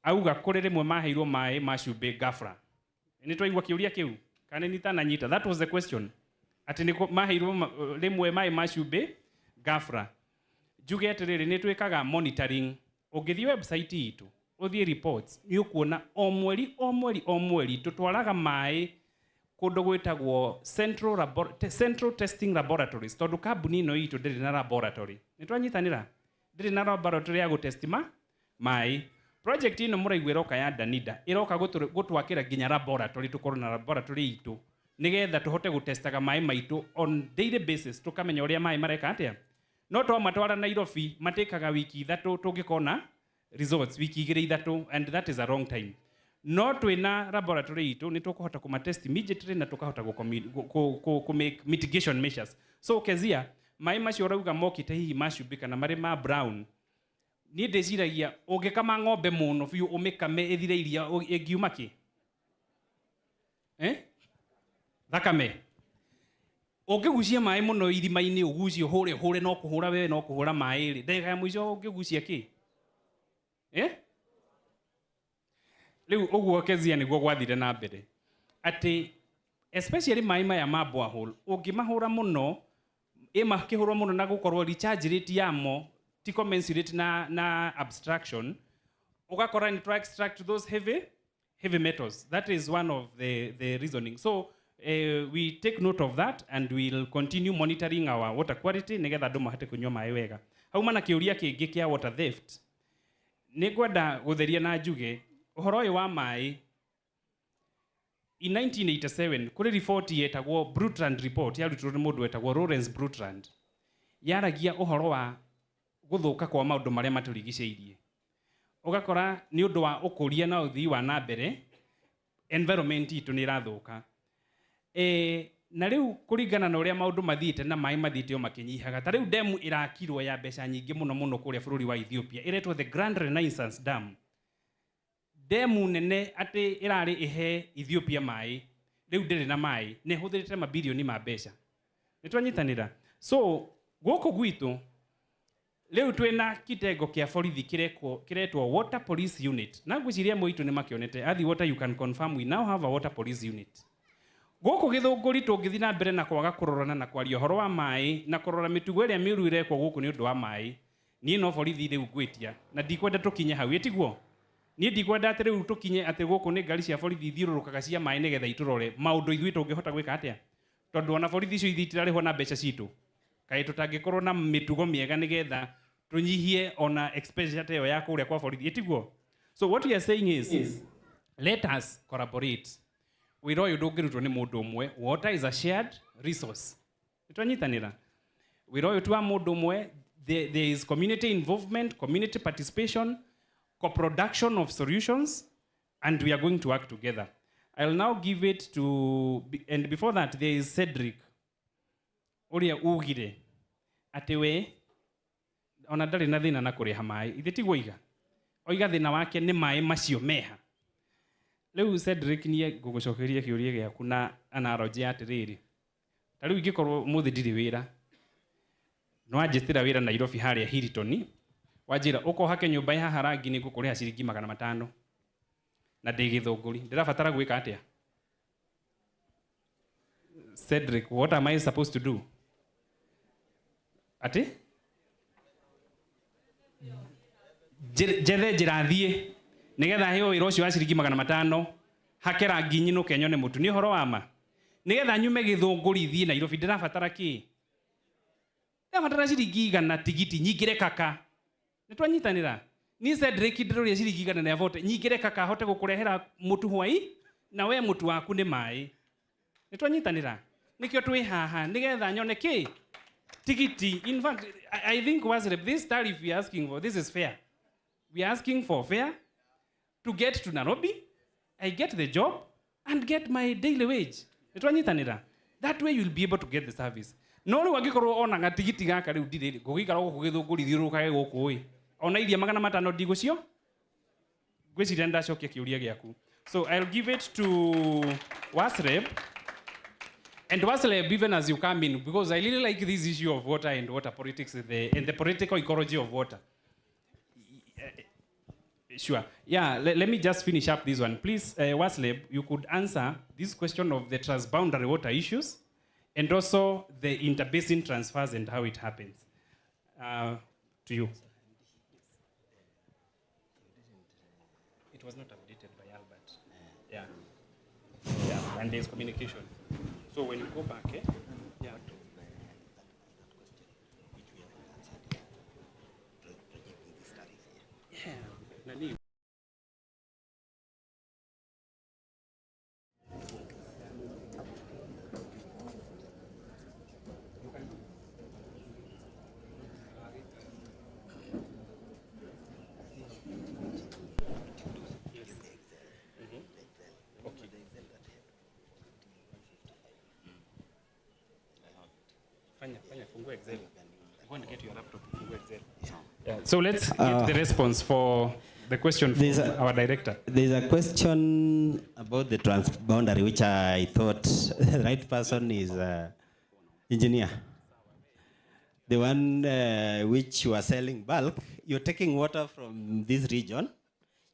auga kuri rimwe maheirwo mai macumbi gafra. Ni twaigua kiuria kiu kana ni tananyita? That was the question. Ati ni maheirwo rimwe mai macumbi gafra. Juge atiriri ni twikaga monitoring. Ungithie website itu uthie reports ni ukuona o mweri tutwaraga mai kundu gwitagwo central testing laboratories tondu kambuni ino itu ndiri na laboratory. Ni twanyitanira ndiri na laboratory ya gutesti mai. Project ino muraigwa iroka ya Danida iroka gutwakira nginya laboratory tukorwo na laboratory itu nigetha tuhote gutestaga mai maitu on daily basis tukamenya uria mai mareka atia. No to matwara Nairobi matekaga wiki 3 tungikona results wiki 2-3 and that is a wrong time. No twina laboratory itu ni tukuhota kumatest immediately na tukahota ku make mitigation measures. So Kezia mai macio rauga mokite hihi macubika na mari ma brown ni ndeciragia ungikama ng'ombe muno biu umikame ithire iria ingiuma ki thakame ungigucia mai muno irima-ini ugucie hure no kuhura wewe no kuhura mai ri ndega ya mwico ungigucia ki riu uguo Kezia niguo gwathire na mbere ati especially mai maya ma borehole ungimahura muno makihurwo muno na gukorwo recharge rate yamo ti commensurate na abstraction ugakora ni to extract those heavy metals. That is one of the reasoning. So we take note of that and we'll continue monitoring our water quality nigetha andu mahate kunywa mai wega. Hauma na kiuria kingi kia water theft ni gwenda gutheria na njuge uhoro uyu wa mai. In 1987 kuri report yetagwo Brundtland report yarutirwo ni mundu wetagwo Lawrence Brundtland yaragia uhoro wa guthuka kwa maundu maria maturigiceirie ugakora ni undu wa ukuria na uthii wa na mbere environment itu ni rathuka na riu kuringana na uria maundu mathiite na mai mathiite o makinyihaga ta riu demu irakirwo ya mbeca nyingi muno kuria bururi wa Ethiopia iretwo the Grand Renaissance Dam. Demu nene ati irari ihe Ethiopia mai riu ndiri na mai ne huthirite mabilioni ma mbeca nitwanyitanira. So goko gwitu riu twina kitengo kia borithi kiretwo Water Police Unit na ngwiciria moitu ni makionete athi water you can confirm we now have a Water Police Unit. Goko Githunguri tungithi na mbere na kwaga kurorana na kwaria horo wa mai na kurora mitugo iria miuru irekwo guku ni undu wa mai ni no borithi riu ngwitia na ndikwenda tukinye hau etiguo ni ndikwenda ati riu tukinye ati guku ni ngari cia borithi thiururukaga cia mai nigetha iturore maundu ithui tungihota gwika atia tondu ona borithi icio ithitirarihwo na mbeca citu kai tutangikorwo na mitugo miega nigetha tunyihie ona expenditure yo ya kuria kwa borithi etiguo. So what we are saying is let us collaborate. Wira uyu ndungirutwo ni mundu umwe. Water is a shared resource. Nitwanyitanira. Wira uyu tu wa mundu umwe. There is community involvement, community participation, co-production of solutions, and we are going to work together. I'll now give it to, and before that there is Cedric. Uria ugire ati we ona ndari na thina na kuriha mai ithitiguo iga oiga thina wake ni mai macio meha. Riu Cedric nie ngugucokeria kiuria giaku na analogy atiriri ta riu ingikorwo muthi ndiri wira no anjitira wira Nairobi haria Hilton wajira ukohake nyumba ya harangi ni ngukuriha ciringi 500 na ndi Githunguri ndirabatara gwika atia. Cedric, what am I supposed to do? Ati jethe jirathie nigetha heo wira ucio wa ciringi 500 hakera nginyi no kenyone mutu ni horo wa ma nigetha nyume Githunguri thie Nairobi ndirabatara ki ndirabatara ciringi 100 tigiti nyingire kaka nitwanyitanira ni Cedric ndiroria ciringi 100 na vote nyingire kaka hote gukurehera mutu hwai na we mutu waku ni mai nitwanyitanira nikio twi haha nigetha nyone ki tigiti. In fact I think was this tariff we are asking for, this is fair. We are asking for fair to get to Nairobi, I get the job and get my daily wage. Nitwanyitanira. That way you'll be able to get the service. No ri wagikorwo ona gatigiti gaka riu ndiri gugikara guku Githunguri thiurukage guku wi ona iria 500 ndigucio gwiciria ndacokia kiuria giaku. So I'll give it to Wasreb. And Wasreb, even as you come in, because I really like this issue of water and water politics and the political ecology of water. Sure. Yeah, let me just finish up this one. Please, Wasleb, you could answer this question of the transboundary water issues and also the interbasin transfers and how it happens. To you. It was not updated by Albert. Yeah. Yeah, and there's communication. So when you go back, yeah. Yeah, Nani. Excel. Go and get your laptop. Excel. Yeah. So let's get the response for the question from our director. There's a question about the transboundary, which I thought the right person is engineer. The one which you are selling bulk, you're taking water from this region,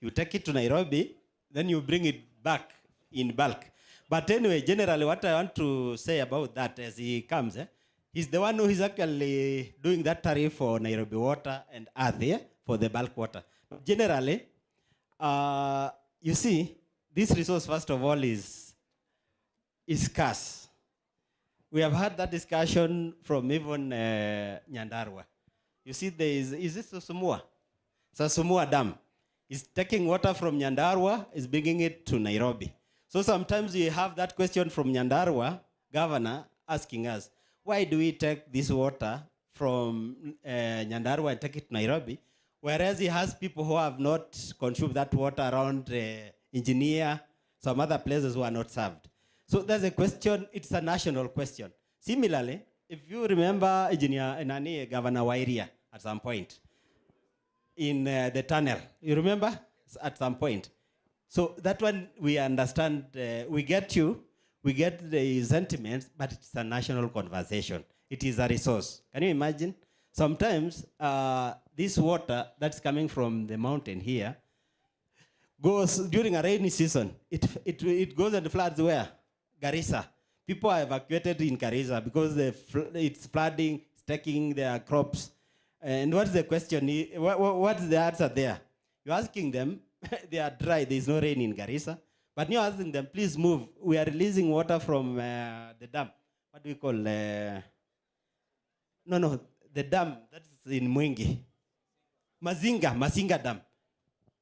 you take it to Nairobi, then you bring it back in bulk. But anyway, generally, what I want to say about that as he comes, he's the one who is actually doing that tariff for Nairobi Water and Earth for the bulk water. Generally, you see, this resource, first of all, is scarce. We have had that discussion from even Nyandarua. You see, there is this Sosumua? Sosumua Dam is taking water from Nyandarua, is bringing it to Nairobi. So sometimes you have that question from Nyandarua, governor, asking us, why do we take this water from Nyandarua and take it to Nairobi, whereas he has people who have not consumed that water around Engineer, some other places who are not served. So there's a question, it's a national question. Similarly, if you remember Engineer Governor Wairia at some point, in the tunnel, you remember at some point? So that one we understand, we get the sentiments, but it's a national conversation. It is a resource. Can you imagine? Sometimes this water that's coming from the mountain here goes during a rainy season. It goes and floods where? Garissa. People are evacuated in Garissa because it's flooding, it's taking their crops. And what's the question? What's the answer there? You're asking them, they are dry, there's no rain in Garissa. But you're asking them, please move. We are releasing water from the dam. What do we call? The dam that's in Mwingi. Masinga Dam.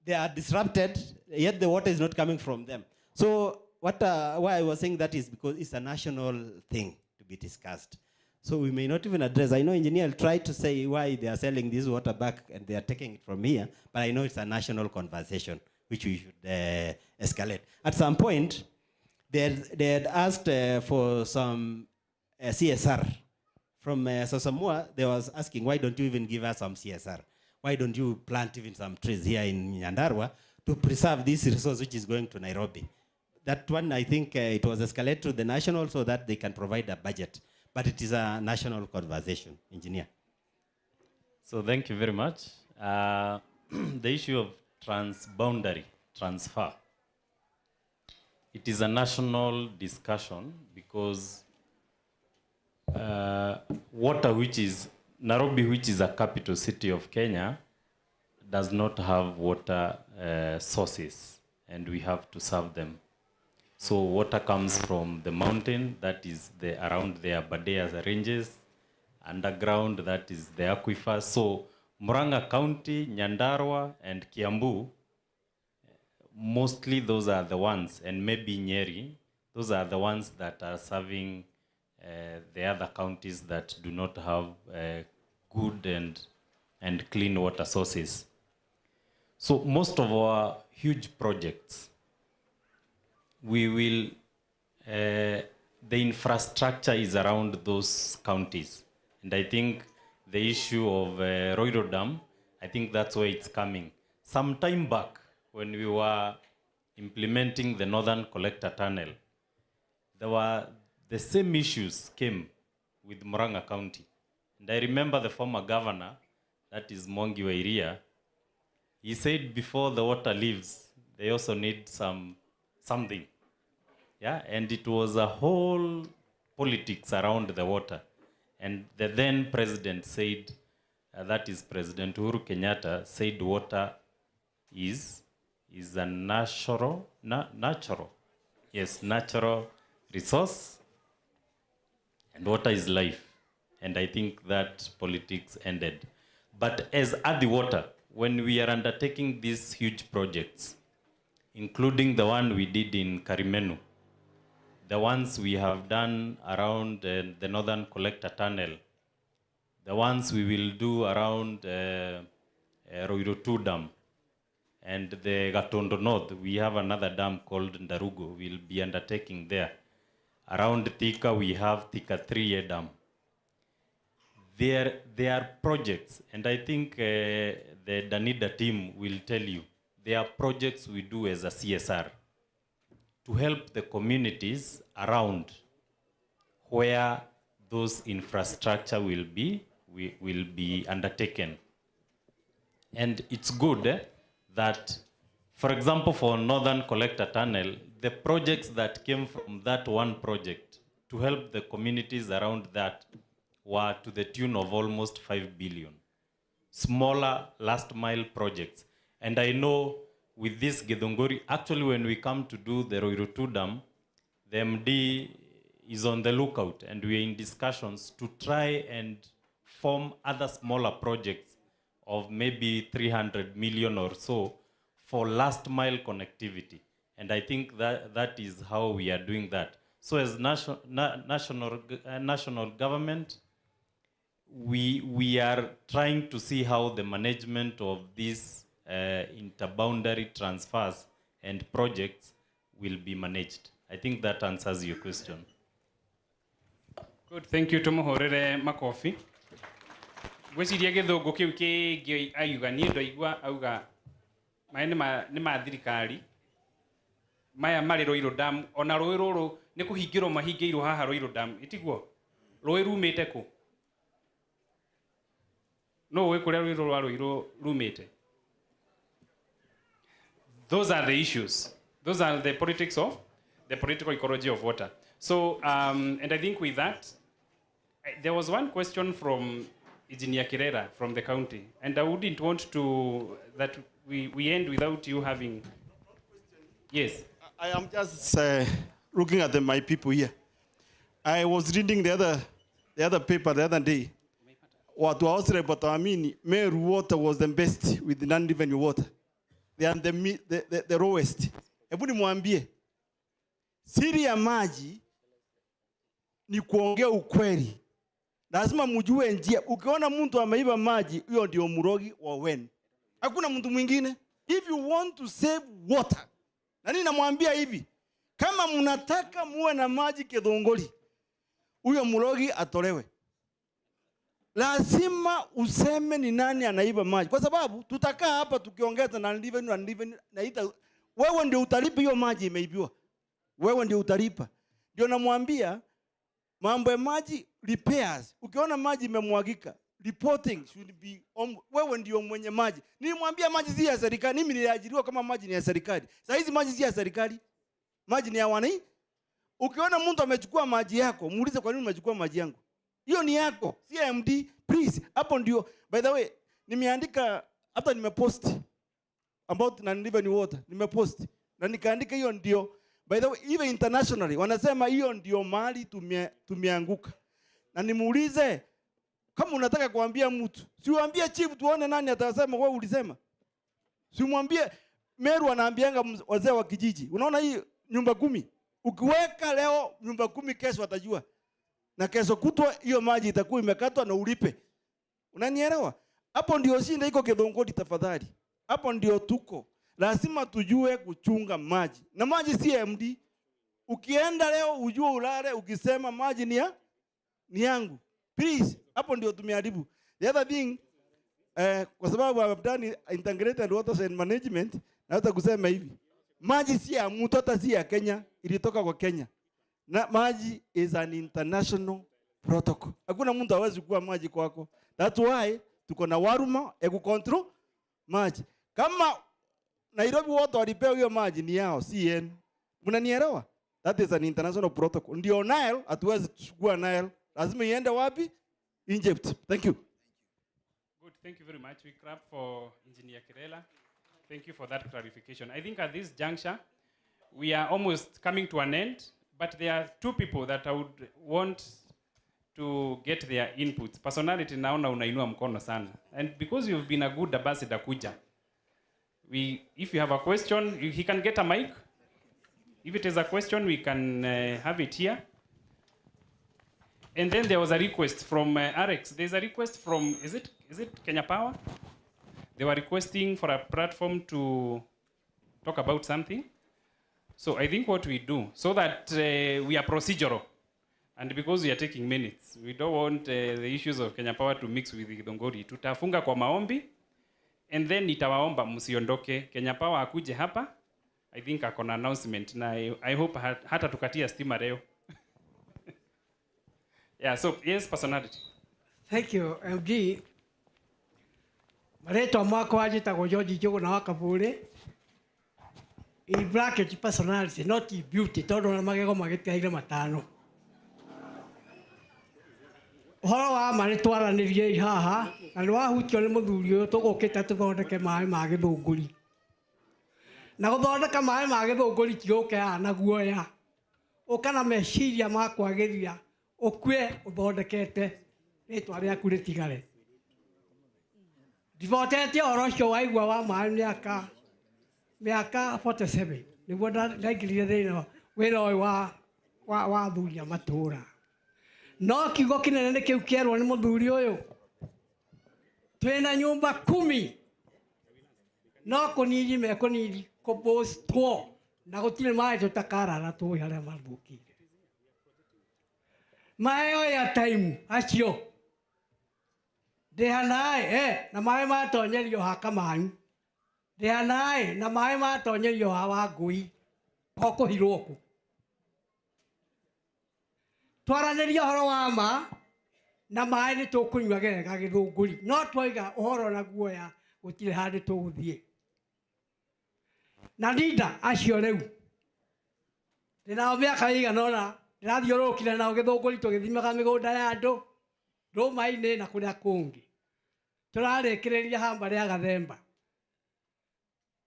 They are disrupted, yet the water is not coming from them. So why I was saying that is because it's a national thing to be discussed. So we may not even address. I know engineer tried to say why they are selling this water back and they are taking it from here, but I know it's a national conversation which we should escalate. At some point, they had asked for some CSR. From Sosamua, they was asking, why don't you even give us some CSR? Why don't you plant even some trees here in Nyandarua to preserve this resource which is going to Nairobi? That one, I think it was escalated to the national so that they can provide a budget. But it is a national conversation, engineer. So thank you very much. The issue of transboundary transfer. It is a national discussion because water which is, Nairobi which is a capital city of Kenya does not have water sources and we have to serve them. So water comes from the mountain, that is around the Abadeas ranges, underground, that is the aquifer. So Murang'a County, Nyandarua, and Kiambu, mostly those are the ones, and maybe Nyeri, those are the ones that are serving the other counties that do not have good and clean water sources. So most of our huge projects, we will, the infrastructure is around those counties. And I think the issue of Roiro Dam, I think that's where it's coming. Some time back, when we were implementing the Northern Collector Tunnel, there were the same issues came with Murang'a County. And I remember the former governor, that is Mwangi Wairia, he said before the water leaves, they also need something. Yeah, and it was a whole politics around the water. And the then president said, that is President Uhuru Kenyatta, said water is a natural resource, and water is life. And I think that politics ended. But as at the water, when we are undertaking these huge projects, including the one we did in Karimenu, the ones we have done around the Northern Collector Tunnel, the ones we will do around Roiro 2 Dam, and the Gatondo North, we have another dam called Ndarugo, we'll be undertaking there. Around Thika, we have Thika 3A Dam. There are projects, and I think the Danida team will tell you, there are projects we do as a CSR to help the communities around where those infrastructure will be undertaken. And it's good that, for example, for Northern Collector Tunnel, the projects that came from that one project to help the communities around that were to the tune of almost 5 billion. Smaller last mile projects. And I know with this Githunguri, actually when we come to do the Roirutu Dam, the MD is on the lookout and we are in discussions to try and form other smaller projects of maybe 300 million or so for last mile connectivity. And I think that is how we are doing that. So as national government, we are trying to see how the management of these interboundary transfers and projects will be managed. I think that answers your question. Good, thank you. Tumuhorere makofi. Gweciria githungu kiu kingi ayuga ni ndoigua auga mai ni ma thirikari maya mari Roiro Dam ona roi ruru ni kuhingirwo mahingirwo haha Roiro Dam itiguo roi rumite ku no we kuria roi ruru Roiro rumite. Those are the issues. Those are the politics of the political ecology of water. So, and I think with that, there was one question from Engineer Kirera from the county, and I wouldn't want to that we end without you having. Yes. I am just looking at my people here. I was reading the other paper the other day. What was but I mean, Meru water was the best with the non-revenue water. They are the lowest. Hebu nimwambie siri ya maji ni kuongea ukweli. Lazima mjue njia. Ukiona mtu ameiba maji, huyo ndio murogi wa wen. Hakuna mtu mwingine. If you want to save water, na nini namwambia hivi, kama mnataka muwe na maji Githunguri, huyo murogi atolewe. Lazima useme ni nani anaiba maji. Kwa sababu tutakaa hapa tukiongeza na revenue na wewe ndio utalipa hiyo maji imeibiwa. Wewe ndio utalipa. Ndio namwambia mambo ya maji repairs. Ukiona maji imemwagika, reporting should be wewe ndio mwenye maji. Nilimwambia maji si ya serikali. Mimi niliajiriwa kama maji ni ya serikali. Sasa hizi maji si ya serikali. Maji ni ya wananchi. Ukiona mtu amechukua maji yako, muulize kwa nini umechukua maji yangu. Hiyo ni yako, si MD, please. Hapo ndio. By the way, nimeandika hata nimepost about non-revenue water. Nimepost na nikaandika hiyo ndio. By the way, even internationally wanasema hiyo ndio mahali tumeanguka. Na nimuulize kama unataka kuambia mtu, si uambie chief tuone nani atasema wewe ulisema. Si umwambie Meru anaambianga wazee wa kijiji. Unaona hii nyumba 10. Ukiweka leo nyumba 10 kesho watajua. Na kesho kutwa hiyo maji itakuwa imekatwa na ulipe. Unanielewa? Hapo ndio shinda iko Githunguri tafadhali. Hapo ndio tuko. Lazima tujue kuchunga maji. Na maji si MD. Ukienda leo ujue ulale ukisema maji ni yangu. Please, hapo ndio tumeharibu. The other thing, kwa sababu I've done integrated water and management, naweza kusema hivi. Maji si ya mtu, hata si ya Kenya, ilitoka kwa Kenya. Na maji is an international protocol. Hakuna mtu hawezi kuwa maji kwako. That's why tuko na waruma control maji. Kama Nairobi watu walipewa hiyo maji ni yao, si yenu. Mnanielewa? That is an international protocol. Ndio Nile, hatuwezi kuchukua Nile. Lazima iende wapi? Egypt. Thank you. Good, thank you very much. We clap for Engineer Kirela. Thank you for that clarification. I think at this juncture, we are almost coming to an end, but there are two people that I would want to get their inputs. Personality naona unainua mkono sana. And because you've been a good ambassador kuja, if you have a question, he can get a mic. If it is a question, we can have it here. And then there was a request from Alex. There's a request from, is it Kenya Power? They were requesting for a platform to talk about something. So I think what we do, so that we are procedural, and because we are taking minutes, we don't want the issues of Kenya Power to mix with Githunguri. Tutafunga kwa maombi, and then nitawaomba msiondoke. Kenya Power akuje hapa. I think akona announcement, na I hope hata tukatia stima leo. Yeah, so yes, personality. Thank you, MD. Mareto mwako ajitagwo George Njogo na Wakabure. in bracket personality, not beauty, todo na magego magetigaire matano. Horo wa mari twaranirie haha, na nĩ wahutio nĩ mũthuri ũyũ tũgũkĩte tũthondeke maĩ ma Githunguri. Na gũthondeka maĩ ma Githunguri ti ũke na guoya. Ũka na meciria ma kwagĩria, ũkue ũthondekete rĩtwa rĩaku rĩtigare. Ndivotete ũhoro ũcio waigua wa maĩ mĩaka 47 nĩguo ndaingĩrire thĩinĩ wĩra ũyũ wa athuri a matũũra. No kiugo kĩnene nĩ kĩu kĩerwo nĩ mũthuri ũyũ. Twĩna nyũmba 10 no kũnini mekũnini kũbostwo na gũtirĩ maĩ tũtakarara tũĩ harĩa mathũkire. Maĩ oya time acio ndĩhanaĩ na maĩ matonyerio ha Kamanyu. Ndĩhanaĩ na maĩ matonyerio ha Wangũi okũhirwo ku. Twaranĩria ũhoro wa ma na maĩ nĩ tũkũnyua gega Githunguri. No twoiga ũhoro na guoya gũtirĩ handũ tũgũthiĩ. Na Linda acio rĩu ndĩnao mĩaka ĩigana ũna ndĩrathiũrũrũkire nao Githunguri tũgĩthimaga mĩgũnda ya andũ ndũma-inĩ na kũrĩa kũngĩ. Tũrarĩkĩrĩria hamba rĩa Gathemba.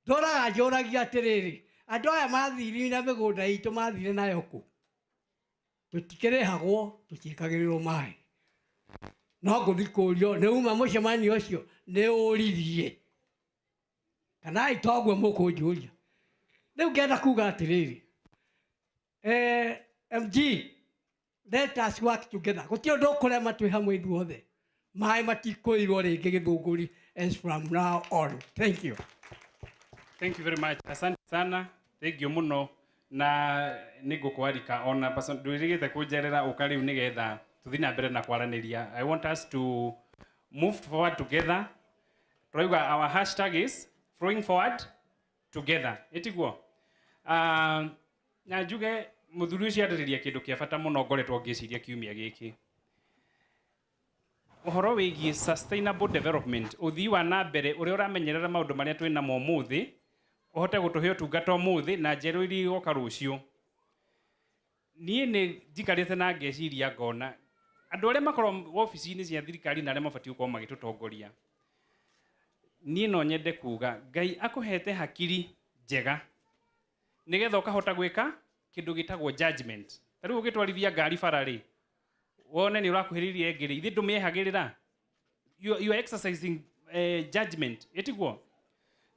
Ndũraga njũragia atĩrĩrĩ, andũ aya mathirire mĩgũnda itũ mathire nayo kũ? Tũtikĩrĩhagwo tũtiĩkagĩrĩrwo maĩ. No ngũthi kũũrio nĩ uma mũcemanio ũcio nĩ ũririe. Kana itoguo mũkũnjũria. Rĩu ngenda kuga atĩrĩrĩ, MG, let us work together. Gũtirĩ ũndũ ũkũrema twĩ hamwe ithuothe. Maĩ matikũirwo rĩngĩ Githunguri as from now on. Thank you. Thank you very much. Asante sana. Thank you muno. Na nĩngũkwarika ona ndwĩrĩgĩte kũnjerera ũka rĩu nĩgetha tũthiĩ na mbere na kwaranĩria. I want us to move forward together. Tũrauga our hashtag is flowing forward together. Ĩtiguo? Na njuge mũthuri ũcio ararĩria kĩndũ kĩa bata mũno ngoretwo ngĩciria kiumia gĩkĩ. Ũhoro wĩgiĩ sustainable development, ũthii wa na mbere ũrĩa ũramenyerera maũndũ marĩa twĩ namo ũmũthĩ, ũhote gũtũhe ũtungata ũmũthĩ na njerũ iria igoka rũciũ. Niĩ nĩ njikarĩte na ngeciria ngona andũ arĩa makorwo ofici-inĩ cia thirikari na arĩa mabatiĩ gũkorwo magĩtũtongoria. Niĩ no nyende kuga Ngai akũhete hakiri njega nĩgetha ũkahota gwĩka kĩndũ gĩtagwo judgment. Ta rĩu ũgĩtwarithia ngari bara rĩ, wone nĩ ũrakuhĩrĩria ngĩrĩ ithe ndũmĩehagĩrĩra. You are exercising judgment. Ĩtiguo?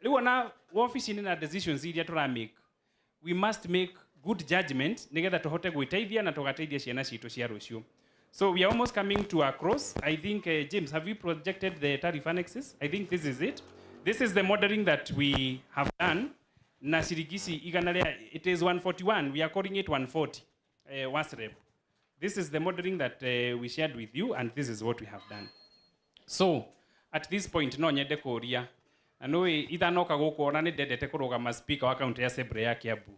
Rĩu ona ofici-inĩ na decisions iria tũramake, we must make good judgment nĩgetha tũhote gwĩteithia na tũgateithia ciana citũ cia rũciũ. So we are almost coming to a cross. I think, James, have you projected the tariff annexes? I think this is it. This is the modeling that we have done. Na shirikisi igana rĩa, it is 141. We are calling it 140. WASREP. This is the modeling that we shared with you, and this is what we have done. So, at this point, no nyende kũria. Na nũĩ ithanoka gũkũ ona nĩ ndendete kũrũgama speaker wa county assembly ya Kiambu.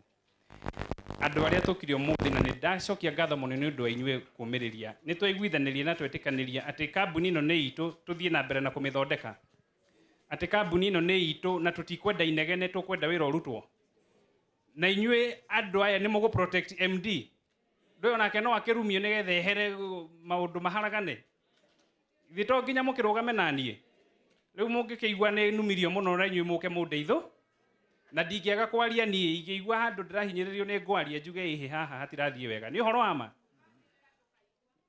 Andũ arĩa tũkire ũmũthĩ na nĩ ndacokia ngatho mũno nĩ ũndũ wa inyuĩ kũmĩrĩria. Nĩ twaiguithanĩria na twetĩkanĩria atĩ kambuni ĩno nĩ itũ tũthiĩ na mbere na kũmĩthondeka. Atĩ kambuni ĩno nĩ itũ na tũtikwenda inegene, tũkwenda wĩra ũrutwo. Na inyuĩ andũ aya nĩ mũgũ protect MD. Ndũĩ onake no akĩrumio nĩgetha ehere maũndũ maharagane. Ithuĩ to nginya mũkĩrũgame na niĩ. Rĩu mũngĩkĩigua nĩ numirio mũno na inyuĩ mũke mũndeithũ. Na ndingĩaga kwaria niĩ, ingĩigua handũ ndĩrahinyĩrĩrio nĩ ngwaria njuge ihe haha hatirathiĩ wega. Nĩ ũhoro wa ma?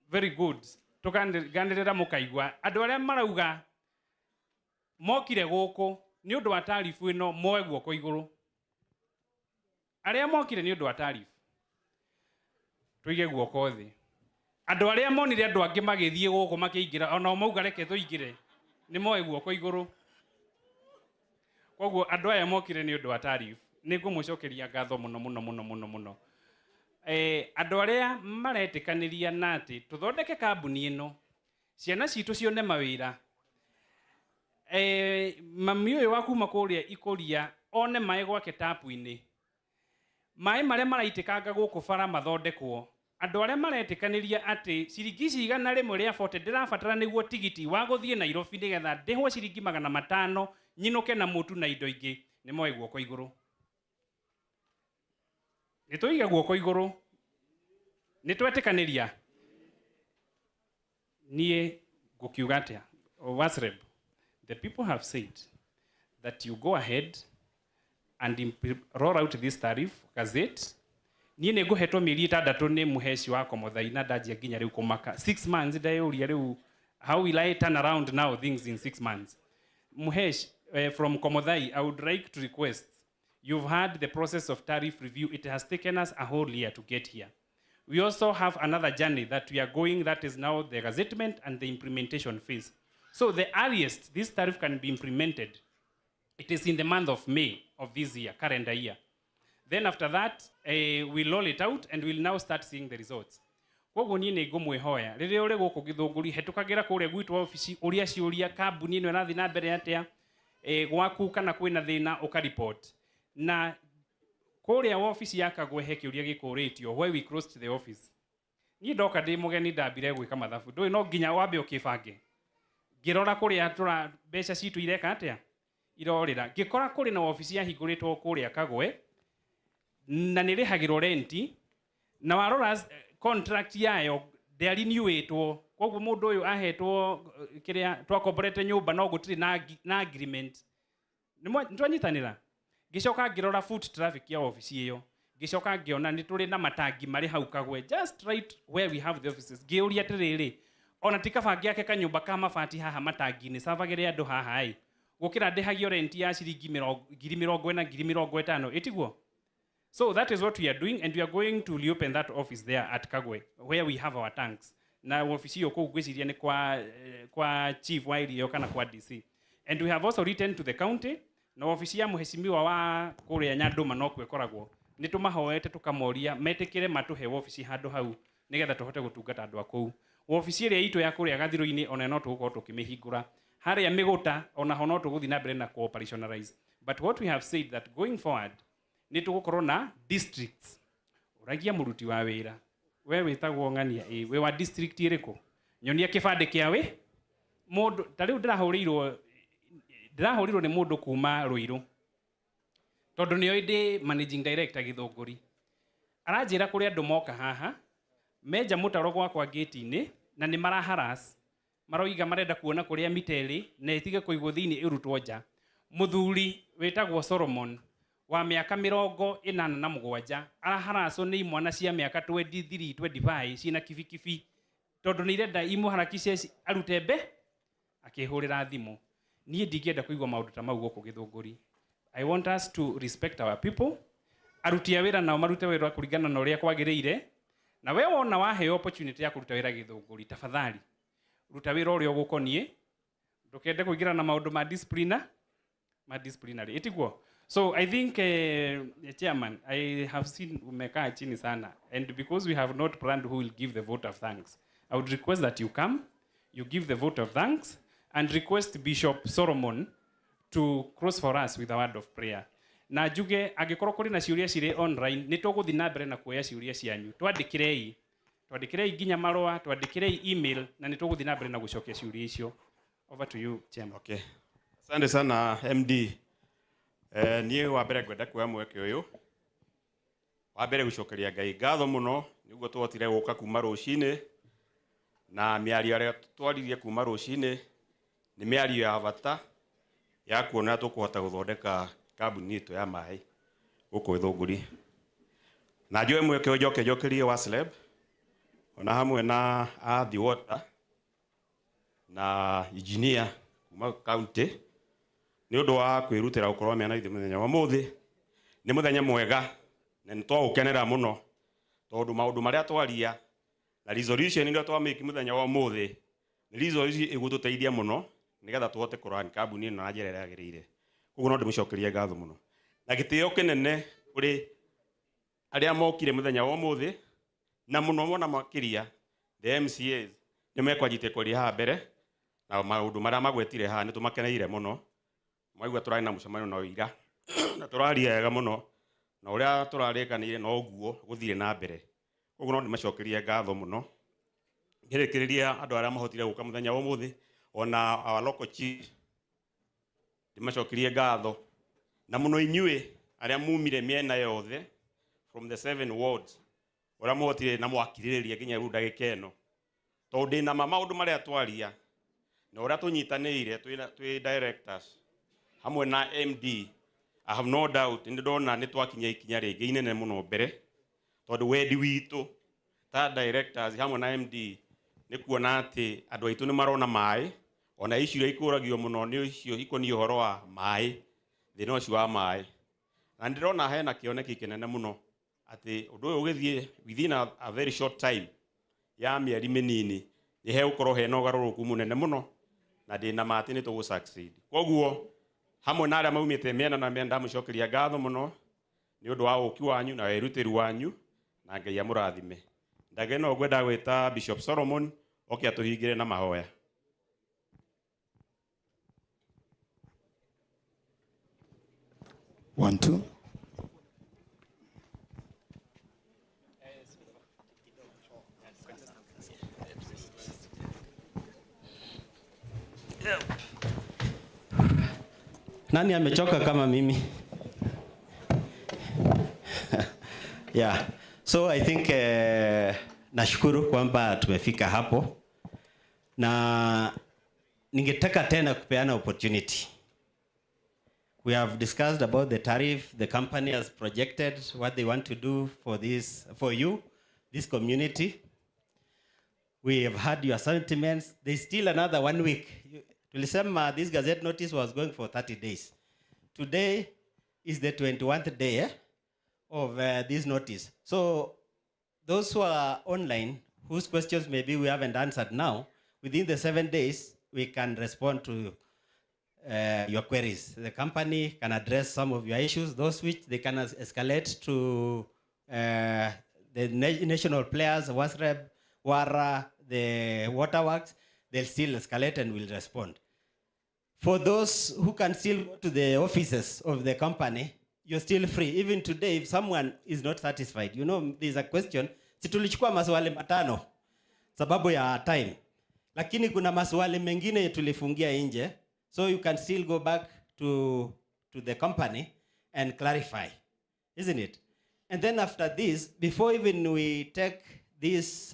Very good. Tũkanĩrĩra mũkaigua. Andũ arĩa marauga mokire gũkũ nĩ ũndũ wa tarifu ĩno moe guoko igũrũ. Arĩa mokire nĩ ũndũ wa tarifu. Tũige guoko thĩ. Andũ arĩa monire andũ angĩ magĩthiĩ gũkũ makĩingĩra ona mauga reke tũingĩre nĩ moe guoko igũrũ. Koguo andũ aya mokire nĩ ũndũ wa tarifu. Nĩ ngũmũcokeria ngatho mũno mũno mũno mũno mũno. Andũ arĩa maretĩkanĩria na atĩ tũthondeke kambuni ĩno, ciana citũ cione mawĩra. Mami ũyũ wa kuma kũrĩa Ikũria one maĩ gwake tapu-inĩ. Maĩ marĩa maraitĩkanga gũkũ bara mathondekwo. Andũ arĩa maretĩkanĩria atĩ ciringi igana rĩmwe rĩa 40 ndĩrabatara nĩguo tigiti wa gũthiĩ Nairobi nĩgetha ndĩhwo ciringi 500 nyinũke na mũtu na indo ingĩ nĩ moe guoko igũrũ. nitũiga guoko igũrũ nitwetikaniria nie ngũkiuga atĩa Wasreb, the people have said that you go ahead and roll out this tariff gazette. Niĩ nĩ ngũhetwo mĩeri 6 nĩ mũheci wa Komothai na ndanjia nginya rĩu kũmaka 6 months ndeyũria rĩu how will I turn around now things in 6 months. Muhesh, from Komothai, I would like to request, you've had the process of tariff review. It has taken us a whole year to get here. We also have another journey that we are going, that is now the gazettement and the implementation phase. So the earliest this tariff can be implemented, it is in the month of May of this year, calendar year. Then after that, we'll roll it out and we'll now start seeing the results. Koguo niĩ nĩ ngũmwĩhoya rĩrĩa ũrĩ gũkũ Githunguri hetũkagĩra kũrĩa gwitũ ofici ũrĩa ciũria kambuni ĩno ĩrathiĩ na mbere atĩa gwaku kana kwĩna thĩna ũkaripoti na kũrĩa ofici ya Kagwe he kĩũria gĩkũrĩtio why we closed the office. Niĩ ndoka ndĩ mũgeni ndambire gwĩka mathabu ndũĩ no nginya wambe ũkĩbange ngĩrora kũrĩa mbeca citũ ireka atĩa irorĩra ngĩkora kũrĩ na ofici yahingũrĩtwo kũrĩa Kagwe na nĩ rĩhagĩrwo renti na warora contract yayo ndĩarinewĩtwo koguo mũndũ ũyũ ahetwo kĩrĩa twakomborete nyũmba no gũtirĩ na agreement nĩtwanyitanĩra ngĩcoka ngĩrora foot traffic ya ofici ĩyo ngĩcoka ngĩona nĩ tũrĩ na matangi marĩ hau Kagwe just right where we have the offices ngĩũria atĩrĩrĩ ona ti kabange yake kanyũmba ka mabati haha matangi-inĩ savagĩre andũ haha ĩ gũkĩra ndĩhagio renti ya ciringi 20,000 na 50,000 ĩtiguo. So that is what we are doing, and we are going to reopen that office there at Kagwe, where we have our tanks. Na office hiyo kuu gwĩciria nĩ kwa chief wa area kana kwa DC. And we have also written to the county, na office ya mũheshimiwa wa kũrĩa Nyandũma no kuo ĩkoragwo. Nĩ tũmahoete tũkamoria metĩkĩre matũhe office handũ hau nĩgetha tũhote gũtungata andũ a kũu. Office ĩrĩa itũ ya kũrĩa Gathirũ-inĩ ona no tũgũkorwo tũkĩmĩhingũra. Harĩa Mĩgũta ona ho no tũgũthiĩ na mbere na operationalize. But what we have said that going forward nĩ tũgũkorwo na districts ũragia mũruti wa wĩra we wĩtagwo ng'ania we wa district ĩrĩkũ nyonia kĩbandĩ kĩa wĩ mũndũ ta rĩu ndĩrahũrirwo nĩ mũndũ kuma Rũirũ tondũ nĩoĩ ndĩ managing director Githunguri aranjĩra kũrĩa andũ moka haha menja mũtaro gwakwa gate-inĩ na nĩ maraharas maroiga marenda kuona kũrĩa miterĩ na ĩtige kũigwo thĩinĩ ĩrutwo nja. Mũthuri wĩtagwo Solomon wa mĩaka 47 araharacwo nĩ imwana cia mĩaka 23 25 ciina kibikibi tondũ nĩ irenda imũharakice arute mbe akĩhũrĩra thimũ. Niĩ ndingĩenda kũigua maũndũ ta mau gũkũ Githunguri. I want us to respect our people. Aruti a wĩra nao marute wĩra kũringana na ũrĩa kwagĩrĩire na we wona waheo opportunity ya kũruta wĩra Githunguri tafadhali ruta wĩra ũrĩa ũgũkoniĩ ndũkende kũingĩra na maũndũ ma disciplinary ĩtiguo. So I think, Chairman, I have seen umekaa chini sana, and because we have not planned who will give the vote of thanks, I would request that you come, you give the vote of thanks, and request Bishop Solomon to close for us with a word of prayer. Na njuge angĩkorwo kũrĩ na ciũria cirĩ online nĩ tũgũthiĩ na mbere na kuoya ciũria cianyu. Twandĩkĩrei nginya marũa, twandĩkĩrei email na nĩ tũgũthiĩ na mbere na gũcokia ciũria icio. Over to you, Chairman. Okay. Asante sana MD. Niĩ wa mbere ngwenda kuoya mweke ũyũ wa mbere gũcokeria Ngai ngatho mũno nĩguo twotire gũka kuma rũcinĩ na mĩario ĩrĩa twaririe kuma rũcinĩ nĩ mĩario ya bata ya kuona tũkũhota gũthondeka kambuni itũ ya maĩ gũkũ Githunguri. Na njoe mweke ũyũ njokerie Wasreb ona hamwe na Athi Water na engineer kuma county nĩ ũndũ wa kwĩrutĩra gũkorwo mena ithuĩ mũthenya wa ũmũthĩ nĩ mũthenya mwega na nĩ twagũkenera mũno tondũ maũndũ marĩa twaria na resolution ĩrĩa twamĩki mũthenya wa ũmũthĩ nĩ resolution ĩgũtũteithia mũno nĩgetha tũhote kũrani kambuni ĩno na njĩra ĩrĩa yagĩrĩire. Koguo no ndĩmũcokerie ngatho mũno na gĩtĩo kĩnene kũrĩ arĩa mokire mũthenya wa ũmũthĩ na mũno mona makĩria the MCAs nĩ mekwanjĩte kũria haha mbere na maũndũ marĩa magwetire haha nĩ tũmakeneire mũno. Mwaigua tũrarĩ na mũcemanio na ũira na tũraria wega mũno na ũrĩa tũrarĩkanĩire no ũguo gũthire na mbere. Koguo no ndĩmacokerie ngatho mũno ngĩrĩkĩrĩria andũ arĩa mahotire gũka mũthenya wa ũmũthĩ ona our local chief ndĩmacokerie ngatho na mũno inyuĩ arĩa mumire mĩena yothe from the 7 wards ora mwotire na mwakiriria ginya ru ndagika eno to ndina maundu maria twaria na ora tunyitanire twi directors hamwe na MD. I have no doubt ndona ni twakinya ikinya ringi inene muno mbere tondu wendi witu ta directors hamwe na MD ni kuona ati andu aitu ni marona mai ona issue iria ikuragio muno ni icio ikoni uhoro wa mai thina ucio wa mai na ndirona hena kioneki kinene muno ati undu uyu ugithie within a very short time ya mieri minini ni he ukorwo hena ugaruruku munene muno na ndina mati ni tugu succeed. Koguo hamwe na aria maumite miena na mienda mucokeria ngatho muno ni undu wa uki wanyu na werutiri wanyu na Ngai amurathime. Ndagena ogwenda gwita Bishop Solomon oke atuhingire na mahoya. One, two. Nani amechoka kama mimi? Yeah. So I think nashukuru kwamba tumefika hapo na ningetaka tena kupeana opportunity. We have discussed about the tariff. The company has projected what they want to do for this, for you, this community. We have heard your sentiments. There's still another 1 week. Tulisema this gazette notice was going for 30 days. Today is the 21st day of this notice. So those who are online, whose questions maybe we haven't answered now, within the 7 days, we can respond to your queries. The company can address some of your issues, those which they can escalate to the national players, WASREB, WARA, the waterworks. They'll still escalate and will respond. For those who can still go to the offices of the company, you're still free. Even today, if someone is not satisfied, you know, there's a question, si tulichukua maswali matano sababu ya time. Lakini kuna maswali mengine tulifungia nje, so you can still go back to the company and clarify, isn't it? And then after this, before even we take this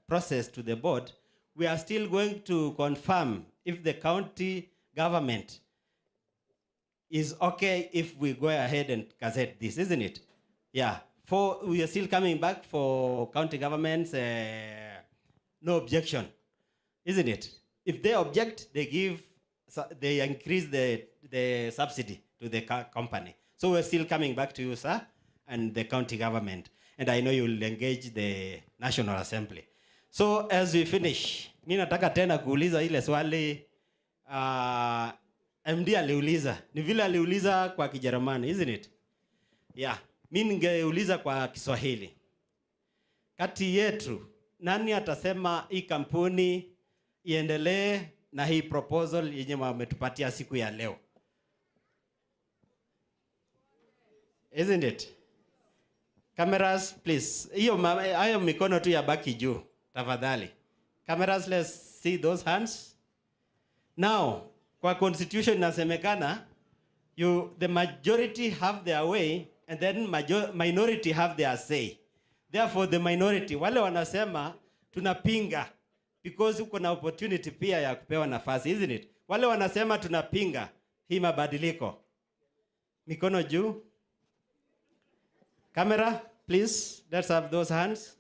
process to the board, we are still going to confirm if the county government is okay if we go ahead and gazette this, isn't it? Yeah. We are still coming back for county governments, no objection, isn't it? If they object, they increase the subsidy to the company. So we're still coming back to you, sir, and the county government. And I know you will engage the National Assembly. So as we finish, mimi nataka tena kuuliza ile swali MD aliuliza. Ni vile aliuliza kwa Kijerumani, isn't it? Yeah. Mimi ningeuliza kwa Kiswahili. Kati yetu, nani atasema hii kampuni iendelee na hii proposal yenye wametupatia siku ya leo? Isn't it? Cameras, please. Hayo mikono tu ya baki juu, tafadhali. Cameras, let's see those hands. Now, kwa constitution inasemekana, the majority have their way and then minority have their say. Therefore, the minority, wale wanasema tunapinga because uko na opportunity pia ya kupewa nafasi, isn't it? Wale wanasema tunapinga hii mabadiliko. Mikono juu. Camera, please, let's have those hands.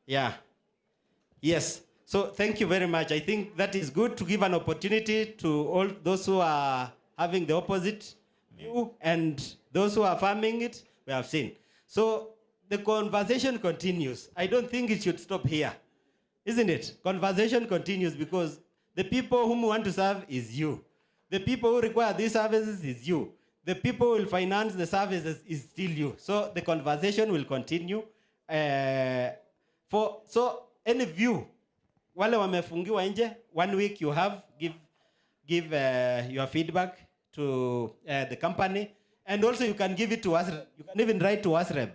Yeah. Yes. So thank you very much. I think that is good to give an opportunity to all those who are having the opposite view and those who are affirming it, we have seen. So the conversation continues. I don't think it should stop here. Isn't it? Conversation continues because the people whom we want to serve is you. The people who require these services is you. The people who will finance the services is still you. So the conversation will continue. So any view, wale wamefungiwa nje, 1 week you have, give your feedback to the company. And also you can give it to us. You can even write to us, Reb.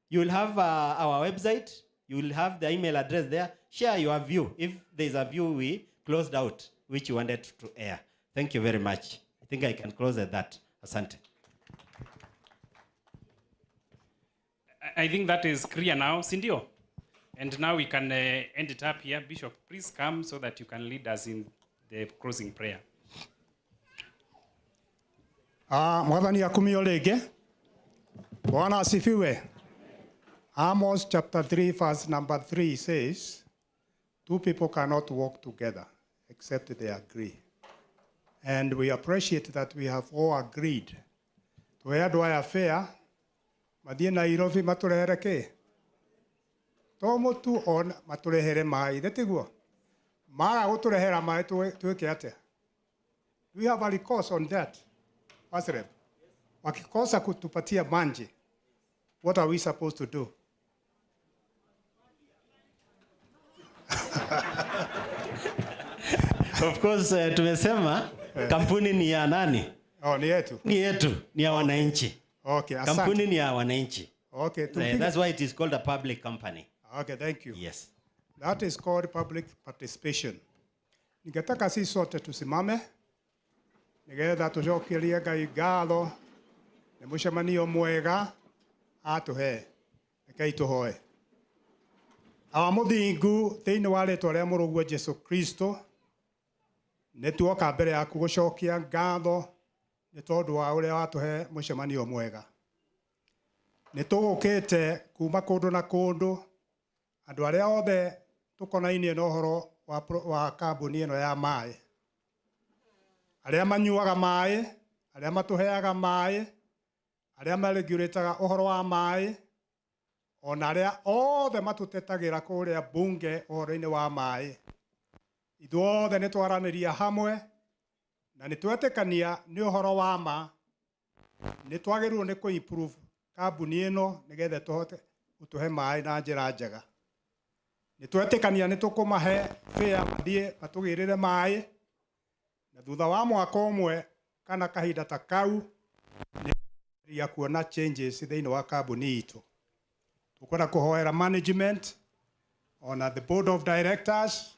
You will have our website. You will have the email address there. Share your view. If there's a view we closed out, which you wanted to air. Thank you very much. I think I can close at that. Asante. I think that is clear now, Sindio. And now we can end it up here. Bishop, please come so that you can lead us in the closing prayer. Mwathani akumio rĩngĩ. Bwana asifiwe. Amos chapter 3 verse number 3 says, two people cannot walk together except they agree. And we appreciate that we have all agreed. Tũhe andũ aya fair, mathiĩ Nairobi matũrehere kĩ? To mũtu on matũrehere maĩ, tiguo? Maga gũtũrehera maĩ twĩke atĩa? We have a recourse on that. Pastor, wakikosa kutupatia maji, what are we supposed to do? Of course, tumesema kampuni ni ya nani? Oh, ni yetu. Ni yetu, ni ya wananchi. Okay, asante. Kampuni ni ya wananchi. Okay, That's why it is called a public company. Okay, thank you. Yes. That is called public participation. Ningetaka sisi sote tusimame. Nigetha tucokerie Ngai ngatho nĩ mũcemanio mwega atũhe. Rekei tũhoe. Awa mũthingu thĩinĩ wa rĩĩtwa rĩa mũrũguo Jesu Kristo, nĩ tuoka mbere yaku gũcokia ngatho nĩ tondũ wa ũrĩa watũhe mũcemanio mwega. Nĩ tũgũkĩte kuma kũndũ na kũndũ, andũ arĩa othe tũkonainie na ũhoro wa kambuni ĩno ya maĩ. Arĩa manyuaga maĩ, arĩa matũheaga maĩ, arĩa maregulataga ũhoro wa maĩ, ona arĩa othe matũtetagĩra kũrĩa bunge ũhoro-inĩ wa maĩ. Ithuothe nĩ twaranĩria hamwe na nĩ twetĩkania nĩ ũhoro wa ma, nĩ twagĩrĩirwo nĩ kũ-improve kambuni ĩno nĩgetha tũhote gũtũhe maĩ na njĩra njega. Nĩ twetĩkania nĩ tũkũmahe fair mathiĩ matũgĩrĩre maĩ, na thutha wa mwaka ũmwe kana kahinda ta kau nĩ kuona changes thĩinĩ wa kambuni itũ. Tũkwenda kũhoera management, ona the board of directors,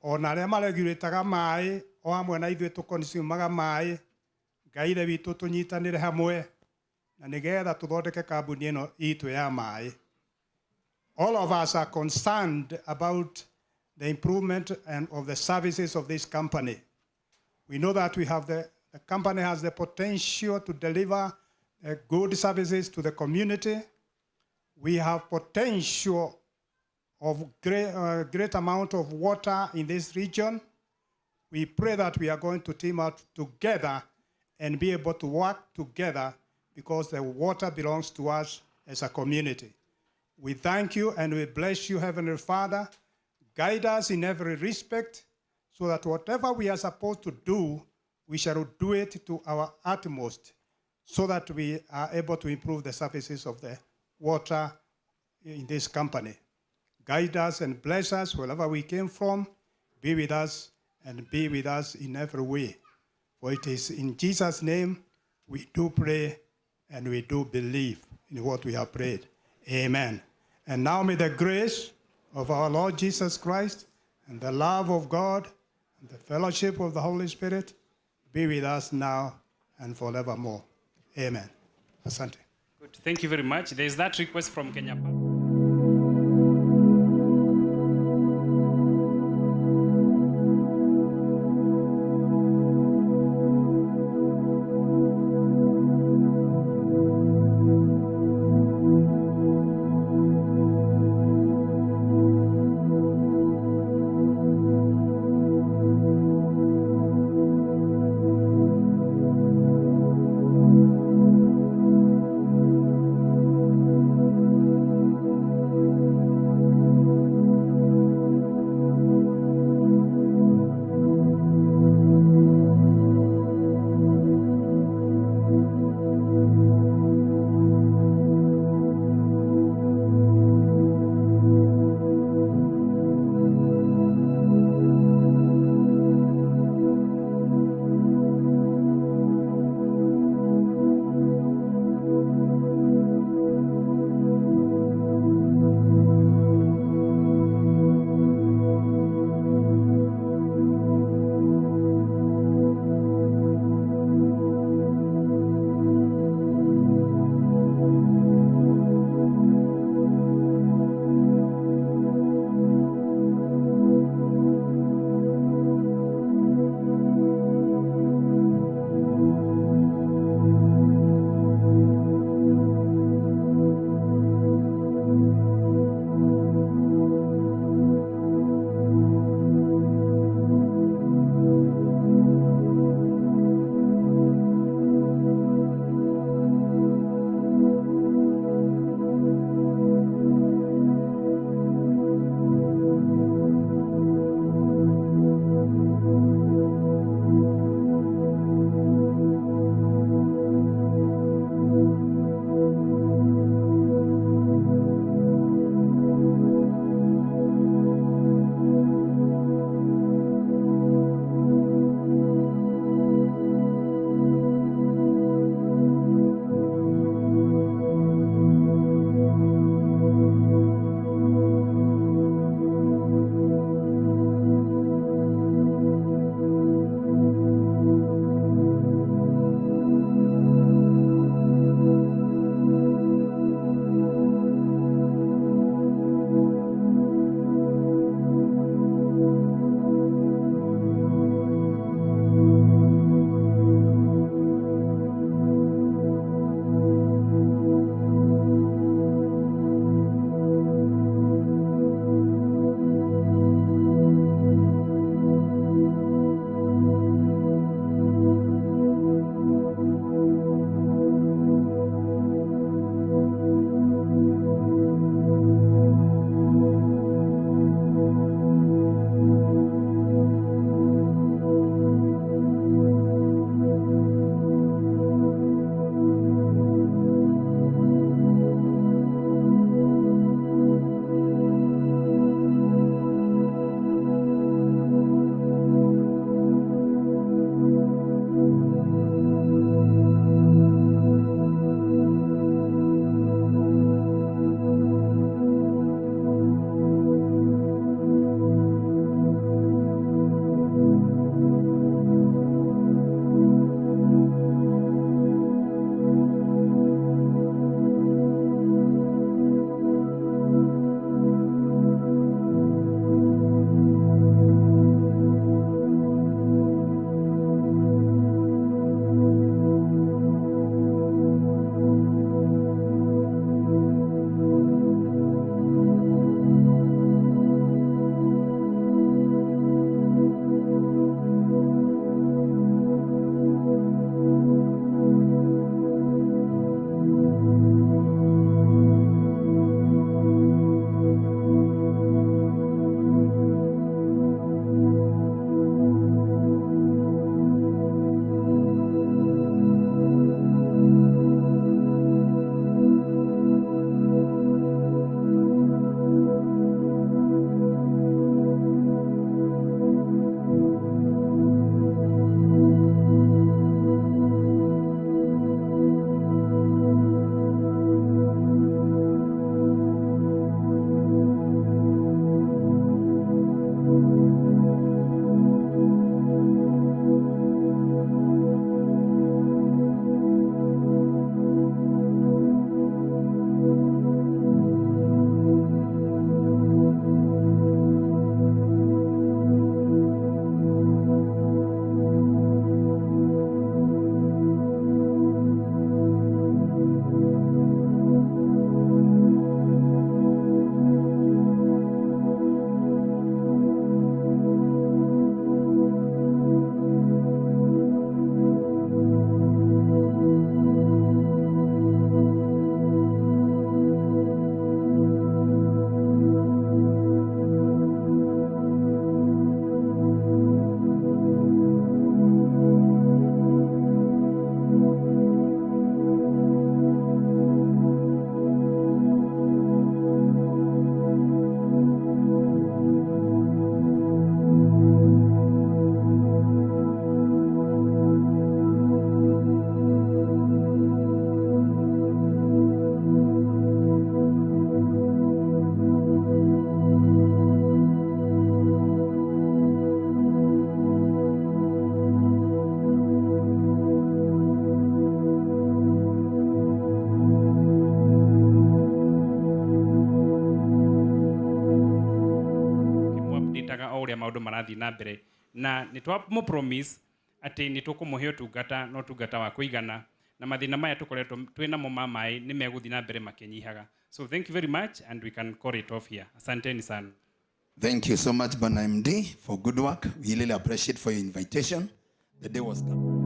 ona arĩa maregulataga maĩ o hamwe na ithuĩ tũconsumaga maĩ, Ngai ithe witũ tũnyitanĩre hamwe na nĩgetha tũthondeke kambuni ĩno itũ ya maĩ. All of us are concerned about the improvement and of the services of this company. We know that the company has the potential to deliver good services to the community. We have potential of great amount of water in this region. We pray that we are going to team up together and be able to work together because the water belongs to us as a community. We thank you and we bless you, Heavenly Father. Guide us in every respect so that whatever we are supposed to do, we shall do it to our utmost so that we are able to improve the services of the water in this company. Guide us and bless us wherever we came from. Be with us and be with us in every way. For it is in Jesus' name we do pray and we do believe in what we have prayed. Amen. And now may the grace of our Lord Jesus Christ and the love of God and the fellowship of the Holy Spirit be with us now and forevermore. Amen. Asante. Good. Thank you very much. There is that request from Kenya. ũrĩa maũndũ marathiĩ na mbere na nĩ twamũ promise atĩ nĩ tũkũmũhe ũtungata no ũtungata wa kũigana na mathĩna maya tũkoretwo twĩnamo ma maĩ nĩ megũthiĩ na mbere makĩnyihaga. So thank you very much and we can call it off here. Asanteni sana. Thank you so much, Bwana MD, for good work. We really appreciate for your invitation. The day was come.